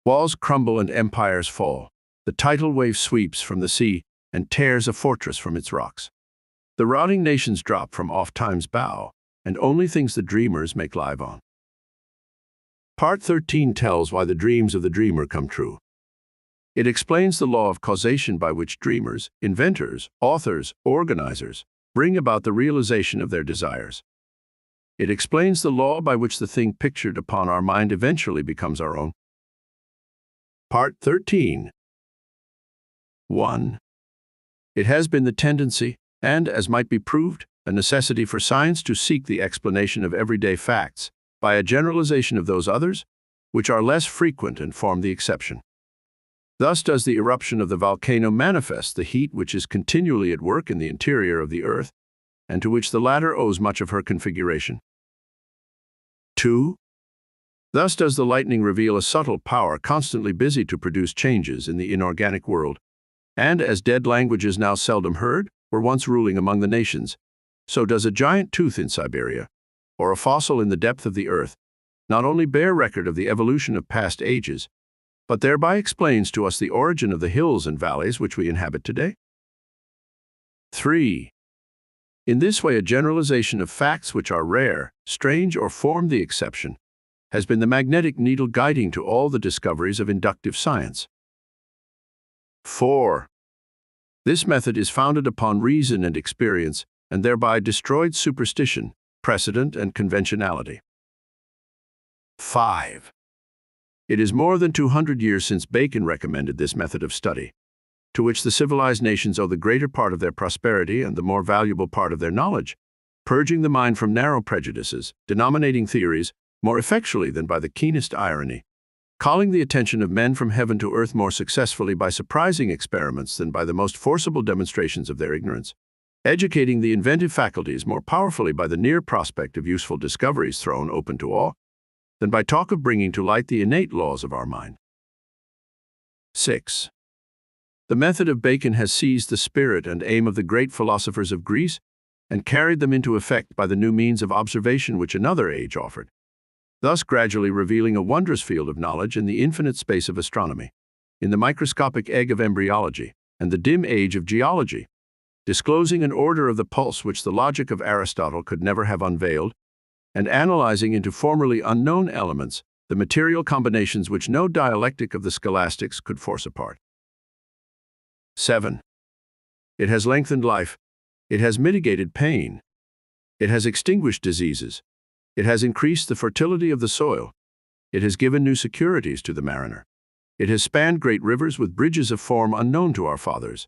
Walls crumble and empires fall. The tidal wave sweeps from the sea and tears a fortress from its rocks. The rotting nations drop from off time's bow, and only things the dreamers make live on. Part 13 tells why the dreams of the dreamer come true. It explains the law of causation by which dreamers, inventors, authors, organizers bring about the realization of their desires. It explains the law by which the thing pictured upon our mind eventually becomes our own. Part 13. 1. It has been the tendency, and, as might be proved, a necessity for science to seek the explanation of everyday facts by a generalization of those others, which are less frequent and form the exception. Thus does the eruption of the volcano manifest the heat which is continually at work in the interior of the earth, and to which the latter owes much of her configuration. 2. Thus does the lightning reveal a subtle power constantly busy to produce changes in the inorganic world, and as dead languages now seldom heard were once ruling among the nations, so does a giant tooth in Siberia, or a fossil in the depth of the earth, not only bear record of the evolution of past ages, but thereby explains to us the origin of the hills and valleys which we inhabit today. 3. In this way, a generalization of facts which are rare, strange, or form the exception has been the magnetic needle guiding to all the discoveries of inductive science. 4. This method is founded upon reason and experience, and thereby destroyed superstition, precedent, and conventionality. 5. It is more than 200 years since Bacon recommended this method of study, to which the civilized nations owe the greater part of their prosperity and the more valuable part of their knowledge, purging the mind from narrow prejudices, denominating theories more effectually than by the keenest irony, calling the attention of men from heaven to earth more successfully by surprising experiments than by the most forcible demonstrations of their ignorance, educating the inventive faculties more powerfully by the near prospect of useful discoveries thrown open to all, than by talk of bringing to light the innate laws of our mind. 6. The method of Bacon has seized the spirit and aim of the great philosophers of Greece and carried them into effect by the new means of observation which another age offered, thus gradually revealing a wondrous field of knowledge in the infinite space of astronomy, in the microscopic egg of embryology, and the dim age of geology, disclosing an order of the pulse which the logic of Aristotle could never have unveiled, and analyzing into formerly unknown elements the material combinations which no dialectic of the scholastics could force apart. 7. It has lengthened life. It has mitigated pain. It has extinguished diseases. It has increased the fertility of the soil. It has given new securities to the mariner. It has spanned great rivers with bridges of form unknown to our fathers.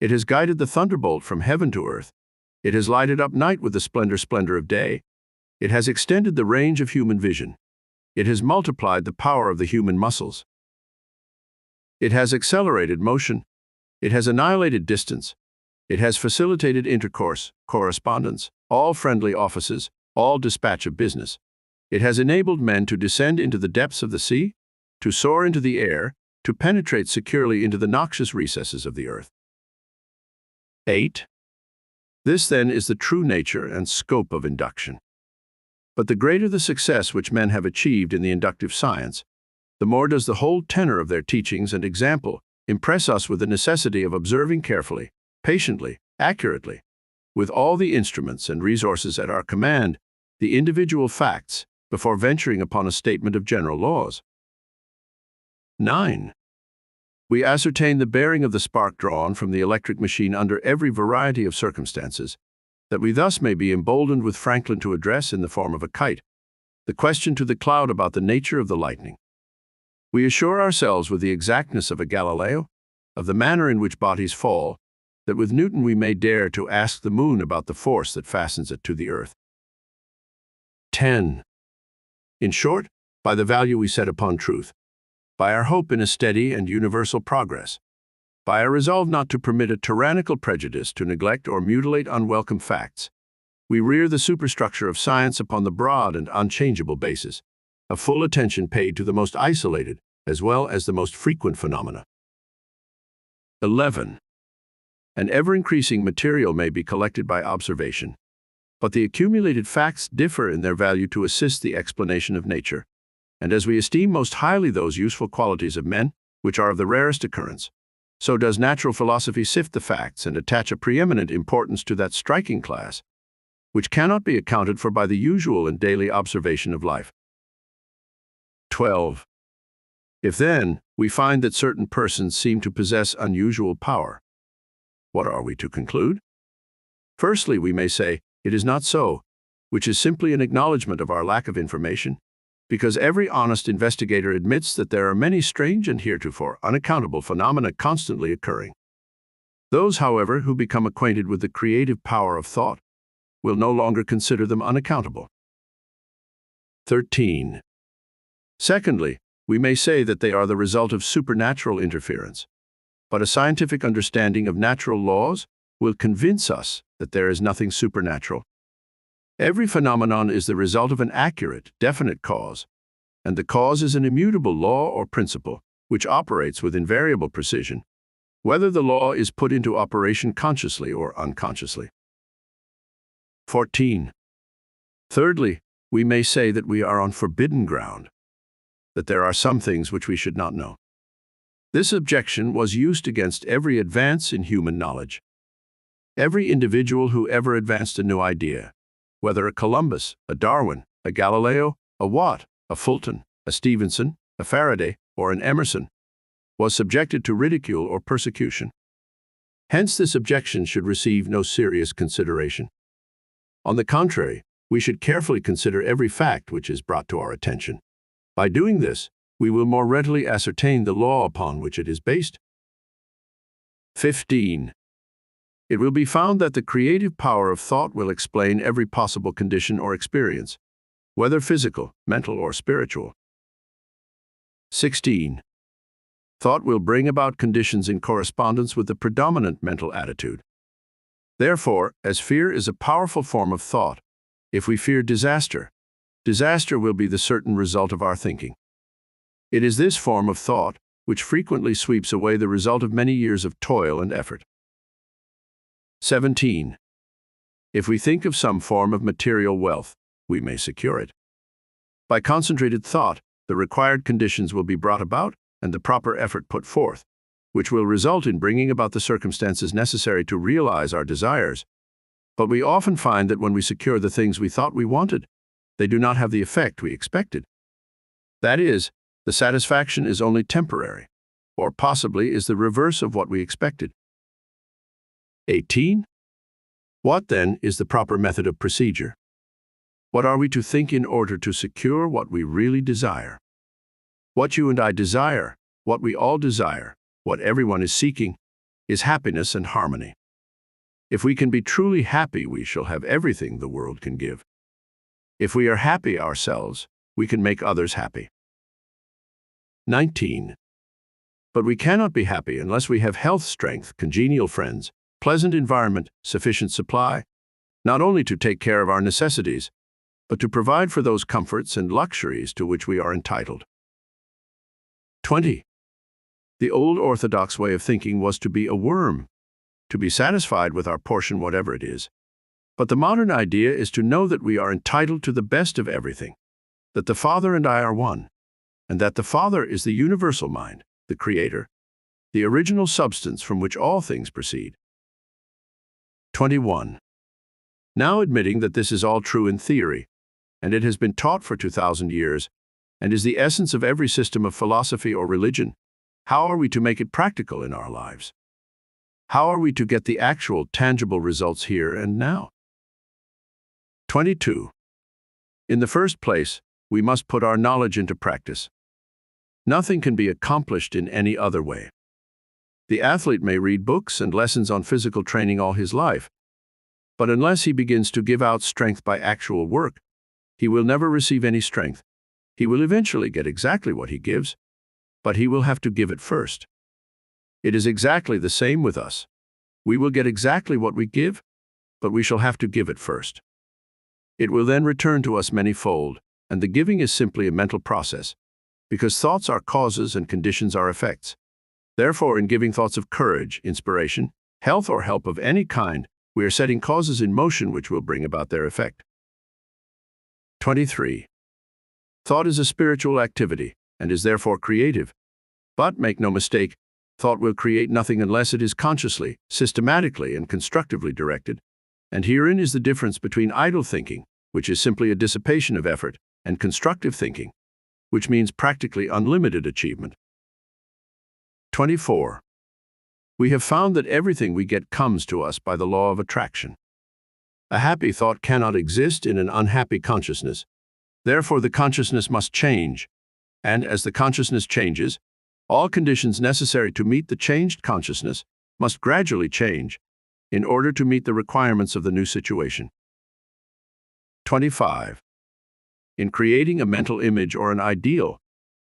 It has guided the thunderbolt from heaven to earth. It has lighted up night with the splendor of day. It has extended the range of human vision. It has multiplied the power of the human muscles. It has accelerated motion. It has annihilated distance. It has facilitated intercourse, correspondence, all friendly offices, all dispatch of business. It has enabled men to descend into the depths of the sea, to soar into the air, to penetrate securely into the noxious recesses of the earth. 8. This, then, is the true nature and scope of induction. But the greater the success which men have achieved in the inductive science, the more does the whole tenor of their teachings and example impress us with the necessity of observing carefully, patiently, accurately, with all the instruments and resources at our command, the individual facts before venturing upon a statement of general laws. 9. We ascertain the bearing of the spark drawn from the electric machine under every variety of circumstances, that we thus may be emboldened with Franklin to address in the form of a kite the question to the cloud about the nature of the lightning. We assure ourselves with the exactness of a Galileo of the manner in which bodies fall, that with Newton we may dare to ask the moon about the force that fastens it to the earth. 10. In short, by the value we set upon truth, by our hope in a steady and universal progress, by our resolve not to permit a tyrannical prejudice to neglect or mutilate unwelcome facts, we rear the superstructure of science upon the broad and unchangeable basis, of full attention paid to the most isolated as well as the most frequent phenomena. 11. An ever-increasing material may be collected by observation, But the accumulated facts differ in their value to assist the explanation of nature. And as we esteem most highly those useful qualities of men, which are of the rarest occurrence, so does natural philosophy sift the facts and attach a preeminent importance to that striking class, which cannot be accounted for by the usual and daily observation of life. 12. If then we find that certain persons seem to possess unusual power, what are we to conclude? Firstly, we may say, it is not so, which is simply an acknowledgement of our lack of information, because every honest investigator admits that there are many strange and heretofore unaccountable phenomena constantly occurring. Those, however, who become acquainted with the creative power of thought will no longer consider them unaccountable. 13. Secondly, we may say that they are the result of supernatural interference, but a scientific understanding of natural laws will convince us that there is nothing supernatural. Every phenomenon is the result of an accurate, definite cause, and the cause is an immutable law or principle which operates with invariable precision, whether the law is put into operation consciously or unconsciously. 14. Thirdly, we may say that we are on forbidden ground, that there are some things which we should not know. This objection was used against every advance in human knowledge. Every individual who ever advanced a new idea, whether a Columbus, a Darwin, a Galileo, a Watt, a Fulton, a Stevenson, a Faraday, or an Emerson, was subjected to ridicule or persecution. Hence, this objection should receive no serious consideration. On the contrary, we should carefully consider every fact which is brought to our attention. By doing this, we will more readily ascertain the law upon which it is based. 15. It will be found that the creative power of thought will explain every possible condition or experience, whether physical, mental, or spiritual. 16. Thought will bring about conditions in correspondence with the predominant mental attitude. Therefore, as fear is a powerful form of thought, if we fear disaster, disaster will be the certain result of our thinking. It is this form of thought which frequently sweeps away the result of many years of toil and effort. 17. If we think of some form of material wealth, we may secure it. By concentrated thought, the required conditions will be brought about and the proper effort put forth, which will result in bringing about the circumstances necessary to realize our desires. But we often find that when we secure the things we thought we wanted, they do not have the effect we expected. That is, the satisfaction is only temporary, or possibly is the reverse of what we expected. 18. What, then, is the proper method of procedure? What are we to think in order to secure what we really desire? What you and I desire, what we all desire, what everyone is seeking, is happiness and harmony. If we can be truly happy, we shall have everything the world can give. If we are happy ourselves, we can make others happy. 19. But we cannot be happy unless we have health, strength, congenial friends, pleasant environment, sufficient supply, not only to take care of our necessities, but to provide for those comforts and luxuries to which we are entitled. 20. The old orthodox way of thinking was to be a worm, to be satisfied with our portion whatever it is. But the modern idea is to know that we are entitled to the best of everything, that the Father and I are one, and that the Father is the universal mind, the Creator, the original substance from which all things proceed. 21. Now, admitting that this is all true in theory, and it has been taught for 2,000 years, and is the essence of every system of philosophy or religion, how are we to make it practical in our lives? How are we to get the actual, tangible results here and now? 22. In the first place, we must put our knowledge into practice. Nothing can be accomplished in any other way. The athlete may read books and lessons on physical training all his life, but unless he begins to give out strength by actual work, he will never receive any strength. He will eventually get exactly what he gives, but he will have to give it first. It is exactly the same with us. We will get exactly what we give, but we shall have to give it first. It will then return to us many-fold, and the giving is simply a mental process, because thoughts are causes and conditions are effects. Therefore, in giving thoughts of courage, inspiration, health, or help of any kind, We are setting causes in motion which will bring about their effect. 23. Thought is a spiritual activity and is therefore creative. But make no mistake, thought will create nothing unless it is consciously, systematically, and constructively directed. And herein is the difference between idle thinking, which is simply a dissipation of effort, and constructive thinking, which means practically unlimited achievement. 24. We have found that everything we get comes to us by the law of attraction. A happy thought cannot exist in an unhappy consciousness. Therefore, the consciousness must change, and as the consciousness changes, all conditions necessary to meet the changed consciousness must gradually change in order to meet the requirements of the new situation. 25. In creating a mental image or an ideal,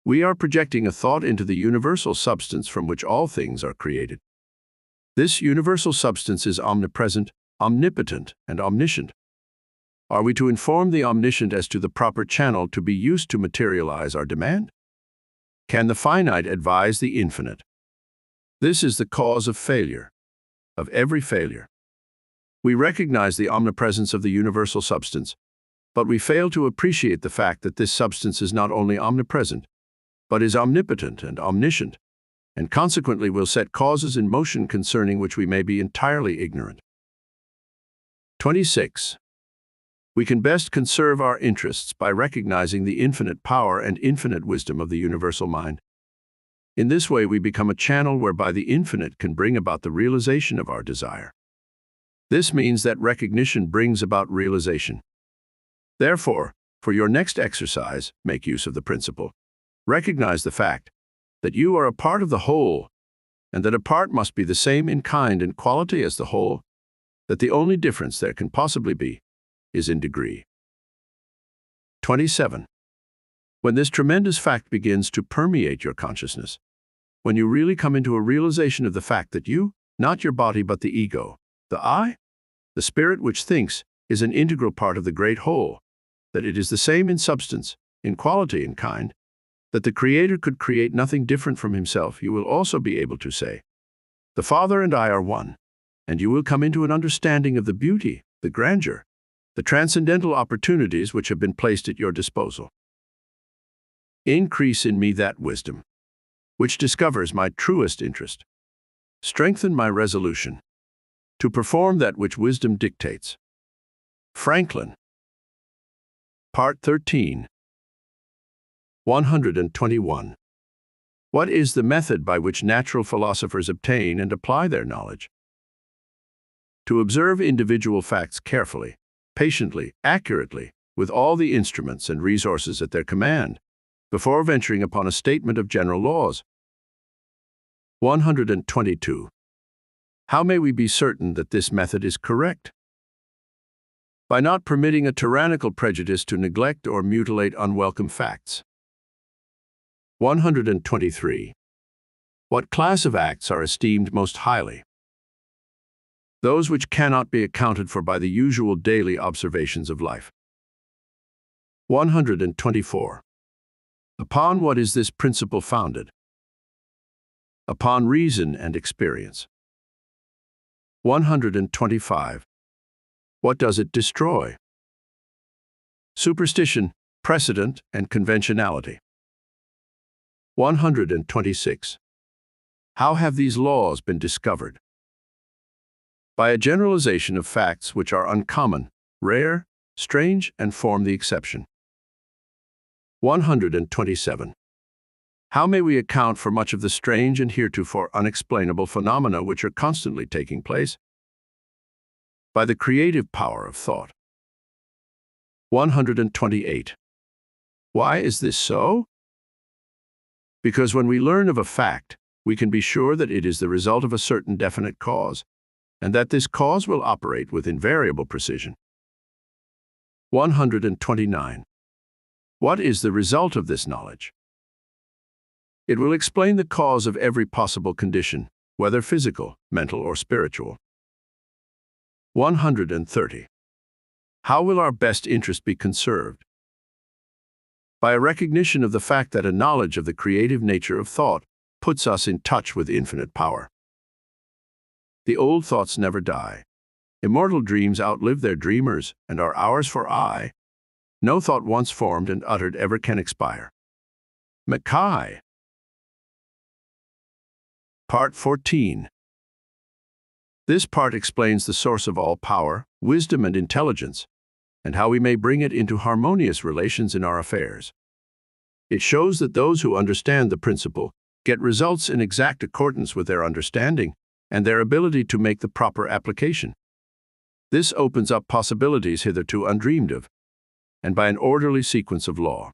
we are projecting a thought into the universal substance from which all things are created. This universal substance is omnipresent, omnipotent, and omniscient. Are we to inform the omniscient as to the proper channel to be used to materialize our demand? Can the finite advise the infinite? This is the cause of failure, of every failure. We recognize the omnipresence of the universal substance, but we fail to appreciate the fact that this substance is not only omnipresent, but is omnipotent and omniscient, and consequently will set causes in motion concerning which we may be entirely ignorant. 26. We can best conserve our interests by recognizing the infinite power and infinite wisdom of the universal mind. In this way, we become a channel whereby the infinite can bring about the realization of our desire. This means that recognition brings about realization. Therefore, for your next exercise, make use of the principle. Recognize the fact that you are a part of the whole, and that a part must be the same in kind and quality as the whole, that the only difference there can possibly be is in degree. 27. When this tremendous fact begins to permeate your consciousness, when you really come into a realization of the fact that you, not your body but the ego, the I, the spirit which thinks, is an integral part of the great whole, that it is the same in substance, in quality and kind, that the Creator could create nothing different from Himself, you will also be able to say, "The Father and I are one," and you will come into an understanding of the beauty, the grandeur, the transcendental opportunities which have been placed at your disposal. Increase in me that wisdom, which discovers my truest interest. Strengthen my resolution to perform that which wisdom dictates. Franklin. Part 13. 121. What is the method by which natural philosophers obtain and apply their knowledge? To observe individual facts carefully, patiently, accurately, with all the instruments and resources at their command, before venturing upon a statement of general laws. 122. How may we be certain that this method is correct? By not permitting a tyrannical prejudice to neglect or mutilate unwelcome facts. 123. What class of acts are esteemed most highly? Those which cannot be accounted for by the usual daily observations of life. 124. Upon what is this principle founded? Upon reason and experience. 125. What does it destroy? Superstition, precedent, and conventionality. 126. How have these laws been discovered? By a generalization of facts which are uncommon, rare, strange, and form the exception. 127. How may we account for much of the strange and heretofore unexplainable phenomena which are constantly taking place? By the creative power of thought. 128. Why is this so? Because when we learn of a fact, we can be sure that it is the result of a certain definite cause, and that this cause will operate with invariable precision. 129. What is the result of this knowledge? It will explain the cause of every possible condition, whether physical, mental, or spiritual. 130. How will our best interest be conserved? By a recognition of the fact that a knowledge of the creative nature of thought puts us in touch with infinite power. The old thoughts never die. Immortal dreams outlive their dreamers and are ours for aye. No thought once formed and uttered ever can expire. Mackay. Part 14. This part explains the source of all power, wisdom, and intelligence, and how we may bring it into harmonious relations in our affairs. It shows that those who understand the principle get results in exact accordance with their understanding and their ability to make the proper application. This opens up possibilities hitherto undreamed of, and by an orderly sequence of law.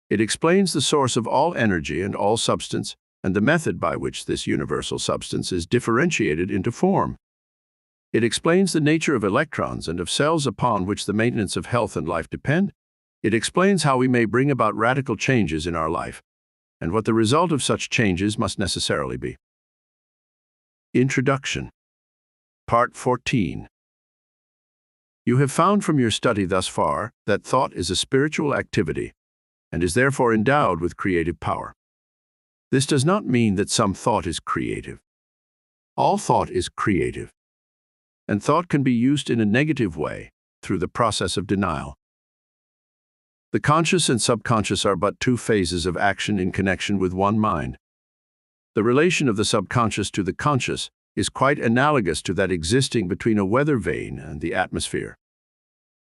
It explains the source of all energy and all substance, and the method by which this universal substance is differentiated into form. It explains the nature of electrons and of cells upon which the maintenance of health and life depend. It explains how we may bring about radical changes in our life, and what the result of such changes must necessarily be. Introduction. Part 14. You have found from your study thus far that thought is a spiritual activity and is therefore endowed with creative power. This does not mean that some thought is creative. All thought is creative, and thought can be used in a negative way through the process of denial. The conscious and subconscious are but two phases of action in connection with one mind. The relation of the subconscious to the conscious is quite analogous to that existing between a weather vane and the atmosphere.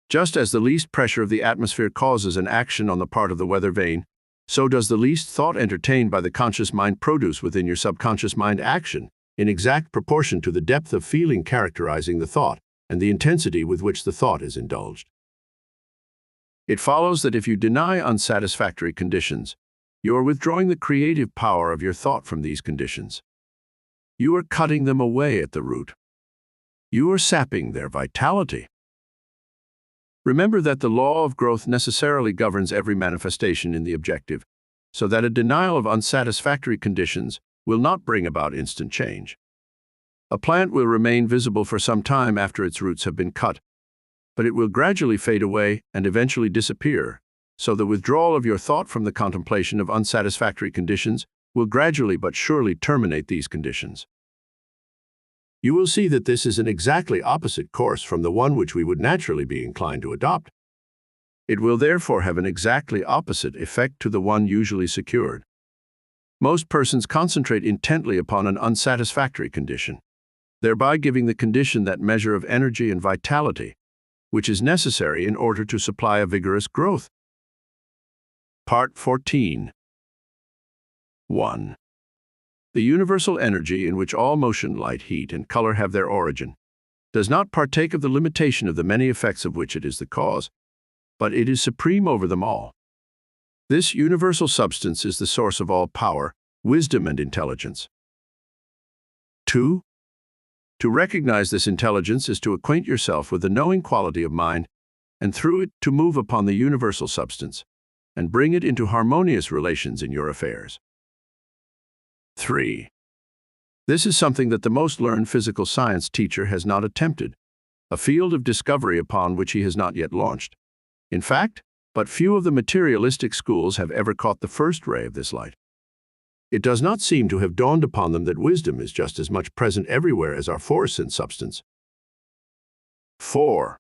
Just as the least pressure of the atmosphere causes an action on the part of the weather vane, so does the least thought entertained by the conscious mind produce within your subconscious mind action in exact proportion to the depth of feeling characterizing the thought and the intensity with which the thought is indulged. It follows that if you deny unsatisfactory conditions, you are withdrawing the creative power of your thought from these conditions. You are cutting them away at the root. You are sapping their vitality. Remember that the law of growth necessarily governs every manifestation in the objective, so that a denial of unsatisfactory conditions will not bring about instant change. A plant will remain visible for some time after its roots have been cut, but it will gradually fade away and eventually disappear, so the withdrawal of your thought from the contemplation of unsatisfactory conditions will gradually but surely terminate these conditions. You will see that this is an exactly opposite course from the one which we would naturally be inclined to adopt. It will therefore have an exactly opposite effect to the one usually secured. Most persons concentrate intently upon an unsatisfactory condition, thereby giving the condition that measure of energy and vitality, which is necessary in order to supply a vigorous growth. Part 14. 1. The universal energy in which all motion, light, heat, and color have their origin does not partake of the limitation of the many effects of which it is the cause, but it is supreme over them all. This universal substance is the source of all power, wisdom, and intelligence. 2. To recognize this intelligence is to acquaint yourself with the knowing quality of mind, and through it to move upon the universal substance, and bring it into harmonious relations in your affairs. 3. This is something that the most learned physical science teacher has not attempted, a field of discovery upon which he has not yet launched. In fact, but few of the materialistic schools have ever caught the first ray of this light. It does not seem to have dawned upon them that wisdom is just as much present everywhere as our force and substance. 4.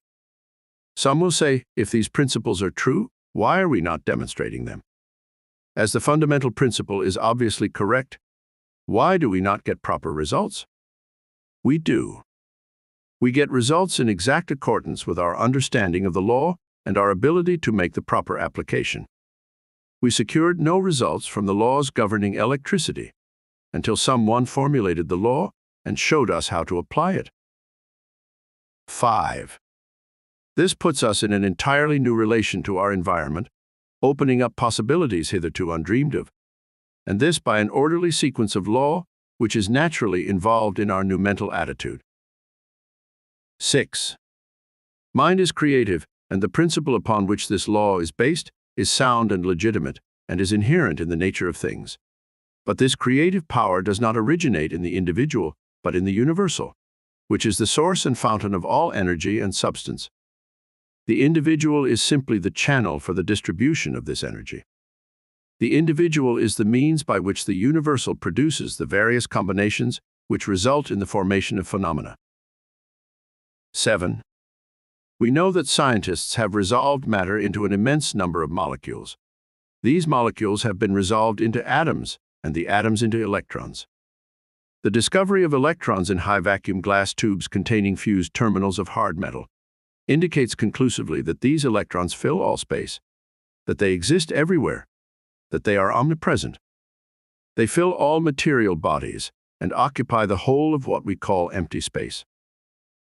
Some will say, if these principles are true, why are we not demonstrating them? As the fundamental principle is obviously correct, why do we not get proper results? We do. We get results in exact accordance with our understanding of the law and our ability to make the proper application. We secured no results from the laws governing electricity until someone formulated the law and showed us how to apply it. 5. This puts us in an entirely new relation to our environment, opening up possibilities hitherto undreamed of, and this by an orderly sequence of law which is naturally involved in our new mental attitude. 6. Mind is creative, and the principle upon which this law is based is sound and legitimate, and is inherent in the nature of things. But this creative power does not originate in the individual, but in the universal, which is the source and fountain of all energy and substance. The individual is simply the channel for the distribution of this energy. The individual is the means by which the universal produces the various combinations which result in the formation of phenomena. 7. We know that scientists have resolved matter into an immense number of molecules. These molecules have been resolved into atoms, and the atoms into electrons. The discovery of electrons in high-vacuum glass tubes containing fused terminals of hard metal indicates conclusively that these electrons fill all space, that they exist everywhere, that they are omnipresent. They fill all material bodies and occupy the whole of what we call empty space.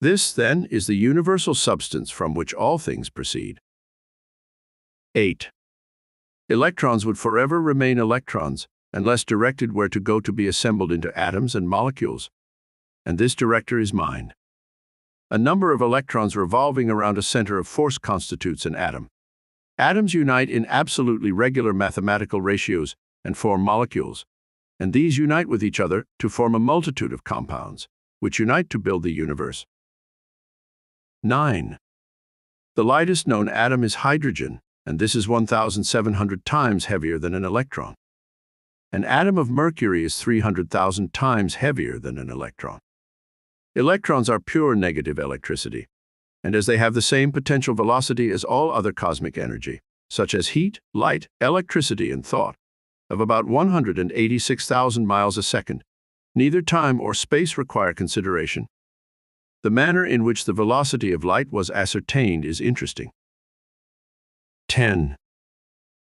This, then, is the universal substance from which all things proceed. 8. Electrons would forever remain electrons unless directed where to go to be assembled into atoms and molecules, and this director is mind. A number of electrons revolving around a center of force constitutes an atom. Atoms unite in absolutely regular mathematical ratios and form molecules, and these unite with each other to form a multitude of compounds, which unite to build the universe. 9. The lightest known atom is hydrogen, and this is 1,700 times heavier than an electron. An atom of mercury is 300,000 times heavier than an electron. Electrons are pure negative electricity, and as they have the same potential velocity as all other cosmic energy, such as heat, light, electricity, and thought, of about 186,000 miles a second, neither time or space require consideration. The manner in which the velocity of light was ascertained is interesting. 10.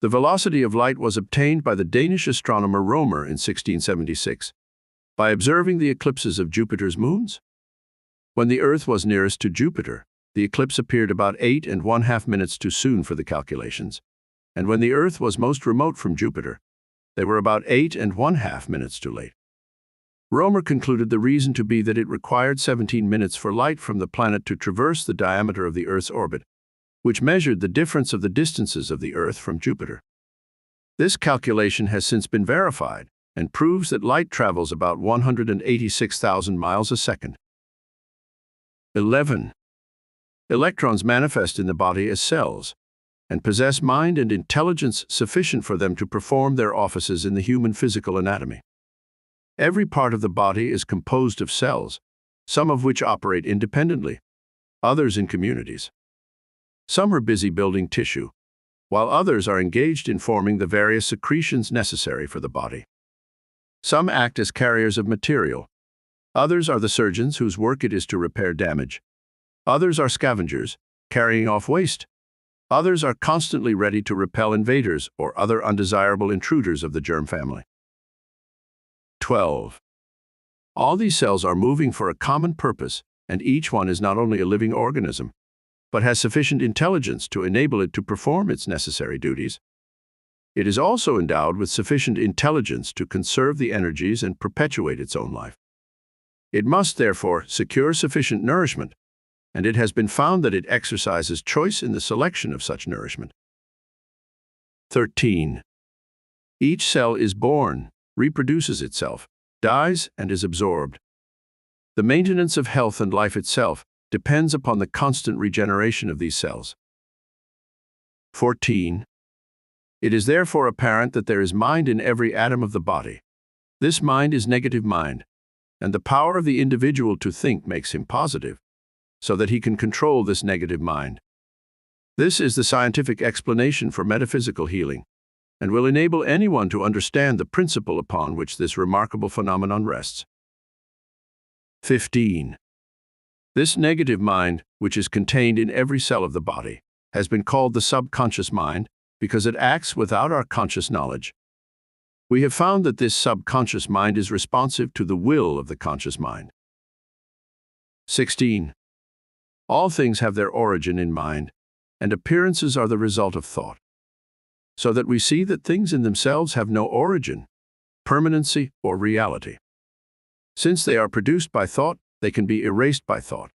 The velocity of light was obtained by the Danish astronomer Romer in 1676 by observing the eclipses of Jupiter's moons. When the Earth was nearest to Jupiter, the eclipse appeared about 8½ minutes too soon for the calculations, and when the Earth was most remote from Jupiter, they were about 8½ minutes too late. Romer concluded the reason to be that it required 17 minutes for light from the planet to traverse the diameter of the Earth's orbit, which measured the difference of the distances of the Earth from Jupiter. This calculation has since been verified and proves that light travels about 186,000 miles a second. 11. Electrons manifest in the body as cells and possess mind and intelligence sufficient for them to perform their offices in the human physical anatomy. Every part of the body is composed of cells, some of which operate independently, others in communities. Some are busy building tissue, while others are engaged in forming the various secretions necessary for the body. Some act as carriers of material. Others are the surgeons whose work it is to repair damage. Others are scavengers, carrying off waste. Others are constantly ready to repel invaders or other undesirable intruders of the germ family. 12. All these cells are moving for a common purpose, and each one is not only a living organism, but has sufficient intelligence to enable it to perform its necessary duties. It is also endowed with sufficient intelligence to conserve the energies and perpetuate its own life. It must, therefore, secure sufficient nourishment, and it has been found that it exercises choice in the selection of such nourishment. 13. Each cell is born, reproduces itself, dies, and is absorbed. The maintenance of health and life itself depends upon the constant regeneration of these cells. 14. It is therefore apparent that there is mind in every atom of the body. This mind is negative mind, and the power of the individual to think makes him positive, so that he can control this negative mind. This is the scientific explanation for metaphysical healing, and will enable anyone to understand the principle upon which this remarkable phenomenon rests. 15. This negative mind, which is contained in every cell of the body, has been called the subconscious mind because it acts without our conscious knowledge. We have found that this subconscious mind is responsive to the will of the conscious mind. 16. All things have their origin in mind, and appearances are the result of thought, so that we see that things in themselves have no origin, permanency, or reality. Since they are produced by thought, they can be erased by thought.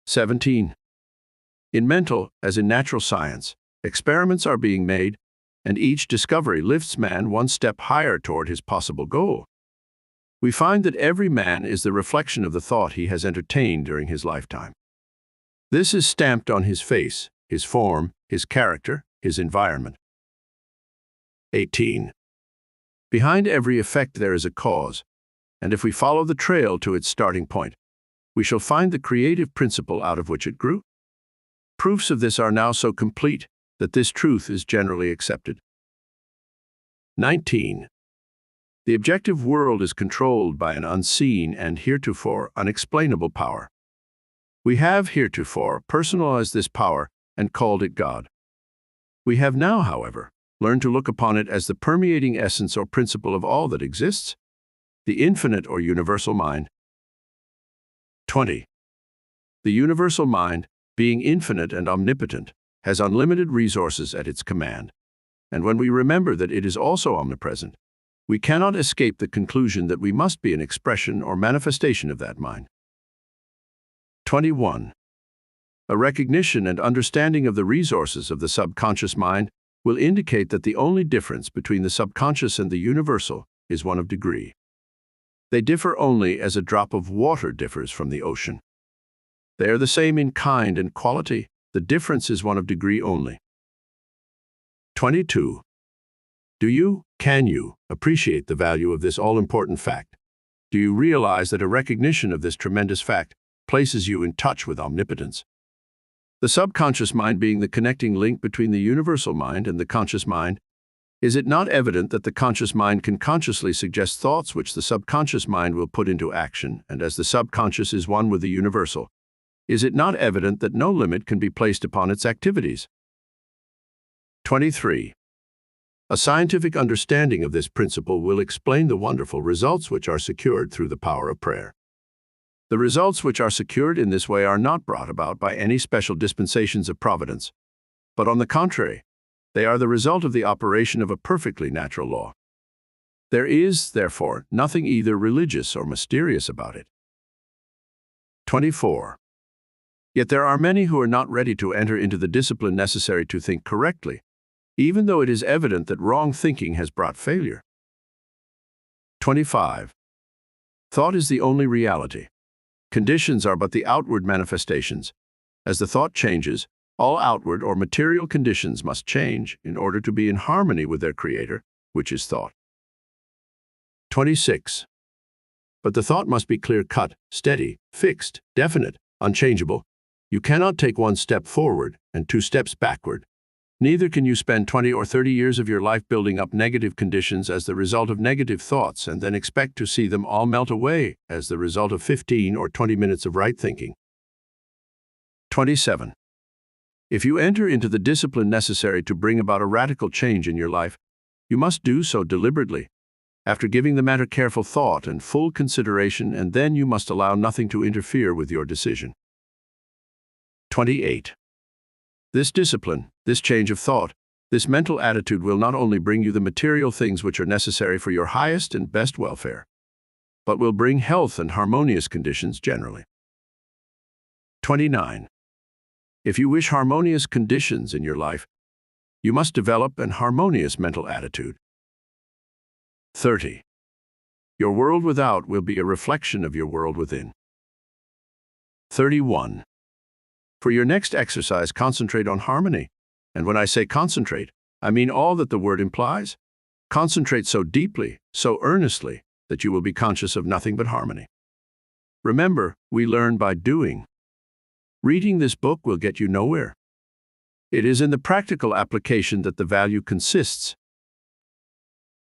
17. In mental, as in natural science, experiments are being made, and each discovery lifts man one step higher toward his possible goal. We find that every man is the reflection of the thought he has entertained during his lifetime. This is stamped on his face, his form, his character, his environment. 18. Behind every effect there is a cause, and if we follow the trail to its starting point, we shall find the creative principle out of which it grew. Proofs of this are now so complete that this truth is generally accepted. 19. The objective world is controlled by an unseen and heretofore unexplainable power. We have heretofore personalized this power and called it God. We have now, however, learned to look upon it as the permeating essence or principle of all that exists, the infinite or universal mind. 20. The universal mind, being infinite and omnipotent, has unlimited resources at its command, and when we remember that it is also omnipresent, we cannot escape the conclusion that we must be an expression or manifestation of that mind. 21. A recognition and understanding of the resources of the subconscious mind will indicate that the only difference between the subconscious and the universal is one of degree. They differ only as a drop of water differs from the ocean. They are the same in kind and quality. The difference is one of degree only. 22. Can you appreciate the value of this all-important fact? Do you realize that a recognition of this tremendous fact places you in touch with omnipotence? The subconscious mind being the connecting link between the universal mind and the conscious mind, is it not evident that the conscious mind can consciously suggest thoughts which the subconscious mind will put into action, and as the subconscious is one with the universal, is it not evident that no limit can be placed upon its activities? 23. A scientific understanding of this principle will explain the wonderful results which are secured through the power of prayer. The results which are secured in this way are not brought about by any special dispensations of providence, but on the contrary, they are the result of the operation of a perfectly natural law. There is, therefore, nothing either religious or mysterious about it. 24. Yet there are many who are not ready to enter into the discipline necessary to think correctly, even though it is evident that wrong thinking has brought failure. 25. Thought is the only reality. Conditions are but the outward manifestations. As the thought changes, all outward or material conditions must change in order to be in harmony with their creator, which is thought. 26. But the thought must be clear-cut, steady, fixed, definite, unchangeable. You cannot take one step forward and two steps backward. Neither can you spend 20 or 30 years of your life building up negative conditions as the result of negative thoughts and then expect to see them all melt away as the result of 15 or 20 minutes of right thinking. 27. If you enter into the discipline necessary to bring about a radical change in your life, you must do so deliberately, after giving the matter careful thought and full consideration, and then you must allow nothing to interfere with your decision. 28. This discipline, this change of thought, this mental attitude will not only bring you the material things which are necessary for your highest and best welfare, but will bring health and harmonious conditions generally. 29. If you wish harmonious conditions in your life, you must develop an harmonious mental attitude. 30. Your world without will be a reflection of your world within. 31. For your next exercise, concentrate on harmony. And when I say concentrate, I mean all that the word implies. Concentrate so deeply, so earnestly, that you will be conscious of nothing but harmony. Remember, we learn by doing. Reading this book will get you nowhere. It is in the practical application that the value consists.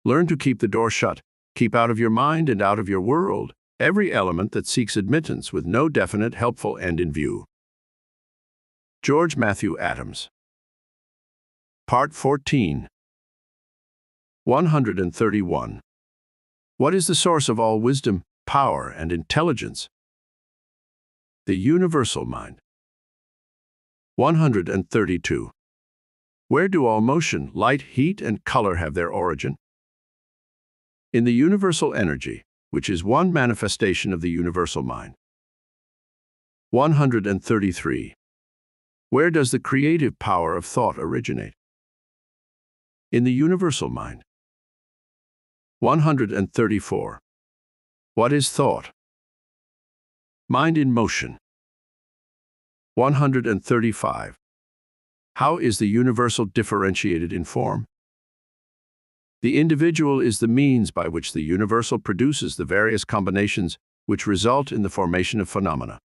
Learn to keep the door shut, keep out of your mind and out of your world every element that seeks admittance with no definite helpful end in view. George Matthew Adams. Part 14. 131. What is the source of all wisdom, power, and intelligence? The universal mind. 132. Where do all motion, light, heat, and color have their origin? In the universal energy, which is one manifestation of the universal mind. 133. Where does the creative power of thought originate? In the universal mind. 134. What is thought? Mind in motion. 135. How is the universal differentiated in form? The individual is the means by which the universal produces the various combinations which result in the formation of phenomena.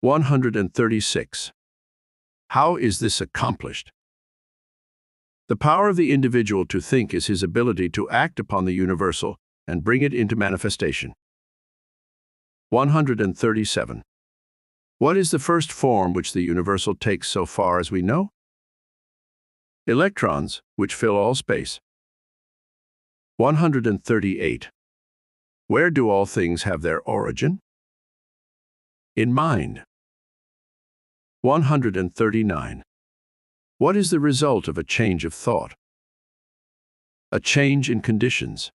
136. How is this accomplished? The power of the individual to think is his ability to act upon the universal and bring it into manifestation. 137. What is the first form which the universal takes so far as we know? Electrons, which fill all space. 138. Where do all things have their origin? In mind. 139. What is the result of a change of thought? A change in conditions.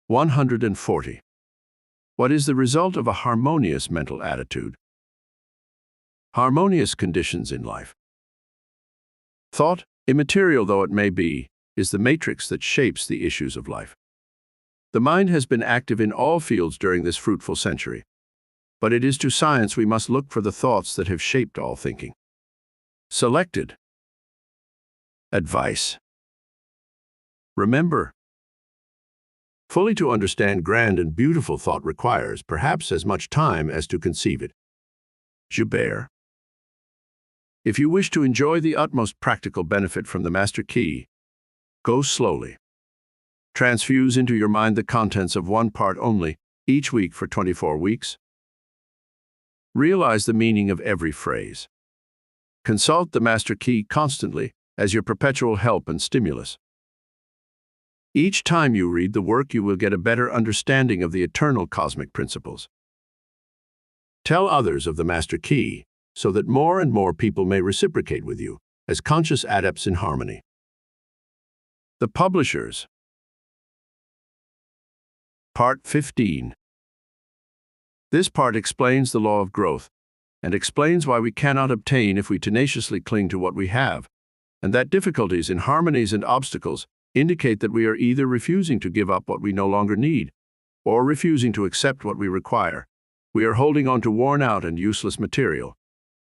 140. What is the result of a harmonious mental attitude? Harmonious conditions in life. Thought, immaterial though it may be, is the matrix that shapes the issues of life. The mind has been active in all fields during this fruitful century, but it is to science we must look for the thoughts that have shaped all thinking. Selected. Advice. Remember, fully to understand grand and beautiful thought requires perhaps as much time as to conceive it. Joubert. If you wish to enjoy the utmost practical benefit from the Master Key, go slowly. Transfuse into your mind the contents of one part only, each week for 24 weeks. Realize the meaning of every phrase. Consult the Master Key constantly as your perpetual help and stimulus. Each time you read the work, you will get a better understanding of the eternal cosmic principles. Tell others of the Master Key so that more and more people may reciprocate with you as conscious adepts in harmony. The Publishers. Part 15. This part explains the law of growth and explains why we cannot obtain if we tenaciously cling to what we have, and that difficulties, inharmonies, and obstacles indicate that we are either refusing to give up what we no longer need or refusing to accept what we require. We are holding on to worn-out and useless material,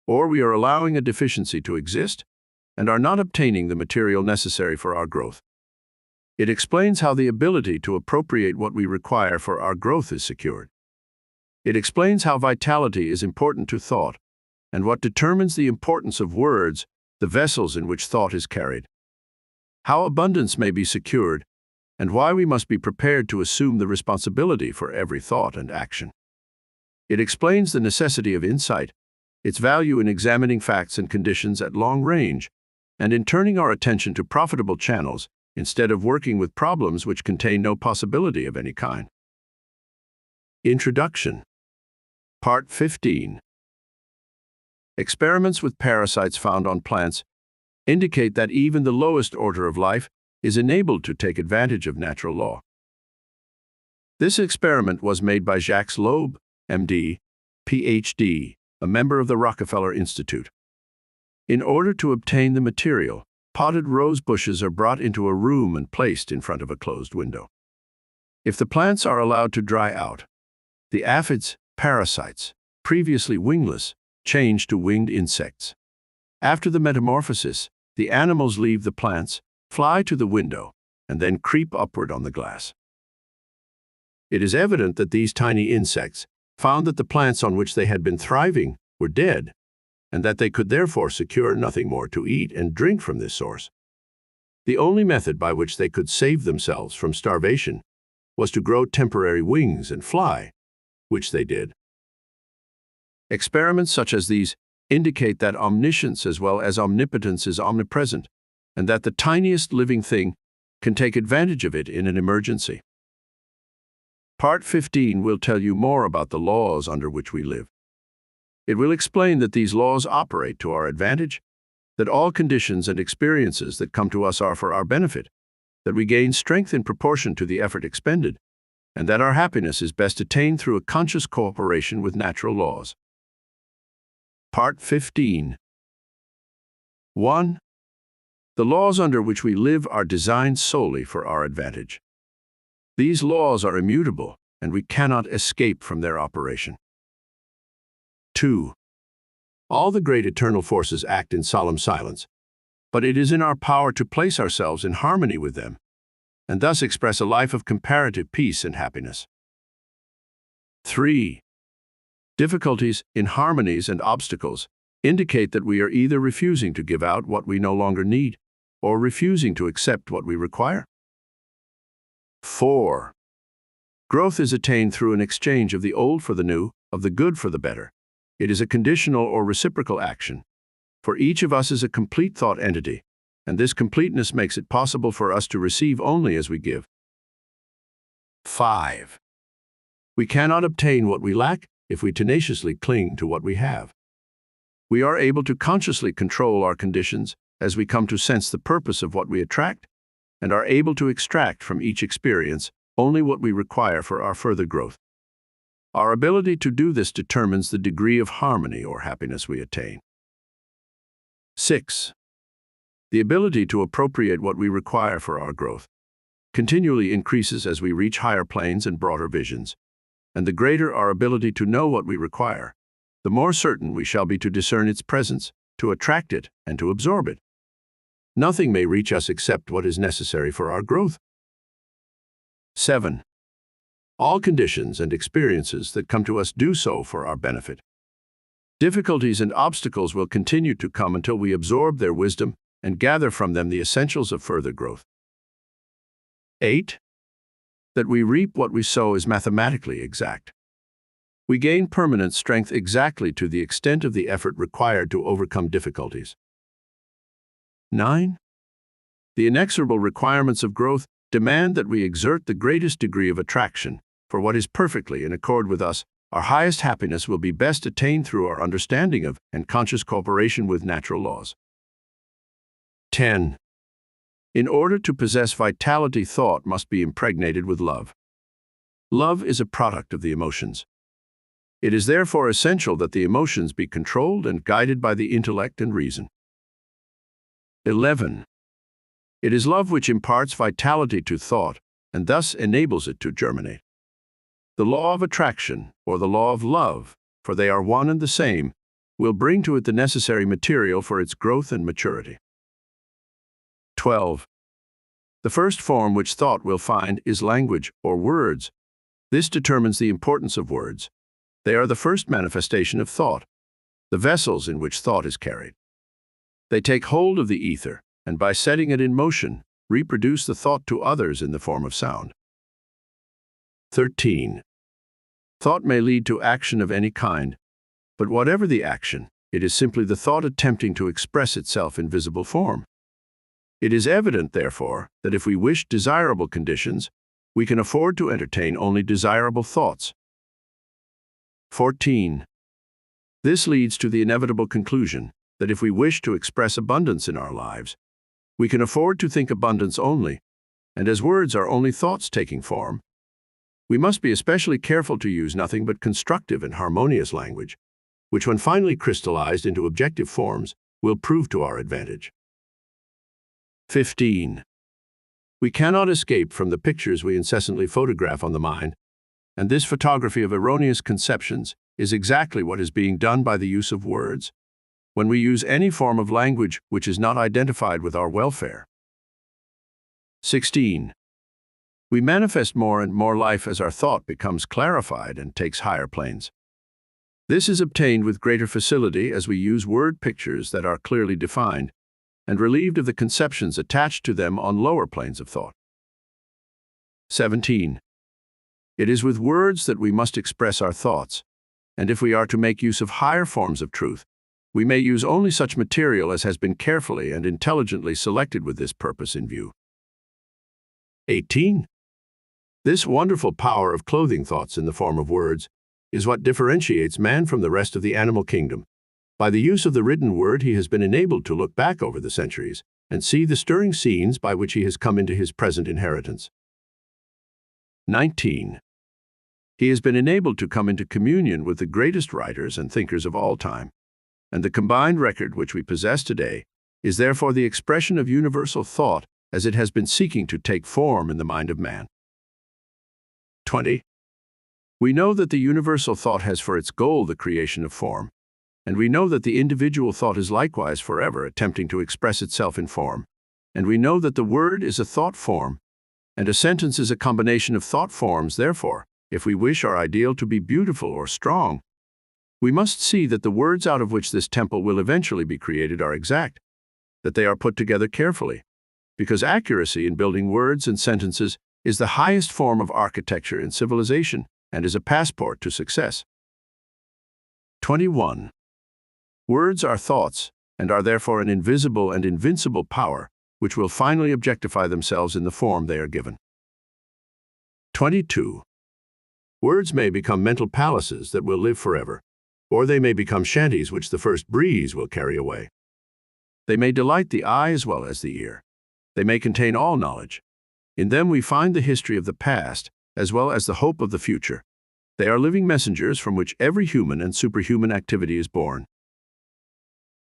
or we are allowing a deficiency to exist and are not obtaining the material necessary for our growth. It explains how the ability to appropriate what we require for our growth is secured. It explains how vitality is important to thought and what determines the importance of words, the vessels in which thought is carried. How abundance may be secured, and why we must be prepared to assume the responsibility for every thought and action. It explains the necessity of insight, its value in examining facts and conditions at long range, and in turning our attention to profitable channels instead of working with problems which contain no possibility of any kind. Introduction. Part 15. Experiments with parasites found on plants indicate that even the lowest order of life is enabled to take advantage of natural law. This experiment was made by Jacques Loeb, MD, PhD, a member of the Rockefeller Institute. In order to obtain the material, potted rose bushes are brought into a room and placed in front of a closed window. If the plants are allowed to dry out, the aphids, parasites, previously wingless, change to winged insects. After the metamorphosis, the animals leave the plants, fly to the window, and then creep upward on the glass. It is evident that these tiny insects found that the plants on which they had been thriving were dead, and that they could therefore secure nothing more to eat and drink from this source. The only method by which they could save themselves from starvation was to grow temporary wings and fly, which they did. Experiments such as these indicate that omniscience as well as omnipotence is omnipresent, and that the tiniest living thing can take advantage of it in an emergency. Part 15 will tell you more about the laws under which we live. It will explain that these laws operate to our advantage, that all conditions and experiences that come to us are for our benefit, that we gain strength in proportion to the effort expended, and that our happiness is best attained through a conscious cooperation with natural laws. Part 15. 1. The laws under which we live are designed solely for our advantage. These laws are immutable, and we cannot escape from their operation. 2. All the great eternal forces act in solemn silence, but it is in our power to place ourselves in harmony with them, and thus express a life of comparative peace and happiness. 3. Difficulties, inharmonies, and obstacles indicate that we are either refusing to give out what we no longer need or refusing to accept what we require. 4. Growth is attained through an exchange of the old for the new, of the good for the better. It is a conditional or reciprocal action. For each of us is a complete thought entity, and this completeness makes it possible for us to receive only as we give. 5. We cannot obtain what we lack if we tenaciously cling to what we have. We are able to consciously control our conditions as we come to sense the purpose of what we attract, and are able to extract from each experience only what we require for our further growth. Our ability to do this determines the degree of harmony or happiness we attain. 6. The ability to appropriate what we require for our growth continually increases as we reach higher planes and broader visions, and the greater our ability to know what we require, the more certain we shall be to discern its presence, to attract it, and to absorb it. Nothing may reach us except what is necessary for our growth. 7. All conditions and experiences that come to us do so for our benefit. Difficulties and obstacles will continue to come until we absorb their wisdom and gather from them the essentials of further growth. 8. That we reap what we sow is mathematically exact. We gain permanent strength exactly to the extent of the effort required to overcome difficulties. 9. The inexorable requirements of growth demand that we exert the greatest degree of attraction for what is perfectly in accord with us. Our highest happiness will be best attained through our understanding of and conscious cooperation with natural laws. 10. In order to possess vitality, thought must be impregnated with love. Love is a product of the emotions. It is therefore essential that the emotions be controlled and guided by the intellect and reason. 11. It is love which imparts vitality to thought and thus enables it to germinate. The law of attraction, or the law of love, for they are one and the same, will bring to it the necessary material for its growth and maturity. 12. The first form which thought will find is language, or words. This determines the importance of words. They are the first manifestation of thought, the vessels in which thought is carried. They take hold of the ether, and by setting it in motion, reproduce the thought to others in the form of sound. 13. Thought may lead to action of any kind, but whatever the action, it is simply the thought attempting to express itself in visible form. It is evident, therefore, that if we wish desirable conditions, we can afford to entertain only desirable thoughts. 14. This leads to the inevitable conclusion that if we wish to express abundance in our lives, we can afford to think abundance only, and as words are only thoughts taking form, we must be especially careful to use nothing but constructive and harmonious language, which when finally crystallized into objective forms, will prove to our advantage. 15. We cannot escape from the pictures we incessantly photograph on the mind, and this photography of erroneous conceptions is exactly what is being done by the use of words, when we use any form of language which is not identified with our welfare. 16. We manifest more and more life as our thought becomes clarified and takes higher planes. This is obtained with greater facility as we use word pictures that are clearly defined and relieved of the conceptions attached to them on lower planes of thought. 17. It is with words that we must express our thoughts, and if we are to make use of higher forms of truth, we may use only such material as has been carefully and intelligently selected with this purpose in view. 18. This wonderful power of clothing thoughts in the form of words is what differentiates man from the rest of the animal kingdom. By the use of the written word, he has been enabled to look back over the centuries and see the stirring scenes by which he has come into his present inheritance. 19. He has been enabled to come into communion with the greatest writers and thinkers of all time, and the combined record which we possess today is therefore the expression of universal thought as it has been seeking to take form in the mind of man. 20. We know that the universal thought has for its goal the creation of form, and we know that the individual thought is likewise forever attempting to express itself in form, and we know that the word is a thought form, and a sentence is a combination of thought forms. Therefore, If we wish our ideal to be beautiful or strong, we must see that the words out of which this temple will eventually be created are exact, that they are put together carefully, because accuracy in building words and sentences is the highest form of architecture in civilization and is a passport to success. 21. Words are thoughts and are therefore an invisible and invincible power which will finally objectify themselves in the form they are given. 22. Words may become mental palaces that will live forever, or they may become shanties which the first breeze will carry away. They may delight the eye as well as the ear. They may contain all knowledge. In them we find the history of the past as well as the hope of the future. They are living messengers from which every human and superhuman activity is born.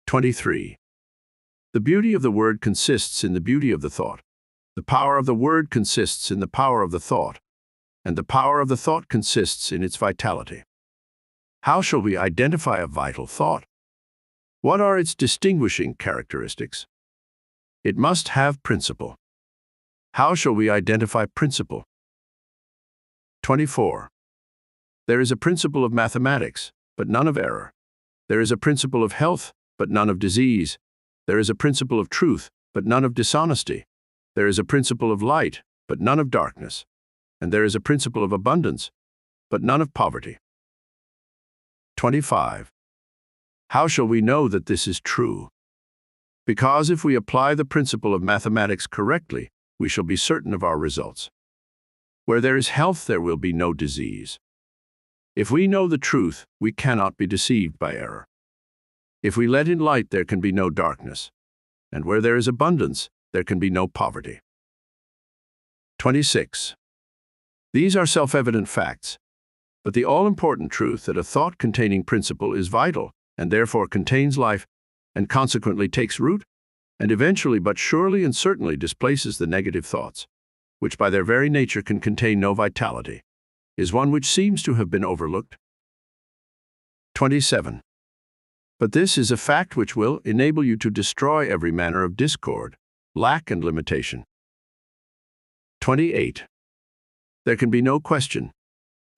23. The beauty of the word consists in the beauty of the thought. The power of the word consists in the power of the thought, and the power of the thought consists in its vitality. How shall we identify a vital thought? What are its distinguishing characteristics? It must have principle. How shall we identify principle? 24. There is a principle of mathematics, but none of error. There is a principle of health, but none of disease. There is a principle of truth, but none of dishonesty. There is a principle of light, but none of darkness. And there is a principle of abundance, but none of poverty. 25. How shall we know that this is true? Because if we apply the principle of mathematics correctly, we shall be certain of our results. Where there is health, there will be no disease. If we know the truth, we cannot be deceived by error. If we let in light, there can be no darkness. And where there is abundance, there can be no poverty. 26. These are self-evident facts, but the all-important truth that a thought-containing principle is vital and therefore contains life and consequently takes root and eventually but surely and certainly displaces the negative thoughts, which by their very nature can contain no vitality, is one which seems to have been overlooked. 27. But this is a fact which will enable you to destroy every manner of discord, lack, and limitation. 28. There can be no question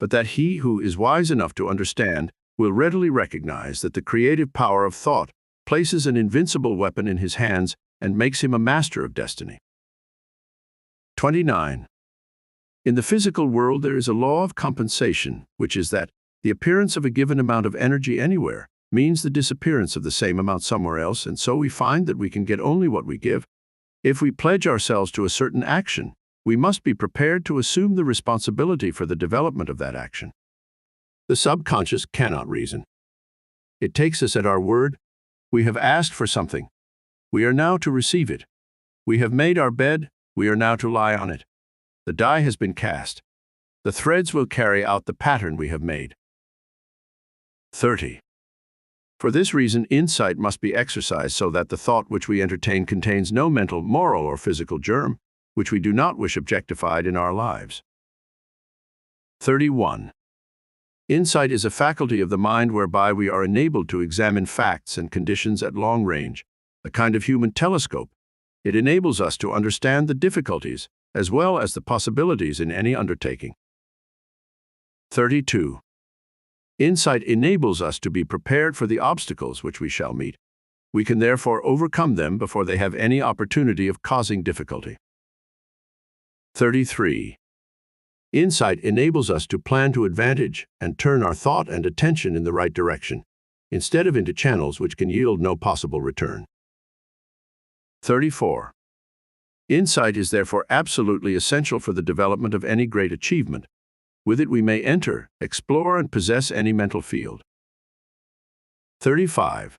but that he who is wise enough to understand will readily recognize that the creative power of thought places an invincible weapon in his hands and makes him a master of destiny. 29. In the physical world there is a law of compensation, which is that the appearance of a given amount of energy anywhere means the disappearance of the same amount somewhere else, and so we find that we can get only what we give. If we pledge ourselves to a certain action, we must be prepared to assume the responsibility for the development of that action. The subconscious cannot reason. It takes us at our word. We have asked for something. We are now to receive it. We have made our bed. We are now to lie on it. The die has been cast. The threads will carry out the pattern we have made. 30. For this reason, insight must be exercised so that the thought which we entertain contains no mental, moral, or physical germ, which we do not wish objectified in our lives. 31. Insight is a faculty of the mind whereby we are enabled to examine facts and conditions at long range, a kind of human telescope. It enables us to understand the difficulties as well as the possibilities in any undertaking. 32. Insight enables us to be prepared for the obstacles which we shall meet. We can therefore overcome them before they have any opportunity of causing difficulty. 33. Insight enables us to plan to advantage and turn our thought and attention in the right direction, instead of into channels which can yield no possible return. 34. Insight is therefore absolutely essential for the development of any great achievement. With it we may enter, explore, and possess any mental field. 35.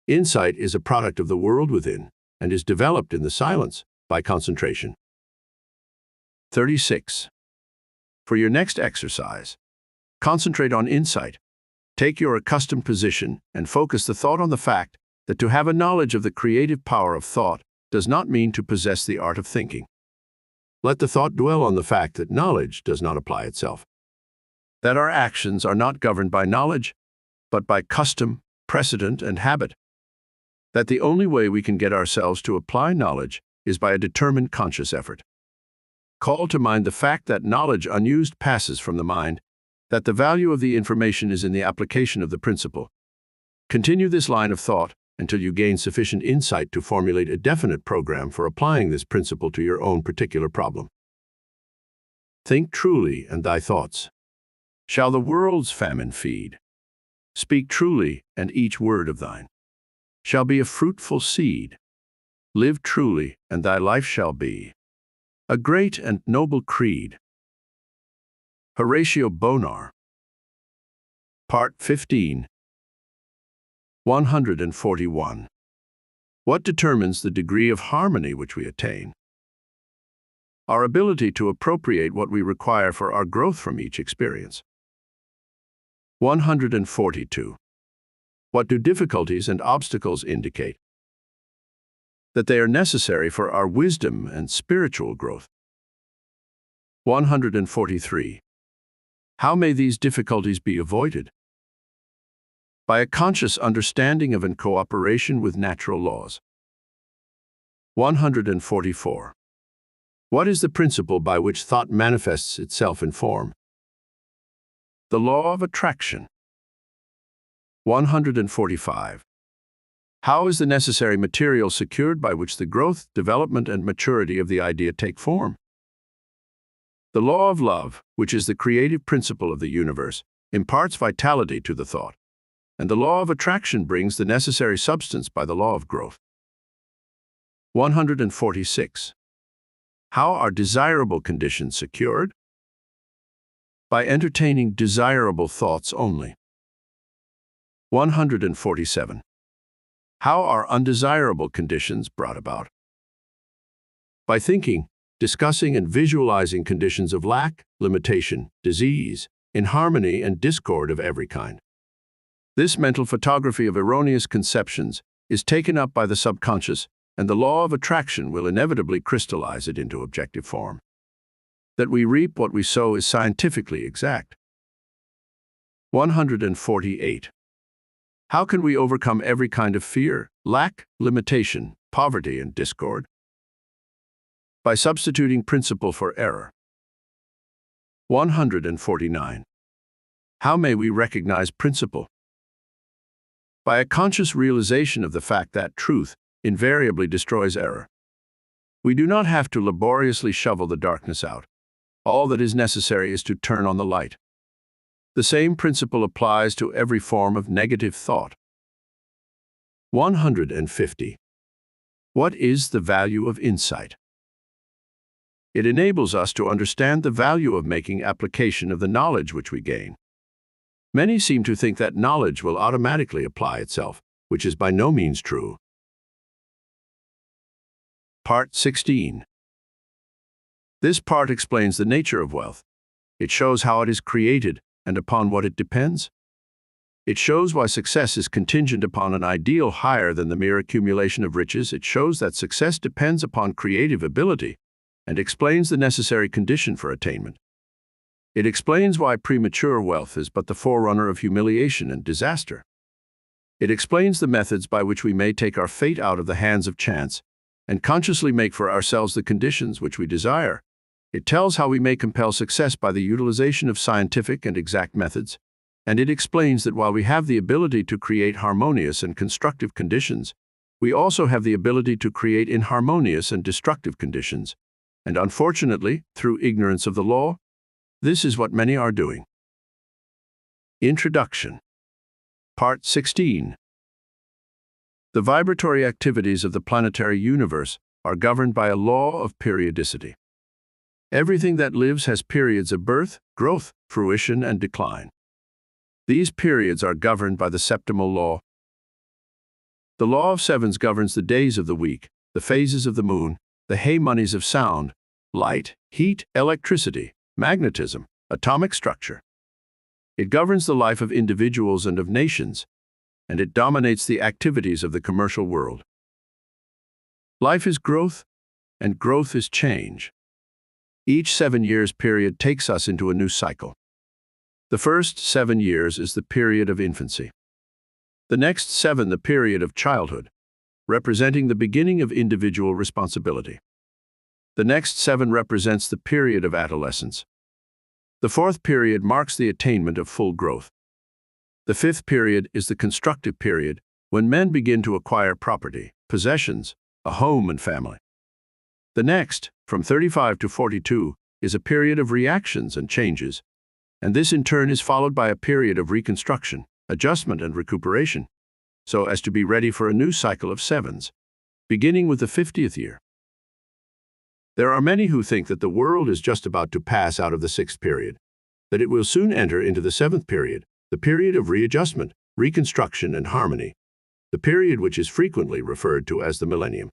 Insight is a product of the world within and is developed in the silence by concentration. 36. For your next exercise, concentrate on insight. Take your accustomed position and focus the thought on the fact that to have a knowledge of the creative power of thought does not mean to possess the art of thinking. Let the thought dwell on the fact that knowledge does not apply itself, that our actions are not governed by knowledge, but by custom, precedent, and habit, that the only way we can get ourselves to apply knowledge is by a determined conscious effort. Call to mind the fact that knowledge unused passes from the mind, that the value of the information is in the application of the principle. Continue this line of thought until you gain sufficient insight to formulate a definite program for applying this principle to your own particular problem. Think truly, and thy thoughts shall the world's famine feed. Speak truly, and each word of thine shall be a fruitful seed. Live truly, and thy life shall be a great and noble creed. Horatio Bonar. Part 15. 141. What determines the degree of harmony which we attain? Our ability to appropriate what we require for our growth from each experience. 142. What do difficulties and obstacles indicate? That they are necessary for our wisdom and spiritual growth. 143. How may these difficulties be avoided? By a conscious understanding of and cooperation with natural laws. 144. What is the principle by which thought manifests itself in form? The law of attraction. 145. How is the necessary material secured by which the growth, development, and maturity of the idea take form? The law of love, which is the creative principle of the universe, imparts vitality to the thought, and the law of attraction brings the necessary substance by the law of growth. 146. How are desirable conditions secured? By entertaining desirable thoughts only. 147. How are undesirable conditions brought about? By thinking, discussing, and visualizing conditions of lack, limitation, disease, inharmony, and discord of every kind. This mental photography of erroneous conceptions is taken up by the subconscious, and the law of attraction will inevitably crystallize it into objective form. That we reap what we sow is scientifically exact. 148. How can we overcome every kind of fear, lack, limitation, poverty, and discord? By substituting principle for error. 149. How may we recognize principle? By a conscious realization of the fact that truth invariably destroys error. We do not have to laboriously shovel the darkness out. All that is necessary is to turn on the light. The same principle applies to every form of negative thought. 150. What is the value of insight? It enables us to understand the value of making application of the knowledge which we gain. Many seem to think that knowledge will automatically apply itself, which is by no means true. Part 16. This part explains the nature of wealth. It shows how it is created and upon what it depends. It shows why success is contingent upon an ideal higher than the mere accumulation of riches. It shows that success depends upon creative ability and explains the necessary condition for attainment. It explains why premature wealth is but the forerunner of humiliation and disaster. It explains the methods by which we may take our fate out of the hands of chance and consciously make for ourselves the conditions which we desire. It tells how we may compel success by the utilization of scientific and exact methods, and it explains that while we have the ability to create harmonious and constructive conditions, we also have the ability to create inharmonious and destructive conditions. And unfortunately, through ignorance of the law, this is what many are doing. Introduction. Part 16. The vibratory activities of the planetary universe are governed by a law of periodicity. Everything that lives has periods of birth, growth, fruition, and decline. These periods are governed by the septimal law. The law of sevens governs the days of the week, the phases of the moon, the harmonies of sound, light, heat, electricity, magnetism, atomic structure. It governs the life of individuals and of nations, and it dominates the activities of the commercial world. Life is growth, and growth is change. Each 7 years period takes us into a new cycle. The first 7 years is the period of infancy. The next 7 the period of childhood, representing the beginning of individual responsibility. The next 7 represents the period of adolescence. The 4th period marks the attainment of full growth. The 5th period is the constructive period, when men begin to acquire property, possessions, a home and family. The next, from 35 to 42, is a period of reactions and changes, and this in turn is followed by a period of reconstruction, adjustment and recuperation, so as to be ready for a new cycle of 7s, beginning with the 50th year. There are many who think that the world is just about to pass out of the 6th period, that it will soon enter into the 7th period, the period of readjustment, reconstruction and harmony, the period which is frequently referred to as the millennium.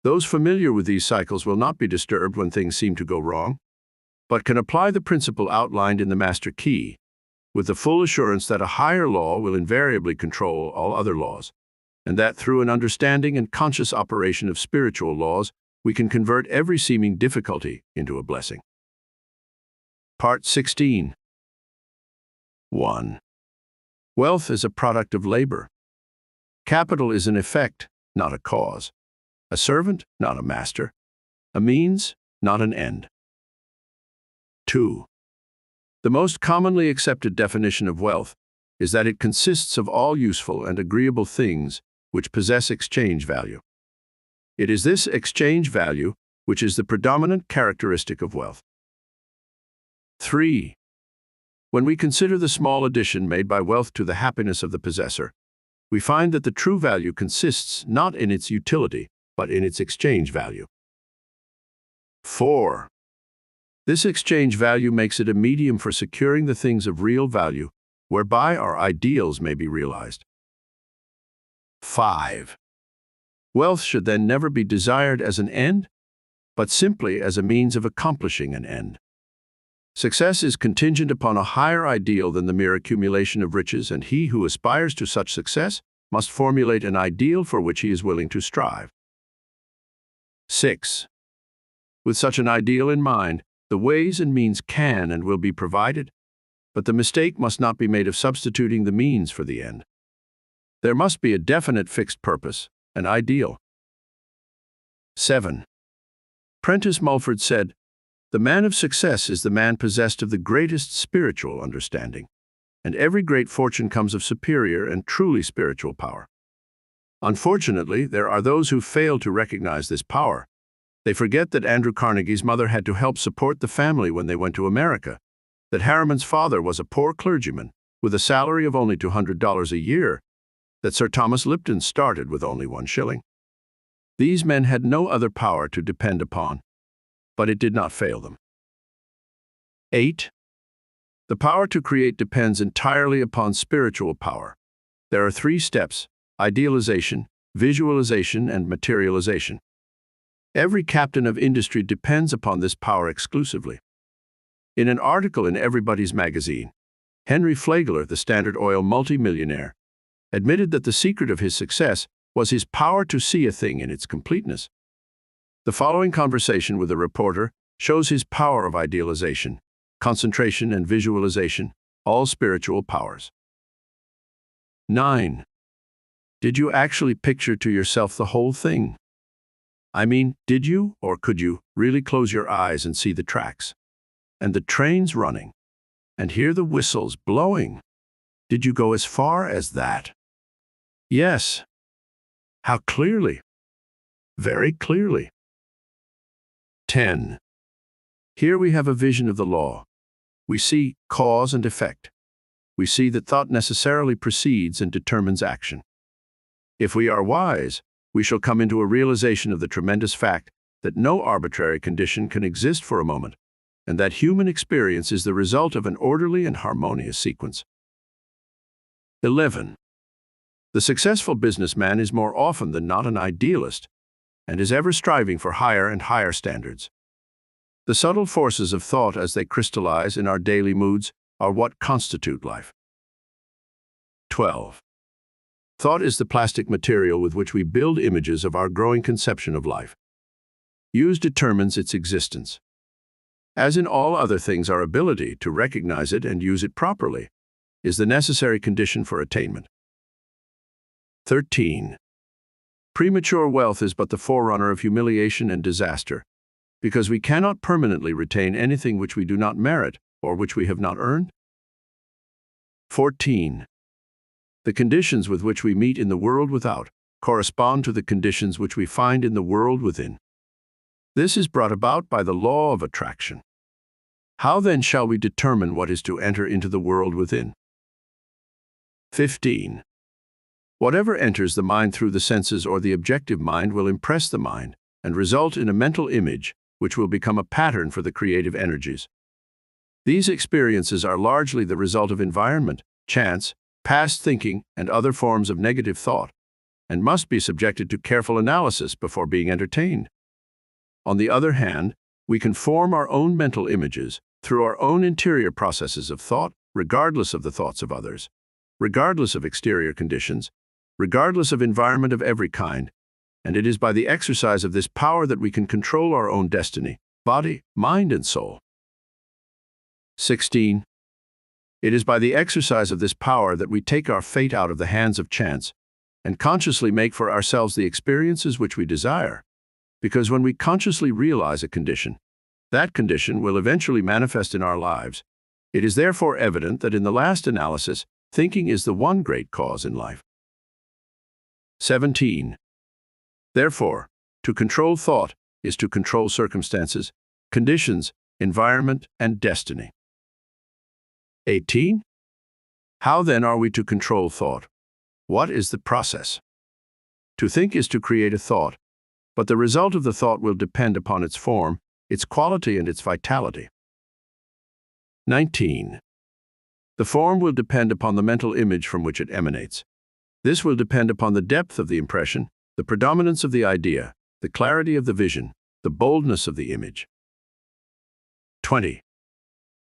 Those familiar with these cycles will not be disturbed when things seem to go wrong, but can apply the principle outlined in the Master Key, with the full assurance that a higher law will invariably control all other laws, and that through an understanding and conscious operation of spiritual laws, we can convert every seeming difficulty into a blessing. Part 16. 1. Wealth is a product of labor. Capital is an effect, not a cause. A servant, not a master. A means, not an end. 2. The most commonly accepted definition of wealth is that it consists of all useful and agreeable things which possess exchange value. It is this exchange value which is the predominant characteristic of wealth. 3. When we consider the small addition made by wealth to the happiness of the possessor, we find that the true value consists not in its utility, but in its exchange value. 4. This exchange value makes it a medium for securing the things of real value, whereby our ideals may be realized. 5. Wealth should then never be desired as an end, but simply as a means of accomplishing an end. Success is contingent upon a higher ideal than the mere accumulation of riches, and he who aspires to such success must formulate an ideal for which he is willing to strive. 6. With such an ideal in mind, the ways and means can and will be provided, but the mistake must not be made of substituting the means for the end. There must be a definite fixed purpose, an ideal. 7. Prentice Mulford said, "The man of success is the man possessed of the greatest spiritual understanding, and every great fortune comes of superior and truly spiritual power." Unfortunately, there are those who fail to recognize this power. They forget that Andrew Carnegie's mother had to help support the family when they went to America, that Harriman's father was a poor clergyman with a salary of only $200 a year, that Sir Thomas Lipton started with only 1 shilling. These men had no other power to depend upon, but it did not fail them. 8. The power to create depends entirely upon spiritual power. There are 3 steps: idealization, visualization, and materialization. Every captain of industry depends upon this power exclusively. In an article in Everybody's Magazine, Henry Flagler, the Standard Oil multimillionaire, admitted that the secret of his success was his power to see a thing in its completeness. The following conversation with a reporter shows his power of idealization, concentration, and visualization, all spiritual powers. 9. Did you actually picture to yourself the whole thing? I mean, did you, or could you, really close your eyes and see the tracks, and the trains running, and hear the whistles blowing? Did you go as far as that? Yes. How clearly? Very clearly. 10. Here we have a vision of the law. We see cause and effect. We see that thought necessarily precedes and determines action. If we are wise, we shall come into a realization of the tremendous fact that no arbitrary condition can exist for a moment, and that human experience is the result of an orderly and harmonious sequence. 11. The successful businessman is more often than not an idealist, and is ever striving for higher and higher standards. The subtle forces of thought as they crystallize in our daily moods are what constitute life. 12. Thought is the plastic material with which we build images of our growing conception of life. Use determines its existence. As in all other things, our ability to recognize it and use it properly is the necessary condition for attainment. 13. Premature wealth is but the forerunner of humiliation and disaster, because we cannot permanently retain anything which we do not merit or which we have not earned. 14. The conditions with which we meet in the world without correspond to the conditions which we find in the world within. This is brought about by the law of attraction. How then shall we determine what is to enter into the world within? 15. Whatever enters the mind through the senses or the objective mind will impress the mind and result in a mental image which will become a pattern for the creative energies. These experiences are largely the result of environment, chance, past thinking, and other forms of negative thought, and must be subjected to careful analysis before being entertained. On the other hand, we can form our own mental images through our own interior processes of thought, regardless of the thoughts of others, regardless of exterior conditions, regardless of environment of every kind, and it is by the exercise of this power that we can control our own destiny, body, mind, and soul. 16. It is by the exercise of this power that we take our fate out of the hands of chance and consciously make for ourselves the experiences which we desire, because when we consciously realize a condition, that condition will eventually manifest in our lives. It is therefore evident that in the last analysis, thinking is the one great cause in life. 17. Therefore, to control thought is to control circumstances, conditions, environment, and destiny. 18. How then are we to control thought? What is the process? To think is to create a thought, but the result of the thought will depend upon its form, its quality, and its vitality. 19. The form will depend upon the mental image from which it emanates. This will depend upon the depth of the impression, the predominance of the idea, the clarity of the vision, the boldness of the image. 20.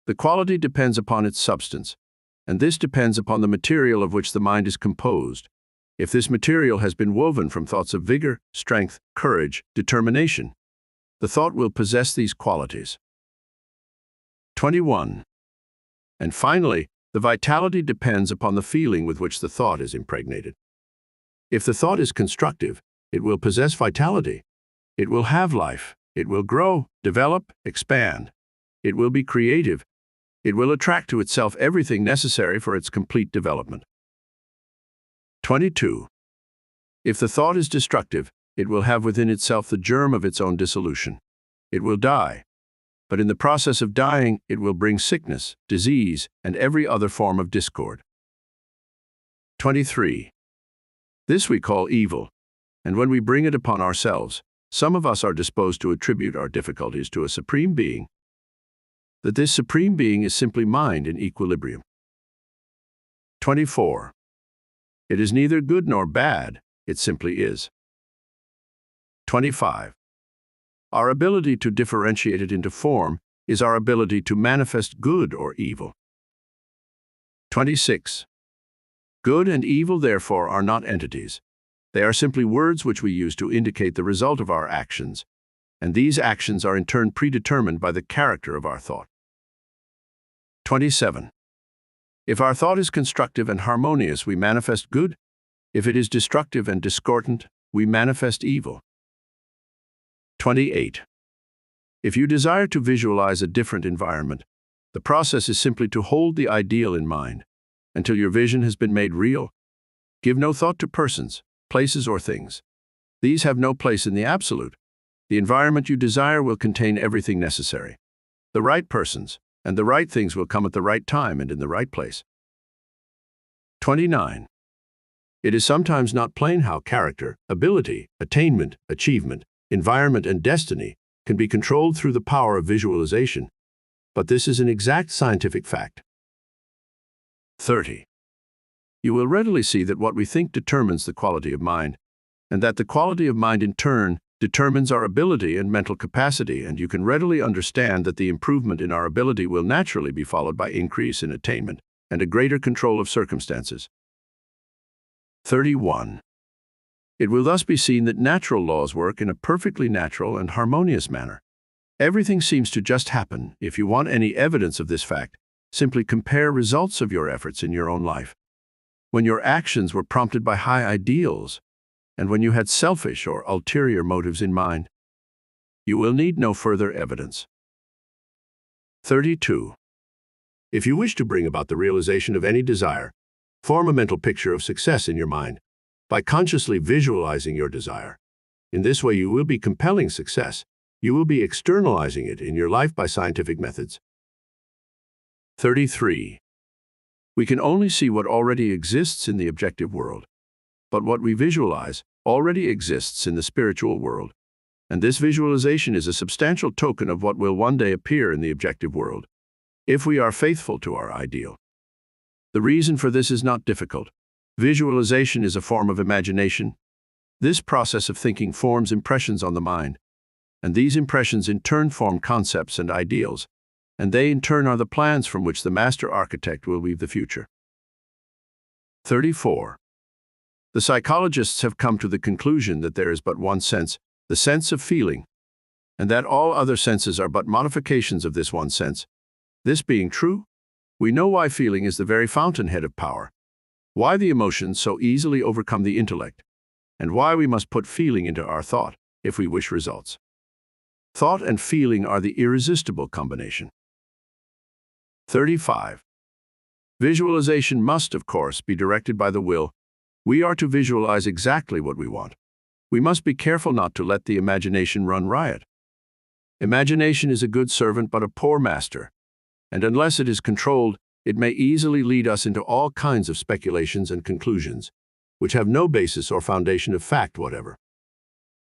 The quality depends upon its substance, and this depends upon the material of which the mind is composed. If this material has been woven from thoughts of vigor, strength, courage, determination, the thought will possess these qualities. 21. And finally, the vitality depends upon the feeling with which the thought is impregnated. If the thought is constructive, it will possess vitality. It will have life. It will grow, develop, expand. It will be creative. It will attract to itself everything necessary for its complete development. 22. If the thought is destructive, it will have within itself the germ of its own dissolution. It will die. But in the process of dying, it will bring sickness, disease, and every other form of discord. 23. This we call evil, and when we bring it upon ourselves, some of us are disposed to attribute our difficulties to a supreme being, that this supreme being is simply mind in equilibrium. 24. It is neither good nor bad, it simply is. 25. Our ability to differentiate it into form is our ability to manifest good or evil. 26. Good and evil, therefore, are not entities. They are simply words which we use to indicate the result of our actions, and these actions are in turn predetermined by the character of our thought. 27. If our thought is constructive and harmonious, we manifest good. If it is destructive and discordant, we manifest evil. 28. If you desire to visualize a different environment, the process is simply to hold the ideal in mind until your vision has been made real. Give no thought to persons, places, or things. These have no place in the absolute. The environment you desire will contain everything necessary. The right persons and the right things will come at the right time and in the right place. 29. It is sometimes not plain how character, ability, attainment, achievement, environment, and destiny can be controlled through the power of visualization, but this is an exact scientific fact. 30. You will readily see that what we think determines the quality of mind, and that the quality of mind in turn determines our ability and mental capacity, and you can readily understand that the improvement in our ability will naturally be followed by increase in attainment and a greater control of circumstances. 31. It will thus be seen that natural laws work in a perfectly natural and harmonious manner. Everything seems to just happen. If you want any evidence of this fact, simply compare results of your efforts in your own life. When your actions were prompted by high ideals, and when you had selfish or ulterior motives in mind. You will need no further evidence. 32. If you wish to bring about the realization of any desire, form a mental picture of success in your mind by consciously visualizing your desire. In this way, you will be compelling success. You will be externalizing it in your life by scientific methods. 33. We can only see what already exists in the objective world, but what we visualize already exists in the spiritual world, and this visualization is a substantial token of what will one day appear in the objective world, if we are faithful to our ideal. The reason for this is not difficult. Visualization is a form of imagination. This process of thinking forms impressions on the mind, and these impressions in turn form concepts and ideals, and they in turn are the plans from which the master architect will weave the future. 34. The psychologists have come to the conclusion that there is but one sense, the sense of feeling, and that all other senses are but modifications of this one sense. This being true, we know why feeling is the very fountainhead of power, why the emotions so easily overcome the intellect, and why we must put feeling into our thought if we wish results. Thought and feeling are the irresistible combination. 35. Visualization must, of course, be directed by the will. We are to visualize exactly what we want. We must be careful not to let the imagination run riot. Imagination is a good servant but a poor master, and unless it is controlled, it may easily lead us into all kinds of speculations and conclusions, which have no basis or foundation of fact whatever.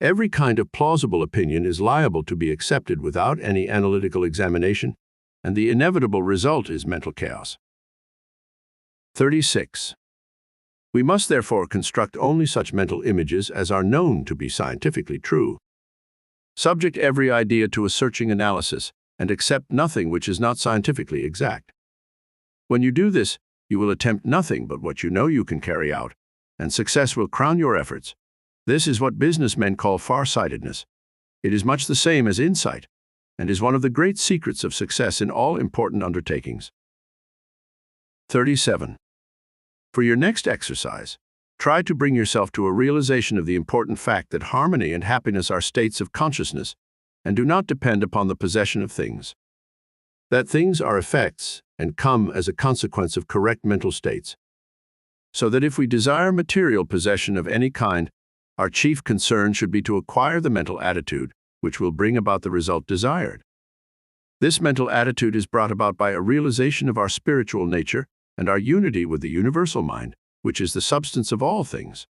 Every kind of plausible opinion is liable to be accepted without any analytical examination, and the inevitable result is mental chaos. 36. We must therefore construct only such mental images as are known to be scientifically true. Subject every idea to a searching analysis, and accept nothing which is not scientifically exact. When you do this, you will attempt nothing but what you know you can carry out, and success will crown your efforts. This is what businessmen call far-sightedness. It is much the same as insight, and is one of the great secrets of success in all important undertakings. 37. For your next exercise, try to bring yourself to a realization of the important fact that harmony and happiness are states of consciousness and do not depend upon the possession of things. That things are effects and come as a consequence of correct mental states. So that if we desire material possession of any kind, our chief concern should be to acquire the mental attitude which will bring about the result desired. This mental attitude is brought about by a realization of our spiritual nature and our unity with the universal mind, which is the substance of all things.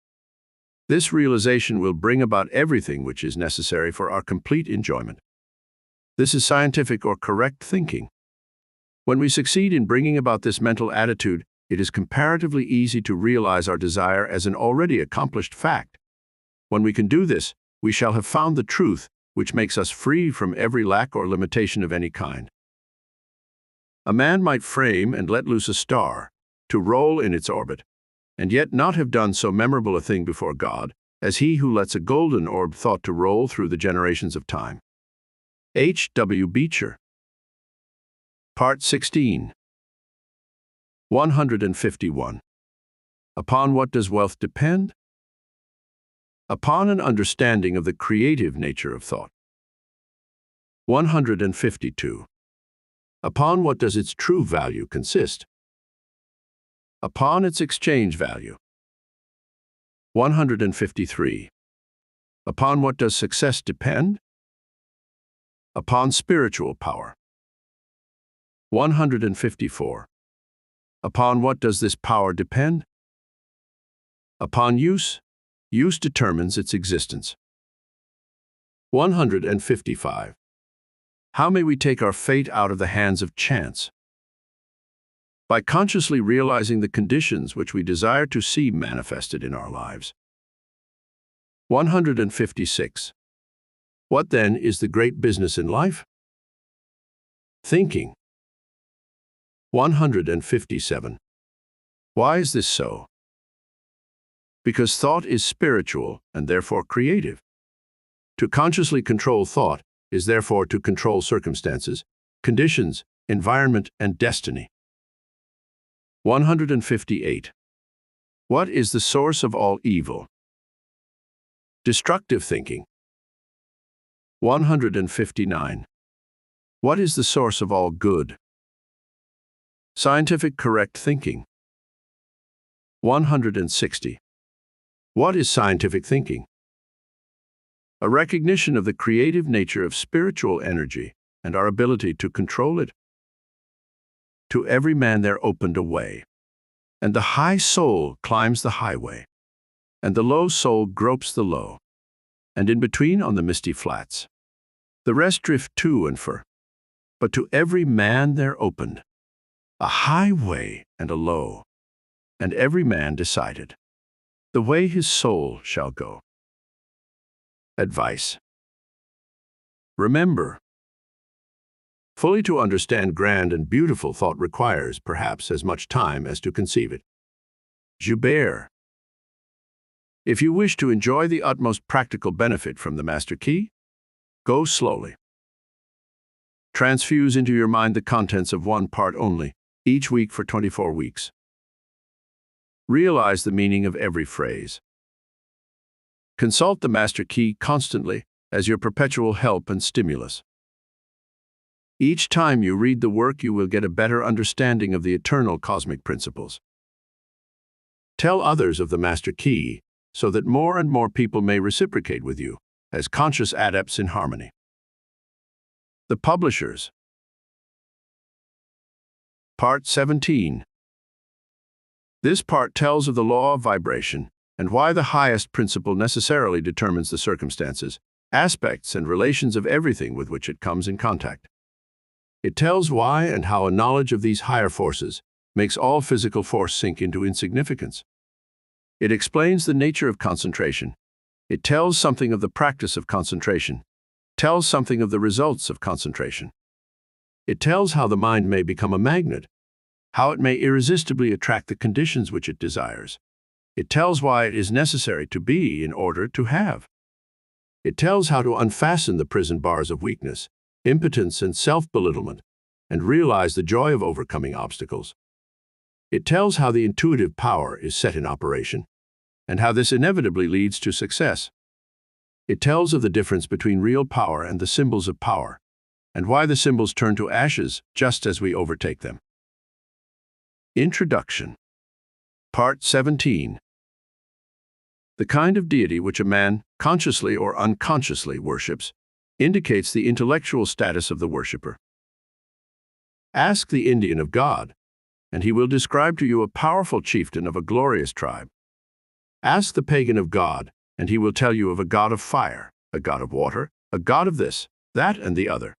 This realization will bring about everything which is necessary for our complete enjoyment. This is scientific or correct thinking. When we succeed in bringing about this mental attitude, it is comparatively easy to realize our desire as an already accomplished fact. When we can do this, we shall have found the truth, which makes us free from every lack or limitation of any kind. A man might frame and let loose a star to roll in its orbit, and yet not have done so memorable a thing before God as he who lets a golden orb thought to roll through the generations of time. H. W. Beecher. Part 16. 151. Upon what does wealth depend? Upon an understanding of the creative nature of thought. 152. Upon what does its true value consist? Upon its exchange value. 153. Upon what does success depend? Upon spiritual power. 154. Upon what does this power depend? Upon use. Use determines its existence. 155. How may we take our fate out of the hands of chance? By consciously realizing the conditions which we desire to see manifested in our lives. 156. What then is the great business in life? Thinking. 157. Why is this so? Because thought is spiritual and therefore creative. To consciously control thought is therefore to control circumstances, conditions, environment, and destiny. 158. What is the source of all evil? Destructive thinking. 159. What is the source of all good? Scientific correct thinking. 160. What is scientific thinking? A recognition of the creative nature of spiritual energy and our ability to control it. To every man there opened a way, and the high soul climbs the highway, and the low soul gropes the low, and in between on the misty flats, the rest drift to and fro. But to every man there opened a highway and a low, and every man decided the way his soul shall go. Advice. Remember, fully to understand grand and beautiful thought requires perhaps as much time as to conceive it. Joubert. If you wish to enjoy the utmost practical benefit from the Master Key, go slowly. Transfuse into your mind the contents of one part only, each week for 24 weeks. Realize the meaning of every phrase. Consult the Master Key constantly as your perpetual help and stimulus. Each time you read the work, you will get a better understanding of the eternal cosmic principles. Tell others of the Master Key so that more and more people may reciprocate with you as conscious adepts in harmony. The Publishers. Part 17. This part tells of the law of vibration and why the highest principle necessarily determines the circumstances, aspects, and relations of everything with which it comes in contact. It tells why and how a knowledge of these higher forces makes all physical force sink into insignificance. It explains the nature of concentration. It tells something of the practice of concentration, tells something of the results of concentration. It tells how the mind may become a magnet, how it may irresistibly attract the conditions which it desires. It tells why it is necessary to be in order to have. It tells how to unfasten the prison bars of weakness, impotence, and self-belittlement, and realize the joy of overcoming obstacles. It tells how the intuitive power is set in operation, and how this inevitably leads to success. It tells of the difference between real power and the symbols of power, and why the symbols turn to ashes just as we overtake them. Introduction. Part 17. The kind of deity which a man, consciously or unconsciously, worships indicates the intellectual status of the worshipper. Ask the Indian of God, and he will describe to you a powerful chieftain of a glorious tribe. Ask the pagan of God, and he will tell you of a god of fire, a god of water, a god of this, that, and the other.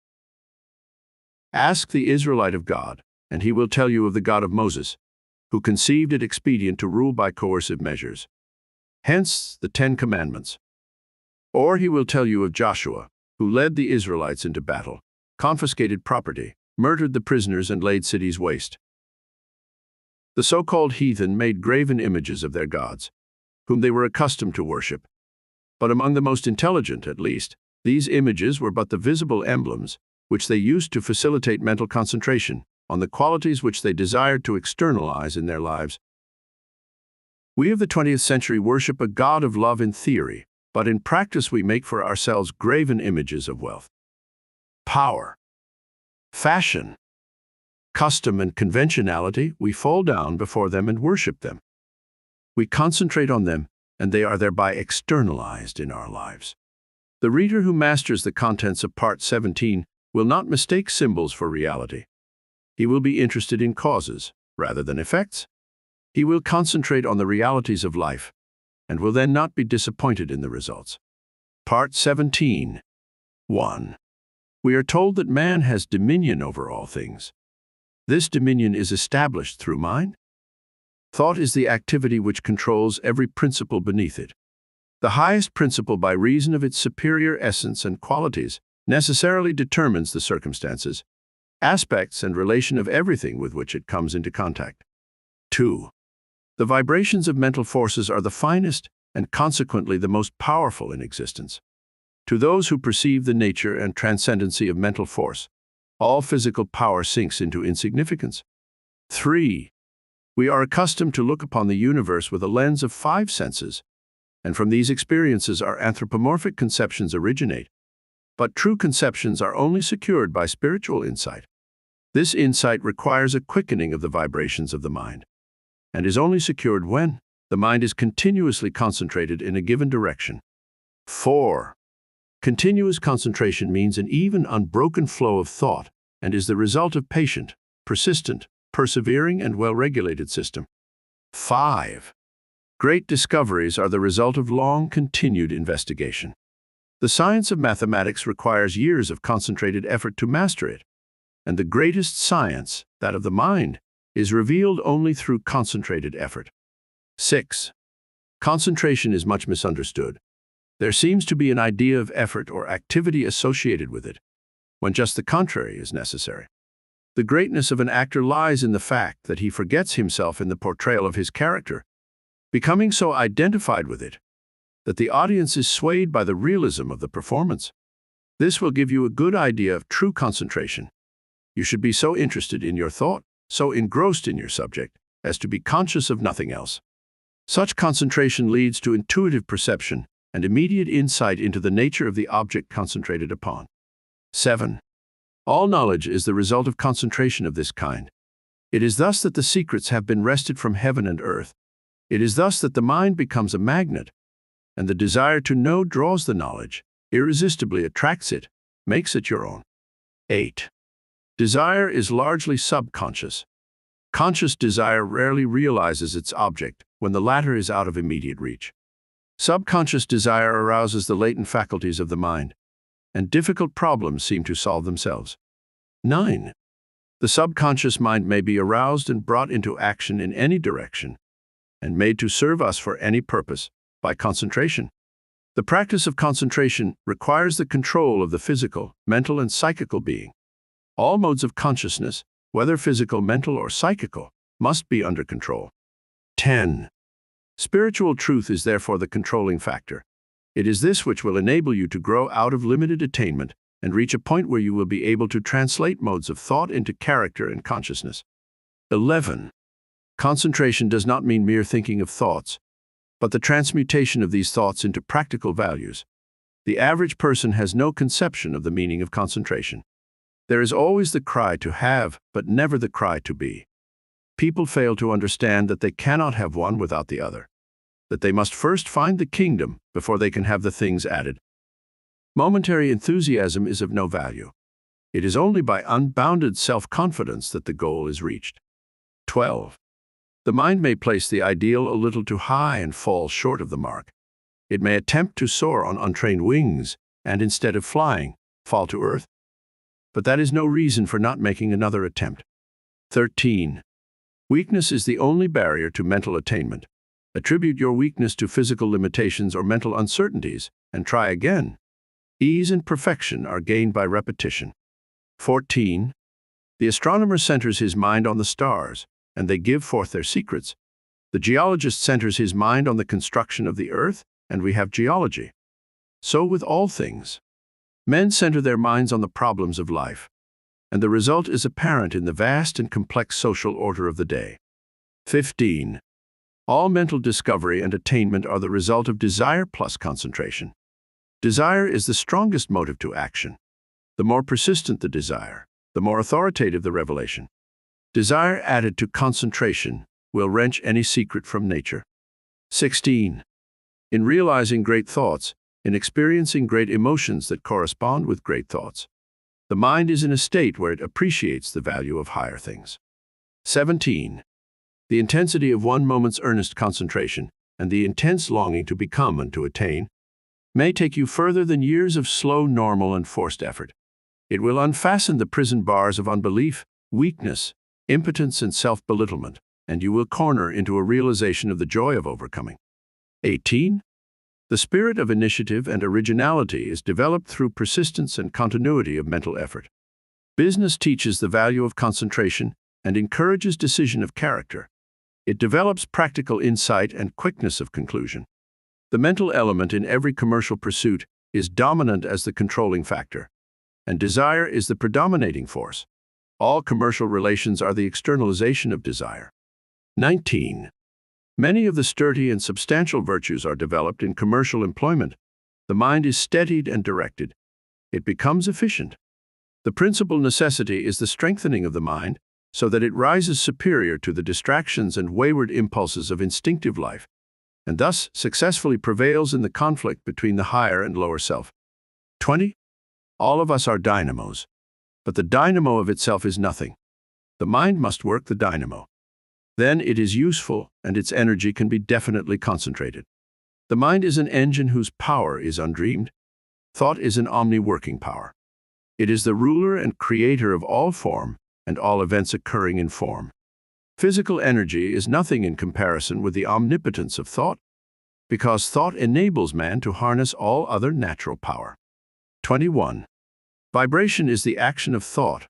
Ask the Israelite of God, and he will tell you of the God of Moses, who conceived it expedient to rule by coercive measures. Hence the 10 Commandments. Or he will tell you of Joshua, who led the Israelites into battle, confiscated property, murdered the prisoners, and laid cities waste. The so-called heathen made graven images of their gods, whom they were accustomed to worship. But among the most intelligent, at least, these images were but the visible emblems which they used to facilitate mental concentration on the qualities which they desired to externalize in their lives. We of the 20th century worship a God of love in theory, but in practice we make for ourselves graven images of wealth, power, fashion, custom, and conventionality. We fall down before them and worship them. We concentrate on them, and they are thereby externalized in our lives. The reader who masters the contents of Part 17 will not mistake symbols for reality. He will be interested in causes rather than effects. He will concentrate on the realities of life and will then not be disappointed in the results. Part 17. 1. We are told that man has dominion over all things. This dominion is established through mind. Thought is the activity which controls every principle beneath it. The highest principle, by reason of its superior essence and qualities, necessarily determines the circumstances, aspects, and relation of everything with which it comes into contact. 2. The vibrations of mental forces are the finest and consequently the most powerful in existence. To those who perceive the nature and transcendency of mental force, all physical power sinks into insignificance. 3. We are accustomed to look upon the universe with a lens of 5 senses, and from these experiences our anthropomorphic conceptions originate. But true conceptions are only secured by spiritual insight. This insight requires a quickening of the vibrations of the mind, and is only secured when the mind is continuously concentrated in a given direction. 4. Continuous concentration means an even, unbroken flow of thought and is the result of patient, persistent, persevering, and well-regulated system. 5. Great discoveries are the result of long, continued investigation. The science of mathematics requires years of concentrated effort to master it, and the greatest science, that of the mind, is revealed only through concentrated effort. 6. Concentration is much misunderstood. There seems to be an idea of effort or activity associated with it, when just the contrary is necessary. The greatness of an actor lies in the fact that he forgets himself in the portrayal of his character, becoming so identified with it that the audience is swayed by the realism of the performance. This will give you a good idea of true concentration. You should be so interested in your thought, so engrossed in your subject, as to be conscious of nothing else. Such concentration leads to intuitive perception and immediate insight into the nature of the object concentrated upon. 7. All knowledge is the result of concentration of this kind. It is thus that the secrets have been wrested from heaven and earth. It is thus that the mind becomes a magnet, and the desire to know draws the knowledge, irresistibly attracts it, makes it your own. 8. Desire is largely subconscious. Conscious desire rarely realizes its object when the latter is out of immediate reach. Subconscious desire arouses the latent faculties of the mind, and difficult problems seem to solve themselves. 9. The subconscious mind may be aroused and brought into action in any direction, and made to serve us for any purpose, by concentration. The practice of concentration requires the control of the physical, mental, and psychical being. All modes of consciousness, whether physical, mental, or psychical, must be under control. 10. Spiritual truth is therefore the controlling factor. It is this which will enable you to grow out of limited attainment and reach a point where you will be able to translate modes of thought into character and consciousness. 11. Concentration does not mean mere thinking of thoughts, but the transmutation of these thoughts into practical values. The average person has no conception of the meaning of concentration. There is always the cry to have, but never the cry to be. People fail to understand that they cannot have one without the other, that they must first find the kingdom before they can have the things added. Momentary enthusiasm is of no value. It is only by unbounded self-confidence that the goal is reached. 12. The mind may place the ideal a little too high and fall short of the mark. It may attempt to soar on untrained wings and, instead of flying, fall to earth. But that is no reason for not making another attempt. 13. Weakness is the only barrier to mental attainment. Attribute your weakness to physical limitations or mental uncertainties, and try again. Ease and perfection are gained by repetition. 14. The astronomer centers his mind on the stars, and they give forth their secrets. The geologist centers his mind on the construction of the earth, and we have geology. So with all things. Men center their minds on the problems of life, and the result is apparent in the vast and complex social order of the day. 15. All mental discovery and attainment are the result of desire plus concentration. Desire is the strongest motive to action. The more persistent the desire, the more authoritative the revelation. Desire added to concentration will wrench any secret from nature. 16. In realizing great thoughts, in experiencing great emotions that correspond with great thoughts, the mind is in a state where it appreciates the value of higher things. 17. The intensity of one moment's earnest concentration and the intense longing to become and to attain may take you further than years of slow, normal, and forced effort. It will unfasten the prison bars of unbelief, weakness, impotence, and self-belittlement, and you will corner into a realization of the joy of overcoming. 18. The spirit of initiative and originality is developed through persistence and continuity of mental effort. Business teaches the value of concentration and encourages decision of character. It develops practical insight and quickness of conclusion. The mental element in every commercial pursuit is dominant as the controlling factor, and desire is the predominating force. All commercial relations are the externalization of desire. 19. Many of the sturdy and substantial virtues are developed in commercial employment. The mind is steadied and directed. It becomes efficient. The principal necessity is the strengthening of the mind so that it rises superior to the distractions and wayward impulses of instinctive life, and thus successfully prevails in the conflict between the higher and lower self. 20. All of us are dynamos, but the dynamo of itself is nothing. The mind must work the dynamo. Then it is useful, and its energy can be definitely concentrated. The mind is an engine whose power is undreamed. Thought is an omni-working power. It is the ruler and creator of all form and all events occurring in form. Physical energy is nothing in comparison with the omnipotence of thought, because thought enables man to harness all other natural power. 21. Vibration is the action of thought.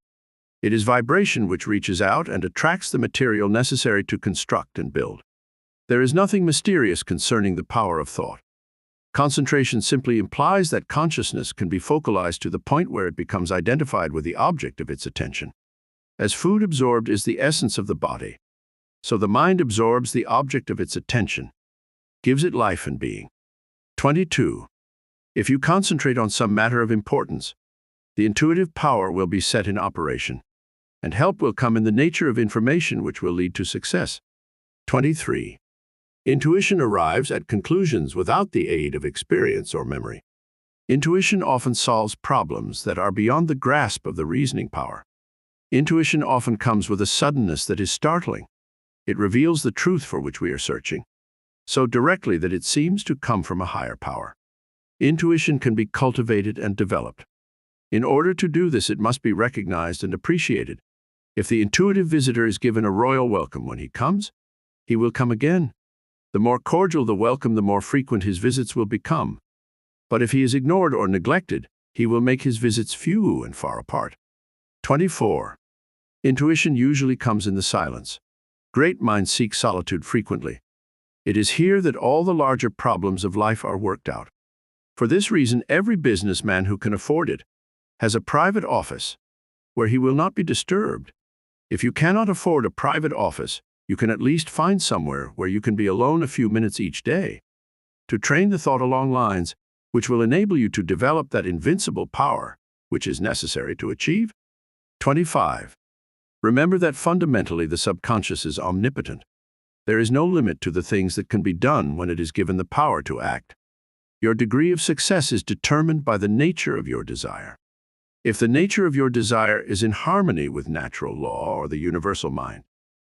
It is vibration which reaches out and attracts the material necessary to construct and build. There is nothing mysterious concerning the power of thought. Concentration simply implies that consciousness can be focalized to the point where it becomes identified with the object of its attention. As food absorbed is the essence of the body, so the mind absorbs the object of its attention, gives it life and being. 22. If you concentrate on some matter of importance, the intuitive power will be set in operation, and help will come in the nature of information which will lead to success. 23. Intuition arrives at conclusions without the aid of experience or memory. Intuition often solves problems that are beyond the grasp of the reasoning power. Intuition often comes with a suddenness that is startling. It reveals the truth for which we are searching, so directly that it seems to come from a higher power. Intuition can be cultivated and developed. In order to do this, it must be recognized and appreciated. If the intuitive visitor is given a royal welcome when he comes, he will come again. The more cordial the welcome, the more frequent his visits will become. But if he is ignored or neglected, he will make his visits few and far apart. 24. Intuition usually comes in the silence. Great minds seek solitude frequently. It is here that all the larger problems of life are worked out. For this reason, every businessman who can afford it has a private office where he will not be disturbed. If you cannot afford a private office, you can at least find somewhere where you can be alone a few minutes each day to train the thought along lines which will enable you to develop that invincible power which is necessary to achieve. 25. Remember that fundamentally the subconscious is omnipotent. There is no limit to the things that can be done when it is given the power to act. Your degree of success is determined by the nature of your desire. If the nature of your desire is in harmony with natural law or the universal mind,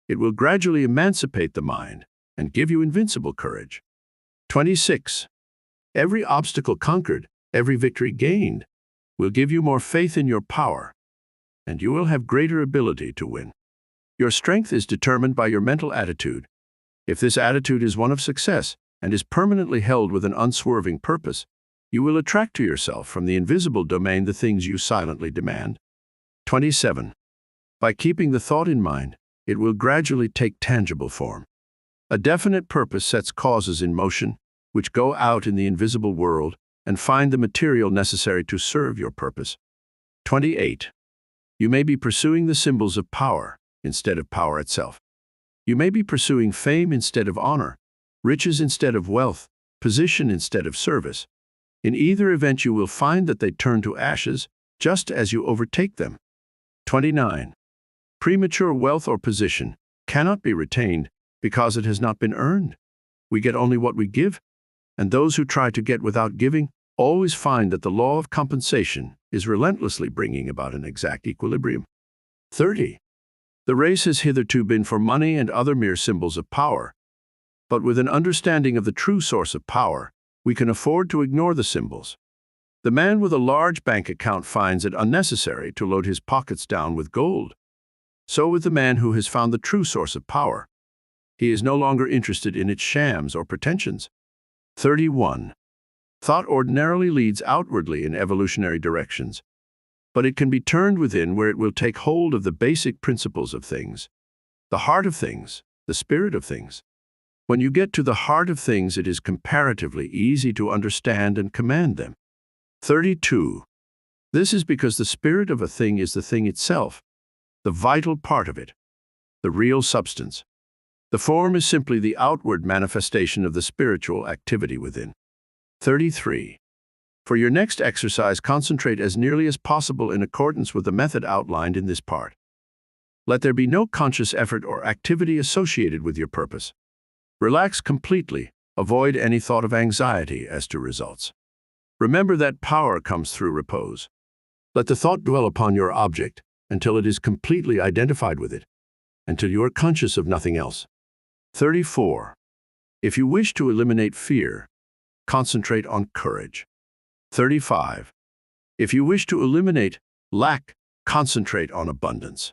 it will gradually emancipate the mind and give you invincible courage. 26. Every obstacle conquered, every victory gained, will give you more faith in your power, and you will have greater ability to win. Your strength is determined by your mental attitude. If this attitude is one of success and is permanently held with an unswerving purpose, you will attract to yourself from the invisible domain the things you silently demand. 27. By keeping the thought in mind, it will gradually take tangible form. A definite purpose sets causes in motion, which go out in the invisible world and find the material necessary to serve your purpose. 28. You may be pursuing the symbols of power instead of power itself. You may be pursuing fame instead of honor, riches instead of wealth, position instead of service. In either event, you will find that they turn to ashes just as you overtake them. 29. Premature wealth or position cannot be retained because it has not been earned. We get only what we give, and those who try to get without giving always find that the law of compensation is relentlessly bringing about an exact equilibrium. 30. The race has hitherto been for money and other mere symbols of power, but with an understanding of the true source of power, we can afford to ignore the symbols. The man with a large bank account finds it unnecessary to load his pockets down with gold. So with the man who has found the true source of power. He is no longer interested in its shams or pretensions. 31. Thought ordinarily leads outwardly in evolutionary directions, but it can be turned within where it will take hold of the basic principles of things, the heart of things, the spirit of things. When you get to the heart of things, it is comparatively easy to understand and command them. 32. This is because the spirit of a thing is the thing itself, the vital part of it, the real substance. The form is simply the outward manifestation of the spiritual activity within. 33. For your next exercise, concentrate as nearly as possible in accordance with the method outlined in this part. Let there be no conscious effort or activity associated with your purpose. Relax completely. Avoid any thought of anxiety as to results. Remember that power comes through repose. Let the thought dwell upon your object until it is completely identified with it, until you are conscious of nothing else. 34. If you wish to eliminate fear, concentrate on courage. 35. If you wish to eliminate lack, concentrate on abundance.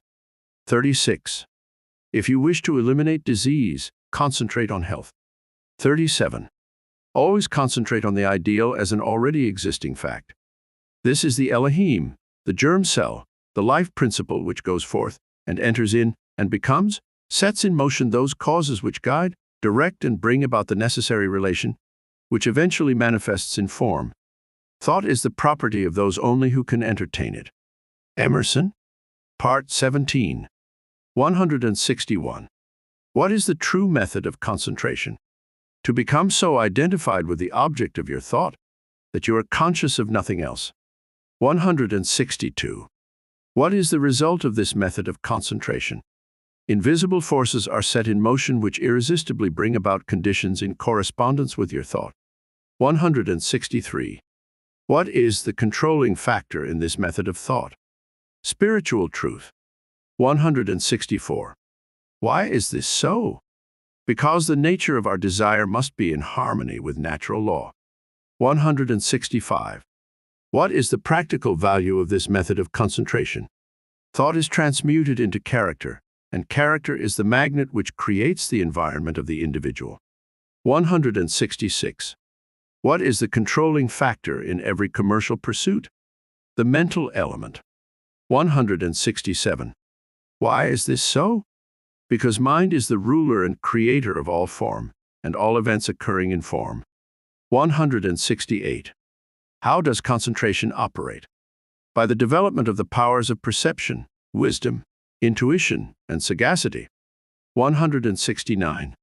36. If you wish to eliminate disease, concentrate on health. 37. Always concentrate on the ideal as an already existing fact. This is the Elohim, the germ cell, the life principle which goes forth and enters in and becomes, sets in motion those causes which guide, direct, and bring about the necessary relation, which eventually manifests in form. Thought is the property of those only who can entertain it. Emerson, Part 17. 161. What is the true method of concentration? To become so identified with the object of your thought that you are conscious of nothing else. 162. What is the result of this method of concentration? Invisible forces are set in motion which irresistibly bring about conditions in correspondence with your thought. 163. What is the controlling factor in this method of thought? Spiritual truth. 164. Why is this so? Because the nature of our desire must be in harmony with natural law. 165. What is the practical value of this method of concentration? Thought is transmuted into character, and character is the magnet which creates the environment of the individual. 166. What is the controlling factor in every commercial pursuit? The mental element. 167. Why is this so? Because mind is the ruler and creator of all form, and all events occurring in form. 168. How does concentration operate? By the development of the powers of perception, wisdom, intuition, and sagacity. 169.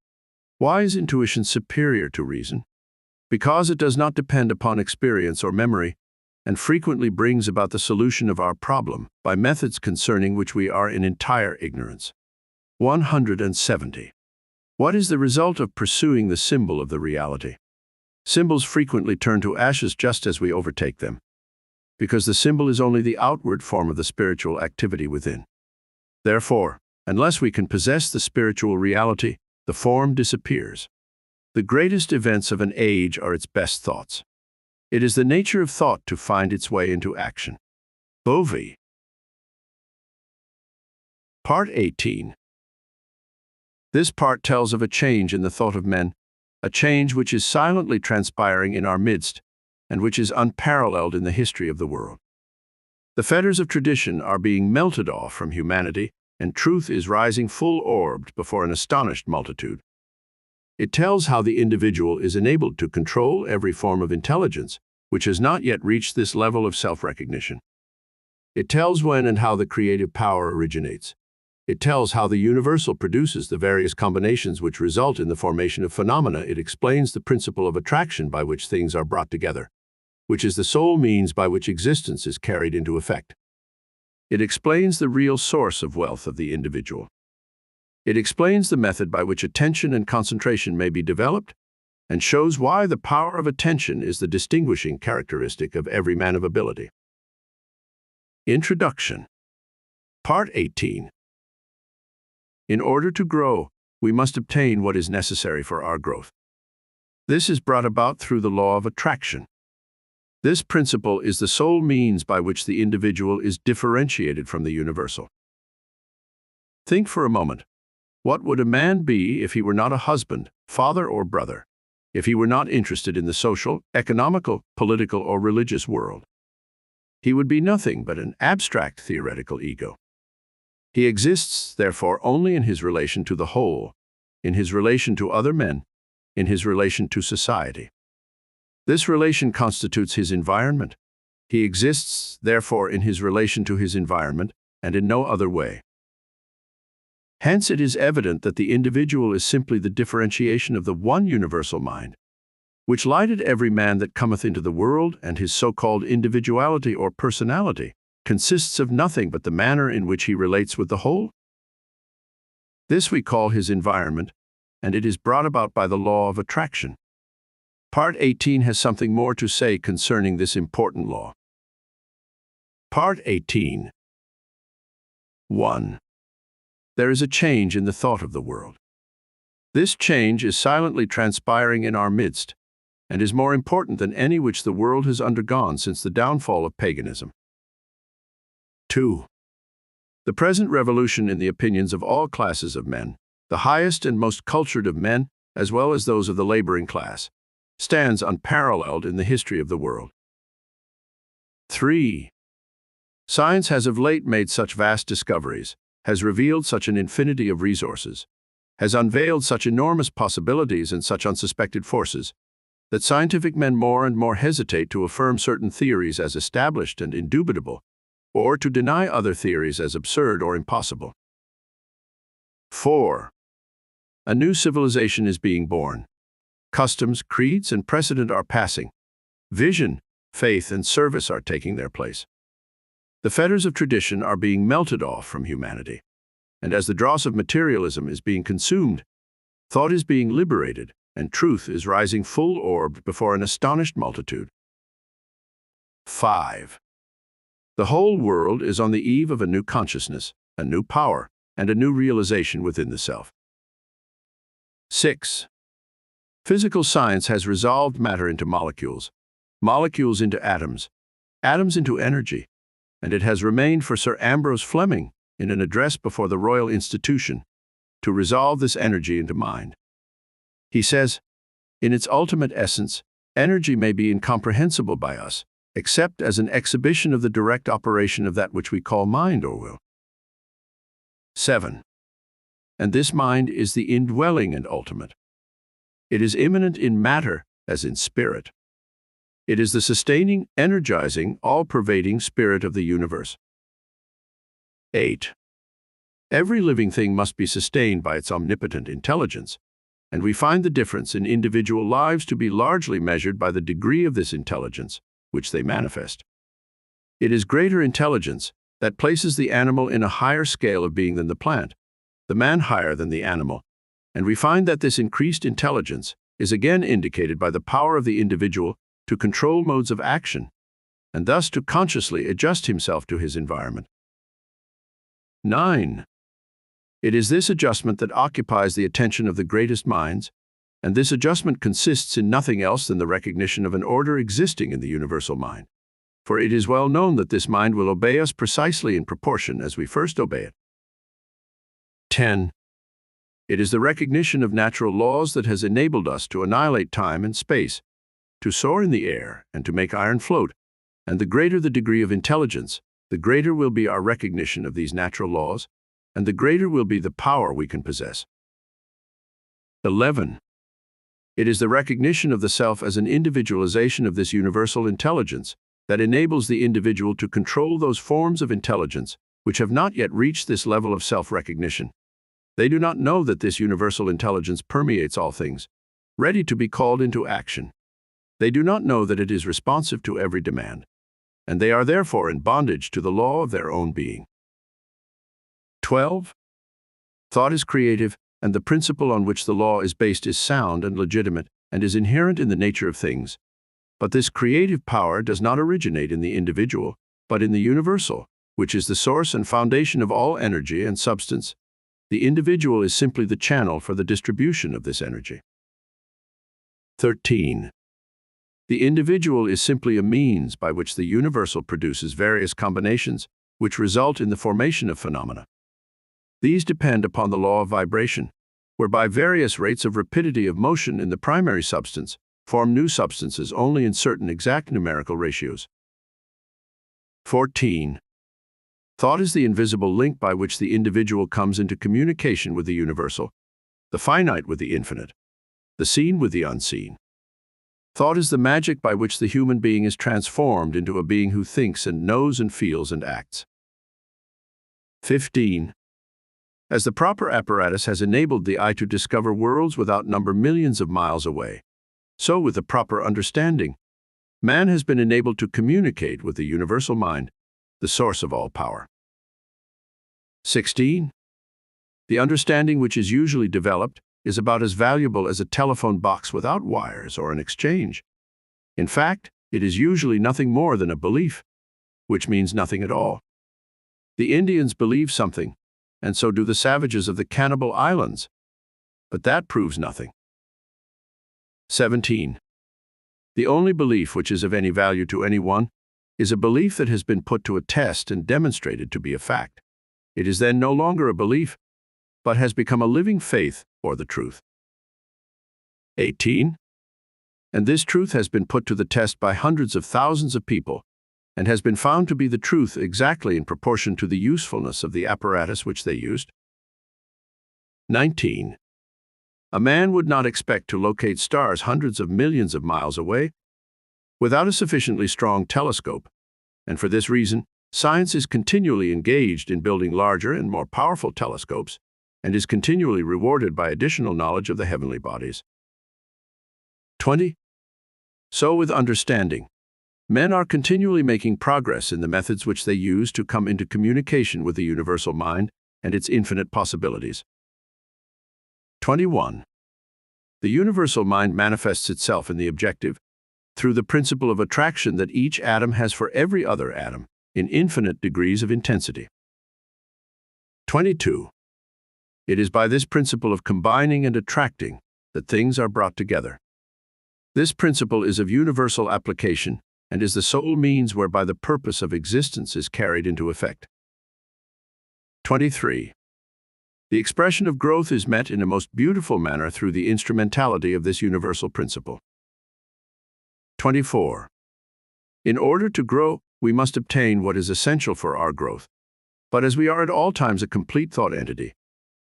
Why is intuition superior to reason? Because it does not depend upon experience or memory, and frequently brings about the solution of our problem by methods concerning which we are in entire ignorance. 170. What is the result of pursuing the symbol of the reality? Symbols frequently turn to ashes just as we overtake them, because the symbol is only the outward form of the spiritual activity within. Therefore, unless we can possess the spiritual reality, the form disappears. The greatest events of an age are its best thoughts. It is the nature of thought to find its way into action. Bovey. Part 18. This part tells of a change in the thought of men, a change which is silently transpiring in our midst, and which is unparalleled in the history of the world. The fetters of tradition are being melted off from humanity, and truth is rising full-orbed before an astonished multitude. It tells how the individual is enabled to control every form of intelligence, which has not yet reached this level of self-recognition. It tells when and how the creative power originates. It tells how the universal produces the various combinations which result in the formation of phenomena. It explains the principle of attraction by which things are brought together, which is the sole means by which existence is carried into effect. It explains the real source of wealth of the individual. It explains the method by which attention and concentration may be developed, and shows why the power of attention is the distinguishing characteristic of every man of ability. Introduction. Part 18. In order to grow, we must obtain what is necessary for our growth. This is brought about through the law of attraction. This principle is the sole means by which the individual is differentiated from the universal. Think for a moment. What would a man be if he were not a husband, father, or brother? If he were not interested in the social, economical, political, or religious world? He would be nothing but an abstract theoretical ego. He exists, therefore, only in his relation to the whole, in his relation to other men, in his relation to society. This relation constitutes his environment. He exists, therefore, in his relation to his environment, and in no other way. Hence it is evident that the individual is simply the differentiation of the one universal mind, which lighted every man that cometh into the world, and his so-called individuality or personality consists of nothing but the manner in which he relates with the whole. This we call his environment, and it is brought about by the law of attraction. Part 18 has something more to say concerning this important law. Part 18. 1. There is a change in the thought of the world. This change is silently transpiring in our midst, and is more important than any which the world has undergone since the downfall of paganism. 2. The present revolution in the opinions of all classes of men, the highest and most cultured of men, as well as those of the laboring class, stands unparalleled in the history of the world. 3. Science has of late made such vast discoveries, has revealed such an infinity of resources, has unveiled such enormous possibilities and such unsuspected forces, that scientific men more and more hesitate to affirm certain theories as established and indubitable, or to deny other theories as absurd or impossible. 4. A new civilization is being born. Customs, creeds, and precedent are passing. Vision, faith, and service are taking their place. The fetters of tradition are being melted off from humanity, and as the dross of materialism is being consumed, thought is being liberated, and truth is rising full-orbed before an astonished multitude. 5. The whole world is on the eve of a new consciousness, a new power, and a new realization within the self. 6. Physical science has resolved matter into molecules, molecules into atoms, atoms into energy, and it has remained for Sir Ambrose Fleming, in an address before the Royal Institution, to resolve this energy into mind. He says, in its ultimate essence, energy may be incomprehensible by us, except as an exhibition of the direct operation of that which we call mind or will. 7. And this mind is the indwelling and ultimate. It is immanent in matter as in spirit. It is the sustaining, energizing, all-pervading spirit of the universe. 8. Every living thing must be sustained by its omnipotent intelligence, and we find the difference in individual lives to be largely measured by the degree of this intelligence which they manifest. It is greater intelligence that places the animal in a higher scale of being than the plant, the man higher than the animal, and we find that this increased intelligence is again indicated by the power of the individual to control modes of action, and thus to consciously adjust himself to his environment. 9. It is this adjustment that occupies the attention of the greatest minds, and this adjustment consists in nothing else than the recognition of an order existing in the universal mind. For it is well known that this mind will obey us precisely in proportion as we first obey it. 10. It is the recognition of natural laws that has enabled us to annihilate time and space, to soar in the air, and to make iron float, and the greater the degree of intelligence, the greater will be our recognition of these natural laws, and the greater will be the power we can possess. 11. It is the recognition of the self as an individualization of this universal intelligence that enables the individual to control those forms of intelligence which have not yet reached this level of self-recognition. They do not know that this universal intelligence permeates all things, ready to be called into action. They do not know that it is responsive to every demand, and they are therefore in bondage to the law of their own being. 12. Thought is creative, and the principle on which the law is based is sound and legitimate, and is inherent in the nature of things. But this creative power does not originate in the individual, but in the universal, which is the source and foundation of all energy and substance. The individual is simply the channel for the distribution of this energy. 13. The individual is simply a means by which the universal produces various combinations, which result in the formation of phenomena. These depend upon the law of vibration, whereby various rates of rapidity of motion in the primary substance form new substances only in certain exact numerical ratios. 14. Thought is the invisible link by which the individual comes into communication with the universal, the finite with the infinite, the seen with the unseen. Thought is the magic by which the human being is transformed into a being who thinks and knows and feels and acts. 15. As the proper apparatus has enabled the eye to discover worlds without number millions of miles away, so with the proper understanding, man has been enabled to communicate with the universal mind, the source of all power. 16. The understanding which is usually developed is about as valuable as a telephone box without wires or an exchange. In fact, it is usually nothing more than a belief, which means nothing at all. The Indians believe something, and so do the savages of the Cannibal Islands, but that proves nothing. 17. The only belief which is of any value to anyone is a belief that has been put to a test and demonstrated to be a fact. It is then no longer a belief, but has become a living faith or the truth. 18. And this truth has been put to the test by hundreds of thousands of people and has been found to be the truth exactly in proportion to the usefulness of the apparatus which they used. 19. A man would not expect to locate stars hundreds of millions of miles away without a sufficiently strong telescope, and for this reason, science is continually engaged in building larger and more powerful telescopes and is continually rewarded by additional knowledge of the heavenly bodies. 20. So with understanding, men are continually making progress in the methods which they use to come into communication with the universal mind and its infinite possibilities. 21. The universal mind manifests itself in the objective through the principle of attraction that each atom has for every other atom in infinite degrees of intensity. 22. It is by this principle of combining and attracting that things are brought together. This principle is of universal application and is the sole means whereby the purpose of existence is carried into effect. 23. The expression of growth is met in a most beautiful manner through the instrumentality of this universal principle. 24. In order to grow, we must obtain what is essential for our growth. But as we are at all times a complete thought entity,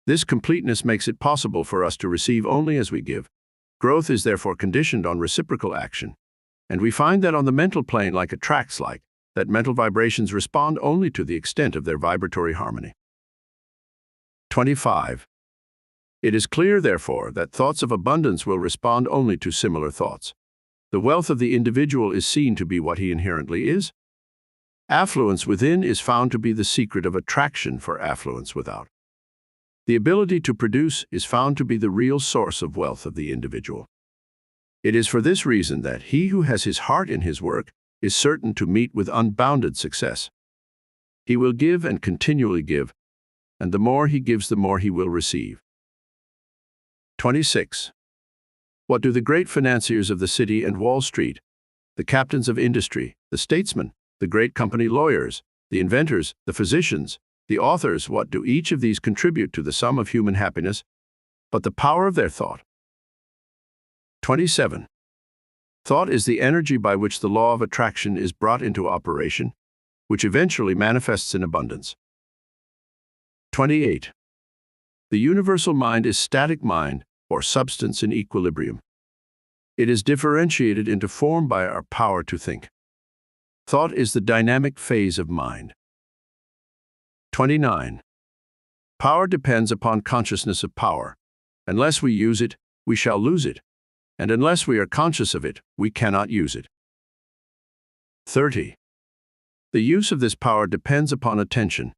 this completeness makes it possible for us to receive only as we give. Growth is therefore conditioned on reciprocal action, and we find that on the mental plane that mental vibrations respond only to the extent of their vibratory harmony. 25. It is clear, therefore, that thoughts of abundance will respond only to similar thoughts. The wealth of the individual is seen to be what he inherently is. Affluence within is found to be the secret of attraction for affluence without. The ability to produce is found to be the real source of wealth of the individual. It is for this reason that he who has his heart in his work is certain to meet with unbounded success. He will give and continually give, and the more he gives, the more he will receive. 26. What do the great financiers of the city and Wall Street, the captains of industry, the statesmen, the great company lawyers, the inventors, the physicians, the authors, what do each of these contribute to the sum of human happiness but the power of their thought? 27. Thought is the energy by which the law of attraction is brought into operation, which eventually manifests in abundance. 28. The universal mind is static mind, or substance in equilibrium. It is differentiated into form by our power to think. Thought is the dynamic phase of mind. 29. Power depends upon consciousness of power. Unless we use it, we shall lose it, and unless we are conscious of it, we cannot use it. 30. The use of this power depends upon attention.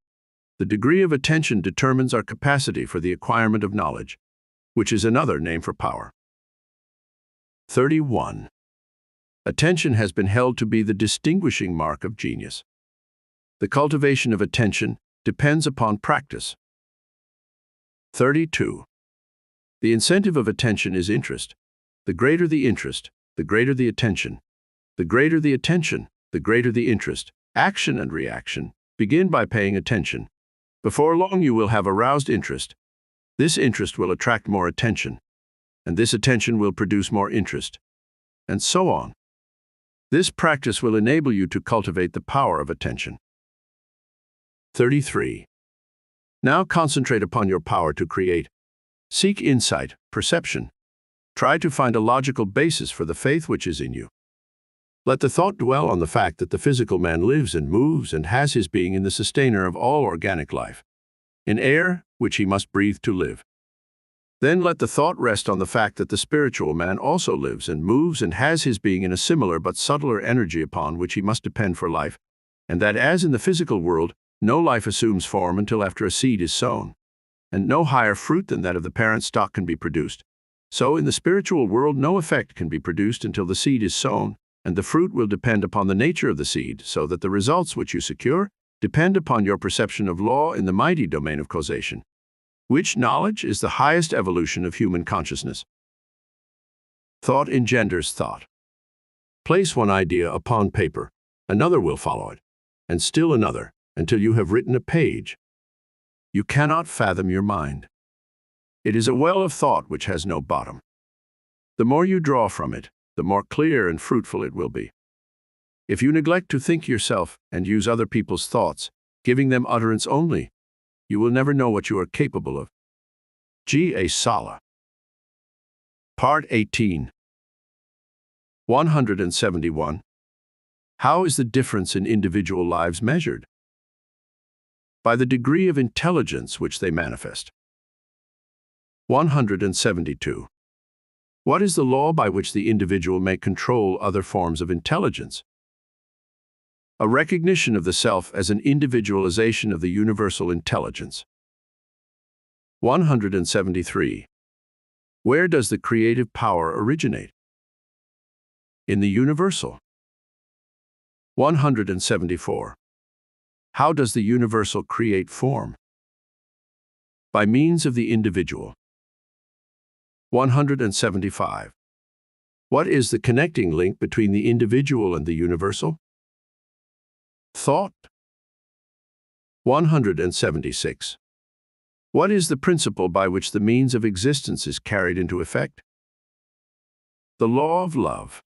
The degree of attention determines our capacity for the acquirement of knowledge, which is another name for power. 31. Attention has been held to be the distinguishing mark of genius. The cultivation of attention depends upon practice. 32. The incentive of attention is interest. The greater the interest, the greater the attention. The greater the attention, the greater the interest. Action and reaction begin by paying attention. Before long you will have aroused interest. This interest will attract more attention, and this attention will produce more interest, and so on. This practice will enable you to cultivate the power of attention. 33. Now concentrate upon your power to create. Seek insight, perception. Try to find a logical basis for the faith which is in you. Let the thought dwell on the fact that the physical man lives and moves and has his being in the sustainer of all organic life. in air which he must breathe to live. Then let the thought rest on the fact that the spiritual man also lives and moves and has his being in a similar but subtler energy upon which he must depend for life, and that as in the physical world, no life assumes form until after a seed is sown, and no higher fruit than that of the parent stock can be produced, so in the spiritual world no effect can be produced until the seed is sown, and the fruit will depend upon the nature of the seed, so that the results which you secure depend upon your perception of law in the mighty domain of causation, which knowledge is the highest evolution of human consciousness. Thought engenders thought. Place one idea upon paper, another will follow it, and still another, until you have written a page. You cannot fathom your mind. It is a well of thought which has no bottom. The more you draw from it, the more clear and fruitful it will be. If you neglect to think yourself and use other people's thoughts, giving them utterance only, you will never know what you are capable of. G.A. Sala. Part 18. 171. How is the difference in individual lives measured? By the degree of intelligence which they manifest. 172. What is the law by which the individual may control other forms of intelligence? A recognition of the self as an individualization of the universal intelligence. 173. Where does the creative power originate? In the universal. 174. How does the universal create form? By means of the individual. 175. What is the connecting link between the individual and the universal? Thought. 176. What is the principle by which the means of existence is carried into effect? The law of love.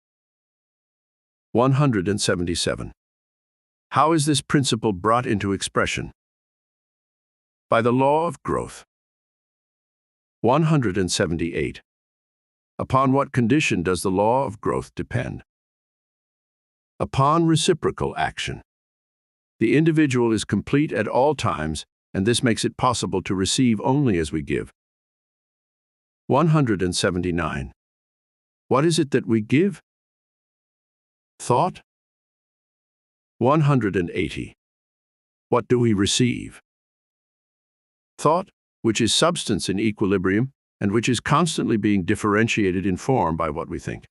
177. How is this principle brought into expression? By the law of growth. 178. Upon what condition does the law of growth depend? Upon reciprocal action. The individual is complete at all times, and this makes it possible to receive only as we give. 179. What is it that we give? Thought. 180. What do we receive? Thought, which is substance in equilibrium, and which is constantly being differentiated in form by what we think.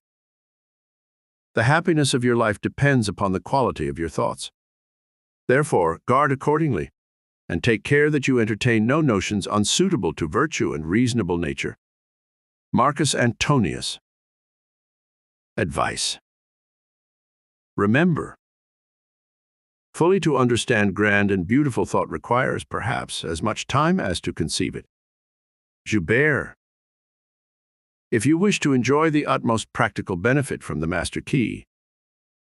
The happiness of your life depends upon the quality of your thoughts. Therefore, guard accordingly, and take care that you entertain no notions unsuitable to virtue and reasonable nature. Marcus Antonius. Advice. Remember, fully to understand grand and beautiful thought requires, perhaps, as much time as to conceive it. Joubert. If you wish to enjoy the utmost practical benefit from the master key,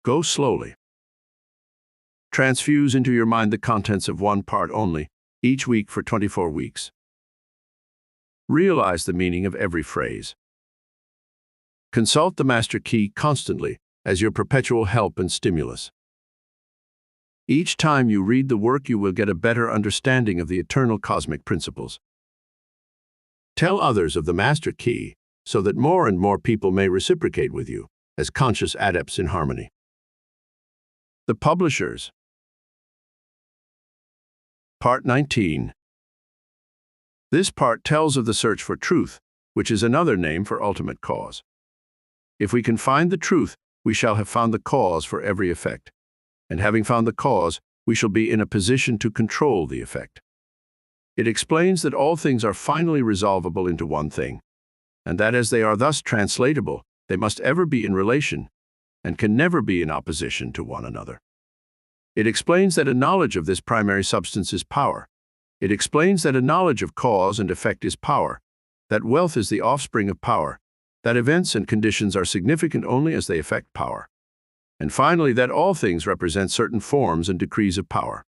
go slowly. Transfuse into your mind the contents of one part only, each week for 24 weeks. Realize the meaning of every phrase. Consult the master key constantly as your perpetual help and stimulus. Each time you read the work, you will get a better understanding of the eternal cosmic principles. Tell others of the master key so that more and more people may reciprocate with you as conscious adepts in harmony. The publishers. Part 19. This part tells of the search for truth, which is another name for ultimate cause. If we can find the truth, we shall have found the cause for every effect, and having found the cause, we shall be in a position to control the effect. It explains that all things are finally resolvable into one thing, and that as they are thus translatable, they must ever be in relation, and can never be in opposition to one another. It explains that a knowledge of this primary substance is power. It explains that a knowledge of cause and effect is power, that wealth is the offspring of power, that events and conditions are significant only as they affect power, and finally that all things represent certain forms and decrees of power.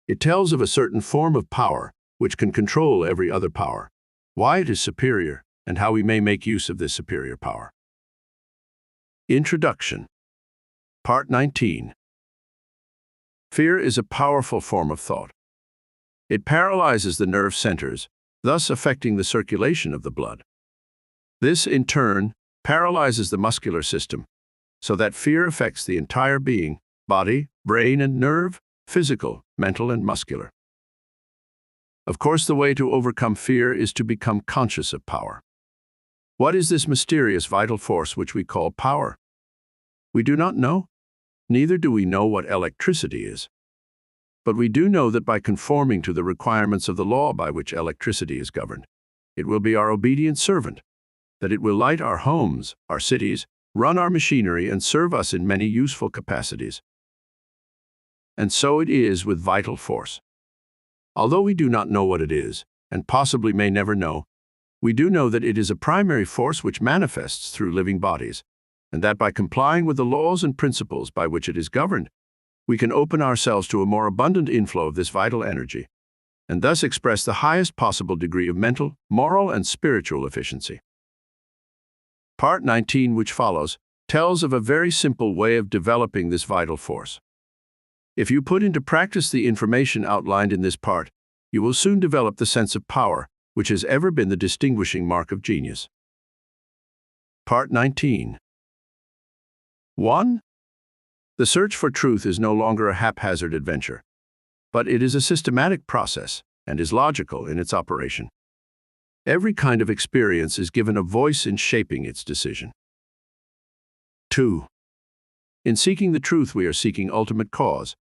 It tells of a certain form of power which can control every other power, why it is superior, and how we may make use of this superior power. Introduction. Part 19. Fear is a powerful form of thought. It paralyzes the nerve centers, thus affecting the circulation of the blood. This, in turn, paralyzes the muscular system, so that fear affects the entire being, body, brain, and nerve, physical, mental, and muscular. Of course, the way to overcome fear is to become conscious of power. What is this mysterious vital force which we call power? We do not know. Neither do we know what electricity is. But we do know that by conforming to the requirements of the law by which electricity is governed, it will be our obedient servant, that it will light our homes, our cities, run our machinery, and serve us in many useful capacities. And so it is with vital force. Although we do not know what it is, and possibly may never know, we do know that it is a primary force which manifests through living bodies, and that by complying with the laws and principles by which it is governed, we can open ourselves to a more abundant inflow of this vital energy, and thus express the highest possible degree of mental, moral, and spiritual efficiency. Part 19, which follows, tells of a very simple way of developing this vital force. If you put into practice the information outlined in this part, you will soon develop the sense of power, which has ever been the distinguishing mark of genius. Part 19. 1. The search for truth is no longer a haphazard adventure, but it is a systematic process and is logical in its operation. Every kind of experience is given a voice in shaping its decision. 2. In seeking the truth, we are seeking ultimate cause.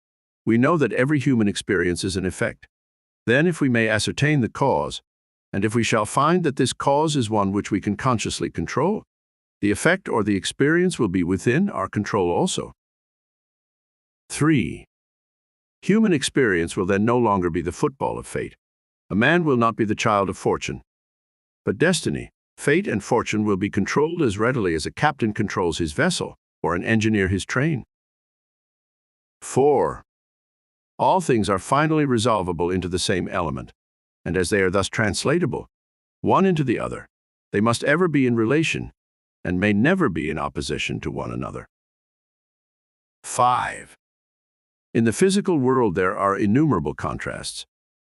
We know that every human experience is an effect. Then, if we may ascertain the cause, and if we shall find that this cause is one which we can consciously control, the effect or the experience will be within our control also. 3. Human experience will then no longer be the football of fate. A man will not be the child of fortune. But destiny, fate, and fortune will be controlled as readily as a captain controls his vessel or an engineer his train. 4. All things are finally resolvable into the same element, and as they are thus translatable, one into the other, they must ever be in relation and may never be in opposition to one another. 5. In the physical world there are innumerable contrasts,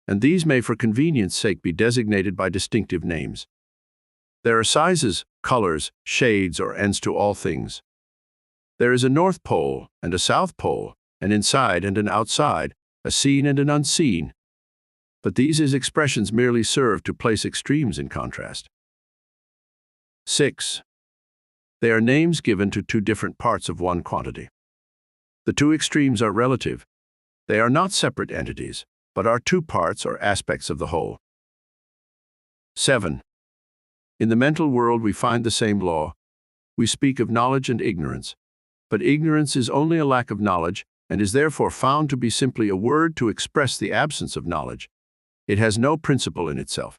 and these may for convenience sake be designated by distinctive names. There are sizes, colors, shades, or ends to all things. There is a North Pole and a South Pole, an inside and an outside, a seen and an unseen. But these expressions merely serve to place extremes in contrast. 6. They are names given to two different parts of one quantity. The two extremes are relative. They are not separate entities, but are two parts or aspects of the whole. 7. In the mental world we find the same law. We speak of knowledge and ignorance, but ignorance is only a lack of knowledge and is therefore found to be simply a word to express the absence of knowledge. It has no principle in itself.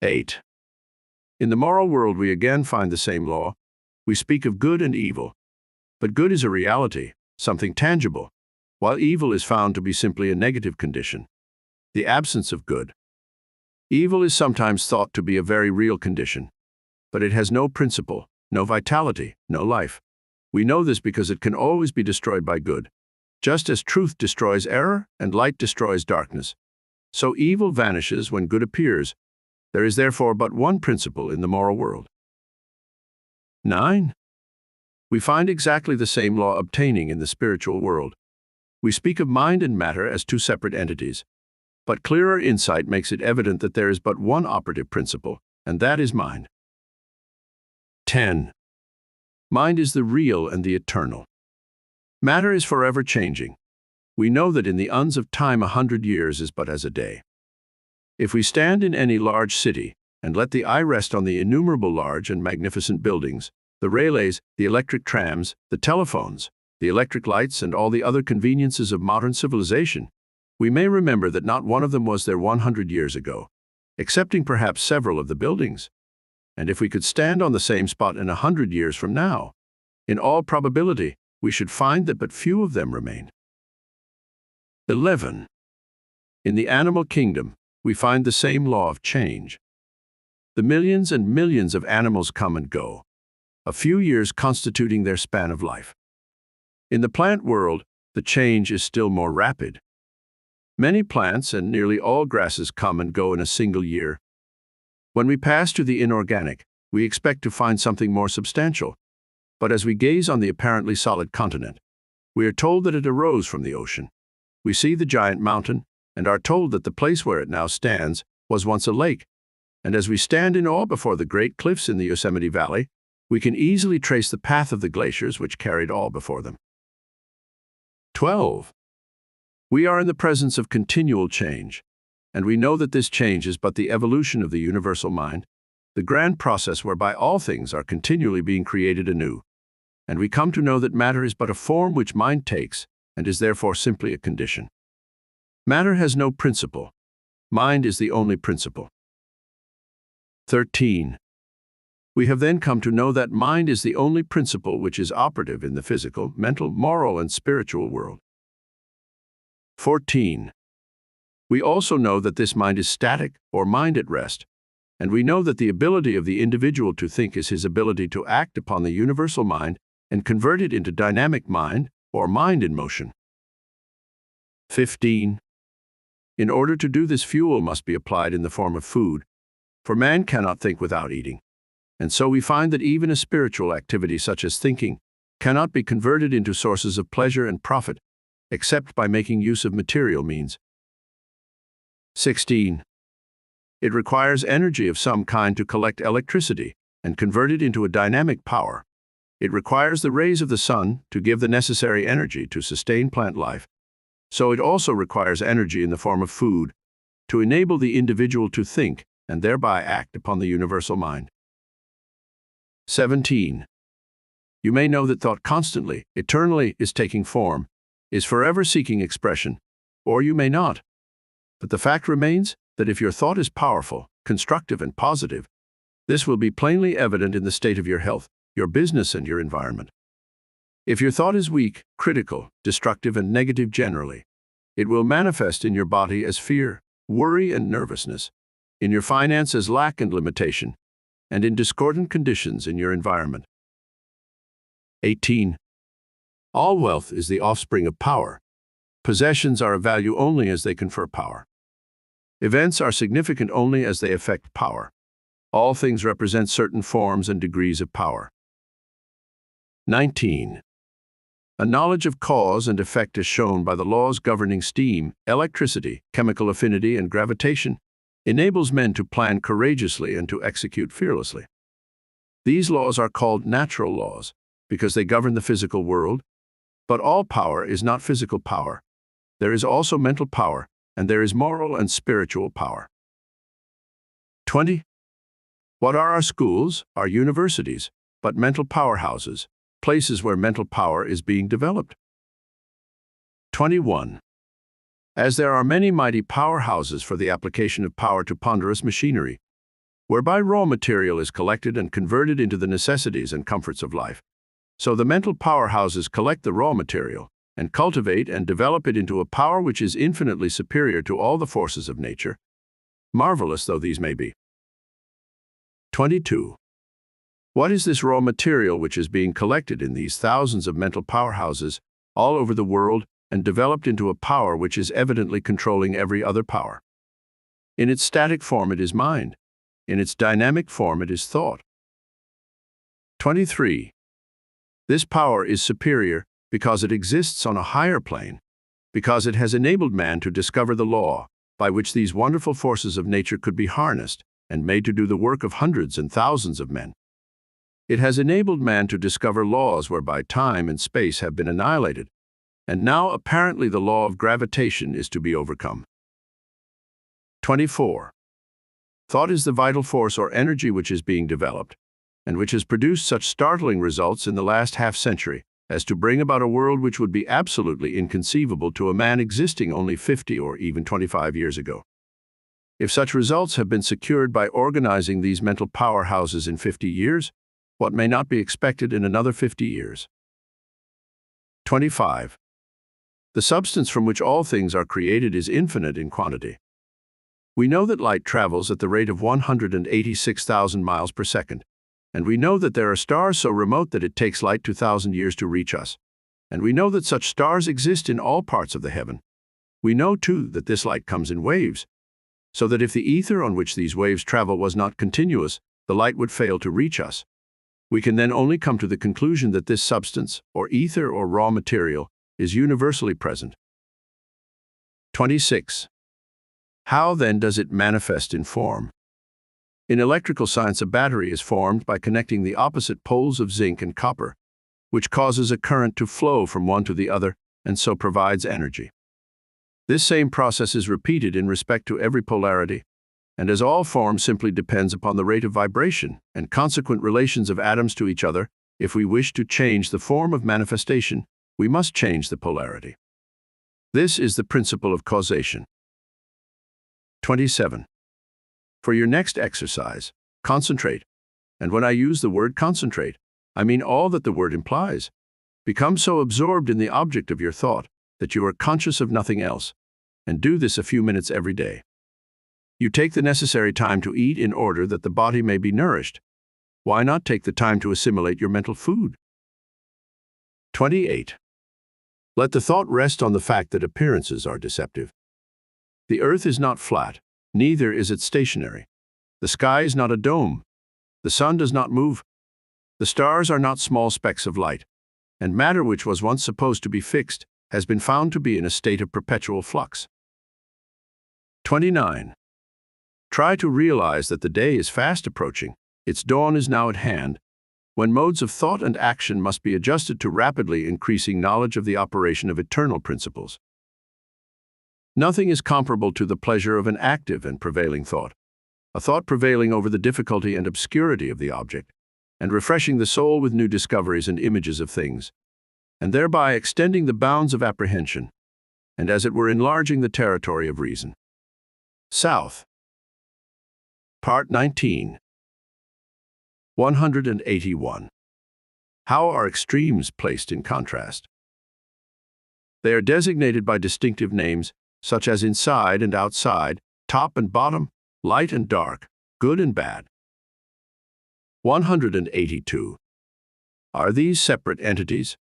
8. In the moral world we again find the same law. We speak of good and evil, but good is a reality, something tangible, while evil is found to be simply a negative condition, the absence of good. Evil is sometimes thought to be a very real condition, but it has no principle, no vitality, no life. We know this because it can always be destroyed by good. Just as truth destroys error and light destroys darkness, so evil vanishes when good appears. There is therefore but one principle in the moral world. 9. We find exactly the same law obtaining in the spiritual world. We speak of mind and matter as two separate entities, but clearer insight makes it evident that there is but one operative principle, and that is mind. 10. Mind is the real and the eternal. Matter is forever changing. We know that in the uns of time 100 years is but as a day. If we stand in any large city and let the eye rest on the innumerable large and magnificent buildings, the railways, the electric trams, the telephones, the electric lights, and all the other conveniences of modern civilization, we may remember that not one of them was there 100 years ago, excepting perhaps several of the buildings. And if we could stand on the same spot in 100 years from now, in all probability, we should find that but few of them remain. 11. In the animal kingdom, we find the same law of change. The millions and millions of animals come and go, a few years constituting their span of life. In the plant world, the change is still more rapid. Many plants and nearly all grasses come and go in a single year. When we pass to the inorganic, we expect to find something more substantial. But as we gaze on the apparently solid continent, we are told that it arose from the ocean. We see the giant mountain and are told that the place where it now stands was once a lake. And as we stand in awe before the great cliffs in the Yosemite Valley, we can easily trace the path of the glaciers which carried all before them. 12. We are in the presence of continual change, and we know that this change is but the evolution of the universal mind, the grand process whereby all things are continually being created anew. And we come to know that matter is but a form which mind takes, and is therefore simply a condition. Matter has no principle. Mind is the only principle. 13. We have then come to know that mind is the only principle which is operative in the physical, mental, moral, and spiritual world. 14. We also know that this mind is static, or mind at rest, and we know that the ability of the individual to think is his ability to act upon the universal mind and convert it into dynamic mind, or mind in motion. 15. In order to do this, fuel must be applied in the form of food, for man cannot think without eating. And so we find that even a spiritual activity such as thinking cannot be converted into sources of pleasure and profit, except by making use of material means. 16. It requires energy of some kind to collect electricity and convert it into a dynamic power. It requires the rays of the sun to give the necessary energy to sustain plant life. So it also requires energy in the form of food to enable the individual to think and thereby act upon the universal mind. 17. You may know that thought constantly, eternally is taking form, is forever seeking expression, or you may not. But the fact remains that if your thought is powerful, constructive, and positive, this will be plainly evident in the state of your health, your business, and your environment. If your thought is weak, critical, destructive, and negative generally, it will manifest in your body as fear, worry, and nervousness, in your finance as lack and limitation, and in discordant conditions in your environment. 18. All wealth is the offspring of power. Possessions are of value only as they confer power. Events are significant only as they affect power. All things represent certain forms and degrees of power. 19. A knowledge of cause and effect is shown by the laws governing steam, electricity, chemical affinity, and gravitation, enables men to plan courageously and to execute fearlessly. These laws are called natural laws because they govern the physical world, but all power is not physical power. There is also mental power, and there is moral and spiritual power. 20. What are our schools, our universities, but mental powerhouses, places where mental power is being developed? 21. As there are many mighty powerhouses for the application of power to ponderous machinery, whereby raw material is collected and converted into the necessities and comforts of life, so the mental powerhouses collect the raw material and cultivate and develop it into a power which is infinitely superior to all the forces of nature, marvelous though these may be. 22. What is this raw material which is being collected in these thousands of mental powerhouses all over the world and developed into a power which is evidently controlling every other power? In its static form it is mind. In its dynamic form it is thought. 23. This power is superior because it exists on a higher plane, because it has enabled man to discover the law by which these wonderful forces of nature could be harnessed and made to do the work of hundreds and thousands of men. It has enabled man to discover laws whereby time and space have been annihilated, and now apparently the law of gravitation is to be overcome. 24. Thought is the vital force or energy which is being developed, and which has produced such startling results in the last half-century as to bring about a world which would be absolutely inconceivable to a man existing only 50 or even 25 years ago. If such results have been secured by organizing these mental powerhouses in 50 years, what may not be expected in another 50 years? 25. The substance from which all things are created is infinite in quantity. We know that light travels at the rate of 186,000 miles per second, and we know that there are stars so remote that it takes light 2,000 years to reach us, and we know that such stars exist in all parts of the heaven. We know, too, that this light comes in waves, so that if the ether on which these waves travel was not continuous, the light would fail to reach us. We can then only come to the conclusion that this substance, or ether or raw material, is universally present. 26. How then does it manifest in form? In electrical science, a battery is formed by connecting the opposite poles of zinc and copper, which causes a current to flow from one to the other and so provides energy. This same process is repeated in respect to every polarity, and as all form simply depends upon the rate of vibration and consequent relations of atoms to each other, if we wish to change the form of manifestation, we must change the polarity. This is the principle of causation. 27. For your next exercise, concentrate. And when I use the word concentrate, I mean all that the word implies. Become so absorbed in the object of your thought that you are conscious of nothing else, and do this a few minutes every day. You take the necessary time to eat in order that the body may be nourished. Why not take the time to assimilate your mental food? 28. Let the thought rest on the fact that appearances are deceptive. The earth is not flat, neither is it stationary. The sky is not a dome. The sun does not move. The stars are not small specks of light, and matter which was once supposed to be fixed has been found to be in a state of perpetual flux. 29. Try to realize that the day is fast approaching, its dawn is now at hand, when modes of thought and action must be adjusted to rapidly increasing knowledge of the operation of eternal principles. Nothing is comparable to the pleasure of an active and prevailing thought, a thought prevailing over the difficulty and obscurity of the object, and refreshing the soul with new discoveries and images of things, and thereby extending the bounds of apprehension, and as it were enlarging the territory of reason. South. Part 19. 181. How are extremes placed in contrast? They are designated by distinctive names, such as inside and outside, top and bottom, light and dark, good and bad. 182. Are these separate entities?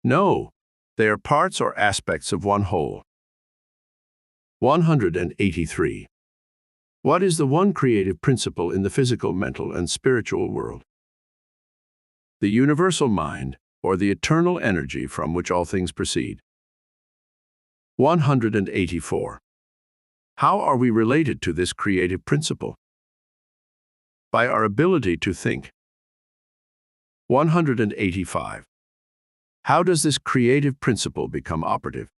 No, they are parts or aspects of one whole. 183. What is the one creative principle in the physical, mental, and spiritual world? The universal mind, or the eternal energy from which all things proceed. 184. How are we related to this creative principle? By our ability to think. 185. How does this creative principle become operative?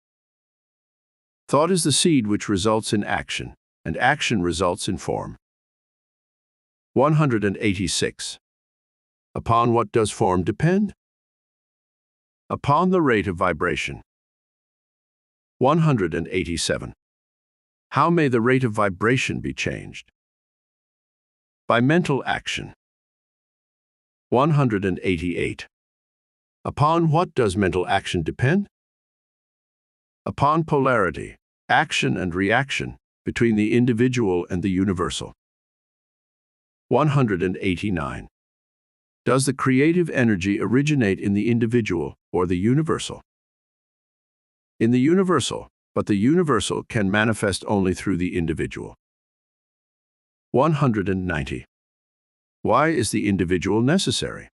Thought is the seed which results in action, and action results in form. 186. Upon what does form depend? Upon the rate of vibration. 187. How may the rate of vibration be changed? By mental action. 188. Upon what does mental action depend? Upon polarity, action and reaction, between the individual and the universal. 189. Does the creative energy originate in the individual or the universal? In the universal, but the universal can manifest only through the individual. 190. Why is the individual necessary?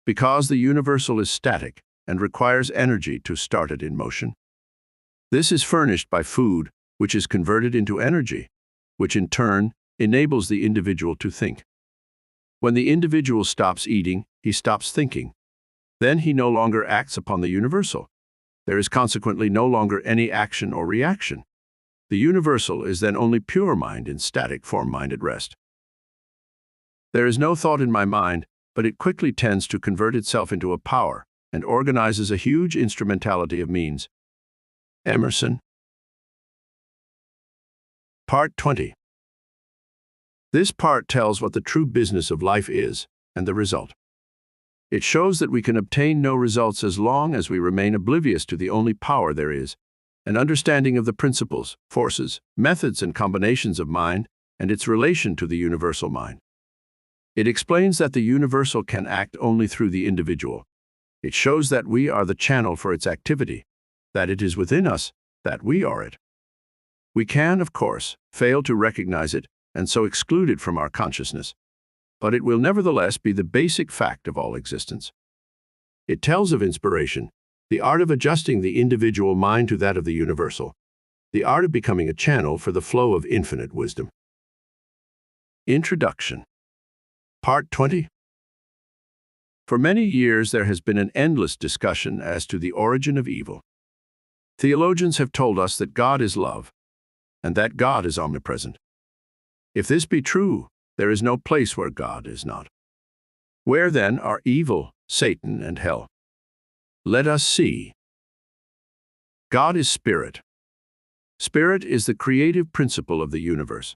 Because the universal is static and requires energy to start it in motion. This is furnished by food, which is converted into energy, which in turn enables the individual to think. When the individual stops eating, he stops thinking. Then he no longer acts upon the universal. There is consequently no longer any action or reaction. The universal is then only pure mind in static form mind at rest. There is no thought in my mind, but it quickly tends to convert itself into a power and organizes a huge instrumentality of means. Emerson. Part 20. This part tells what the true business of life is and the result. It shows that we can obtain no results as long as we remain oblivious to the only power there is, an understanding of the principles, forces, methods, and combinations of mind, and its relation to the universal mind. It explains that the universal can act only through the individual. It shows that we are the channel for its activity, that it is within us, that we are it. We can, of course, fail to recognize it and so exclude it from our consciousness, but it will nevertheless be the basic fact of all existence. It tells of inspiration, the art of adjusting the individual mind to that of the universal, the art of becoming a channel for the flow of infinite wisdom. Introduction. Part 20. For many years there has been an endless discussion as to the origin of evil. Theologians have told us that God is love, and that God is omnipresent. If this be true, there is no place where God is not. Where then are evil, Satan, and hell? Let us see. God is spirit. Spirit is the creative principle of the universe.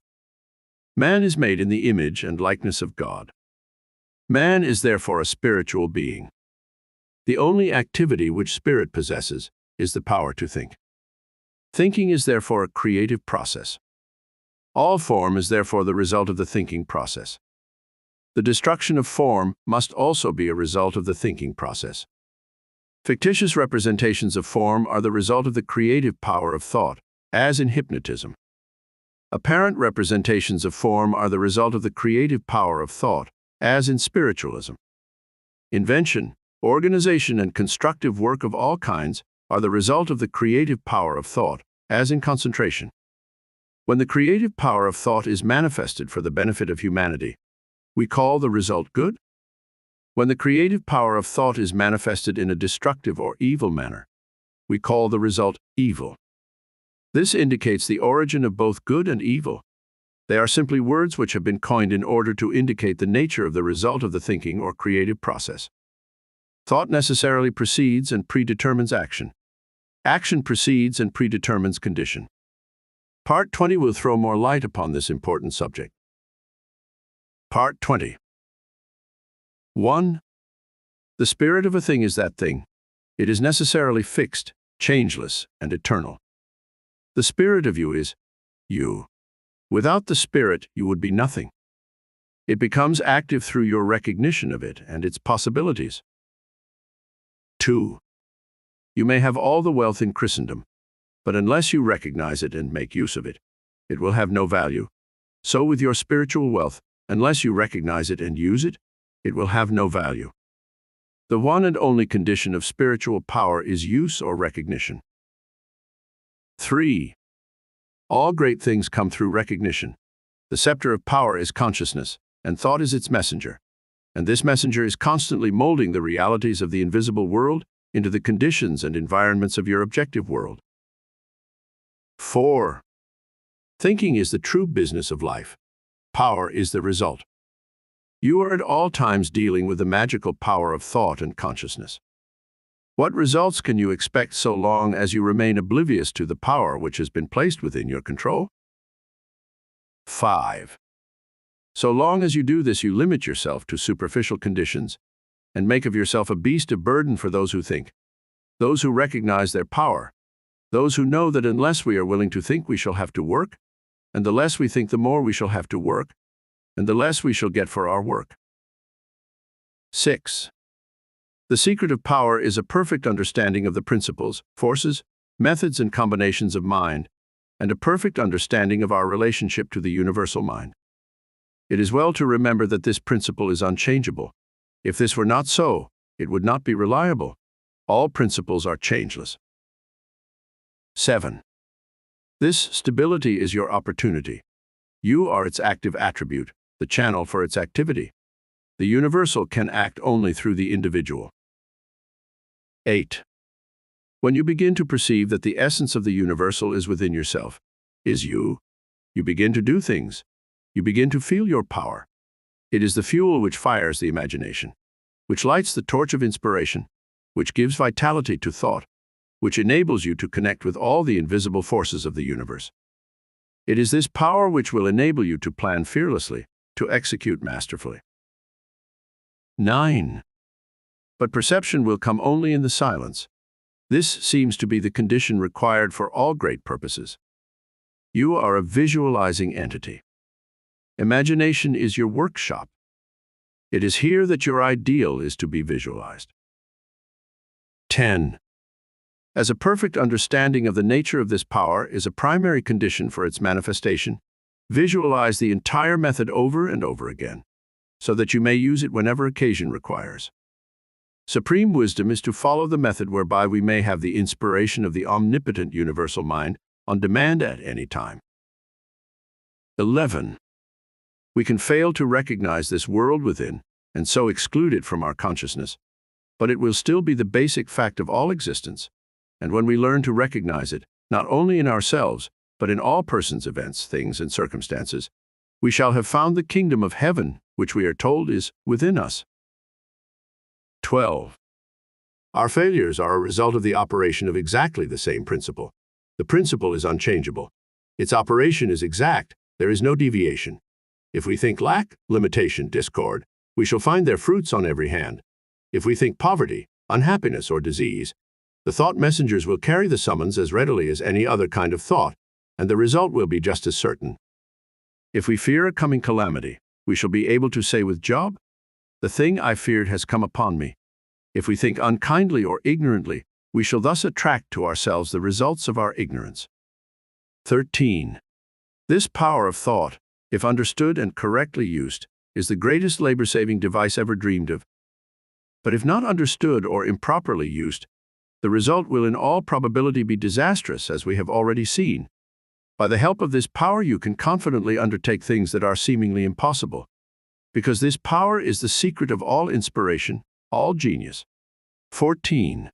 Man is made in the image and likeness of God. Man is therefore a spiritual being. The only activity which spirit possesses is the power to think. Thinking is therefore a creative process. All form is therefore the result of the thinking process. The destruction of form must also be a result of the thinking process. Fictitious representations of form are the result of the creative power of thought, as in hypnotism. Apparent representations of form are the result of the creative power of thought, as in spiritualism. Invention, organization, and constructive work of all kinds are the result of the creative power of thought, as in concentration. When the creative power of thought is manifested for the benefit of humanity, we call the result good. When the creative power of thought is manifested in a destructive or evil manner, we call the result evil. This indicates the origin of both good and evil. They are simply words which have been coined in order to indicate the nature of the result of the thinking or creative process. Thought necessarily precedes and predetermines action. Action precedes and predetermines condition. Part 20 will throw more light upon this important subject. Part 20. 1. The spirit of a thing is that thing. It is necessarily fixed, changeless, and eternal. The spirit of you is you. Without the spirit, you would be nothing. It becomes active through your recognition of it and its possibilities. 2. You may have all the wealth in Christendom, but unless you recognize it and make use of it, it will have no value. So with your spiritual wealth, unless you recognize it and use it, it will have no value. The one and only condition of spiritual power is use or recognition. 3. All great things come through recognition. The scepter of power is consciousness, and thought is its messenger. And this messenger is constantly molding the realities of the invisible world into the conditions and environments of your objective world. 4. Thinking is the true business of life. Power is the result. You are at all times dealing with the magical power of thought and consciousness. What results can you expect so long as you remain oblivious to the power which has been placed within your control? 5. So long as you do this, you limit yourself to superficial conditions and make of yourself a beast of burden for those who think, those who recognize their power, those who know that unless we are willing to think, we shall have to work, and the less we think, the more we shall have to work, and the less we shall get for our work. 6. The secret of power is a perfect understanding of the principles, forces, methods, and combinations of mind, and a perfect understanding of our relationship to the universal mind. It is well to remember that this principle is unchangeable. If this were not so, it would not be reliable. All principles are changeless. 7. This stability is your opportunity. You are its active attribute, the channel for its activity. The universal can act only through the individual. 8. When you begin to perceive that the essence of the universal is within yourself, is you begin to do things. You begin to feel your power. It is the fuel which fires the imagination, which lights the torch of inspiration, which gives vitality to thought, which enables you to connect with all the invisible forces of the universe. It is this power which will enable you to plan fearlessly, to execute masterfully. 9. But perception will come only in the silence. This seems to be the condition required for all great purposes. You are a visualizing entity. Imagination is your workshop. It is here that your ideal is to be visualized. 10. As a perfect understanding of the nature of this power is a primary condition for its manifestation, visualize the entire method over and over again, so that you may use it whenever occasion requires. Supreme wisdom is to follow the method whereby we may have the inspiration of the omnipotent universal mind on demand at any time. 11. We can fail to recognize this world within and so exclude it from our consciousness, but it will still be the basic fact of all existence, and when we learn to recognize it, not only in ourselves, but in all persons, events, things, and circumstances, we shall have found the kingdom of heaven, which we are told is within us. 12. Our failures are a result of the operation of exactly the same principle. The principle is unchangeable. Its operation is exact. There is no deviation. If we think lack, limitation, discord, we shall find their fruits on every hand. If we think poverty, unhappiness, or disease, the thought messengers will carry the summons as readily as any other kind of thought, and the result will be just as certain. If we fear a coming calamity, we shall be able to say with Job, "The thing I feared has come upon me." If we think unkindly or ignorantly, we shall thus attract to ourselves the results of our ignorance. 13. This power of thought, if understood and correctly used, is the greatest labor-saving device ever dreamed of. But if not understood or improperly used, the result will in all probability be disastrous, as we have already seen. By the help of this power, you can confidently undertake things that are seemingly impossible, because this power is the secret of all inspiration, all genius. 14.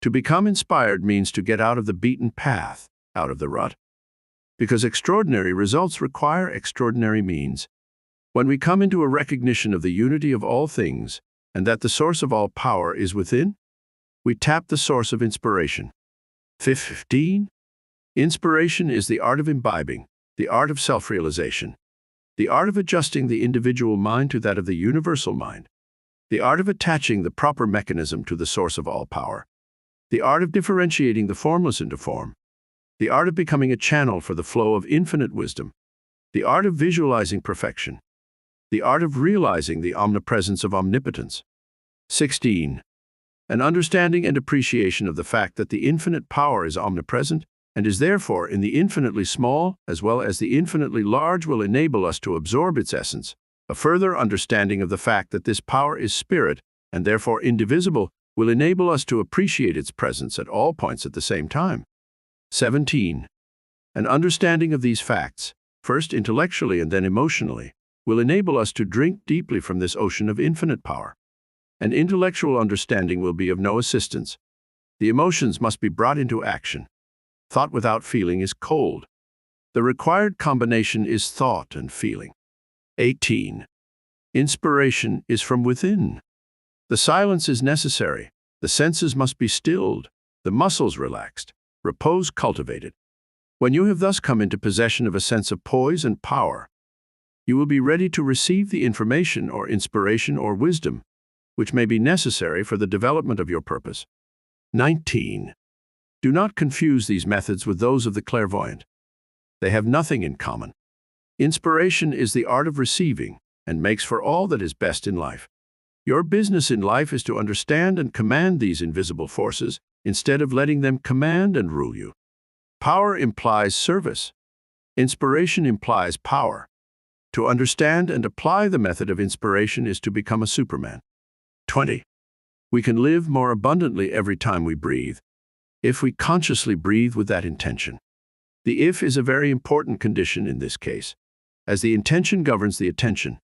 To become inspired means to get out of the beaten path, out of the rut. Because extraordinary results require extraordinary means. When we come into a recognition of the unity of all things, and that the source of all power is within, we tap the source of inspiration. 15. Inspiration is the art of imbibing, the art of self-realization, the art of adjusting the individual mind to that of the universal mind, the art of attaching the proper mechanism to the source of all power, the art of differentiating the formless into form, the art of becoming a channel for the flow of infinite wisdom, the art of visualizing perfection, the art of realizing the omnipresence of omnipotence. 16. An understanding and appreciation of the fact that the infinite power is omnipresent and is therefore in the infinitely small as well as the infinitely large will enable us to absorb its essence. A further understanding of the fact that this power is spirit and therefore indivisible will enable us to appreciate its presence at all points at the same time. 17. An understanding of these facts, first intellectually and then emotionally, will enable us to drink deeply from this ocean of infinite power. An intellectual understanding will be of no assistance. The emotions must be brought into action. Thought without feeling is cold. The required combination is thought and feeling. 18. Inspiration is from within. The silence is necessary. The senses must be stilled, the muscles relaxed, repose cultivated. When you have thus come into possession of a sense of poise and power, you will be ready to receive the information or inspiration or wisdom which may be necessary for the development of your purpose. 19. Do not confuse these methods with those of the clairvoyant. They have nothing in common. Inspiration is the art of receiving and makes for all that is best in life. Your business in life is to understand and command these invisible forces instead of letting them command and rule you. Power implies service. Inspiration implies power. To understand and apply the method of inspiration is to become a Superman. 20. We can live more abundantly every time we breathe, if we consciously breathe with that intention. The if is a very important condition in this case, as the intention governs the attention,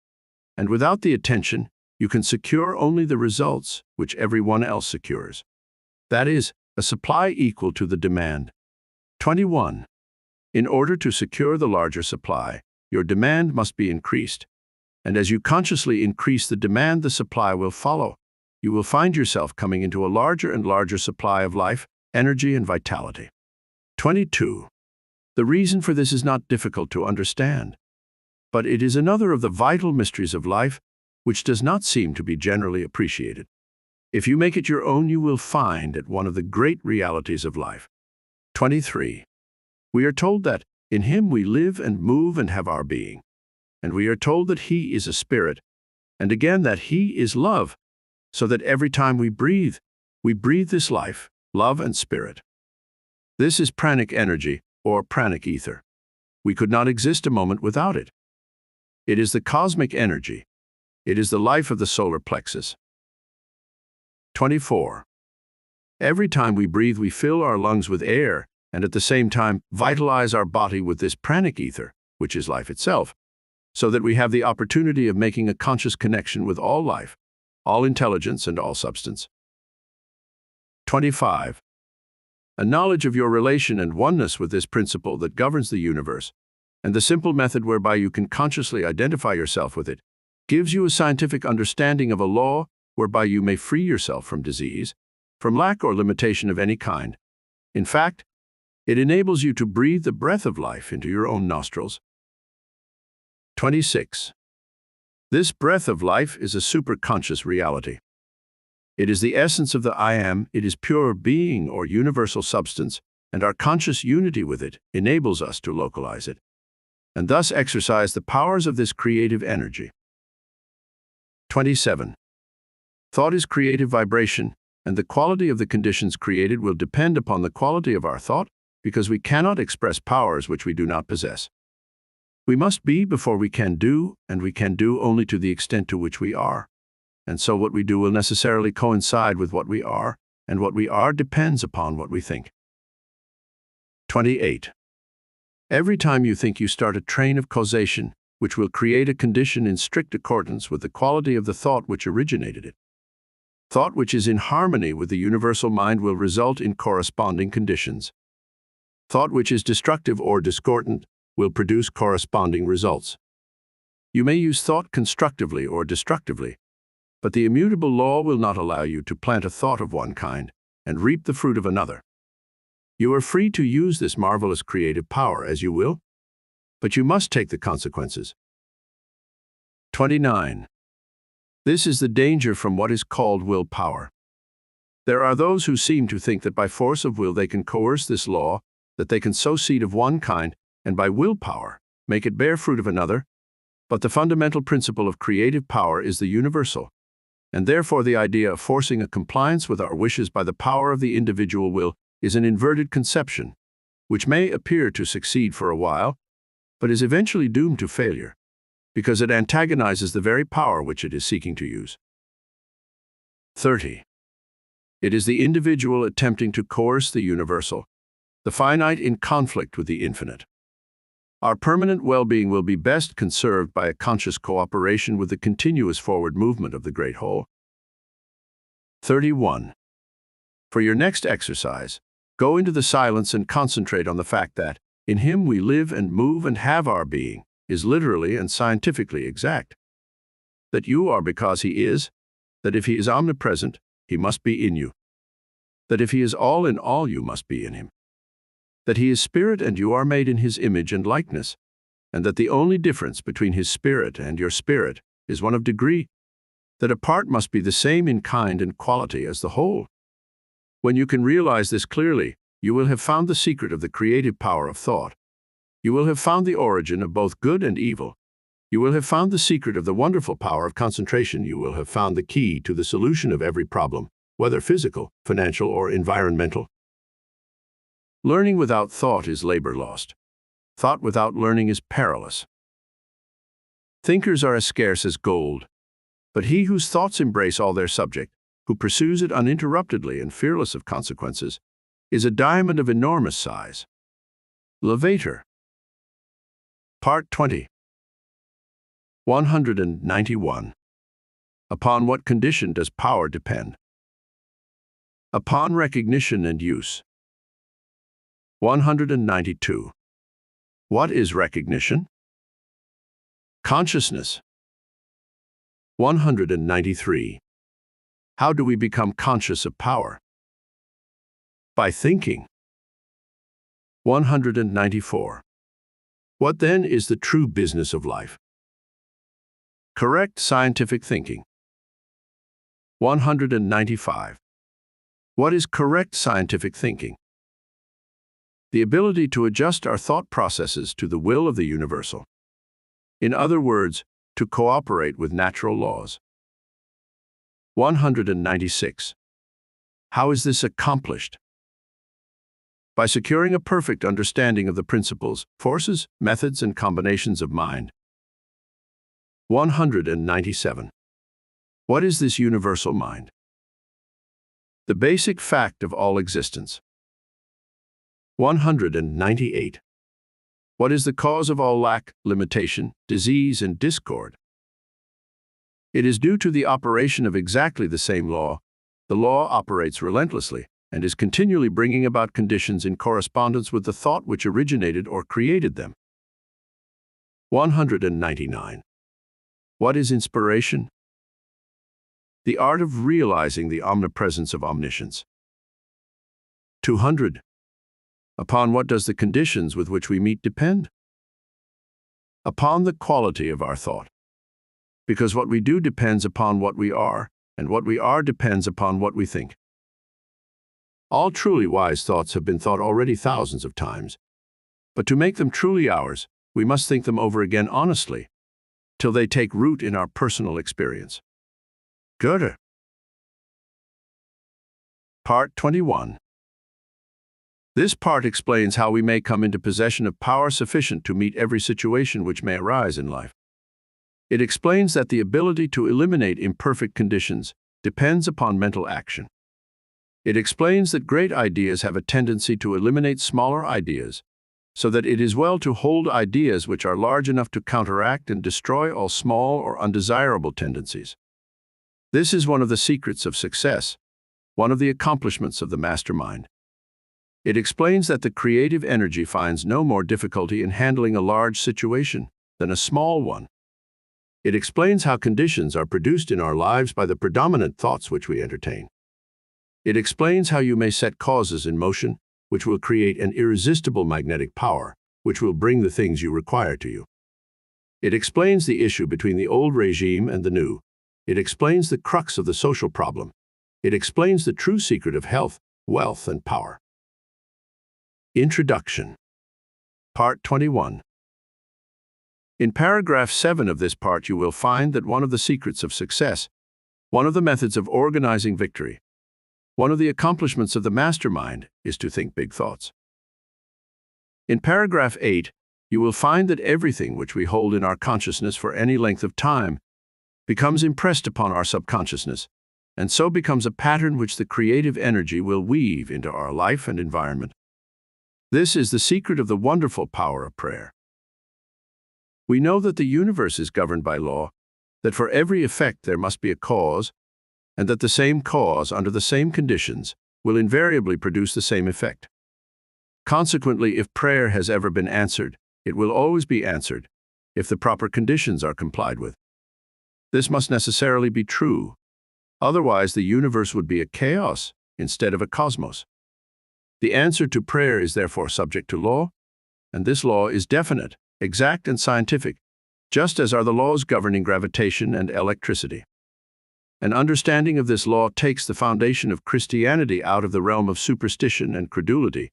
and without the attention, you can secure only the results which everyone else secures. That is, a supply equal to the demand. 21. In order to secure the larger supply, your demand must be increased, and as you consciously increase the demand, the supply will follow. You will find yourself coming into a larger and larger supply of life, energy, and vitality. 22. The reason for this is not difficult to understand, but it is another of the vital mysteries of life which does not seem to be generally appreciated. If you make it your own, you will find it one of the great realities of life. 23. We are told that in Him we live and move and have our being, and we are told that He is a spirit, and again that He is love, so that every time we breathe this life, love, and spirit. This is pranic energy, or pranic ether. We could not exist a moment without it. It is the cosmic energy. It is the life of the solar plexus. 24. Every time we breathe, we fill our lungs with air and at the same time vitalize our body with this pranic ether, which is life itself, so that we have the opportunity of making a conscious connection with all life, all intelligence, and all substance. 25. A knowledge of your relation and oneness with this principle that governs the universe, and the simple method whereby you can consciously identify yourself with it, gives you a scientific understanding of a law whereby you may free yourself from disease, from lack or limitation of any kind. In fact, it enables you to breathe the breath of life into your own nostrils. 26. This breath of life is a superconscious reality. It is the essence of the I Am, it is pure being or universal substance, and our conscious unity with it enables us to localize it, and thus exercise the powers of this creative energy. 27. Thought is creative vibration, and the quality of the conditions created will depend upon the quality of our thought, because we cannot express powers which we do not possess. We must be before we can do, and we can do only to the extent to which we are. And so what we do will necessarily coincide with what we are, and what we are depends upon what we think. 28. Every time you think, you start a train of causation, which will create a condition in strict accordance with the quality of the thought which originated it. Thought which is in harmony with the universal mind will result in corresponding conditions. Thought which is destructive or discordant will produce corresponding results. You may use thought constructively or destructively, but the immutable law will not allow you to plant a thought of one kind and reap the fruit of another. You are free to use this marvelous creative power as you will, but you must take the consequences. 29. This is the danger from what is called willpower. There are those who seem to think that by force of will they can coerce this law, that they can sow seed of one kind, and by willpower make it bear fruit of another, but the fundamental principle of creative power is the universal, and therefore the idea of forcing a compliance with our wishes by the power of the individual will is an inverted conception, which may appear to succeed for a while, but is eventually doomed to failure, because it antagonizes the very power which it is seeking to use. 30. It is the individual attempting to coerce the universal, the finite in conflict with the infinite. Our permanent well-being will be best conserved by a conscious cooperation with the continuous forward movement of the great whole. 31. For your next exercise, go into the silence and concentrate on the fact that, in Him we live and move and have our being, is literally and scientifically exact. That you are because He is, that if He is omnipresent, He must be in you. That if He is all in all, you must be in Him. That He is spirit and you are made in His image and likeness, and that the only difference between His spirit and your spirit is one of degree, that a part must be the same in kind and quality as the whole. When you can realize this clearly, you will have found the secret of the creative power of thought. You will have found the origin of both good and evil. You will have found the secret of the wonderful power of concentration. You will have found the key to the solution of every problem, whether physical, financial, or environmental. Learning without thought is labor lost. Thought without learning is perilous. Thinkers are as scarce as gold, but he whose thoughts embrace all their subject, who pursues it uninterruptedly and fearless of consequences, is a diamond of enormous size. Lavater. Part 20. 191. Upon what condition does power depend? Upon recognition and use. 192. What is recognition? Consciousness. 193. How do we become conscious of power? By thinking. 194. What then is the true business of life? Correct scientific thinking. 195. What is correct scientific thinking? The ability to adjust our thought processes to the will of the universal. In other words, to cooperate with natural laws. 196. How is this accomplished? By securing a perfect understanding of the principles, forces, methods, and combinations of mind. 197. What is this universal mind? The basic fact of all existence. 198. What is the cause of all lack, limitation, disease, and discord? It is due to the operation of exactly the same law. The law operates relentlessly and is continually bringing about conditions in correspondence with the thought which originated or created them. 199. What is inspiration? The art of realizing the omnipresence of omniscience. 200. Upon what does the conditions with which we meet depend? Upon the quality of our thought. Because what we do depends upon what we are, and what we are depends upon what we think. All truly wise thoughts have been thought already thousands of times, but to make them truly ours, we must think them over again honestly, till they take root in our personal experience. Goethe. Part 21. This part explains how we may come into possession of power sufficient to meet every situation which may arise in life. It explains that the ability to eliminate imperfect conditions depends upon mental action. It explains that great ideas have a tendency to eliminate smaller ideas, so that it is well to hold ideas which are large enough to counteract and destroy all small or undesirable tendencies. This is one of the secrets of success, one of the accomplishments of the mastermind. It explains that the creative energy finds no more difficulty in handling a large situation than a small one. It explains how conditions are produced in our lives by the predominant thoughts which we entertain. It explains how you may set causes in motion, which will create an irresistible magnetic power, which will bring the things you require to you. It explains the issue between the old regime and the new. It explains the crux of the social problem. It explains the true secret of health, wealth, and power. Introduction. Part 21. In paragraph 7 of this part you will find that one of the secrets of success, one of the methods of organizing victory, one of the accomplishments of the mastermind is to think big thoughts. In paragraph 8, you will find that everything which we hold in our consciousness for any length of time becomes impressed upon our subconsciousness, and so becomes a pattern which the creative energy will weave into our life and environment. This is the secret of the wonderful power of prayer. We know that the universe is governed by law, that for every effect there must be a cause, and that the same cause under the same conditions will invariably produce the same effect. Consequently, if prayer has ever been answered, it will always be answered if the proper conditions are complied with. This must necessarily be true. Otherwise, the universe would be a chaos instead of a cosmos. The answer to prayer is therefore subject to law, and this law is definite, exact, and scientific, just as are the laws governing gravitation and electricity. An understanding of this law takes the foundation of Christianity out of the realm of superstition and credulity,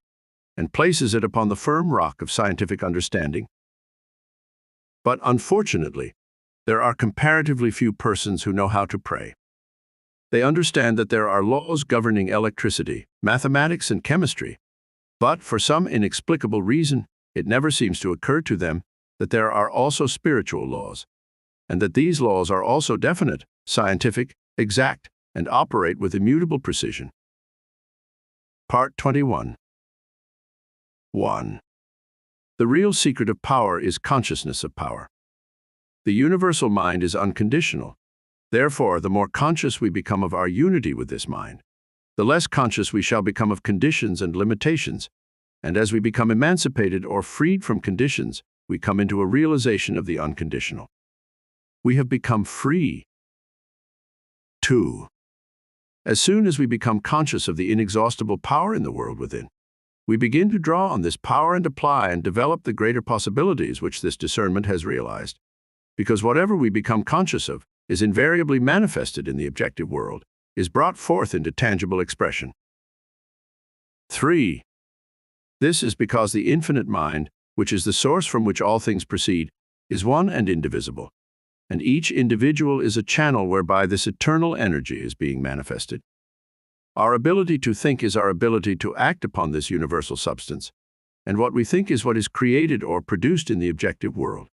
and places it upon the firm rock of scientific understanding. But unfortunately, there are comparatively few persons who know how to pray. They understand that there are laws governing electricity, mathematics, and chemistry, but for some inexplicable reason, it never seems to occur to them that there are also spiritual laws, and that these laws are also definite, scientific, exact, and operate with immutable precision. Part 21. 1. The real secret of power is consciousness of power. The universal mind is unconditional. Therefore, the more conscious we become of our unity with this mind, the less conscious we shall become of conditions and limitations, and as we become emancipated or freed from conditions, we come into a realization of the unconditional. We have become free. 2. As soon as we become conscious of the inexhaustible power in the world within, we begin to draw on this power and apply and develop the greater possibilities which this discernment has realized, because whatever we become conscious of is invariably manifested in the objective world, is brought forth into tangible expression. 3. This is because the infinite mind, which is the source from which all things proceed, is one and indivisible, and each individual is a channel whereby this eternal energy is being manifested. Our ability to think is our ability to act upon this universal substance, and what we think is what is created or produced in the objective world.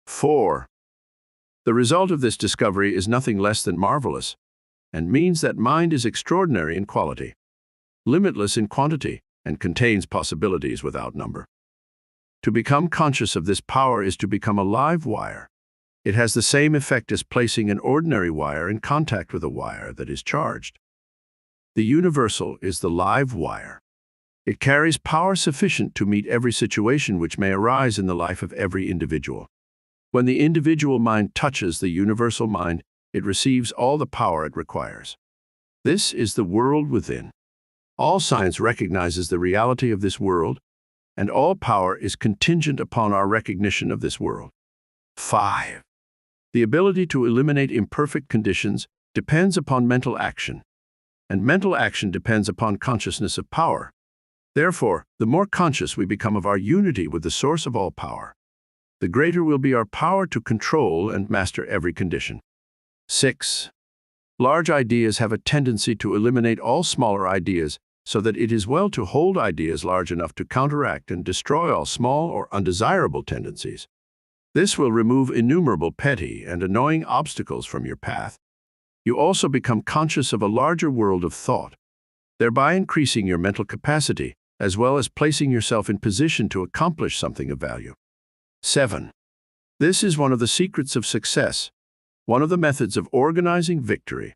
4. The result of this discovery is nothing less than marvelous, and means that mind is extraordinary in quality, limitless in quantity, and contains possibilities without number. To become conscious of this power is to become a live wire. It has the same effect as placing an ordinary wire in contact with a wire that is charged. The universal is the live wire. It carries power sufficient to meet every situation which may arise in the life of every individual. When the individual mind touches the universal mind, it receives all the power it requires. This is the world within. All science recognizes the reality of this world, and all power is contingent upon our recognition of this world. 5. The ability to eliminate imperfect conditions depends upon mental action, and mental action depends upon consciousness of power. Therefore, the more conscious we become of our unity with the source of all power, the greater will be our power to control and master every condition. 6. Large ideas have a tendency to eliminate all smaller ideas, so that it is well to hold ideas large enough to counteract and destroy all small or undesirable tendencies. This will remove innumerable petty and annoying obstacles from your path. You also become conscious of a larger world of thought, thereby increasing your mental capacity, as well as placing yourself in position to accomplish something of value. 7. This is one of the secrets of success, one of the methods of organizing victory,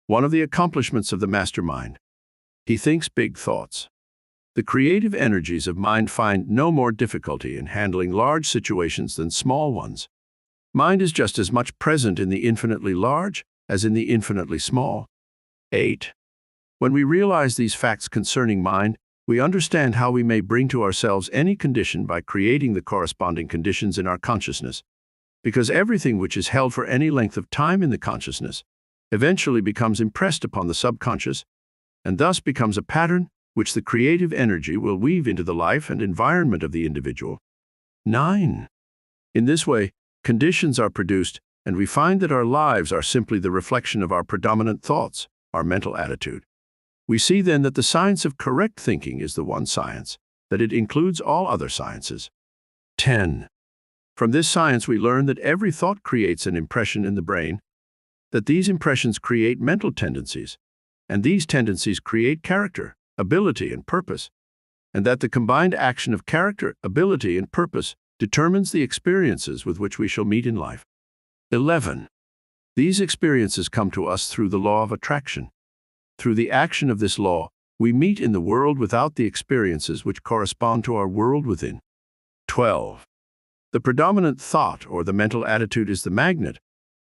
one of the accomplishments of the mastermind. He thinks big thoughts. The creative energies of mind find no more difficulty in handling large situations than small ones. Mind is just as much present in the infinitely large as in the infinitely small. 8. When we realize these facts concerning mind, we understand how we may bring to ourselves any condition by creating the corresponding conditions in our consciousness, because everything which is held for any length of time in the consciousness eventually becomes impressed upon the subconscious, and thus becomes a pattern which the creative energy will weave into the life and environment of the individual. 9. In this way, conditions are produced, and we find that our lives are simply the reflection of our predominant thoughts, our mental attitude. We see then that the science of correct thinking is the one science, that it includes all other sciences. 10. From this science we learn that every thought creates an impression in the brain, that these impressions create mental tendencies, and these tendencies create character, ability, and purpose, and that the combined action of character, ability, and purpose determines the experiences with which we shall meet in life. 11. These experiences come to us through the law of attraction. Through the action of this law, we meet in the world without the experiences which correspond to our world within. 12. The predominant thought or the mental attitude is the magnet,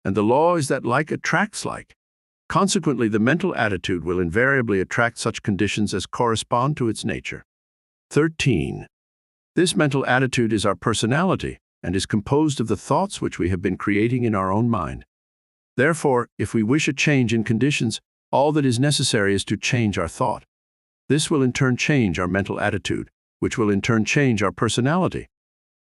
and the law is that like attracts like. Consequently, the mental attitude will invariably attract such conditions as correspond to its nature. 13. This mental attitude is our personality and is composed of the thoughts which we have been creating in our own mind. Therefore, if we wish a change in conditions, all that is necessary is to change our thought. This will in turn change our mental attitude, which will in turn change our personality,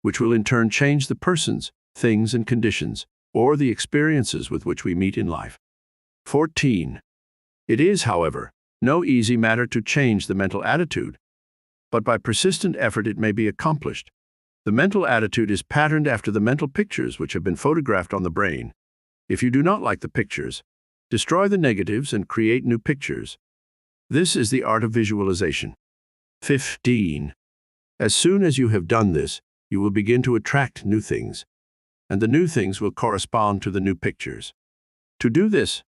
which will in turn change the persons, things, and conditions, or the experiences with which we meet in life. 14. It is, however, no easy matter to change the mental attitude, but by persistent effort it may be accomplished. The mental attitude is patterned after the mental pictures which have been photographed on the brain. If you do not like the pictures, destroy the negatives and create new pictures. This is the art of visualization. 15. As soon as you have done this, you will begin to attract new things, and the new things will correspond to the new pictures. To do this,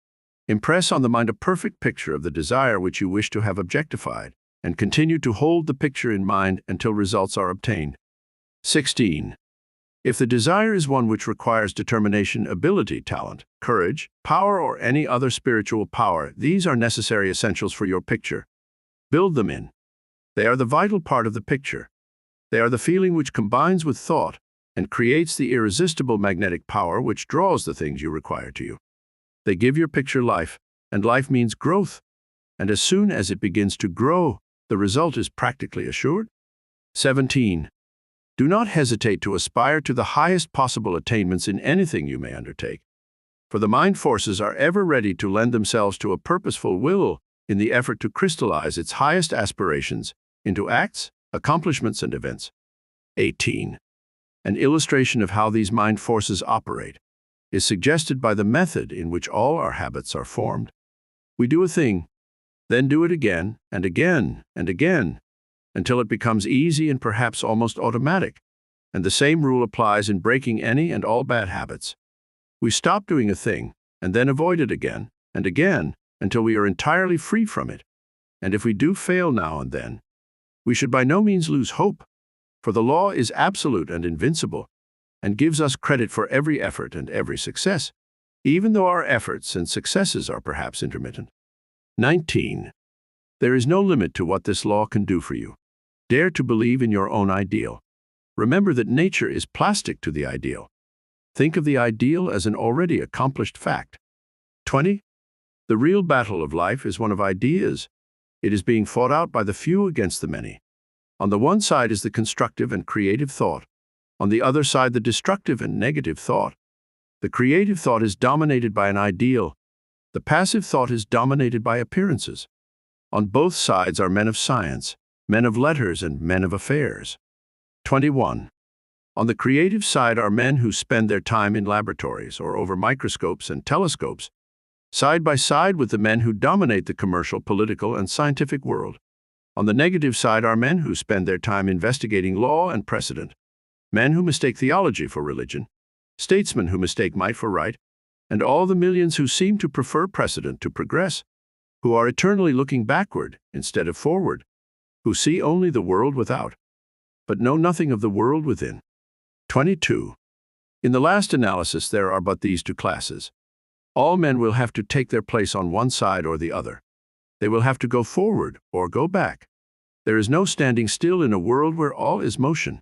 impress on the mind a perfect picture of the desire which you wish to have objectified, and continue to hold the picture in mind until results are obtained. 16. If the desire is one which requires determination, ability, talent, courage, power, or any other spiritual power, these are necessary essentials for your picture. Build them in. They are the vital part of the picture. They are the feeling which combines with thought and creates the irresistible magnetic power which draws the things you require to you. They give your picture life, and life means growth. And as soon as it begins to grow, the result is practically assured. 17. Do not hesitate to aspire to the highest possible attainments in anything you may undertake. for the mind forces are ever ready to lend themselves to a purposeful will in the effort to crystallize its highest aspirations into acts, accomplishments, and events. 18. An illustration of how these mind forces operate is suggested by the method in which all our habits are formed. We do a thing, then do it again and again and again, until it becomes easy and perhaps almost automatic. And the same rule applies in breaking any and all bad habits. We stop doing a thing and then avoid it again and again until we are entirely free from it. And if we do fail now and then, we should by no means lose hope, for the law is absolute and invincible and gives us credit for every effort and every success, even though our efforts and successes are perhaps intermittent. 19. There is no limit to what this law can do for you. Dare to believe in your own ideal. Remember that nature is plastic to the ideal. Think of the ideal as an already accomplished fact. 20. The real battle of life is one of ideas. It is being fought out by the few against the many. On the one side is the constructive and creative thought. On the other side, the destructive and negative thought. The creative thought is dominated by an ideal. The passive thought is dominated by appearances. On both sides are men of science, men of letters, and men of affairs. 21. On the creative side are men who spend their time in laboratories or over microscopes and telescopes, side by side with the men who dominate the commercial, political, and scientific world. On the negative side are men who spend their time investigating law and precedent, men who mistake theology for religion, statesmen who mistake might for right, and all the millions who seem to prefer precedent to progress, who are eternally looking backward instead of forward, who see only the world without, but know nothing of the world within. 22. In the last analysis, there are but these two classes. All men will have to take their place on one side or the other. They will have to go forward or go back. There is no standing still in a world where all is motion.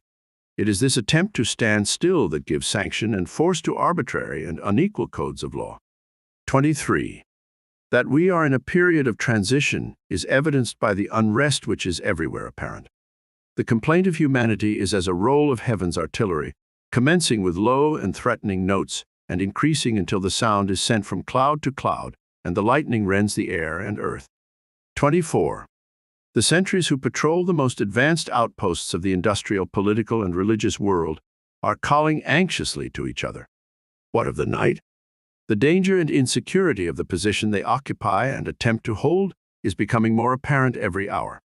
It is this attempt to stand still that gives sanction and force to arbitrary and unequal codes of law. 23. That we are in a period of transition is evidenced by the unrest which is everywhere apparent. The complaint of humanity is as a roll of heaven's artillery, commencing with low and threatening notes and increasing until the sound is sent from cloud to cloud and the lightning rends the air and earth. 24. The sentries who patrol the most advanced outposts of the industrial, political, and religious world are calling anxiously to each other. What of the night? The danger and insecurity of the position they occupy and attempt to hold is becoming more apparent every hour.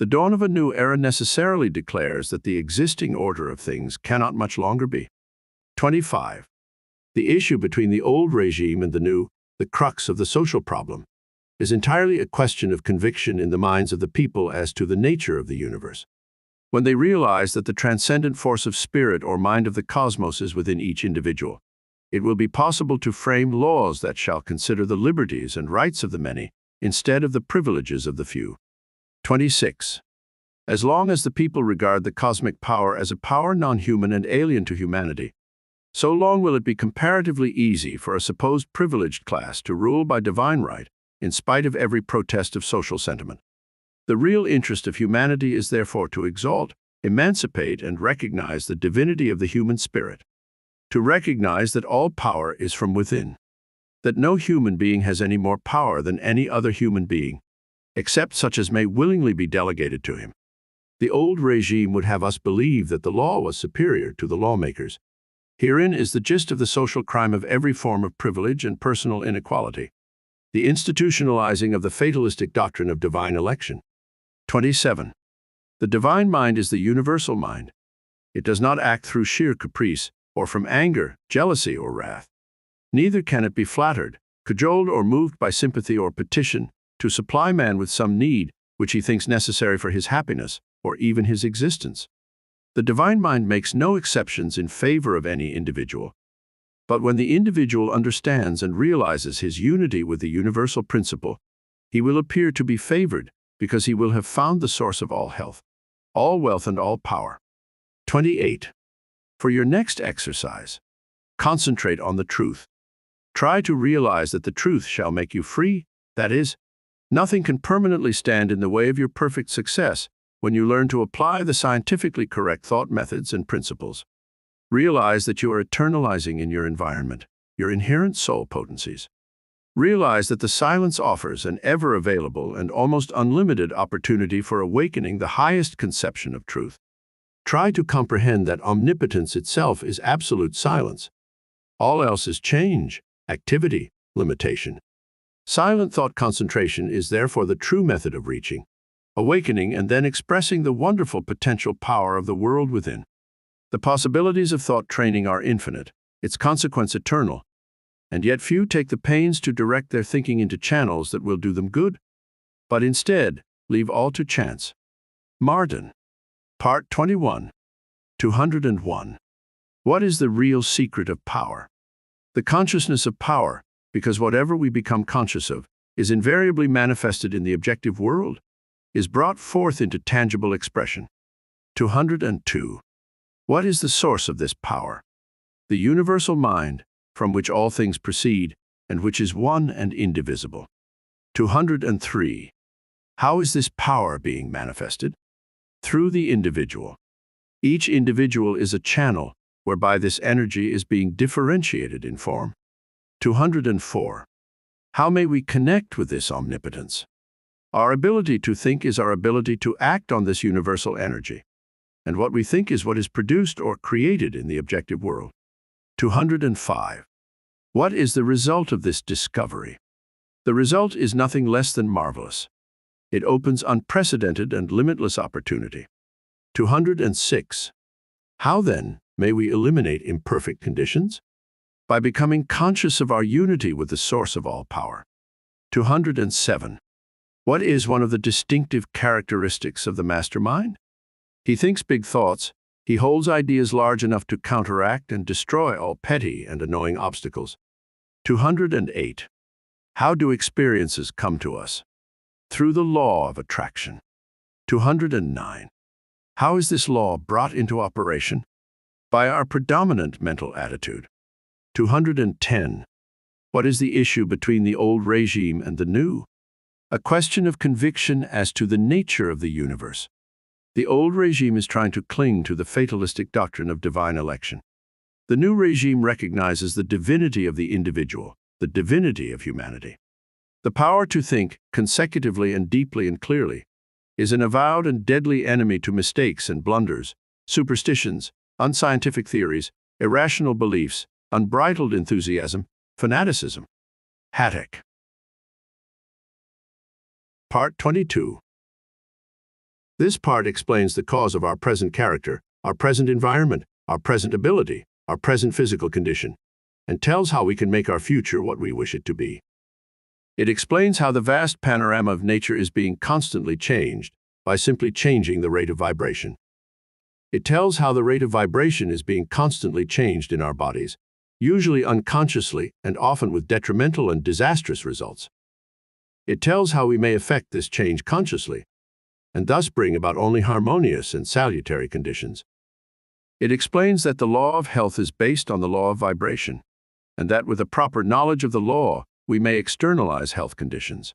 The dawn of a new era necessarily declares that the existing order of things cannot much longer be. 25. The issue between the old regime and the new, the crux of the social problem, is entirely a question of conviction in the minds of the people as to the nature of the universe. When they realize that the transcendent force of spirit or mind of the cosmos is within each individual, it will be possible to frame laws that shall consider the liberties and rights of the many instead of the privileges of the few. 26. As long as the people regard the cosmic power as a power non-human and alien to humanity, so long will it be comparatively easy for a supposed privileged class to rule by divine right, in spite of every protest of social sentiment. The real interest of humanity is therefore to exalt, emancipate, and recognize the divinity of the human spirit, to recognize that all power is from within, that no human being has any more power than any other human being, except such as may willingly be delegated to him. The old regime would have us believe that the law was superior to the lawmakers. Herein is the gist of the social crime of every form of privilege and personal inequality, the institutionalizing of the fatalistic doctrine of divine election. 27. The divine mind is the universal mind. It does not act through sheer caprice, or from anger, jealousy, or wrath. Neither can it be flattered, cajoled, or moved by sympathy or petition to supply man with some need which he thinks necessary for his happiness or even his existence. The divine mind makes no exceptions in favor of any individual. But when the individual understands and realizes his unity with the universal principle, he will appear to be favored because he will have found the source of all health, all wealth, and all power. 28. For your next exercise, concentrate on the truth. Try to realize that the truth shall make you free. That is, nothing can permanently stand in the way of your perfect success when you learn to apply the scientifically correct thought methods and principles. Realize that you are eternalizing in your environment, your inherent soul potencies. Realize that the silence offers an ever-available and almost unlimited opportunity for awakening the highest conception of truth. Try to comprehend that omnipotence itself is absolute silence. All else is change, activity, limitation. Silent thought concentration is therefore the true method of reaching, awakening, and then expressing the wonderful potential power of the world within. The possibilities of thought training are infinite, its consequence eternal, and yet few take the pains to direct their thinking into channels that will do them good, but instead leave all to chance. Martin. Part 21. 201. What is the real secret of power? The consciousness of power, because whatever we become conscious of is invariably manifested in the objective world, is brought forth into tangible expression. 202. What is the source of this power? The universal mind, from which all things proceed, and which is one and indivisible. 203. How is this power being manifested? Through the individual. Each individual is a channel whereby this energy is being differentiated in form. 204. How may we connect with this omnipotence? Our ability to think is our ability to act on this universal energy, and what we think is what is produced or created in the objective world. 205. What is the result of this discovery? The result is nothing less than marvelous. It opens unprecedented and limitless opportunity. 206. How then may we eliminate imperfect conditions? By becoming conscious of our unity with the source of all power. 207. What is one of the distinctive characteristics of the mastermind? He thinks big thoughts. He holds ideas large enough to counteract and destroy all petty and annoying obstacles. 208. How do experiences come to us? Through the law of attraction. 209. How is this law brought into operation? By our predominant mental attitude. 210. What is the issue between the old regime and the new? A question of conviction as to the nature of the universe. The old regime is trying to cling to the fatalistic doctrine of divine election. The new regime recognizes the divinity of the individual, the divinity of humanity. The power to think consecutively and deeply and clearly is an avowed and deadly enemy to mistakes and blunders, superstitions, unscientific theories, irrational beliefs, unbridled enthusiasm, fanaticism. Hattic. Part 22. This part explains the cause of our present character, our present environment, our present ability, our present physical condition, and tells how we can make our future what we wish it to be. It explains how the vast panorama of nature is being constantly changed by simply changing the rate of vibration. It tells how the rate of vibration is being constantly changed in our bodies, usually unconsciously and often with detrimental and disastrous results. It tells how we may affect this change consciously, and thus bring about only harmonious and salutary conditions. It explains that the law of health is based on the law of vibration, and that with a proper knowledge of the law, we may externalize health conditions.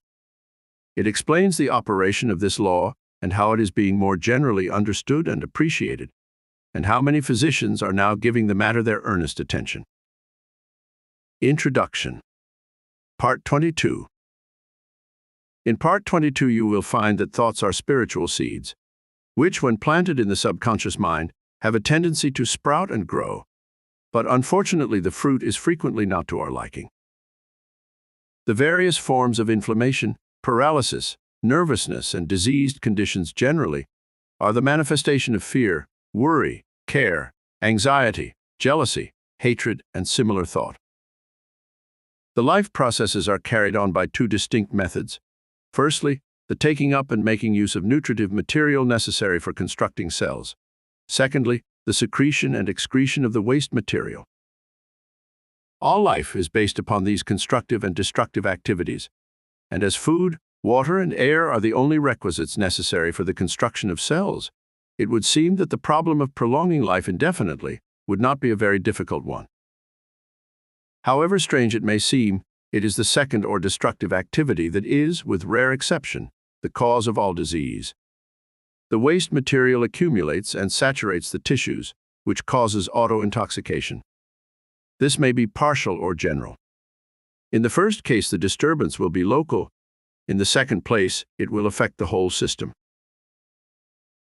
It explains the operation of this law and how it is being more generally understood and appreciated, and how many physicians are now giving the matter their earnest attention. Introduction. Part 22. In Part 22 you will find that thoughts are spiritual seeds, which, when planted in the subconscious mind, have a tendency to sprout and grow, but unfortunately the fruit is frequently not to our liking. The various forms of inflammation, paralysis, nervousness, and diseased conditions generally are the manifestation of fear, worry, care, anxiety, jealousy, hatred, and similar thought. The life processes are carried on by two distinct methods. Firstly, the taking up and making use of nutritive material necessary for constructing cells. Secondly, the secretion and excretion of the waste material. All life is based upon these constructive and destructive activities, and as food, water, and air are the only requisites necessary for the construction of cells, it would seem that the problem of prolonging life indefinitely would not be a very difficult one. However strange it may seem, it is the second or destructive activity that is, with rare exception, the cause of all disease. The waste material accumulates and saturates the tissues, which causes auto-intoxication. This may be partial or general. In the first case, the disturbance will be local. In the second place, it will affect the whole system.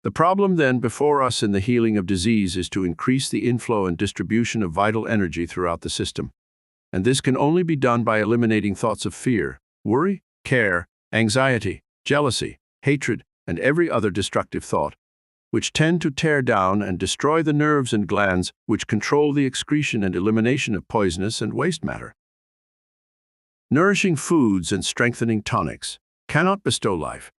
The problem then before us in the healing of disease is to increase the inflow and distribution of vital energy throughout the system. And this can only be done by eliminating thoughts of fear, worry, care, anxiety, jealousy, hatred, and every other destructive thought, which tend to tear down and destroy the nerves and glands which control the excretion and elimination of poisonous and waste matter. Nourishing foods and strengthening tonics cannot bestow life,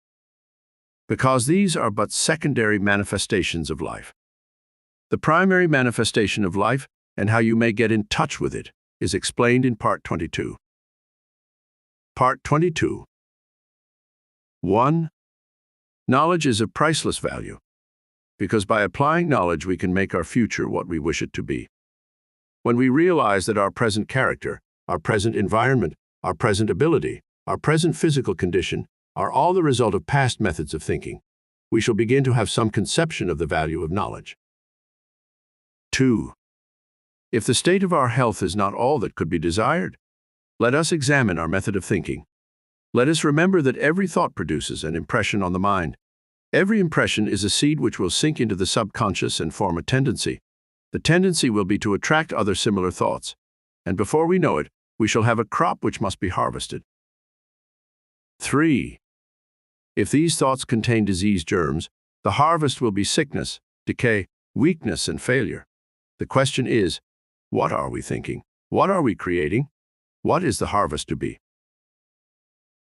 because these are but secondary manifestations of life. The primary manifestation of life and how you may get in touch with it is explained in Part 22. Part 22. 1. Knowledge is of priceless value, because by applying knowledge we can make our future what we wish it to be. When we realize that our present character, our present environment, our present ability, our present physical condition are all the result of past methods of thinking, we shall begin to have some conception of the value of knowledge. 2. If the state of our health is not all that could be desired, let us examine our method of thinking. Let us remember that every thought produces an impression on the mind. Every impression is a seed which will sink into the subconscious and form a tendency. The tendency will be to attract other similar thoughts, and before we know it, we shall have a crop which must be harvested. 3. If these thoughts contain disease germs, the harvest will be sickness, decay, weakness, and failure. The question is, what are we thinking? What are we creating? What is the harvest to be?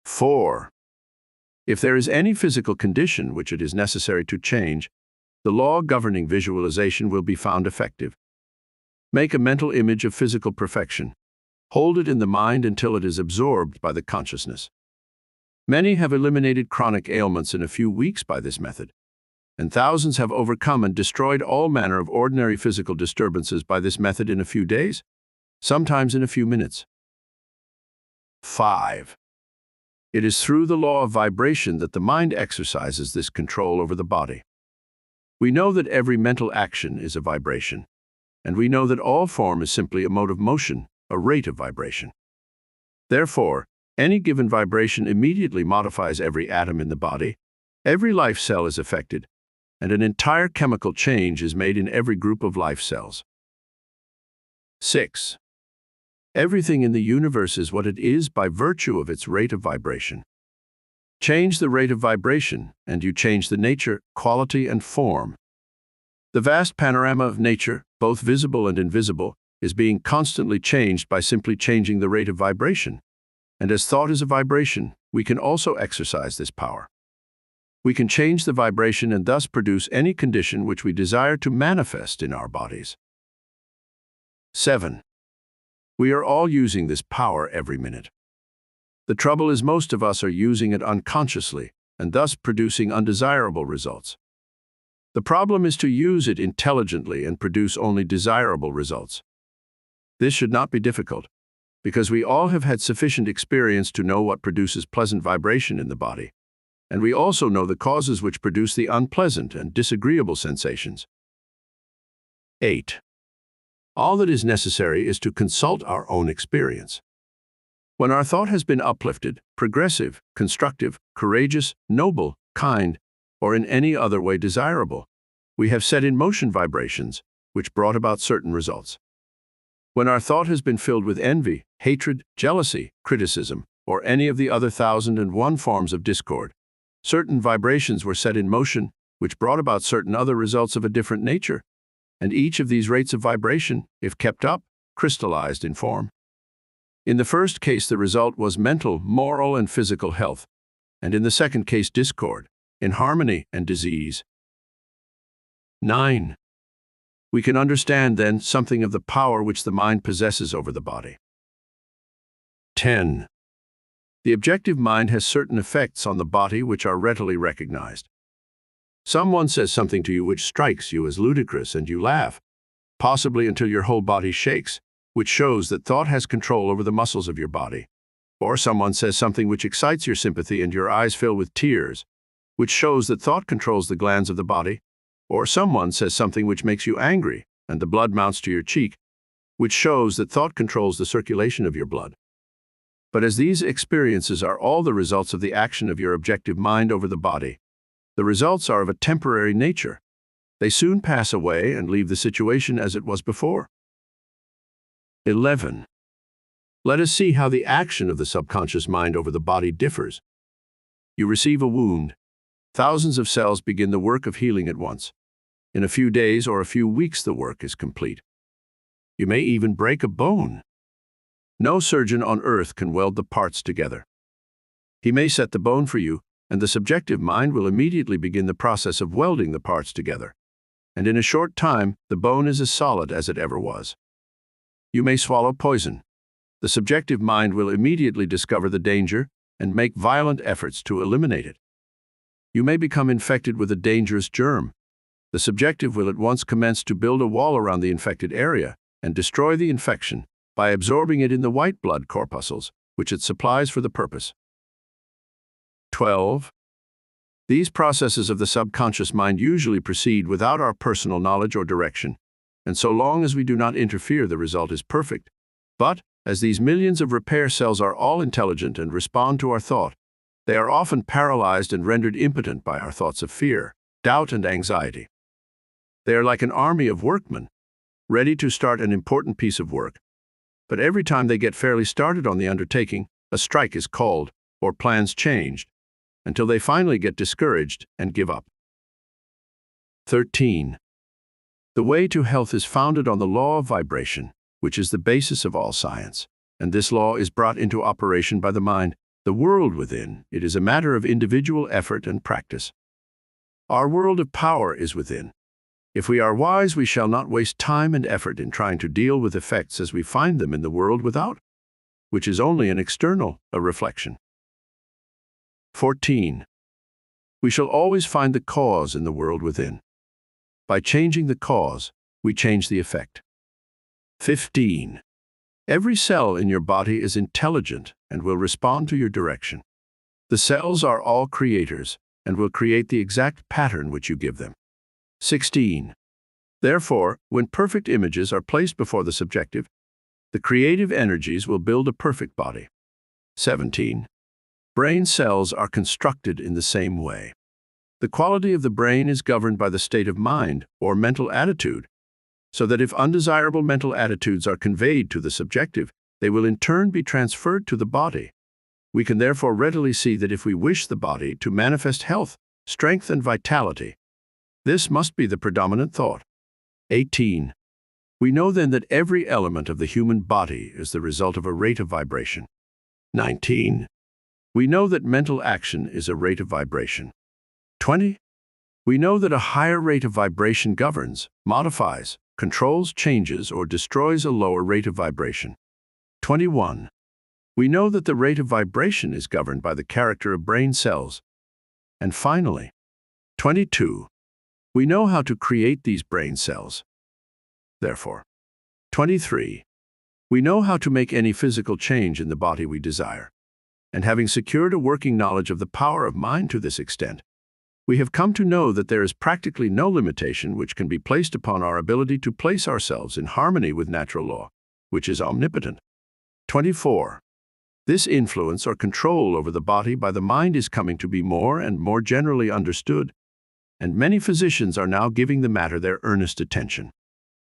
4. If there is any physical condition which it is necessary to change, the law governing visualization will be found effective. Make a mental image of physical perfection. Hold it in the mind until it is absorbed by the consciousness. Many have eliminated chronic ailments in a few weeks by this method, and thousands have overcome and destroyed all manner of ordinary physical disturbances by this method in a few days, sometimes in a few minutes. 5. It is through the law of vibration that the mind exercises this control over the body. We know that every mental action is a vibration, and we know that all form is simply a mode of motion, a rate of vibration. Therefore, any given vibration immediately modifies every atom in the body, every life cell is affected, and an entire chemical change is made in every group of life cells. 6. Everything in the universe is what it is by virtue of its rate of vibration. Change the rate of vibration, and you change the nature, quality, and form. The vast panorama of nature, both visible and invisible, is being constantly changed by simply changing the rate of vibration. And as thought is a vibration, we can also exercise this power. We can change the vibration and thus produce any condition which we desire to manifest in our bodies. 7. We are all using this power every minute. The trouble is most of us are using it unconsciously and thus producing undesirable results. The problem is to use it intelligently and produce only desirable results. This should not be difficult, because we all have had sufficient experience to know what produces pleasant vibration in the body, and we also know the causes which produce the unpleasant and disagreeable sensations. 8. All that is necessary is to consult our own experience. When our thought has been uplifted, progressive, constructive, courageous, noble, kind, or in any other way desirable, we have set in motion vibrations which brought about certain results. When our thought has been filled with envy, hatred, jealousy, criticism, or any of the other 1001 forms of discord, certain vibrations were set in motion which brought about certain other results of a different nature, and each of these rates of vibration, if kept up, crystallized in form. In the first case, the result was mental, moral, and physical health, and in the second case, discord, inharmony, and disease. 9. We can understand, then, something of the power which the mind possesses over the body. 10. The objective mind has certain effects on the body which are readily recognized. Someone says something to you which strikes you as ludicrous and you laugh, possibly until your whole body shakes, which shows that thought has control over the muscles of your body. Or someone says something which excites your sympathy and your eyes fill with tears, which shows that thought controls the glands of the body. Or someone says something which makes you angry and the blood mounts to your cheek, which shows that thought controls the circulation of your blood. But as these experiences are all the results of the action of your objective mind over the body, the results are of a temporary nature. They soon pass away and leave the situation as it was before. 11. Let us see how the action of the subconscious mind over the body differs. You receive a wound. Thousands of cells begin the work of healing at once. In a few days or a few weeks, the work is complete. You may even break a bone. No surgeon on earth can weld the parts together. He may set the bone for you, and the subjective mind will immediately begin the process of welding the parts together. And in a short time, the bone is as solid as it ever was. You may swallow poison. The subjective mind will immediately discover the danger and make violent efforts to eliminate it. You may become infected with a dangerous germ. The subjective will at once commence to build a wall around the infected area and destroy the infection by absorbing it in the white blood corpuscles, which it supplies for the purpose. 12. These processes of the subconscious mind usually proceed without our personal knowledge or direction, and so long as we do not interfere, the result is perfect. But, as these millions of repair cells are all intelligent and respond to our thought, they are often paralyzed and rendered impotent by our thoughts of fear, doubt, and anxiety. They are like an army of workmen, ready to start an important piece of work. But every time they get fairly started on the undertaking, a strike is called or plans changed, until they finally get discouraged and give up. 13. The way to health is founded on the law of vibration, which is the basis of all science, and this law is brought into operation by the mind, the world within. It is a matter of individual effort and practice. Our world of power is within. If we are wise, we shall not waste time and effort in trying to deal with effects as we find them in the world without, which is only an external, a reflection. 14. We shall always find the cause in the world within. By changing the cause, we change the effect. 15. Every cell in your body is intelligent and will respond to your direction. The cells are all creators and will create the exact pattern which you give them. 16. Therefore, when perfect images are placed before the subjective, the creative energies will build a perfect body. 17. Brain cells are constructed in the same way. The quality of the brain is governed by the state of mind or mental attitude, so that if undesirable mental attitudes are conveyed to the subjective, they will in turn be transferred to the body. We can therefore readily see that if we wish the body to manifest health, strength, and vitality, this must be the predominant thought. 18. We know then that every element of the human body is the result of a rate of vibration. 19. We know that mental action is a rate of vibration. 20. We know that a higher rate of vibration governs, modifies, controls, changes, or destroys a lower rate of vibration. 21. We know that the rate of vibration is governed by the character of brain cells. And finally, 22. We know how to create these brain cells. Therefore, 23. We know how to make any physical change in the body we desire. And having secured a working knowledge of the power of mind to this extent, we have come to know that there is practically no limitation which can be placed upon our ability to place ourselves in harmony with natural law, which is omnipotent. 24. This influence or control over the body by the mind is coming to be more and more generally understood, and many physicians are now giving the matter their earnest attention.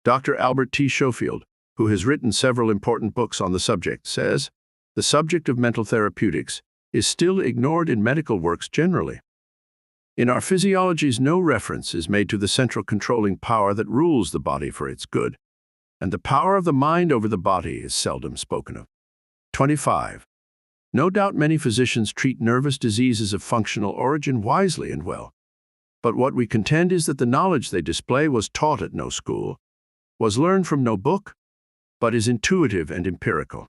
Dr. Albert T. Schofield, who has written several important books on the subject, says, "The subject of mental therapeutics is still ignored in medical works generally. In our physiologies, no reference is made to the central controlling power that rules the body for its good, and the power of the mind over the body is seldom spoken of." 25. No doubt many physicians treat nervous diseases of functional origin wisely and well, but what we contend is that the knowledge they display was taught at no school, was learned from no book, but is intuitive and empirical.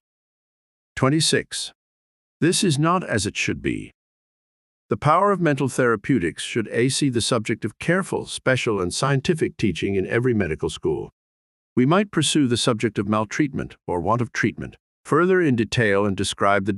26. This is not as it should be. The power of mental therapeutics should see the subject of careful, special, and scientific teaching in every medical school. We might pursue the subject of maltreatment or want of treatment further in detail and describe the